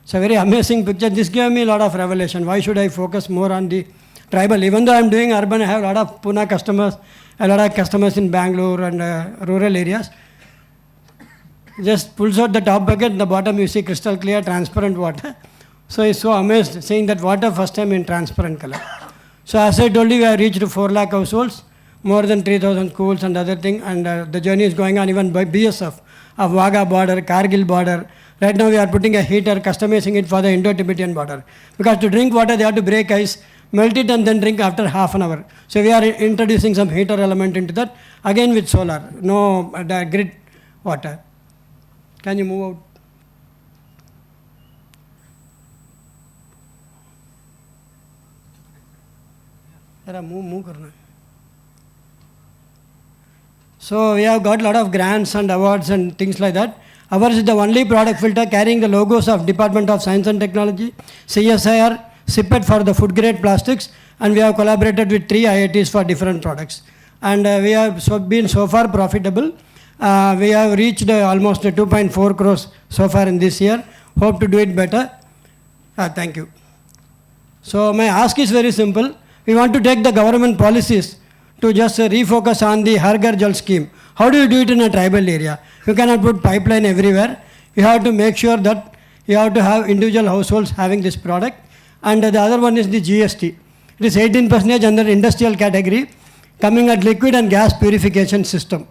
It's a very amazing picture. This gave me a lot of revelation. Why should I focus more on the tribal? Even though I am doing urban, I have a lot of Pune customers, a lot of customers in Bangalore and rural areas. Just pulls out the top bucket, the bottom you see crystal clear, transparent water. So he's so amazed seeing that water first time in transparent color. So as I told you, we have reached 4 lakh households, more than 3,000 schools and other thing, and the journey is going on even by BSF of Wagah border, Kargil border. Right now we are putting a heater, customizing it for the Indo-Tibetan border. Because to drink water, they have to break ice, melt it and then drink after half an hour. So we are introducing some heater element into that, again with solar, no grid water. Can you move out? Move karna. So we have got a lot of grants and awards and things like that. Ours is the only product filter carrying the logos of Department of Science and Technology, CSIR, CIPET for the food grade plastics, and we have collaborated with 3 IITs for different products. And we have been so far profitable. We have reached almost 2.4 crores so far in this year. Hope to do it better. Thank you. So my ask is very simple. We want to take the government policies to just refocus on the Har Ghar Jal scheme. How do you do it in a tribal area? You cannot put pipeline everywhere. You have to make sure that you have to have individual households having this product. And the other one is the GST. It is 18% under industrial category, coming at liquid and gas purification system.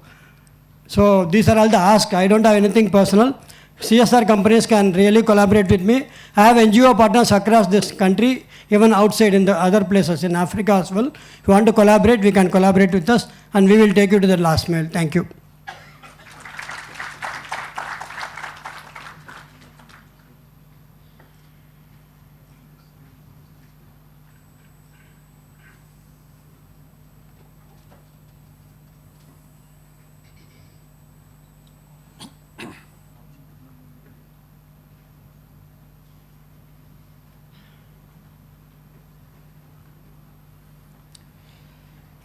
So these are all the asks. I don't have anything personal. CSR companies can really collaborate with me. I have NGO partners across this country, even outside in the other places, in Africa as well. If you want to collaborate, we can collaborate with us, and we will take you to the last mile. Thank you.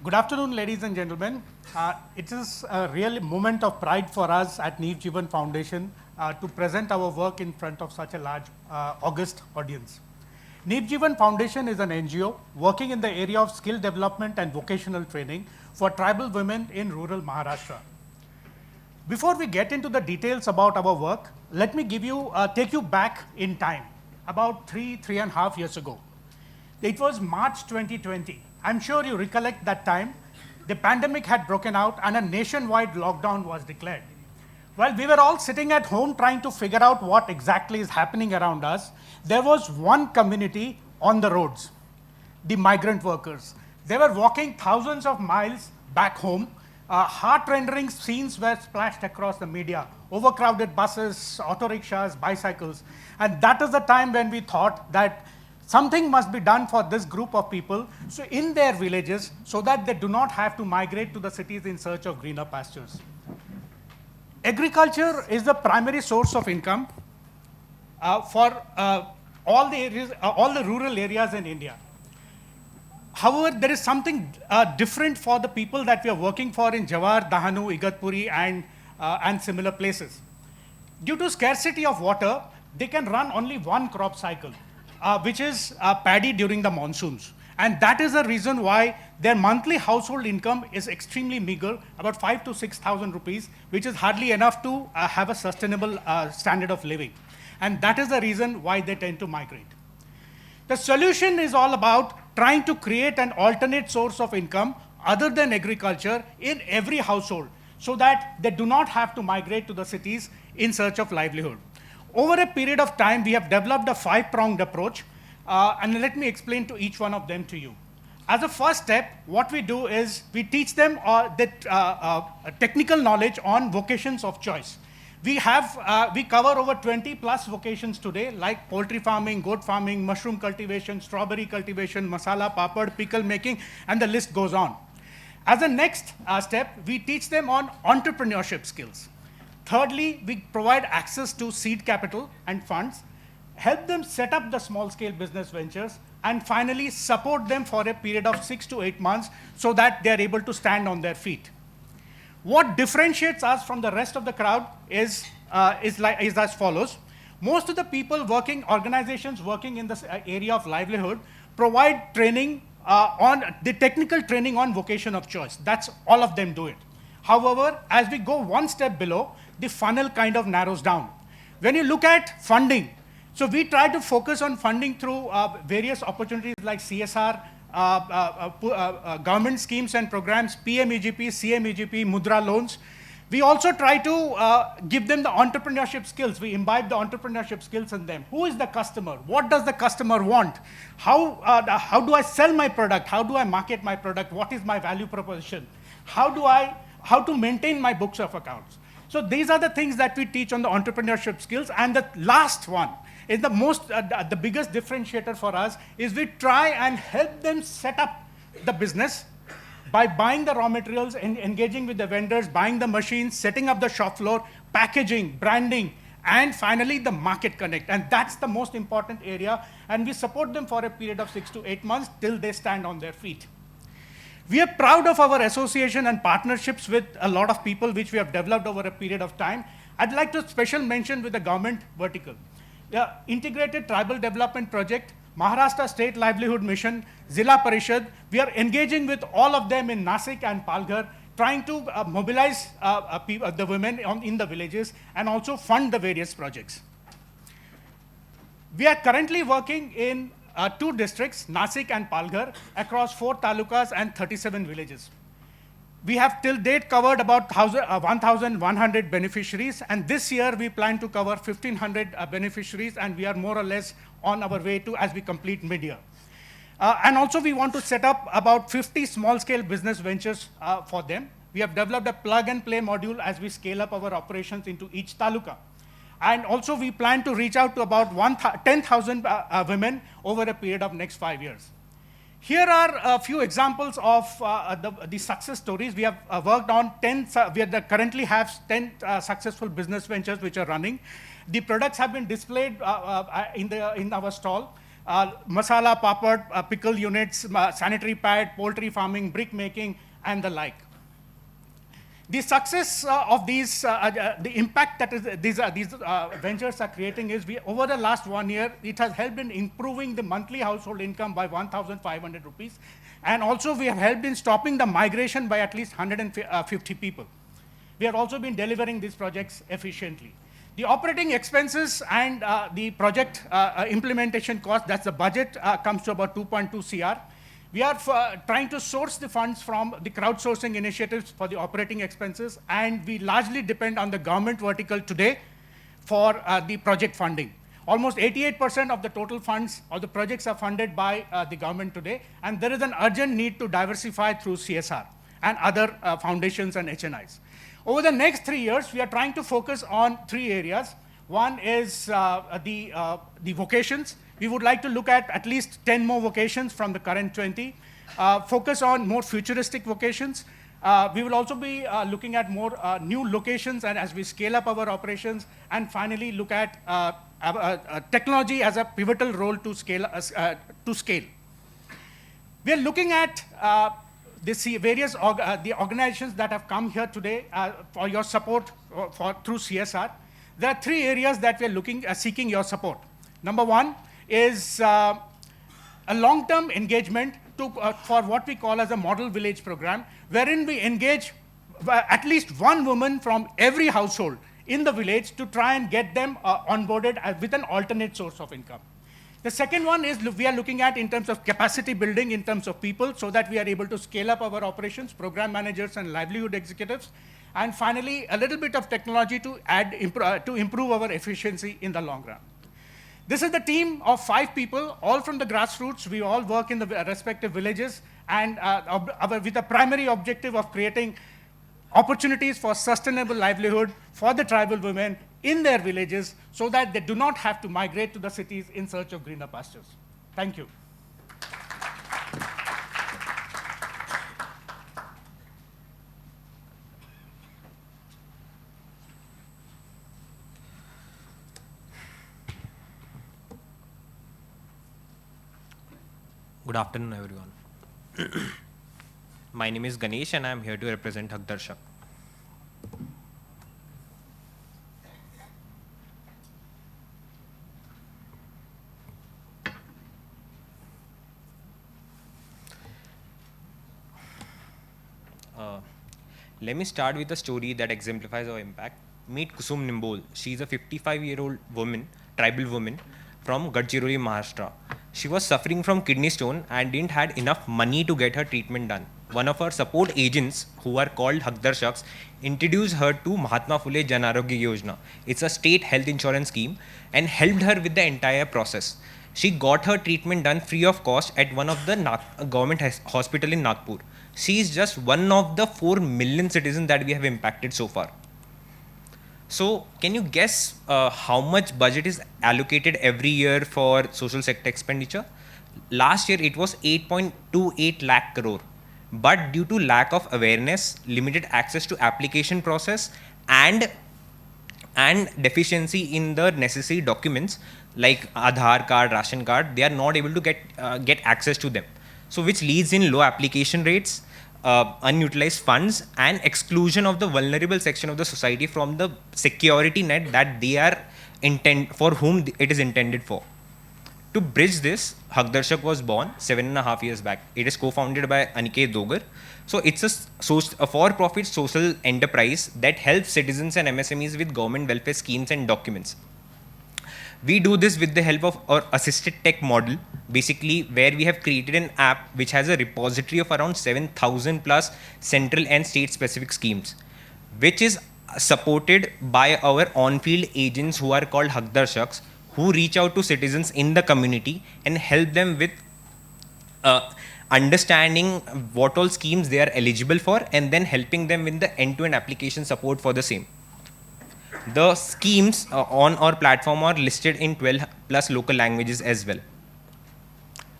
Good afternoon, ladies and gentlemen. It is a real moment of pride for us at Neev Jeevan Foundation to present our work in front of such a large, august audience. Neev Jeevan Foundation is an NGO working in the area of skill development and vocational training for tribal women in rural Maharashtra. Before we get into the details about our work, let me take you back in time, about 3.5 years ago. It was March 2020. I'm sure you recollect that time. The pandemic had broken out and a nationwide lockdown was declared. While we were all sitting at home trying to figure out what exactly is happening around us, there was one community on the roads, the migrant workers. They were walking thousands of miles back home. Heart-rendering scenes were splashed across the media, overcrowded buses, auto rickshaws, bicycles. And that is the time when we thought that something must be done for this group of people so in their villages so that they do not have to migrate to the cities in search of greener pastures. Agriculture is the primary source of income for all the rural areas in India. However, there is something different for the people that we are working for in Jawar, Dahanu, Igatpuri and similar places. Due to scarcity of water, they can run only one crop cycle, which is paddy during the monsoons. And that is the reason why their monthly household income is extremely meager, about 5,000 to 6,000 rupees, which is hardly enough to have a sustainable standard of living. And that is the reason why they tend to migrate. The solution is all about trying to create an alternate source of income other than agriculture in every household, so that they do not have to migrate to the cities in search of livelihood. Over a period of time, we have developed a 5-pronged approach, and let me explain to each one of them to you. As a first step, what we do is we teach them technical knowledge on vocations of choice. We cover over 20 plus vocations today, like poultry farming, goat farming, mushroom cultivation, strawberry cultivation, masala, papad, pickle making, and the list goes on. As a next step, we teach them on entrepreneurship skills. Thirdly, we provide access to seed capital and funds, help them set up the small-scale business ventures, and finally support them for a period of 6 to 8 months so that they are able to stand on their feet. What differentiates us from the rest of the crowd is as follows. Most of the people organizations working in this area of livelihood provide training the technical training on vocation of choice. That's all of them do it. However, as we go one step below, the funnel kind of narrows down. When you look at funding, so we try to focus on funding through various opportunities like CSR, government schemes and programs, PMEGP, CMEGP, Mudra loans. We also try to give them the entrepreneurship skills. We imbibe the entrepreneurship skills in them. Who is the customer? What does the customer want? How do I sell my product? How do I market my product? What is my value proposition? How to maintain my books of accounts? So these are the things that we teach on the entrepreneurship skills. And the last one is the biggest differentiator for us is we try and help them set up the business by buying the raw materials and engaging with the vendors, buying the machines, setting up the shop floor, packaging, branding, and finally the market connect. And that's the most important area. And we support them for a period of 6 to 8 months till they stand on their feet. We are proud of our association and partnerships with a lot of people which we have developed over a period of time. I'd like to special mention with the government vertical. The Integrated Tribal Development Project, Maharashtra State Livelihood Mission, Zilla Parishad, we are engaging with all of them in Nasik and Palghar, trying to mobilize the women in the villages and also fund the various projects. We are currently working in 2 districts, Nasik and Palghar, across 4 talukas and 37 villages. We have till date covered about 1,100 beneficiaries, and this year we plan to cover 1,500 beneficiaries, and we are more or less on our way to as we complete mid-year. And also we want to set up about 50 small-scale business ventures for them. We have developed a plug-and-play module as we scale up our operations into each taluka. And also we plan to reach out to about 10,000 women over a period of next 5 years. Here are a few examples of the success stories. We have worked on 10, we currently have 10 successful business ventures which are running. The products have been displayed in our stall. Masala, papad, pickle units, sanitary pad, poultry farming, brick making, and the like. The success of these, the impact that these ventures are creating is, over the last 1 year, it has helped in improving the monthly household income by 1,500 rupees. And also we have helped in stopping the migration by at least 150 people. We have also been delivering these projects efficiently. The operating expenses and the project implementation cost, that's the budget, comes to about 2.2 CR. We are trying to source the funds from the crowdsourcing initiatives for the operating expenses, and we largely depend on the government vertical today for the project funding. Almost 88% of the total funds or the projects are funded by the government today, and there is an urgent need to diversify through CSR and other foundations and HNIs. Over the next 3 years, we are trying to focus on 3 areas. One is the vocations. We would like to look at least 10 more vocations from the current 20. Focus on more futuristic vocations. We will also be looking at more new locations and as we scale up our operations, and finally look at technology as a pivotal role to scale. We are looking at various the organizations that have come here today for your support through CSR. there are 3 areas that we are seeking your support. Number 1 is a long-term engagement for what we call as a model village program, wherein we engage at least one woman from every household in the village to try and get them onboarded with an alternate source of income. The second one is we are looking at in terms of capacity building in terms of people, so that we are able to scale up our operations, program managers and livelihood executives. And finally, a little bit of technology to improve our efficiency in the long run. This is the team of 5 people, all from the grassroots. We all work in the respective villages, and with the primary objective of creating opportunities for sustainable livelihood for the tribal women in their villages, so that they do not have to migrate to the cities in search of greener pastures. Thank you.
Good afternoon, everyone. My name is Ganesh, and I am here to represent Haq Darshak. Let me start with a story that exemplifies our impact. Meet Kusum Nimbol. She is a 55-year-old woman, tribal woman from Gadchiroli, Maharashtra. She was suffering from kidney stone and didn't had enough money to get her treatment done. One of her support agents, who are called Haq Darshaks, introduced her to Mahatma Phule Jan Arogya Yojana. It's a state health insurance scheme, and helped her with the entire process. She got her treatment done free of cost at one of the government hospital in Nagpur. She is just one of the 4 million citizens that we have impacted so far. So, can you guess how much budget is allocated every year for social sector expenditure? Last year, it was 8.28 lakh crore. But due to lack of awareness, limited access to application process, and deficiency in the necessary documents like Aadhaar card, ration card, they are not able to get access to them. So, which leads in low application rates, unutilized funds, and exclusion of the vulnerable section of the society from the security net that they are for whom it is intended for. To bridge this, Haq Darshak was born 7.5 years back. It is co-founded by Aniket Dogar. So it's a for-profit social enterprise that helps citizens and MSMEs with government welfare schemes and documents. We do this with the help of our assisted tech model, basically where we have created an app which has a repository of around 7,000 plus central and state specific schemes, which is supported by our on-field agents who are called Haq Darshaks, who reach out to citizens in the community and help them with understanding what all schemes they are eligible for, and then helping them with the end-to-end application support for the same. The schemes on our platform are listed in 12 plus local languages as well.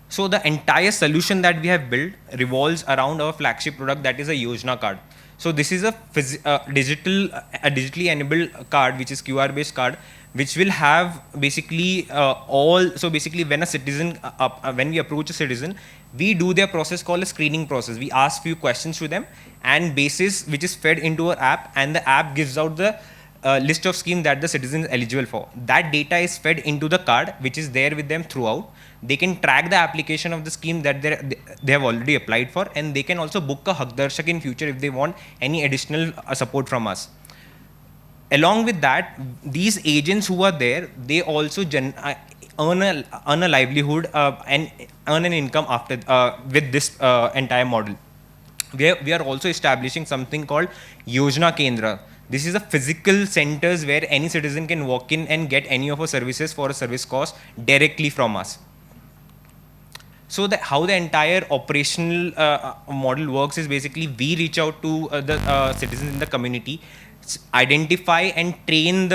So the entire solution that we have built revolves around our flagship product, that is a Yojana card. So this is a digitally enabled card, which is QR based card, which will have basically when a citizen, when we approach a citizen, we do their process called a screening process. We ask few questions to them, and basis which is fed into our app, and the app gives out the list of schemes that the citizen is eligible for. That data is fed into the card, which is there with them throughout. They can track the application of the scheme that they have already applied for, and they can also book a Haq Darshak in future if they want any additional support from us. Along with that, these agents who are there, they also earn a livelihood and earn an income after with this entire model. We are also establishing something called Yojana Kendra. This is a physical centers where any citizen can walk in and get any of our services for a service cost directly from us. So how the entire operational model works is basically we reach out to the citizens in the community, identify and train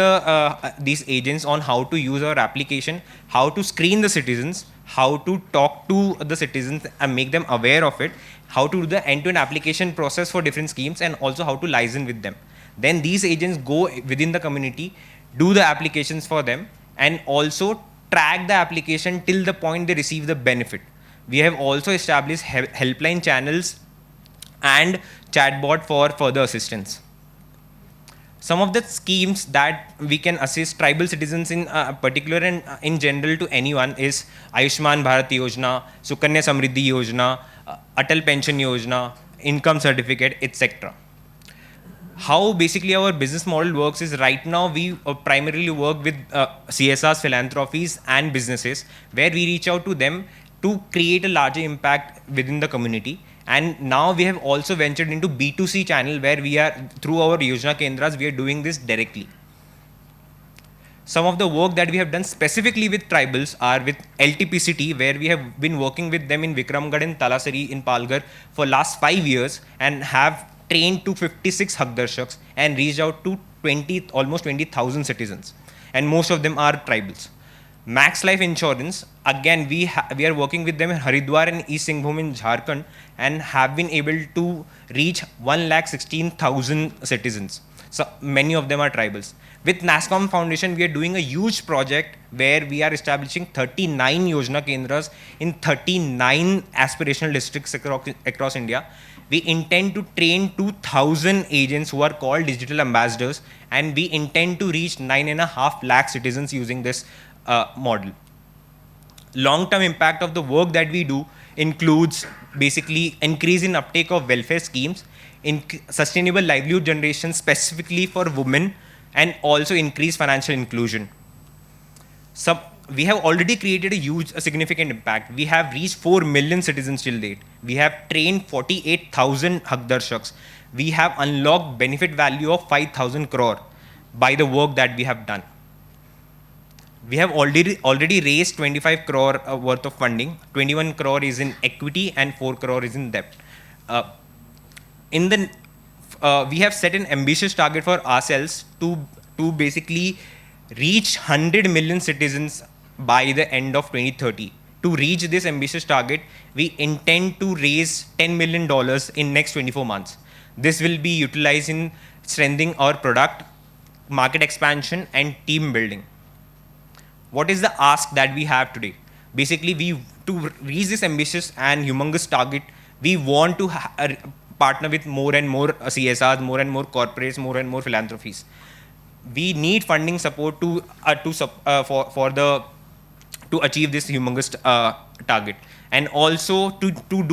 these agents on how to use our application, how to screen the citizens, how to talk to the citizens and make them aware of it, how to do the end-to-end application process for different schemes, and also how to liaison with them. Then these agents go within the community, do the applications for them, and also track the application till the point they receive the benefit. We have also established helpline channels and chatbot for further assistance. some of the schemes that we can assist tribal citizens in particular and in general to anyone is Ayushman Bharat Yojana, Sukanya Samriddhi Yojana, Atal Pension Yojana, income certificate, etc. How basically our business model works is right now we primarily work with CSRs, philanthropies and businesses where we reach out to them to create a larger impact within the community. And now we have also ventured into B2C channel where we are, through our Yojana Kendras, we are doing this directly. Some of the work that we have done specifically with tribals are with LTPCT, where we have been working with them in Vikramgarh and Talasari in Palghar for last 5 years and have trained to 56 Hakdarshaks and reached out to almost 20,000 citizens. And most of them are tribals. Max Life Insurance, again, we are working with them in Haridwar and East Singhbhum in Jharkhand and have been able to reach 1,16,000 citizens. So many of them are tribals. With NASCOM Foundation, we are doing a huge project where we are establishing 39 Yojana Kendras in 39 aspirational districts across India. We intend to train 2,000 agents who are called digital ambassadors, and we intend to reach 9.5 lakh citizens using this model. Long-term impact of the work that we do includes basically increase in uptake of welfare schemes, in sustainable livelihood generation specifically for women, and also increase financial inclusion. We have already created a significant impact. We have reached 4 million citizens till date. We have trained 48,000 Hakdarshaks. We have unlocked benefit value of 5,000 crore by the work that we have done. We have already raised 25 crore worth of funding. 21 crore is in equity and 4 crore is in debt. We have set an ambitious target for ourselves to basically reach 100 million citizens by the end of 2030. To reach this ambitious target, we intend to raise $10 million in next 24 months. This will be utilized in strengthening our product, market expansion, and team building. What is the ask that we have today? Basically, to reach this ambitious and humongous target, we want to partner with more and more CSRs, more and more corporates, more and more philanthropies. We need funding support to achieve this humongous target, and also to do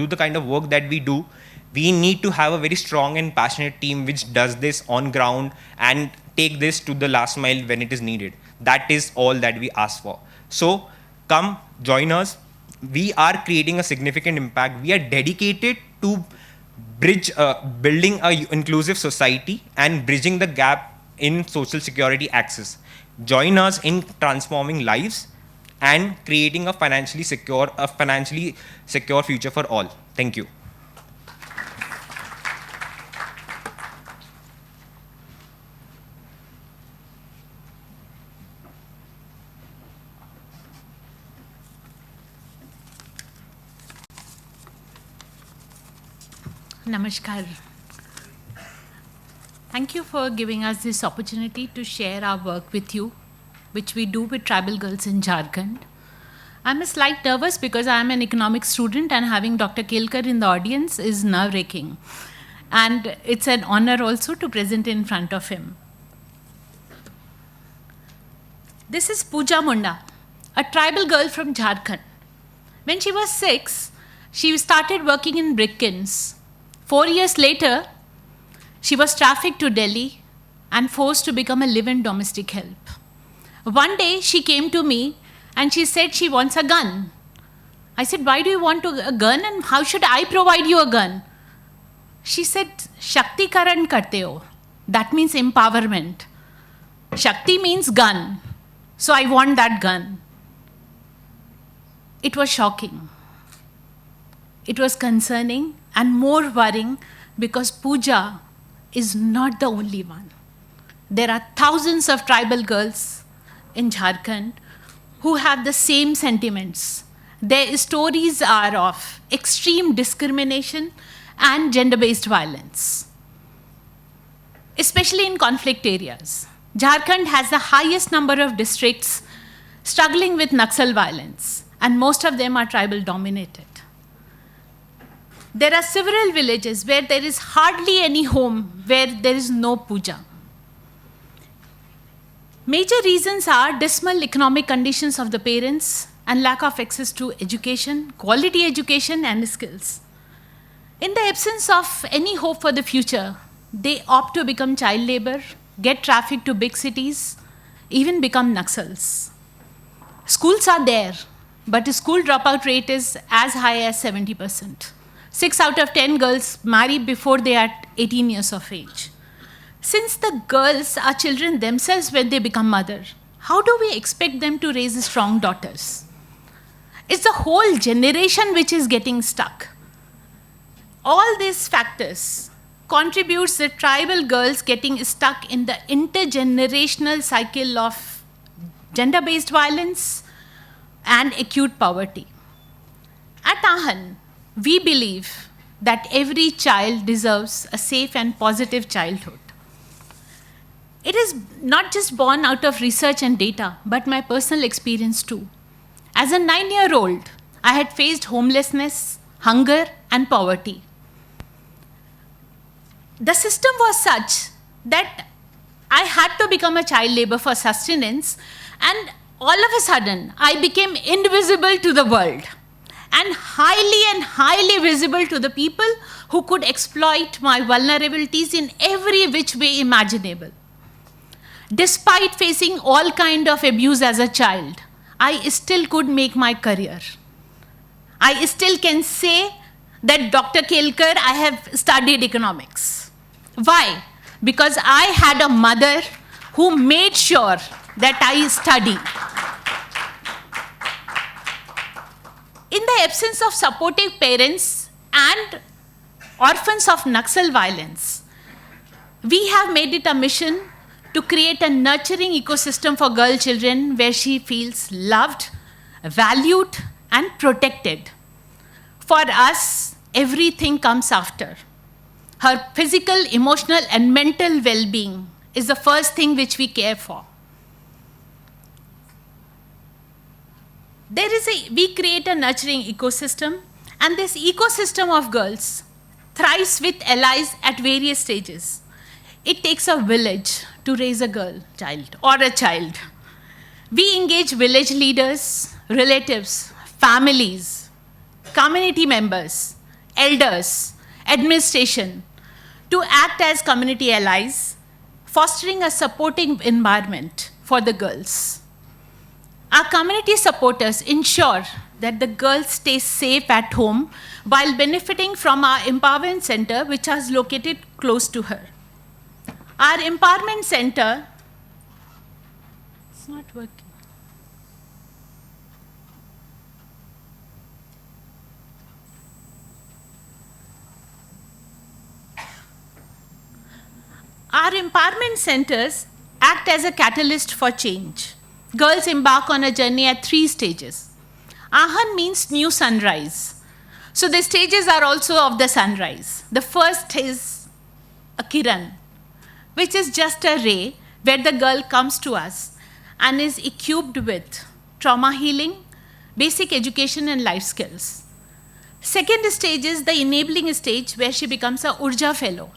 the kind of work that we do. We need to have a very strong and passionate team which does this on ground and take this to the last mile when it is needed. That is all that we ask for. So come join us. We are creating a significant impact. We are dedicated to building an inclusive society and bridging the gap in social security access. Join us in transforming lives and creating a financially secure future for all. Thank you.
Namaskar. Thank you for giving us this opportunity to share our work with you, which we do with tribal girls in Jharkhand. I'm a slight nervous because I'm an economics student and having Dr. Kelkar in the audience is nerve-wracking. And it's an honor also to present in front of him. This is Pooja Munda, a tribal girl from Jharkhand. When she was 6, she started working in brick kilns. 4 years later, she was trafficked to Delhi and forced to become a live-in domestic help. One day, she came to me and she said she wants a gun. I said, why do you want a gun and how should I provide you a gun? She said, Shakti Karan karte ho. That means empowerment. Shakti means gun. So I want that gun. It was shocking. It was concerning and more worrying because Pooja is not the only one. There are thousands of tribal girls in Jharkhand who have the same sentiments. Their stories are of extreme discrimination and gender-based violence, especially in conflict areas. Jharkhand has the highest number of districts struggling with Naxal violence, and most of them are tribal dominated. There are several villages where there is hardly any home where there is no puja. Major reasons are dismal economic conditions of the parents and lack of access to education, quality education, and skills. In the absence of any hope for the future, they opt to become child labor, get trafficked to big cities, even become Naxals. Schools are there, but the school dropout rate is as high as 70%. 6 out of 10 girls marry before they are 18 years of age. Since the girls are children themselves when they become mother, how do we expect them to raise strong daughters? It's the whole generation which is getting stuck. All these factors contributes the tribal girls getting stuck in the intergenerational cycle of gender-based violence and acute poverty. At Ahan, we believe that every child deserves a safe and positive childhood. It is not just born out of research and data, but my personal experience too. As a 9-year-old, I had faced homelessness, hunger, and poverty. The system was such that I had to become a child labor for sustenance, and all of a sudden, I became invisible to the world and highly visible to the people who could exploit my vulnerabilities in every which way imaginable. Despite facing all kind of abuse as a child, I still could make my career. I still can say that Dr. Kelkar, I have studied economics. Why? Because I had a mother who made sure that I study. In the absence of supportive parents and orphans of Naxal violence, we have made it a mission to create a nurturing ecosystem for girl children where she feels loved, valued, and protected. For us, everything comes after. Her physical, emotional, and mental well-being is the first thing which we care for. We create a nurturing ecosystem, and this ecosystem of girls thrives with allies at various stages. It takes a village to raise a girl child or a child. We engage village leaders, relatives, families, community members, elders, administration to act as community allies, fostering a supporting environment for the girls. Our community supporters ensure that the girls stay safe at home while benefiting from our empowerment center, which is located close to her. Our empowerment center, it's not working. Our empowerment centers act as a catalyst for change. Girls embark on a journey at 3 stages. Ahan means new sunrise. So the stages are also of the sunrise. The first is a kiran, which is just a ray where the girl comes to us and is equipped with trauma healing, basic education, and life skills. Second stage is the enabling stage where she becomes a Urja fellow,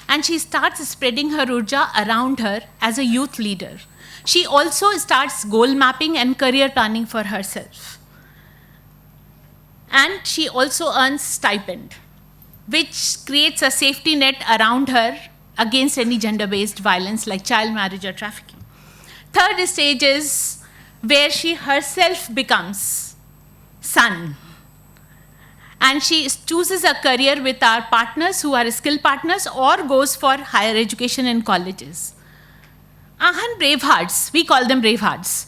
and she starts spreading her Urja around her as a youth leader. She also starts goal mapping and career planning for herself. And she also earns stipend, which creates a safety net around her against any gender-based violence like child marriage or trafficking. Third stage is where she herself becomes sun. And she chooses a career with our partners who are skill partners or goes for higher education in colleges. Ahan bravehearts, we call them bravehearts,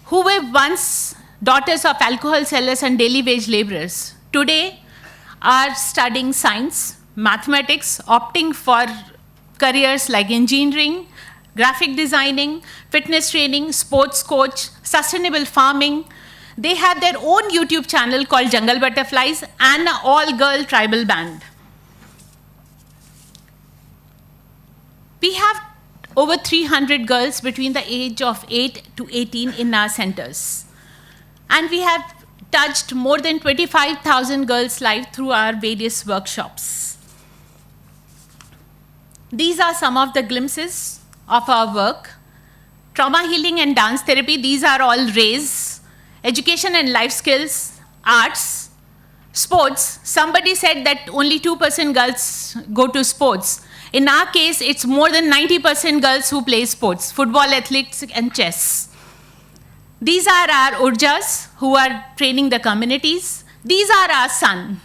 who were once daughters of alcohol sellers and daily wage laborers, today are studying science, mathematics, opting for careers like engineering, graphic designing, fitness training, sports coach, sustainable farming. They have their own YouTube channel called Jungle Butterflies and an all-girl tribal band. We have over 300 girls between the age of 8 to 18 in our centers. And we have touched more than 25,000 girls' lives through our various workshops. These are some of the glimpses of our work. Trauma healing and dance therapy, these are all rays. Education and life skills, arts, sports. Somebody said that only 2% girls go to sports. In our case, it's more than 90% girls who play sports, football, athletics, and chess. These are our urjas who are training the communities. These are our sons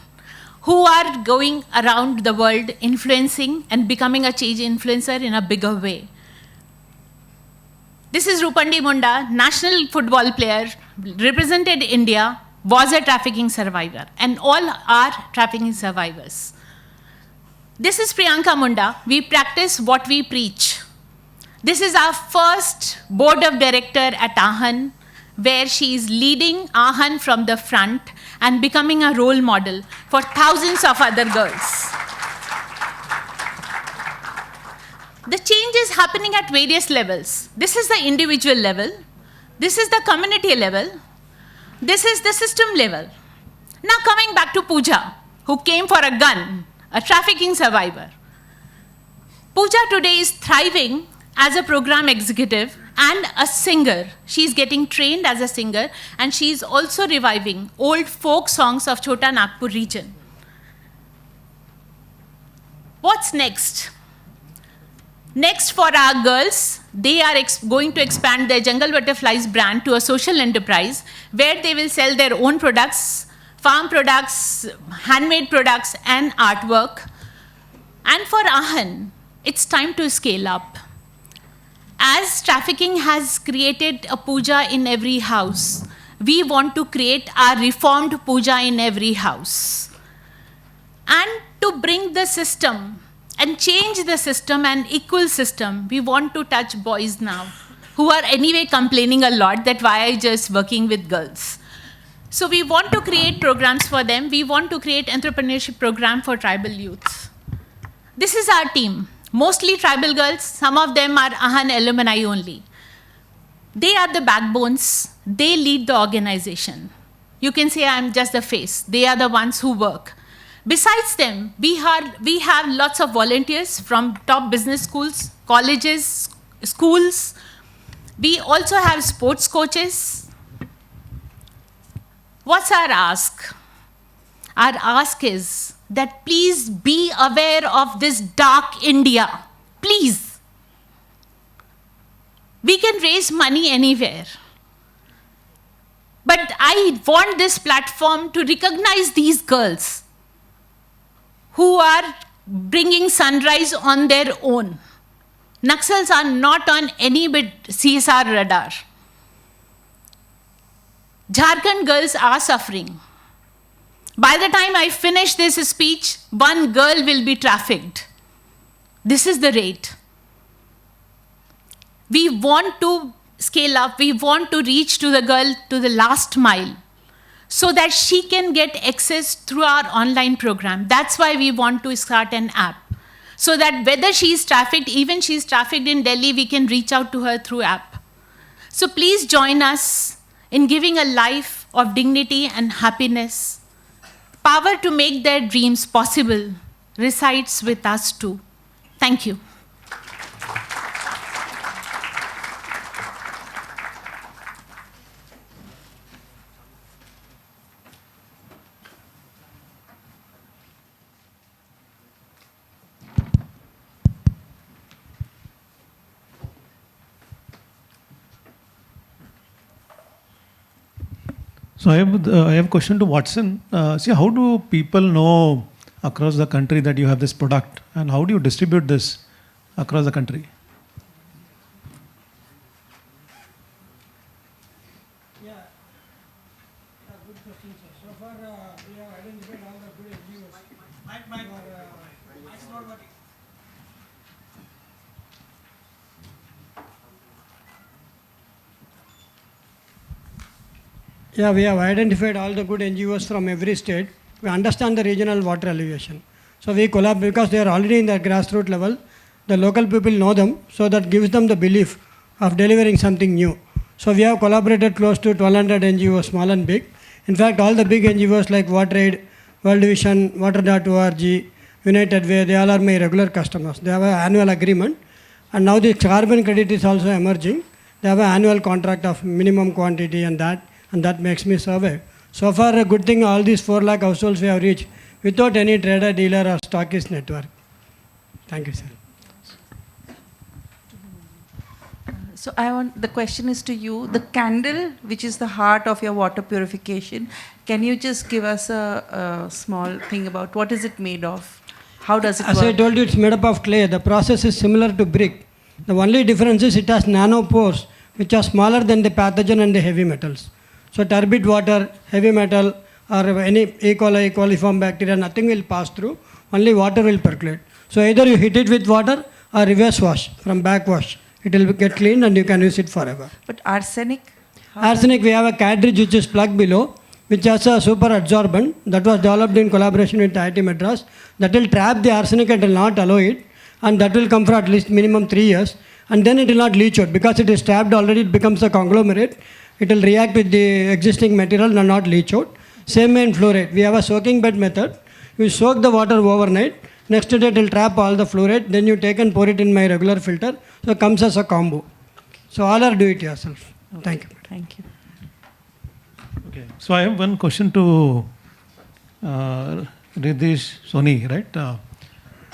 who are going around the world influencing and becoming a change influencer in a bigger way. This is Rupandi Munda, national football player, represented India, was a trafficking survivor, and all are trafficking survivors. This is Priyanka Munda. We practice what we preach. This is our first board of director at AHAN, where she is leading AHAN from the front and becoming a role model for thousands of other girls. The change is happening at various levels. This is the individual level. This is the community level. This is the system level. Now coming back to Pooja, who came for a gun, a trafficking survivor. Pooja today is thriving as a program executive and a singer. She's getting trained as a singer, and she's also reviving old folk songs of Chota Nagpur region. What's next? Next for our girls, they are going to expand their Jungle Butterflies brand to a social enterprise where they will sell their own products, farm products, handmade products, and artwork. And for AHAN, it's time to scale up. As trafficking has created a puja in every house, we want to create a reformed puja in every house. And to bring the system and change the system and equal system, we want to touch boys now, who are anyway complaining a lot that why I just working with girls. So we want to create programs for them. We want to create entrepreneurship program for tribal youth. This is our team, mostly tribal girls. Some of them are AHAN alumni only. They are the backbones. They lead the organization. You can say I'm just the face. They are the ones who work. Besides them, we have lots of volunteers from top business schools, colleges, schools. We also have sports coaches. What's our ask? Our ask is that please be aware of this dark India. Please. We can raise money anywhere. But I want this platform to recognize these girls who are bringing sunrise on their own. Naxals are not on any bit CSR radar. Jharkhand girls are suffering. By the time I finish this speech, one girl will be trafficked. This is the rate. We want to scale up. We want to reach to the girl to the last mile, so that she can get access through our online program. That's why we want to start an app. So that whether she is trafficked, even she is trafficked in Delhi, we can reach out to her through app. So please join us in giving a life of dignity and happiness. Power to make their dreams possible resides with us too. Thank you.
So I have a question to Watson. See, how do people know across the country that you have this product, and how do you distribute this across the country?
Yeah, we have identified all the good NGOs from every state. We understand the regional water alleviation. So we collaborate because they are already in the grassroots level. The local people know them, so that gives them the belief of delivering something new. So we have collaborated close to 1,200 NGOs, small and big. In fact, all the big NGOs like WaterAid, World Vision, Water.org, United Way, they all are my regular customers. They have an annual agreement. And now the carbon credit is also emerging. They have an annual contract of minimum quantity and that makes me survive. So far, a good thing, all these 4 lakh households we have reached without any trader, dealer or stockist network. Thank you, sir.
So the question is to you, the candle, which is the heart of your water purification, can you just give us a small thing about what is it made of? How does it work?
As I told you, it's made up of clay. The process is similar to brick. The only difference is it has nanopores, which are smaller than the pathogen and the heavy metals. So turbid water, heavy metal, or any E. coliform bacteria, nothing will pass through. Only water will percolate. So either you hit it with water or reverse wash, from backwash. It will get cleaned and you can use it forever.
But arsenic?
Arsenic, we have a cartridge which is plugged below, which has a super adsorbent that was developed in collaboration with IIT Madras. That will trap the arsenic and will not allow it. And that will come for at least minimum 3 years. And then it will not leach out. Because it is trapped already, it becomes a conglomerate. It will react with the existing material and not leach out. Same way in fluoride. We have a soaking bed method. You soak the water overnight. Next day it will trap all the fluoride. Then you take and pour it in my regular filter. So it comes as a combo. So all are do it yourself.
Okay.
Thank you.
Thank you.
Okay. So I have one question to Riddhesh Soni, right?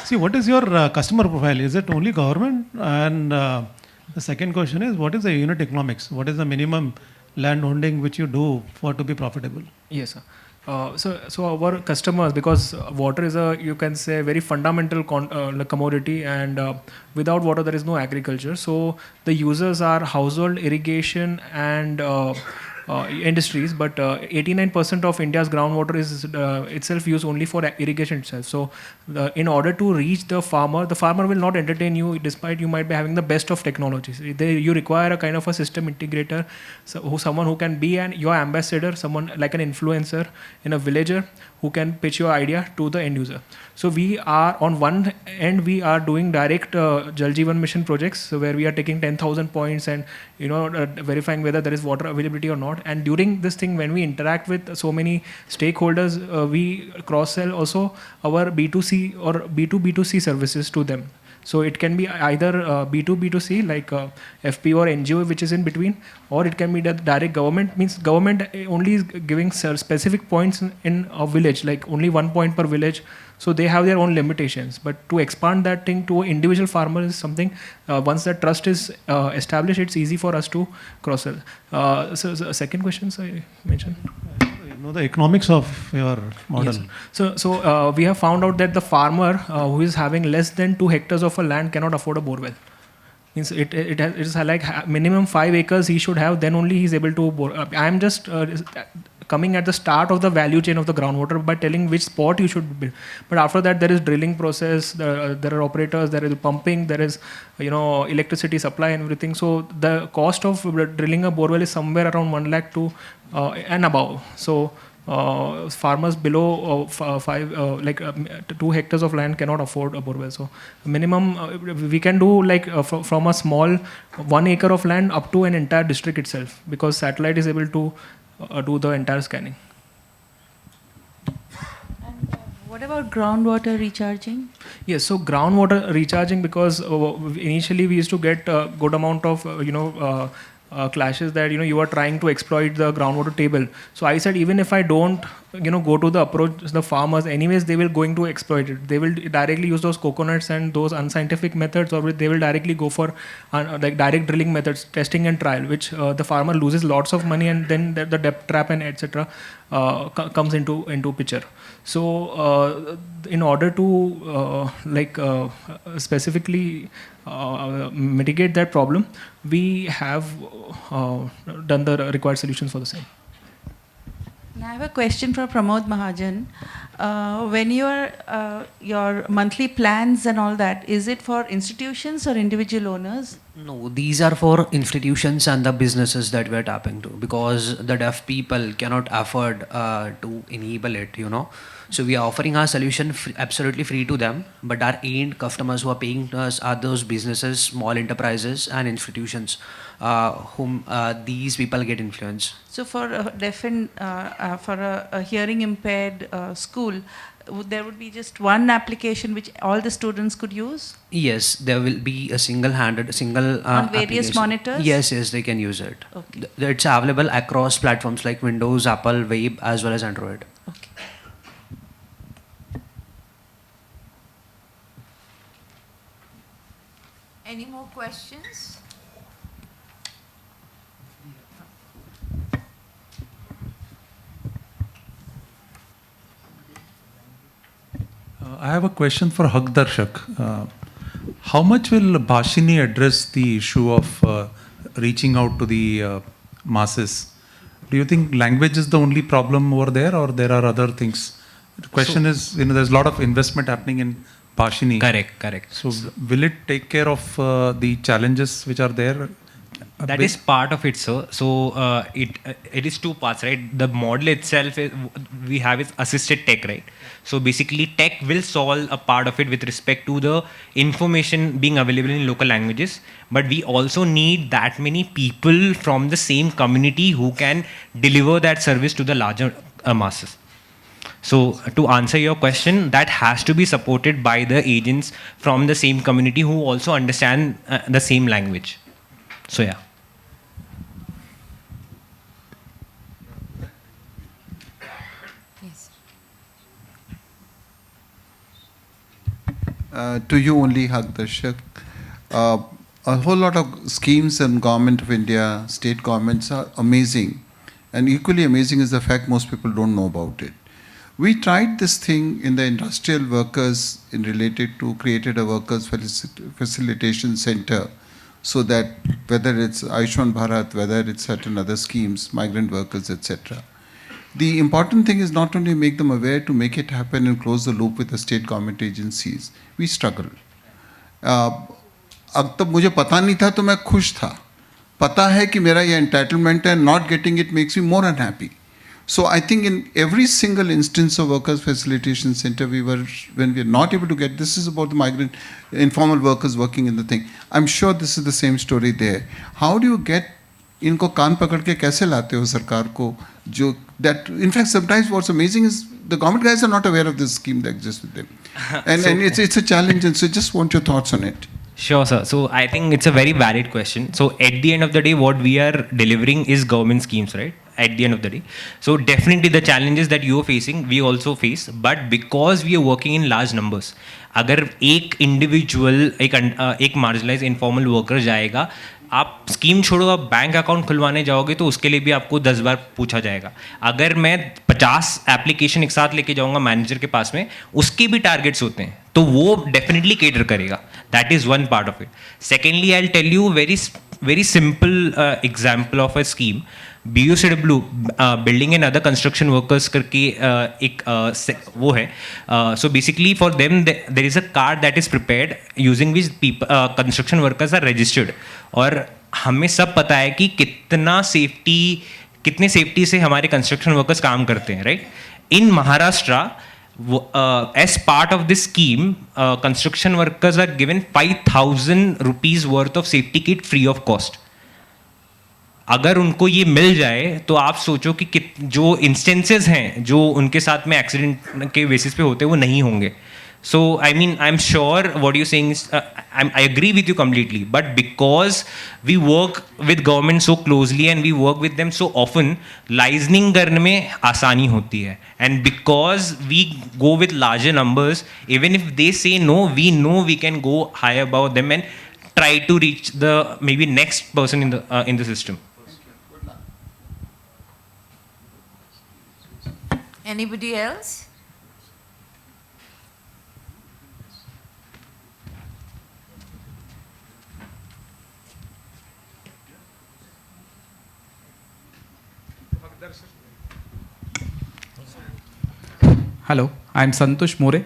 See, what is your customer profile? Is it only government? And the second question is, what is the unit economics? What is the minimum land holding which you do for to be profitable?
Yes, sir. So our customers, because water is a, you can say, very fundamental commodity, and without water there is no agriculture. So the users are household, irrigation and industries, but 89% of India's groundwater is itself used only for irrigation itself. So in order to reach the farmer will not entertain you despite you might be having the best of technologies. You require a kind of a system integrator, someone who can be your ambassador, someone like an influencer in a villager who can pitch your idea to the end user. So we are, on one end, we are doing direct Jal Jeevan Mission projects, where we are taking 10,000 points and verifying whether there is water availability or not. And during this thing, when we interact with so many stakeholders, we cross-sell also our B2C or B2B2C services to them. So it can be either B2B2C like FP or NGO, which is in between, or it can be the direct government. Means government only is giving specific points in a village, like only 1 point per village. So they have their own limitations. But to expand that thing to individual farmers is something, once that trust is established, it's easy for us to cross-sell. So second question, I mentioned.
Know the economics of your model.
Yes. So we have found out that the farmer who is having less than 2 hectares of a land cannot afford a borewell. Means it is like minimum 5 acres he should have, then only he is able to bore. I am just coming at the start of the value chain of the groundwater by telling which spot you should build. But after that there is drilling process, there are operators, there is pumping, there is electricity supply and everything. So the cost of drilling a borewell is somewhere around 1 lakh to and above. So farmers below 2 hectares of land cannot afford a borewell. So minimum we can do like from a small 1 acre of land up to an entire district itself, because satellite is able to do the entire scanning.
And what about groundwater recharging?
Yes, so groundwater recharging, because initially we used to get a good amount of clashes that you are trying to exploit the groundwater table. So I said, even if I don't go to the approach the farmers, anyways they will going to exploit it. They will directly use those coconuts and those unscientific methods, or they will directly go for like direct drilling methods, testing and trial, which the farmer loses lots of money, and then the depth trap and etc. Comes into picture. So in order to specifically mitigate that problem, we have done the required solutions for the same.
I have a question for Pramod Mahajan. When your monthly plans and all that, is it for institutions or individual owners?
No, these are for institutions and the businesses that we're tapping to, because the deaf people cannot afford to enable it, So we are offering our solution absolutely free to them, but our end customers who are paying to us are those businesses, small enterprises, and institutions whom these people get influence.
So for a deaf and for a hearing impaired school, there would be just one application which all the students could use?
Yes, there will be a single-handed,
on various
application.
monitors?
Yes, they can use it.
Okay.
It's available across platforms like Windows, Apple, Web, as well as Android.
Okay.
Any more questions?
I have a question for Haqdarshak. How much will Bhashini address the issue of reaching out to the masses? Do you think language is the only problem over there, or there are other things? The question is, there's a lot of investment happening in Bhashini.
Correct.
So will it take care of the challenges which are there?
That is part of it, sir. So it is two parts, right? The model itself we have is assisted tech, right? So basically, tech will solve a part of it with respect to the information being available in local languages. But we also need that many people from the same community who can deliver that service to the larger masses. So to answer your question, that has to be supported by the agents from the same community who also understand the same language. So yeah.
Yes.
To you only, Haqdarshak. A whole lot of schemes in Government of India, state governments are amazing. And equally amazing is the fact most people don't know about it. We tried this thing in the industrial workers created a workers facilitation center, so that whether it's Ayushman Bharat, whether it's certain other schemes, migrant workers, etc. The important thing is not only make them aware, to make it happen and close the loop with the state government agencies. We struggle. अब तब मुझे पता नहीं था तो मैं खुश था. पता है कि मेरा ये entitlement है, not getting it makes me more unhappy. So I think in every single instance of workers facilitation center, when we are not able to get, this is about the migrant, informal workers working in the thing. I'm sure this is the same story there. How do you get, इनको कान पकड़ के कैसे लाते हो सरकार को, जो that, in fact, sometimes what's amazing is the government guys are not aware of this scheme that exists with them. And it's a challenge, and so just want your thoughts on it.
Sure, sir. So I think it's a very valid question. So at the end of the day, what we are delivering is government schemes, right? At the end of the day. So definitely the challenges that you are facing, we also face. But because we are working in large numbers, अगर एक individual, एक marginalized informal worker जाएगा, आप scheme छोड़ो, आप bank account खुलवाने जाओगे तो उसके लिए भी आपको 10 बार पूछा जाएगा. अगर मैं 50 एप्लीकेशन एक साथ लेके जाऊंगा मैनेजर के पास में, उसके भी टारगेट्स होते हैं, तो वो डेफिनेटली केटर करेगा. That is one part of it. Secondly I will tell you very simple example of a scheme. BUCW, building and other construction workers करके एक वो है. So basically for them there is a card that is prepared using which construction workers are registered. और हमें सब पता है कि कितने सेफ्टी से हमारे कंस्ट्रक्शन वर्कर्स काम करते हैं, right? In Maharashtra, as part of this scheme, construction workers are given 5,000 rupees worth of safety kit free of cost. अगर उनको ये मिल जाए तो आप सोचो कि जो इंस्टेंसेस हैं जो उनके साथ में एक्सीडेंट के बेसिस पे होते हैं वो नहीं होंगे. So I mean, I'm sure what you're saying is, I agree with you completely. But because we work with government so closely and we work with them so often, licensing करने में आसानी होती है. And because we go with larger numbers, even if they say no, we know we can go high above them and try to reach the maybe next person in the system.
Anybody else?
Hello, I'm Santosh More.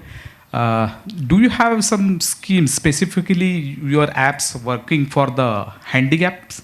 Do you have some schemes, specifically your apps working for the handicaps?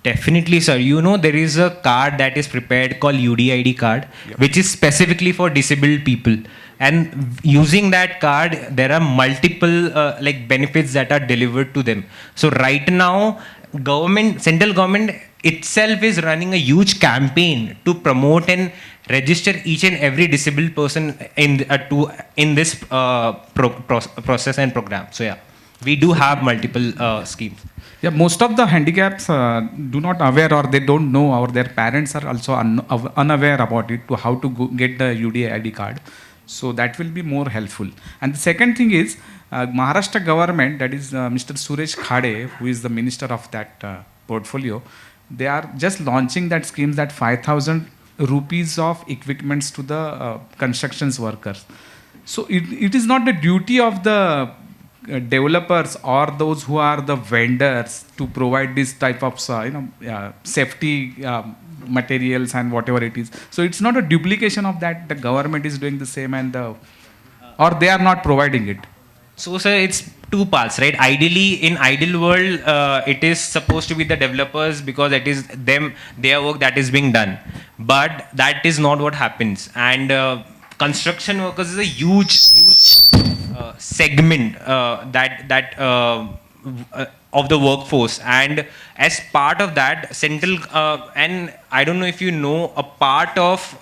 Definitely, sir. You know, there is a card that is prepared called UDID card, which is specifically for disabled people. And using that card, there are multiple like benefits that are delivered to them. So right now, central government itself is running a huge campaign to promote and register each and every disabled person in this process and program. So yeah, we do have multiple schemes.
Yeah, most of the handicaps do not aware or they don't know or their parents are also unaware about it to how to get the UDID card. So that will be more helpful. And the second thing is Maharashtra government, that is Mr. Suresh Khade, who is the minister of that portfolio, they are just launching that scheme that 5,000 rupees of equipments to the constructions workers. So it is not the duty of the developers or those who are the vendors to provide this type of safety materials and whatever it is. So it's not a duplication of that. The government is doing the same and or they are not providing it.
So sir, it's two parts, right? Ideally, in ideal world, it is supposed to be the developers because it is their work that is being done. But that is not what happens. And construction workers is a huge segment of the workforce, and as part of that, central and I don't know if you know, a part of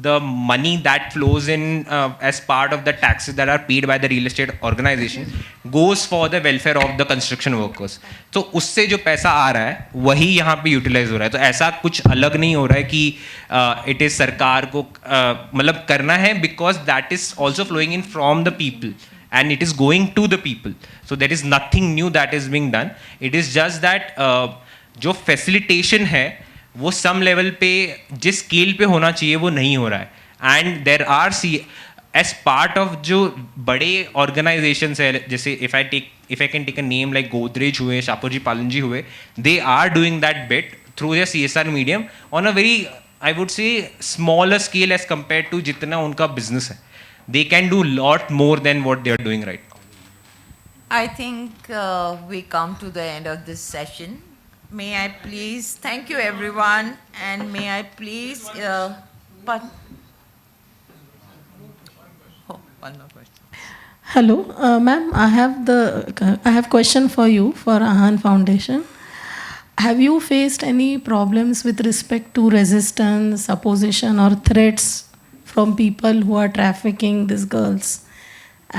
the money that flows in as part of the taxes that are paid by the real estate organization goes for the welfare of the construction workers. तो उससे जो पैसा आ रहा है वही यहाँ पे utilise हो रहा है. तो ऐसा कुछ अलग नहीं हो रहा है कि it is सरकार को मतलब करना है, because that is also flowing in from the people and it is going to the people. So there is nothing new that is being done. It is just that जो facilitation है वो some level पे जिस scale पे होना चाहिए वो नहीं हो रहा है. And there are as part of जो बड़े ऑर्गेनाइजेशंस है, जैसे if I can take a name like Godrej हुए, शापूर जी पालन जी हुए, they are doing that bit through their CSR medium on a very I would say smaller scale as compare to जितना उनका business है. They can do lot more than what they are doing right.
I think we come to the end of this session. May I please, thank you everyone, and may I please, one more question.
Hello, ma'am. I have question for you for Ahan Foundation. Have you faced any problems with respect to resistance, opposition, or threats from people who are trafficking these girls,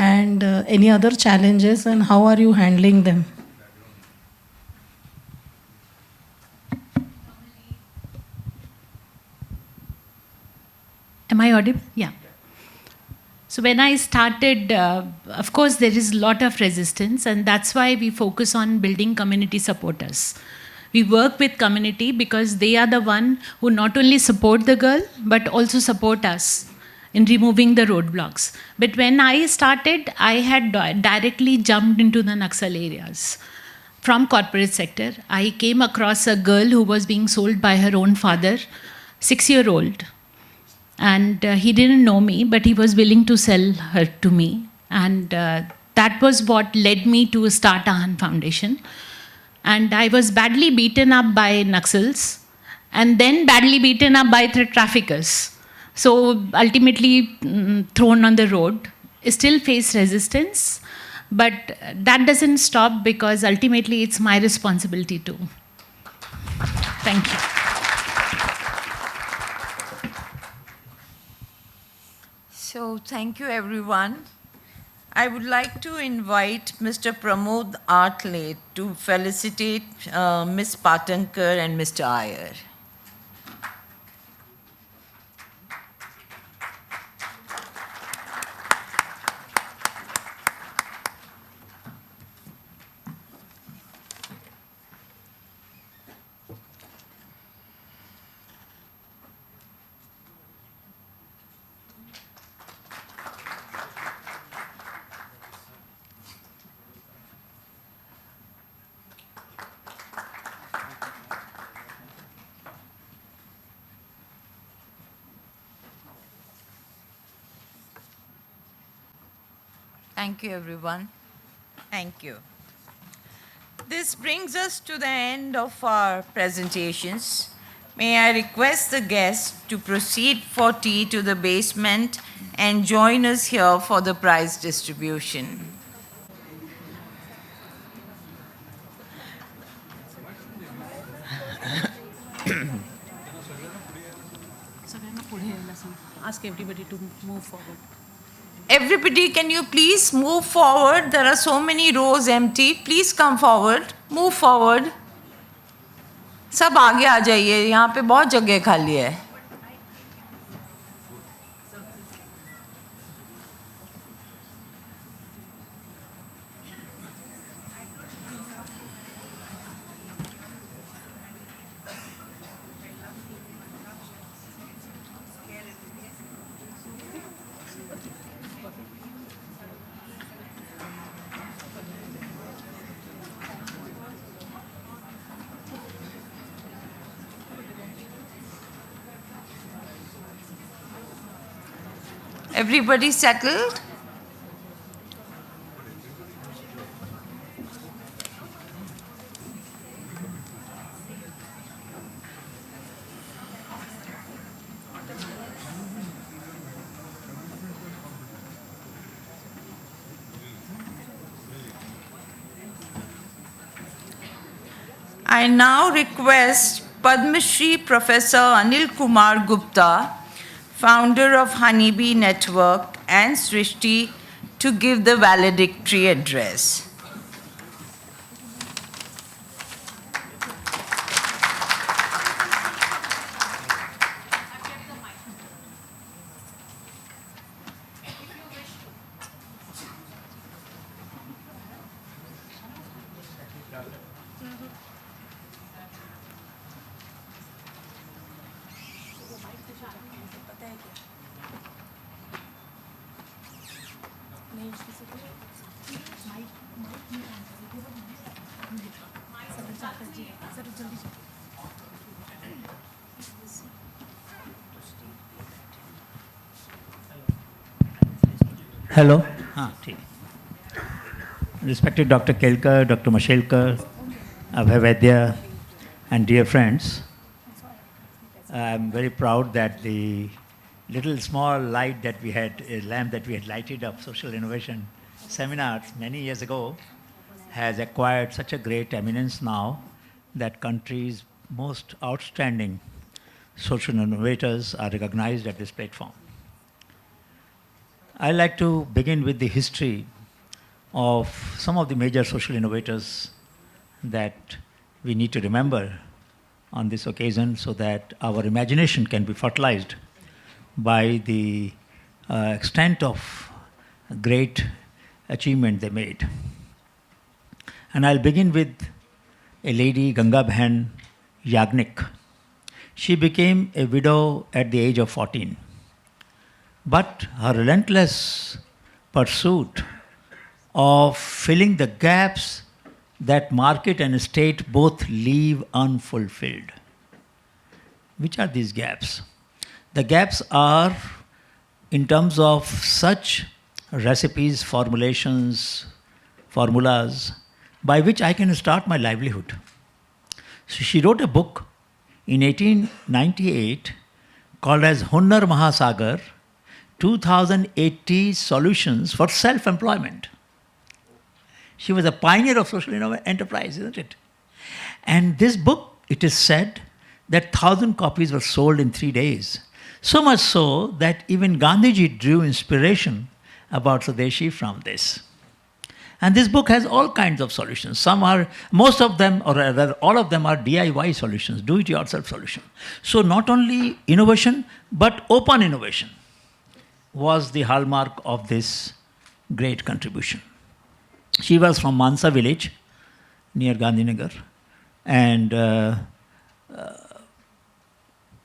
and any other challenges, and how are you handling them?
Am I audible? Yeah. So when I started, of course, there is a lot of resistance, and that's why we focus on building community supporters. We work with community because they are the one who not only support the girl, but also support us in removing the roadblocks. But when I started, I had directly jumped into the Naxal areas. From corporate sector, I came across a girl who was being sold by her own father, 6-year-old. And he didn't know me, but he was willing to sell her to me. And that was what led me to start Ahan Foundation. And I was badly beaten up by Naxals, and then badly beaten up by the traffickers. So ultimately thrown on the road. Still face resistance, but that doesn't stop, because ultimately it's my responsibility too. Thank you.
So thank you everyone. I would like to invite Mr. Pramod Artle to felicitate Ms. Patankar and Mr. Iyer. Thank you, everyone. Thank you. This brings us to the end of our presentations. May I request the guests to proceed for tea to the basement and join us here for the prize distribution.
Ask everybody to move forward.
Everybody, can you please move forward? There are so many rows empty. Please come forward. Move forward. सब आगे आ जाइए, यहाँ पे बहुत जगह खाली है. Everybody settled? I now request Padma Shri Professor Anil Kumar Gupta, founder of Honeybee Network, and Srishti to give the valedictory address.
Hello. Respected Dr. Kelkar, Dr. Mashelkar, Abhay Vaidya, and dear friends, I'm very proud that the little small light that we had, a lamp that we had lighted up social innovation seminars many years ago, has acquired such a great eminence now that country's most outstanding social innovators are recognized at this platform. I'd like to begin with the history of some of the major social innovators that we need to remember on this occasion so that our imagination can be fertilized by the extent of great achievement they made. And I'll begin with a lady, Ganga Bhen Yagnik. She became a widow at the age of 14. But her relentless pursuit of filling the gaps that market and state both leave unfulfilled. Which are these gaps? The gaps are in terms of such recipes, formulations, formulas by which I can start my livelihood. So she wrote a book in 1898 called as Hunnar Mahasagar, 2080 Solutions for Self-Employment. She was a pioneer of social enterprise, isn't it? And this book, it is said that 1,000 copies were sold in 3 days. So much so that even Gandhiji drew inspiration about Swadeshi from this. And this book has all kinds of solutions. Most of them, or rather all of them are DIY solutions, do-it-yourself solutions. So not only innovation, but open innovation was the hallmark of this great contribution. She was from Mansa village near Gandhinagar, and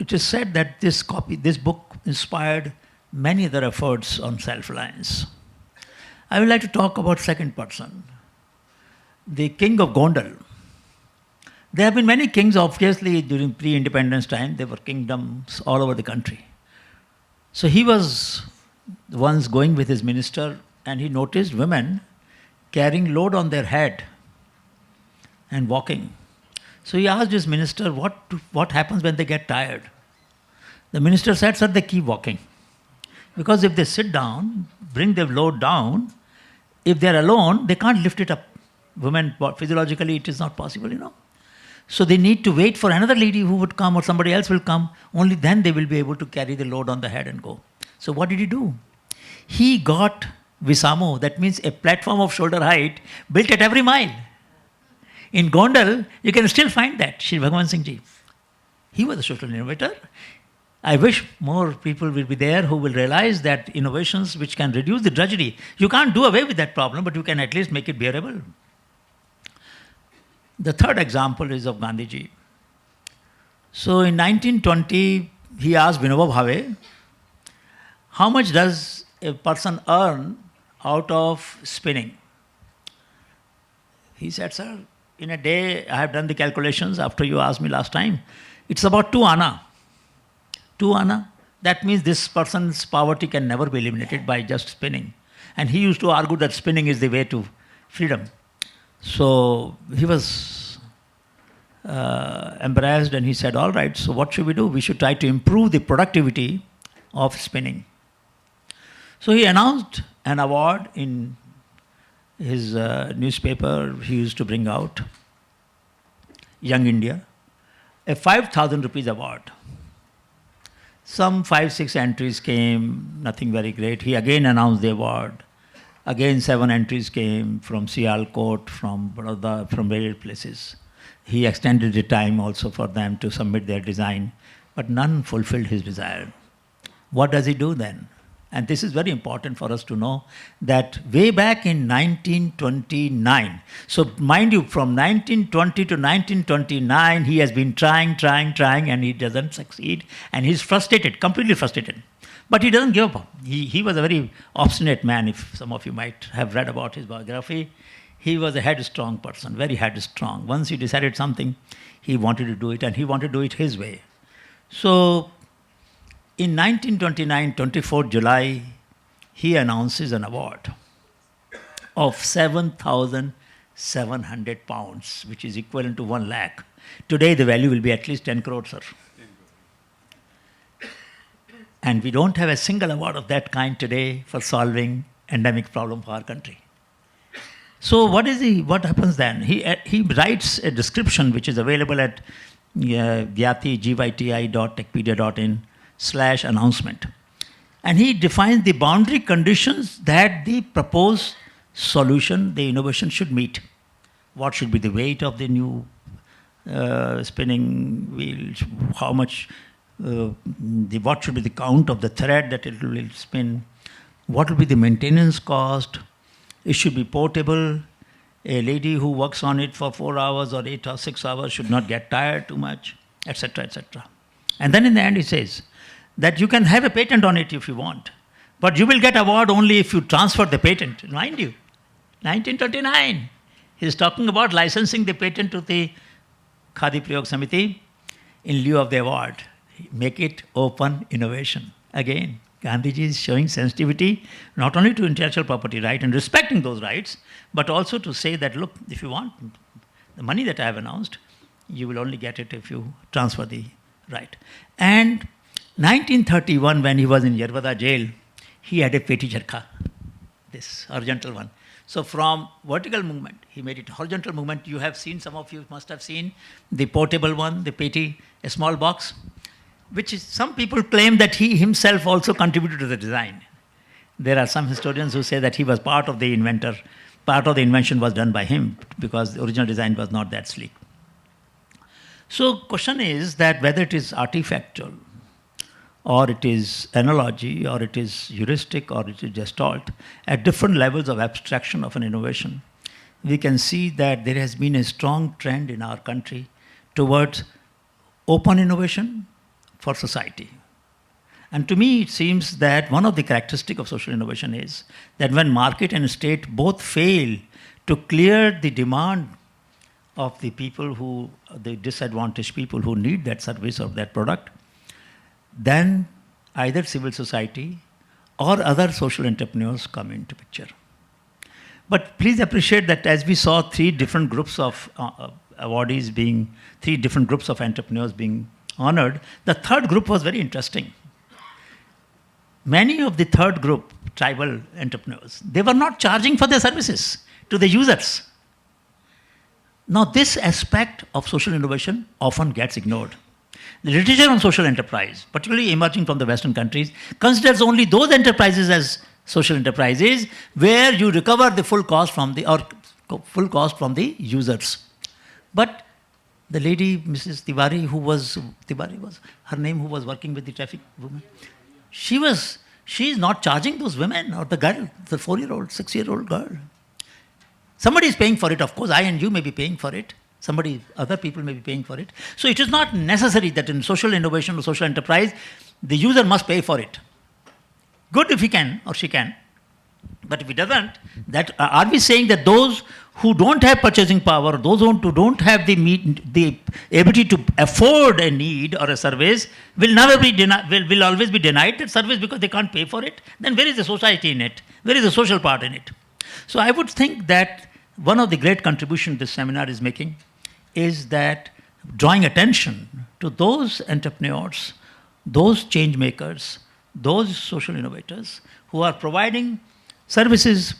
it is said that this book inspired many other efforts on self-reliance. I would like to talk about second person, the king of Gondal. There have been many kings, obviously, during pre-independence time. There were kingdoms all over the country. So he was once going with his minister, and he noticed women carrying load on their head. and walking. So he asked his minister, what happens when they get tired? The minister said, sir, they keep walking. Because if they sit down, bring their load down, if they're alone, they can't lift it up. Women, physiologically, it is not possible, you know. So they need to wait for another lady who would come or somebody else will come. Only then they will be able to carry the load on the head and go. So what did he do? He got Visamo, that means a platform of shoulder height, built at every mile. In Gondal, you can still find that, Shri Bhagwan Singh Ji. He was a social innovator. I wish more people will be there who will realize that innovations which can reduce the drudgery, you can't do away with that problem, but you can at least make it bearable. The third example is of Gandhiji. So in 1920, he asked Vinoba Bhave, how much does a person earn out of spinning? He said, sir, in a day, I have done the calculations after you asked me last time, it's about 2 anna. 2 anna, that means this person's poverty can never be eliminated by just spinning. And he used to argue that spinning is the way to freedom. So he was embarrassed and he said, all right, so what should we do? We should try to improve the productivity of spinning. So he announced an award in his newspaper he used to bring out, Young India, a 5,000 rupees award. Some 5-6 entries came, nothing very great. He again announced the award. Again 7 entries came from Sialkot, from Baroda, from various places. He extended the time also for them to submit their design, but none fulfilled his desire. What does he do then? And this is very important for us to know that way back in 1929, so mind you, from 1920 to 1929, he has been trying, and he doesn't succeed, and he's frustrated, completely frustrated. But he doesn't give up. He was a very obstinate man, if some of you might have read about his biography. He was a headstrong person, very headstrong. Once he decided something, he wanted to do it, and he wanted to do it his way. So in 1929, 24 July, he announces an award of 7,700 pounds, which is equivalent to 1 lakh. Today, the value will be at least 10 crores, sir. And we don't have a single award of that kind today for solving endemic problem for our country. So what happens then? He writes a description which is available at gyati.techpedia.in/announcement. And he defines the boundary conditions that the proposed solution, the innovation should meet. What should be the weight of the new spinning wheel? How much, what should be the count of the thread that it will spin? What will be the maintenance cost? It should be portable. A lady who works on it for 4 hours or 8 or 6 hours should not get tired too much, etc., etc. And then in the end he says that you can have a patent on it if you want, but you will get award only if you transfer the patent. Mind you, 1929, he's talking about licensing the patent to the Khadi Prayog Samiti in lieu of the award. Make it open innovation. Again, Gandhiji is showing sensitivity not only to intellectual property right and respecting those rights, but also to say that, look, if you want the money that I have announced, you will only get it if you transfer the right. And 1931, when he was in Yerwada jail, he had a peti charkha, this horizontal one. So from vertical movement, he made it horizontal movement. You have seen, some of you must have seen the portable one, the peti, a small box, which is, some people claim that he himself also contributed to the design. There are some historians who say that he was part of the inventor, part of the invention was done by him because the original design was not that sleek. So question is that whether it is artifactual, or it is analogy, or it is heuristic, or it is gestalt, at different levels of abstraction of an innovation, we can see that there has been a strong trend in our country towards open innovation for society. And to me, it seems that one of the characteristics of social innovation is that when market and state both fail to clear the demand of the people who, the disadvantaged people who need that service or that product, then either civil society or other social entrepreneurs come into picture. But please appreciate that as we saw three different groups of awardees being, three different groups of entrepreneurs being honored, the third group was very interesting. Many of the third group, tribal entrepreneurs, they were not charging for their services to the users. Now this aspect of social innovation often gets ignored. The literature on social enterprise, particularly emerging from the Western countries, considers only those enterprises as social enterprises where you recover the full cost from the users. But the lady, Mrs. Tiwari, who was her name, who was working with the traffic woman, she's not charging those women or the girl, the 4-year-old, 6-year-old girl. Somebody is paying for it, of course. I and you may be paying for it. Other people may be paying for it. So it is not necessary that in social innovation or social enterprise, the user must pay for it. Good if he can or she can. But if he doesn't, are we saying that those who don't have purchasing power, those who don't have the ability to afford a need or a service will always be denied that service because they can't pay for it? Then where is the society in it? Where is the social part in it? So I would think that one of the great contributions this seminar is making is that drawing attention to those entrepreneurs, those change makers, those social innovators who are providing services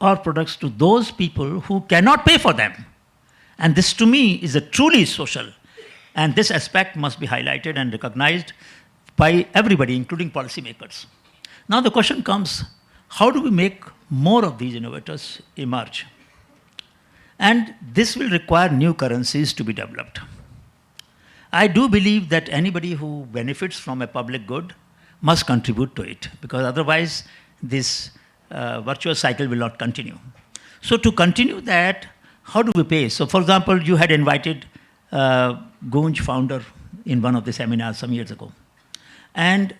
or products to those people who cannot pay for them. And this to me is a truly social. And this aspect must be highlighted and recognized by everybody, including policymakers. Now the question comes, how do we make more of these innovators emerge? And this will require new currencies to be developed. I do believe that anybody who benefits from a public good must contribute to it, because otherwise this virtuous cycle will not continue. So to continue that, how do we pay? So for example, you had invited Gunj founder in one of the seminars some years ago. And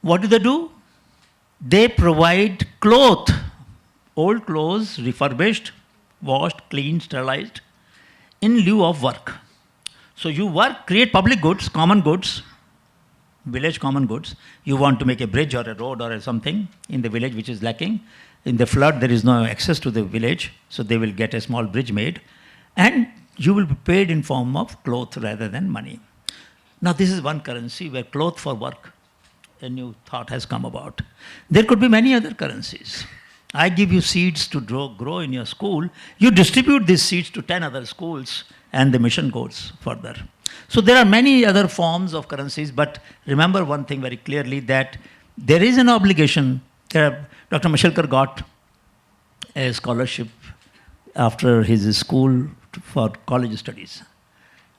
what do? They provide cloth, old clothes, refurbished, washed, cleaned, sterilized, in lieu of work. So you create public goods, common goods, village common goods. You want to make a bridge or a road or something in the village which is lacking. In the flood, there is no access to the village, so they will get a small bridge made. And you will be paid in form of cloth rather than money. Now this is one currency where cloth for work, a new thought has come about. There could be many other currencies. I give you seeds to grow in your school. You distribute these seeds to 10 other schools and the mission goes further. So there are many other forms of currencies, but remember one thing very clearly, that there is an obligation. Dr. Mashelkar got a scholarship after his school for college studies.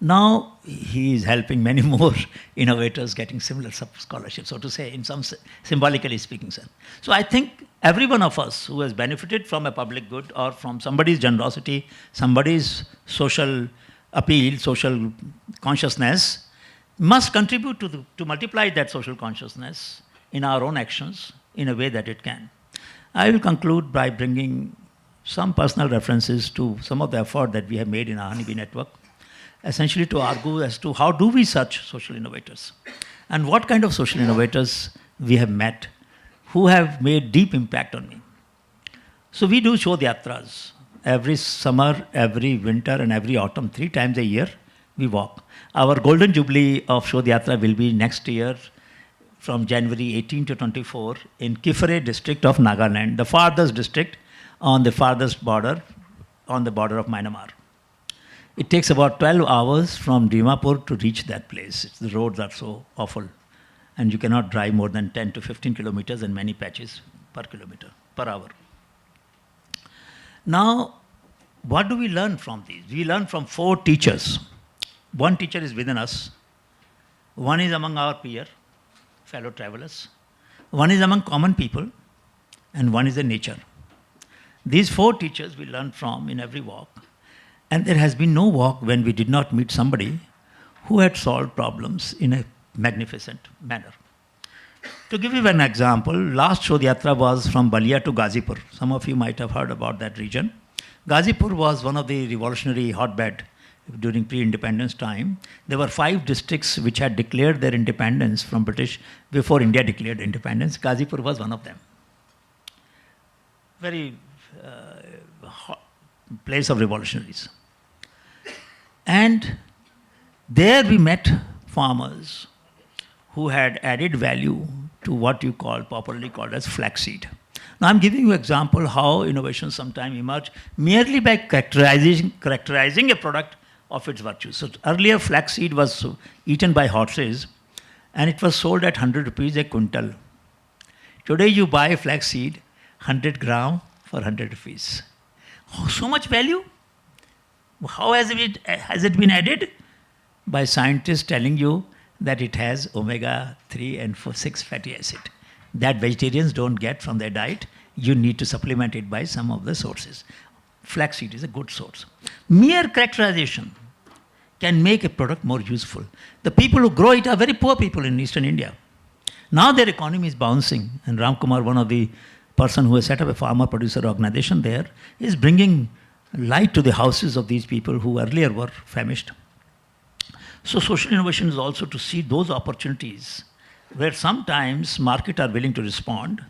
Now he is helping many more innovators getting similar scholarships, so to say, in some symbolically speaking sense. So I think every one of us who has benefited from a public good or from somebody's generosity, somebody's social appeal, social consciousness, must contribute to multiply that social consciousness in our own actions in a way that it can. I will conclude by bringing some personal references to some of the effort that we have made in our Honeybee Network, essentially to argue as to how do we search social innovators and what kind of social innovators we have met who have made deep impact on me. So we do Shodh Yatras. Every summer, every winter and every autumn, 3 times a year, we walk. Our golden jubilee of Shodh Yatra will be next year from January 18 to 24 in Kifere district of Nagaland, the farthest district on the farthest border, on the border of Myanmar. It takes about 12 hours from Dimapur to reach that place. The roads are so awful. And you cannot drive more than 10 to 15 kilometers in many patches per hour. Now, what do we learn from these? We learn from 4 teachers. One teacher is within us. One is among our peer, fellow travelers. One is among common people. And one is in nature. These 4 teachers we learn from in every walk. And there has been no walk when we did not meet somebody who had solved problems in a magnificent manner. To give you an example, last Shodh Yatra was from Balia to Ghazipur. Some of you might have heard about that region. Ghazipur was one of the revolutionary hotbed during pre-independence time. There were 5 districts which had declared their independence from British before India declared independence. Ghazipur was one of them. very place of revolutionaries. And there we met farmers who had added value to what you call, popularly called as flaxseed. Now I'm giving you an example how innovations sometimes emerge merely by characterizing a product of its virtues. So earlier flaxseed was eaten by horses and it was sold at 100 rupees a quintal. Today you buy flaxseed 100 gram for 100 rupees. Oh, so much value? How has it been added? By scientists telling you that it has omega-3 and 6 fatty acid that vegetarians don't get from their diet. You need to supplement it by some of the sources. Flaxseed is a good source. Mere characterization can make a product more useful. The people who grow it are very poor people in eastern India. Now their economy is bouncing, and Ram Kumar, one of the person who has set up a farmer producer organization there, is bringing light to the houses of these people who earlier were famished. So social innovation is also to see those opportunities where sometimes markets are willing to respond,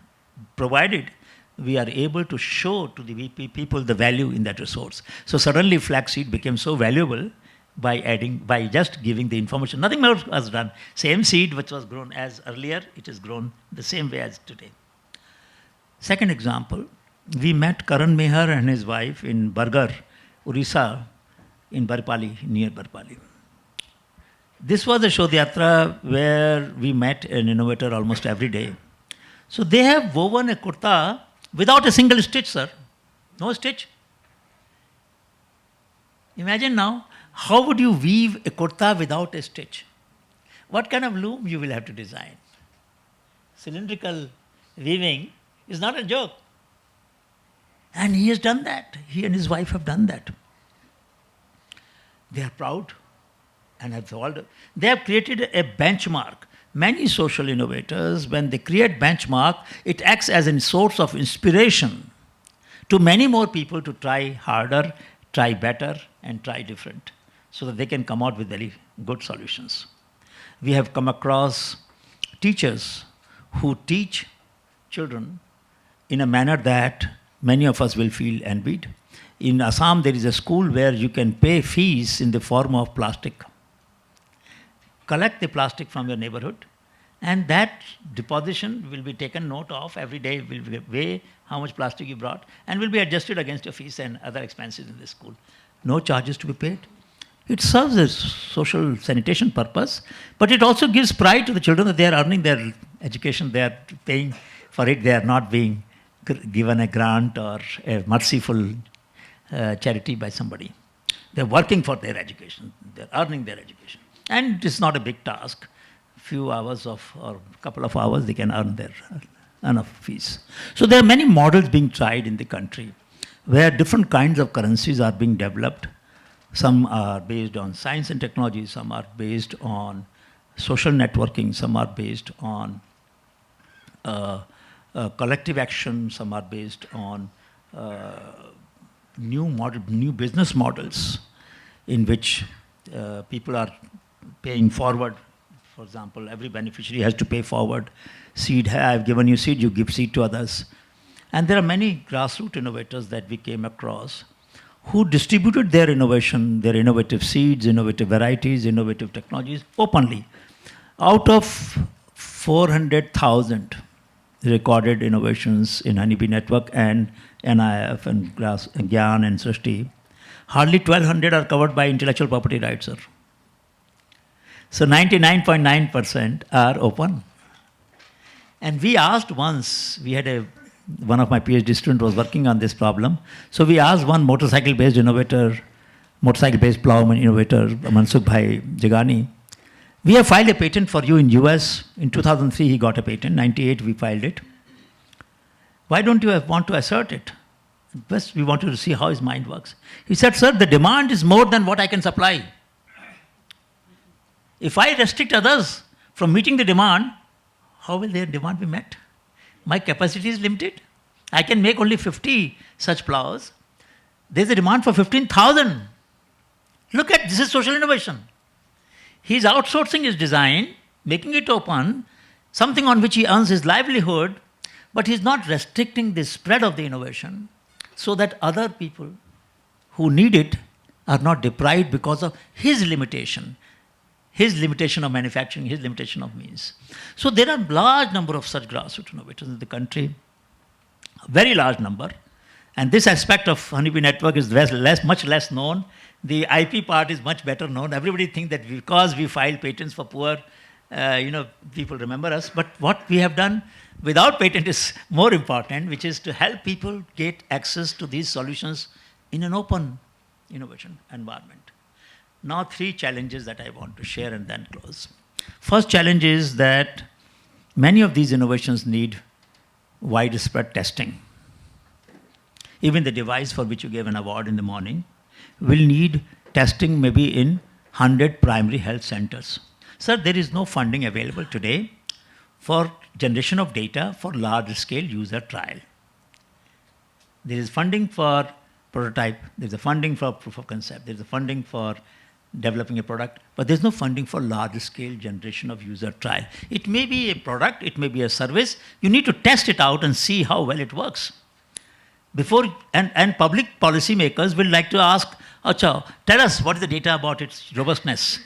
provided we are able to show to the people the value in that resource. So suddenly flaxseed became so valuable by just giving the information. Nothing more was done. Same seed which was grown as earlier, it is grown the same way as today. Second example, we met Karan Mehar and his wife in Bargar, Orissa, in Barpali, near Barpali. This was a Shodhyatra where we met an innovator almost every day. So they have woven a kurta without a single stitch, sir. No stitch. Imagine now, how would you weave a kurta without a stitch? What kind of loom you will have to design? Cylindrical weaving is not a joke. And he has done that. He and his wife have done that. They are proud and have solved. They have created a benchmark. Many social innovators, when they create benchmark, it acts as a source of inspiration to many more people to try harder, try better, and try different, so that they can come out with very good solutions. We have come across teachers who teach children in a manner that many of us will feel envied. In Assam, there is a school where you can pay fees in the form of plastic. Collect the plastic from your neighborhood, and that deposition will be taken note of every day, will weigh how much plastic you brought, and will be adjusted against your fees and other expenses in the school. No charges to be paid. It serves a social sanitation purpose, but it also gives pride to the children that they are earning their education, they are paying for it, they are not being given a grant or a merciful charity by somebody. They're working for their education, they're earning their education. And it's not a big task. Few hours or a couple of hours, they can earn their enough fees. So there are many models being tried in the country where different kinds of currencies are being developed. Some are based on science and technology, some are based on social networking, some are based on collective action, some are based on new business models in which people are paying forward. For example, every beneficiary has to pay forward. Seed, I've given you seed, you give seed to others. And there are many grassroots innovators that we came across who distributed their innovation, their innovative seeds, innovative varieties, innovative technologies openly. Out of 400,000 recorded innovations in Honeybee Network and NIF and Gyan and Srishti, hardly 1,200 are covered by intellectual property rights, sir. So 99.9% are open. And we asked once, we had one of my PhD students was working on this problem. So we asked one motorcycle-based innovator, motorcycle-based plowman innovator, Mansukh Bhai Jagani, we have filed a patent for you in US. In 2003, he got a patent. 98, we filed it. Why don't you want to assert it? First, we wanted to see how his mind works. He said, sir, the demand is more than what I can supply. If I restrict others from meeting the demand, how will their demand be met? My capacity is limited. I can make only 50 such plows. There's a demand for 15,000. Look at, this is social innovation. He's outsourcing his design, making it open, something on which he earns his livelihood, But he's not restricting the spread of the innovation so that other people who need it are not deprived because of his limitation of manufacturing, his limitation of means. So there are large number of such grassroots innovators in the country, a very large number. And this aspect of Honeybee Network is much less known. The IP part is much better known. Everybody thinks that because we file patents for poor, people remember us. But what we have done without patent is more important, which is to help people get access to these solutions in an open innovation environment. Now, 3 challenges that I want to share and then close. First challenge is that many of these innovations need widespread testing. Even the device for which you gave an award in the morning will need testing maybe in 100 primary health centers. Sir, there is no funding available today for generation of data for large-scale user trial. There is funding for prototype, there's a funding for proof of concept, there's a funding for developing a product, but there's no funding for large-scale generation of user trial. It may be a product, it may be a service. You need to test it out and see how well it works. And public policymakers will like to ask, tell us what is the data about its robustness.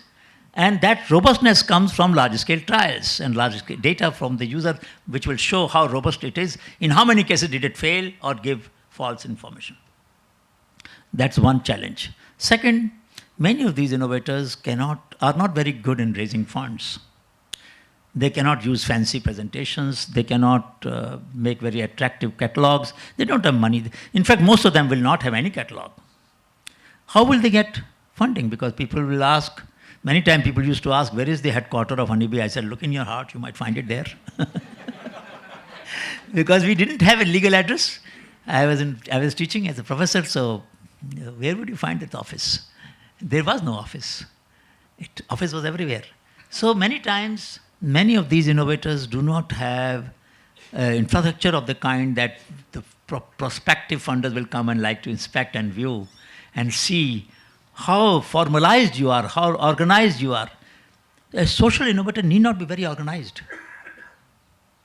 And that robustness comes from large-scale trials and large-scale data from the user, which will show how robust it is, in how many cases did it fail or give false information. That's one challenge. Second, many of these innovators are not very good in raising funds. They cannot use fancy presentations. They cannot make very attractive catalogs. They don't have money. In fact, most of them will not have any catalog. How will they get funding? Because people will ask, many times people used to ask, where is the headquarters of Honeybee? I said, look in your heart, you might find it there. Because we didn't have a legal address. I was teaching as a professor, so where would you find that office? There was no office. Office was everywhere. So many times, many of these innovators do not have infrastructure of the kind that the prospective funders will come and like to inspect and view and see how formalized you are, how organized you are. A social innovator need not be very organized.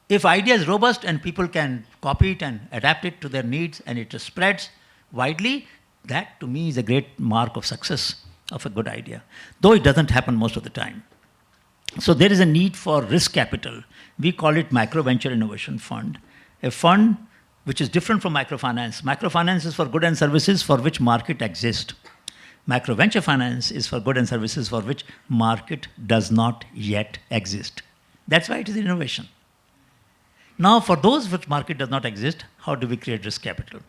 If idea is robust and people can copy it and adapt it to their needs and it spreads widely, that to me is a great mark of success of a good idea, though it doesn't happen most of the time. So there is a need for risk capital. We call it Micro Venture Innovation Fund, a fund which is different from microfinance. Microfinance is for goods and services for which market exists. Micro venture finance is for goods and services for which market does not yet exist. That's why it is innovation. Now, for those which market does not exist, how do we create risk capital?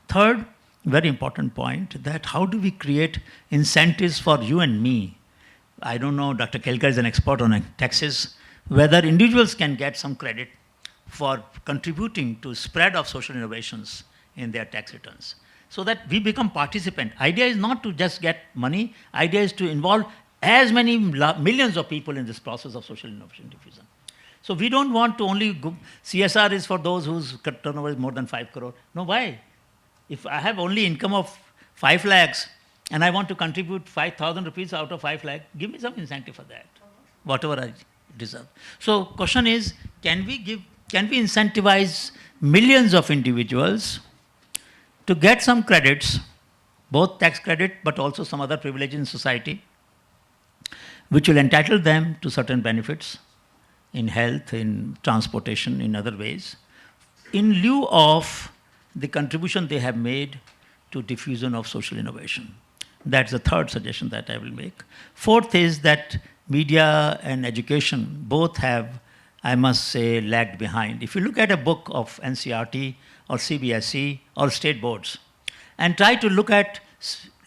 Third, very important point, that how do we create incentives for you and me? I don't know, Dr. Kelkar is an expert on taxes, whether individuals can get some credit for contributing to spread of social innovations in their tax returns, so that we become participant. Idea is not to just get money, idea is to involve as many millions of people in this process of social innovation diffusion. So we don't want to only go, CSR is for those whose turnover is more than 5 crore. No, why? If I have only income of 5 lakhs and I want to contribute 5,000 rupees out of 5 lakh, give me some incentive for that, whatever I deserve. So question is, can we incentivize millions of individuals to get some credits, both tax credit but also some other privilege in society, which will entitle them to certain benefits in health, in transportation, in other ways, in lieu of the contribution they have made to diffusion of social innovation. That's the third suggestion that I will make. Fourth is that media and education both have, I must say, lagged behind. If you look at a book of NCERT or CBSE or state boards and try to look at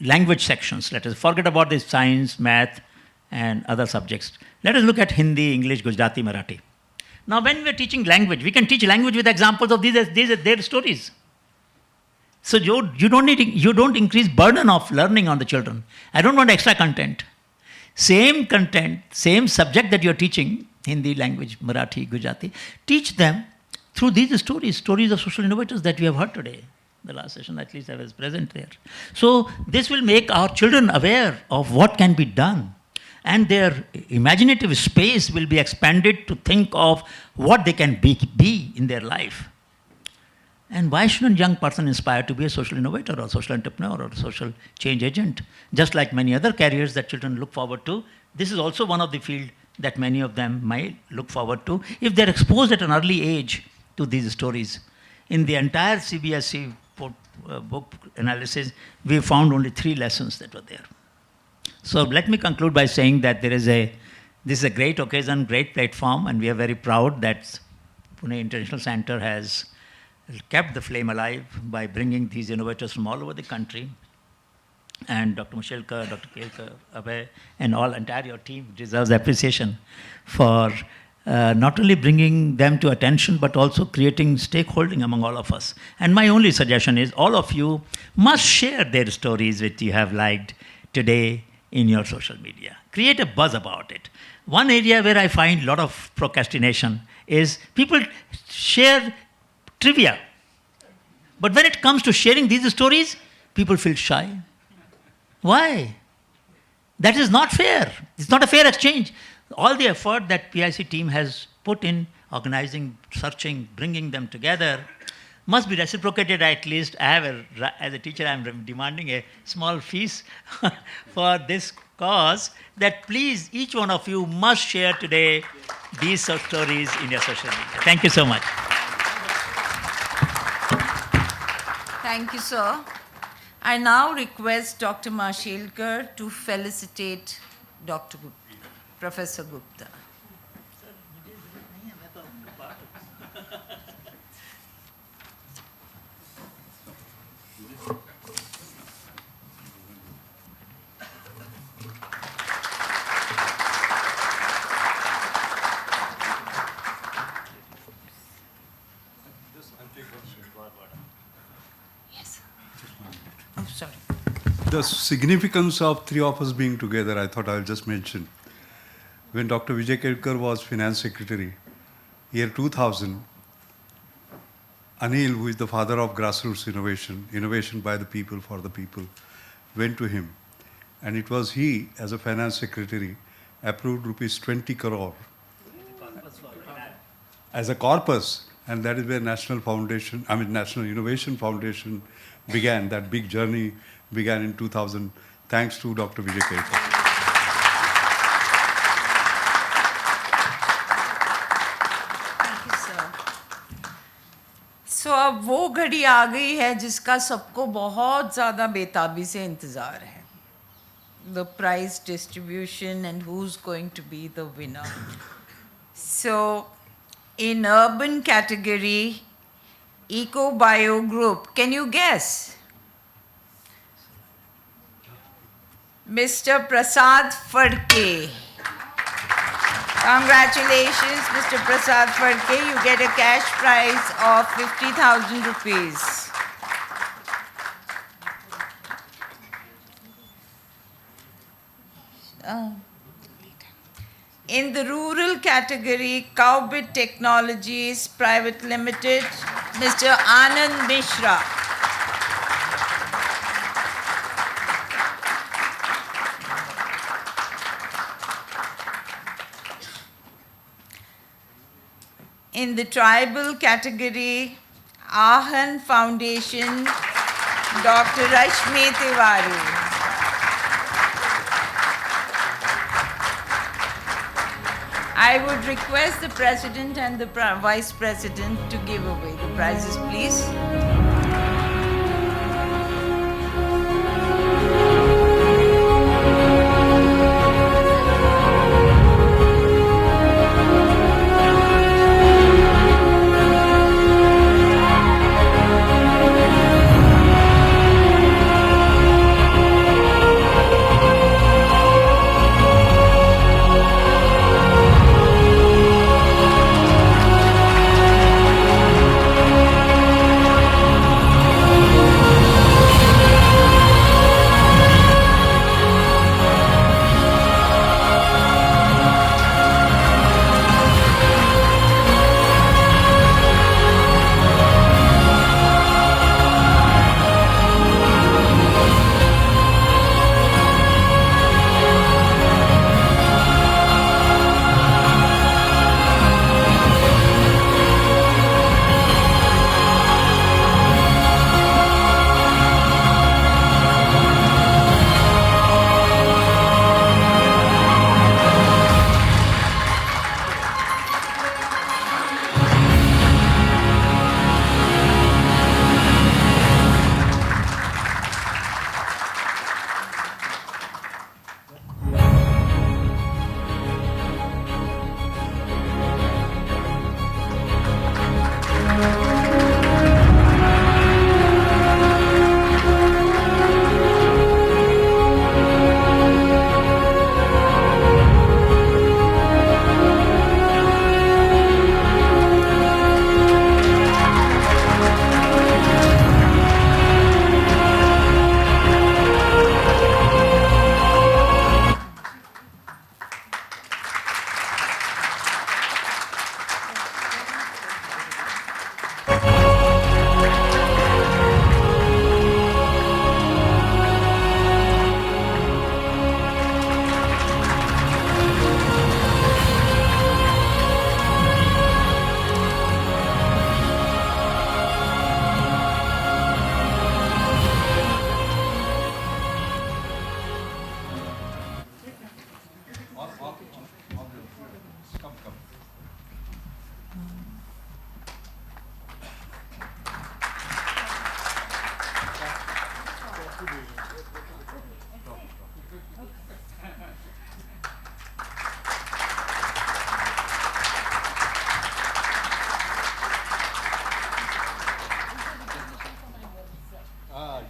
language sections, let us forget about the science, math, and other subjects. Let us look at Hindi, English, Gujarati, Marathi. Now, when we are teaching language, we can teach language with examples of their stories. So you don't increase burden of learning on the children. I don't want extra content. Same content, same subject that you're teaching, Hindi language, Marathi, Gujarati, teach them through these stories of social innovators that we have heard today. The last session, at least I was present there. So this will make our children aware of what can be done. And their imaginative space will be expanded to think of what they can be in their life. And why shouldn't a young person inspire to be a social innovator or social entrepreneur or a social change agent? Just like many other careers that children look forward to, this is also one of the fields that many of them might look forward to if they're exposed at an early age to these stories. In the entire CBSE book analysis, we found only 3 lessons that were there. So let me conclude by saying that this is a great occasion, great platform, and we are very proud that Pune International Center has kept the flame alive by bringing these innovators from all over the country. And Dr. Mashelkar, Dr. Kelkar, Abhay, and all entire your team deserves appreciation for not only bringing them to attention, but also creating stakeholding among all of us. And my only suggestion is all of you must share their stories which you have liked today in your social media. Create a buzz about it. One area where I find a lot of procrastination is people share trivia. But when it comes to sharing these stories, people feel shy. Why? That is not fair. It's not a fair exchange. All the effort that PIC team has put in organizing, searching, bringing them together must be reciprocated at least. As a teacher, I am demanding a small fees for this cause, that please, each one of you must share today these stories in your social media. Thank you so much.
Thank you, sir. I now request Dr. Mashelkar to felicitate Dr. Gupta, Professor Gupta. Oh, sorry.
The significance of 3 of us being together, I thought I'll just mention. When Dr. Vijay Kelkar was Finance Secretary, year 2000, Anil, who is the father of grassroots innovation, innovation by the people for the people, went to him. And it was he, as a Finance Secretary, approved rupees 20 crore as a corpus. And that is where National Innovation Foundation began. That big journey began in 2000, thanks to Dr. Vijay Kelkar.
So अब वो घड़ी आ गई है जिसका सबको बहुत ज़्यादा बेताबी से इंतज़ार है. The prize distribution and who's going to be the winner. So in urban category, EcoBio Group, can you guess? Mr. Prasad Fadke. Congratulations, Mr. Prasad Fadke. You get a cash prize of 50,000 rupees. In the rural category, Cowbit Technologies Private Limited, Mr. Anand Mishra. In the tribal category, Ahan Foundation, Dr. Rashmi Tiwari. I would request the President and the Vice President to give away the prizes, please.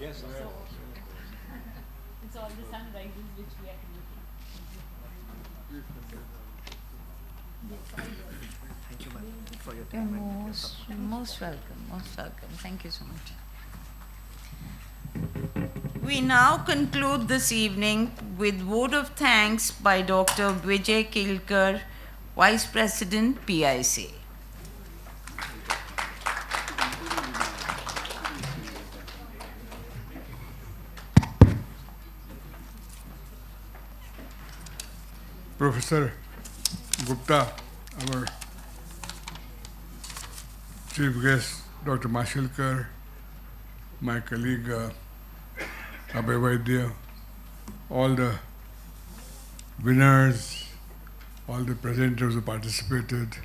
Yes. It's all the sunrises which we are creating.
Thank you, ma'am, for your
You're
time.
most welcome, most welcome. Thank you so much. We now conclude this evening with vote of thanks by Dr. Vijay Kelkar, Vice President, PIC.
Professor Gupta, our chief guest, Dr. Mashilkar, my colleague Abhay Vaidya, all the winners, all the presenters who participated,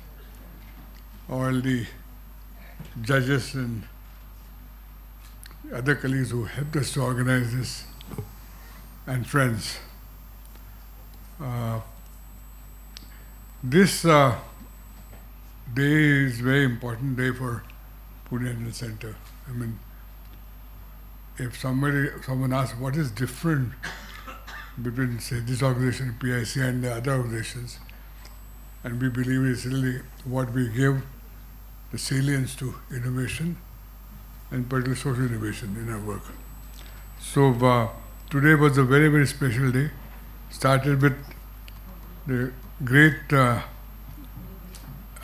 all the judges and other colleagues who helped us to organize this, and friends. This day is a very important day for Pune National Center. I mean, if someone asks what is different between, say, this organization, PIC, and the other organizations, and we believe it's really what we give the salience to innovation, and particularly social innovation in our work. So today was a very, very special day. Started with the great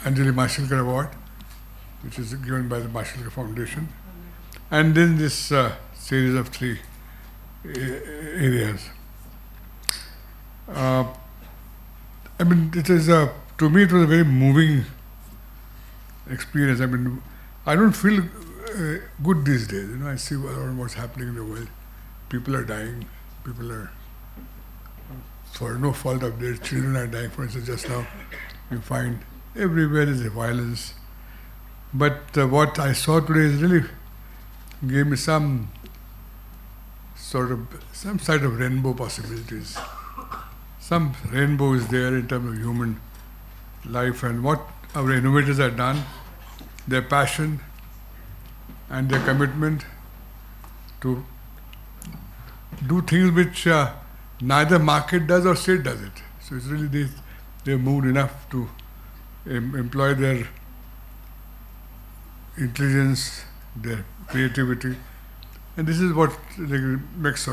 Anjali Mashilkar Award, which is given by the Mashilkar Foundation, and then this series of 3 areas. I mean, it is to me it was a very moving experience. I mean, I don't feel good these days. You know, I see what's happening in the world. People are dying. People are, for no fault of their children, are dying. For instance, just now you find everywhere is violence. But what I saw today is really gave me some side of rainbow possibilities. Some rainbow is there in terms of human life, and what our innovators have done, their passion and their commitment to do things which neither market does or state does it. So it's really they've moved enough to employ their intelligence, their creativity, and this is what makes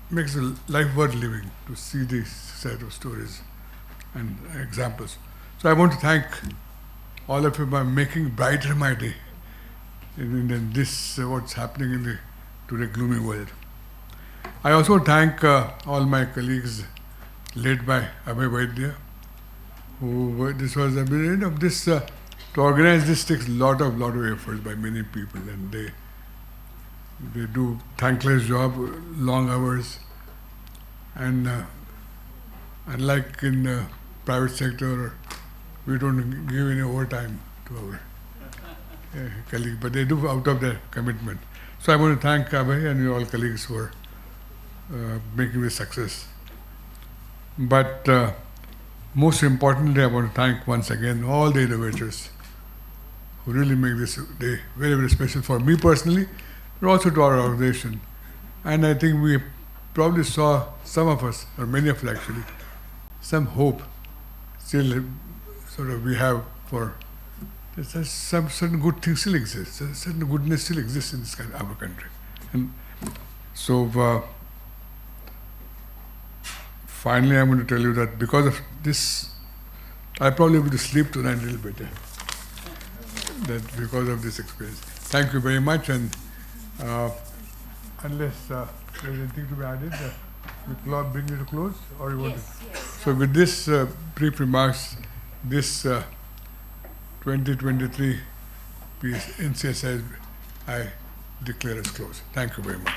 makes a life worth living, to see this set of stories and examples. So I want to thank all of you by making brighter my day in this what's happening in the today gloomy world. I also thank all my colleagues led by Abhay Vaidya, who this was a bit of this to organize this takes a lot of effort by many people, and they do thankless job, long hours, and unlike in the private sector, we don't give any overtime to our colleagues, but they do out of their commitment. So I want to thank Abhay and all colleagues for making this success. But most importantly, I want to thank once again all the innovators who really make this day very, very special for me personally, but also to our organization. And I think we probably saw, some of us, or many of us actually, some hope still we have for some certain good things still exist, certain goodness still exists in this our country. And so finally I'm going to tell you that because of this, I probably will sleep tonight a little better. That because of this experience. Thank you very much, and unless there's anything to be added, we'll bring it to close, or you want to? Yes. So with this brief remarks, this 2023 NCSI I declare as closed. Thank you very much.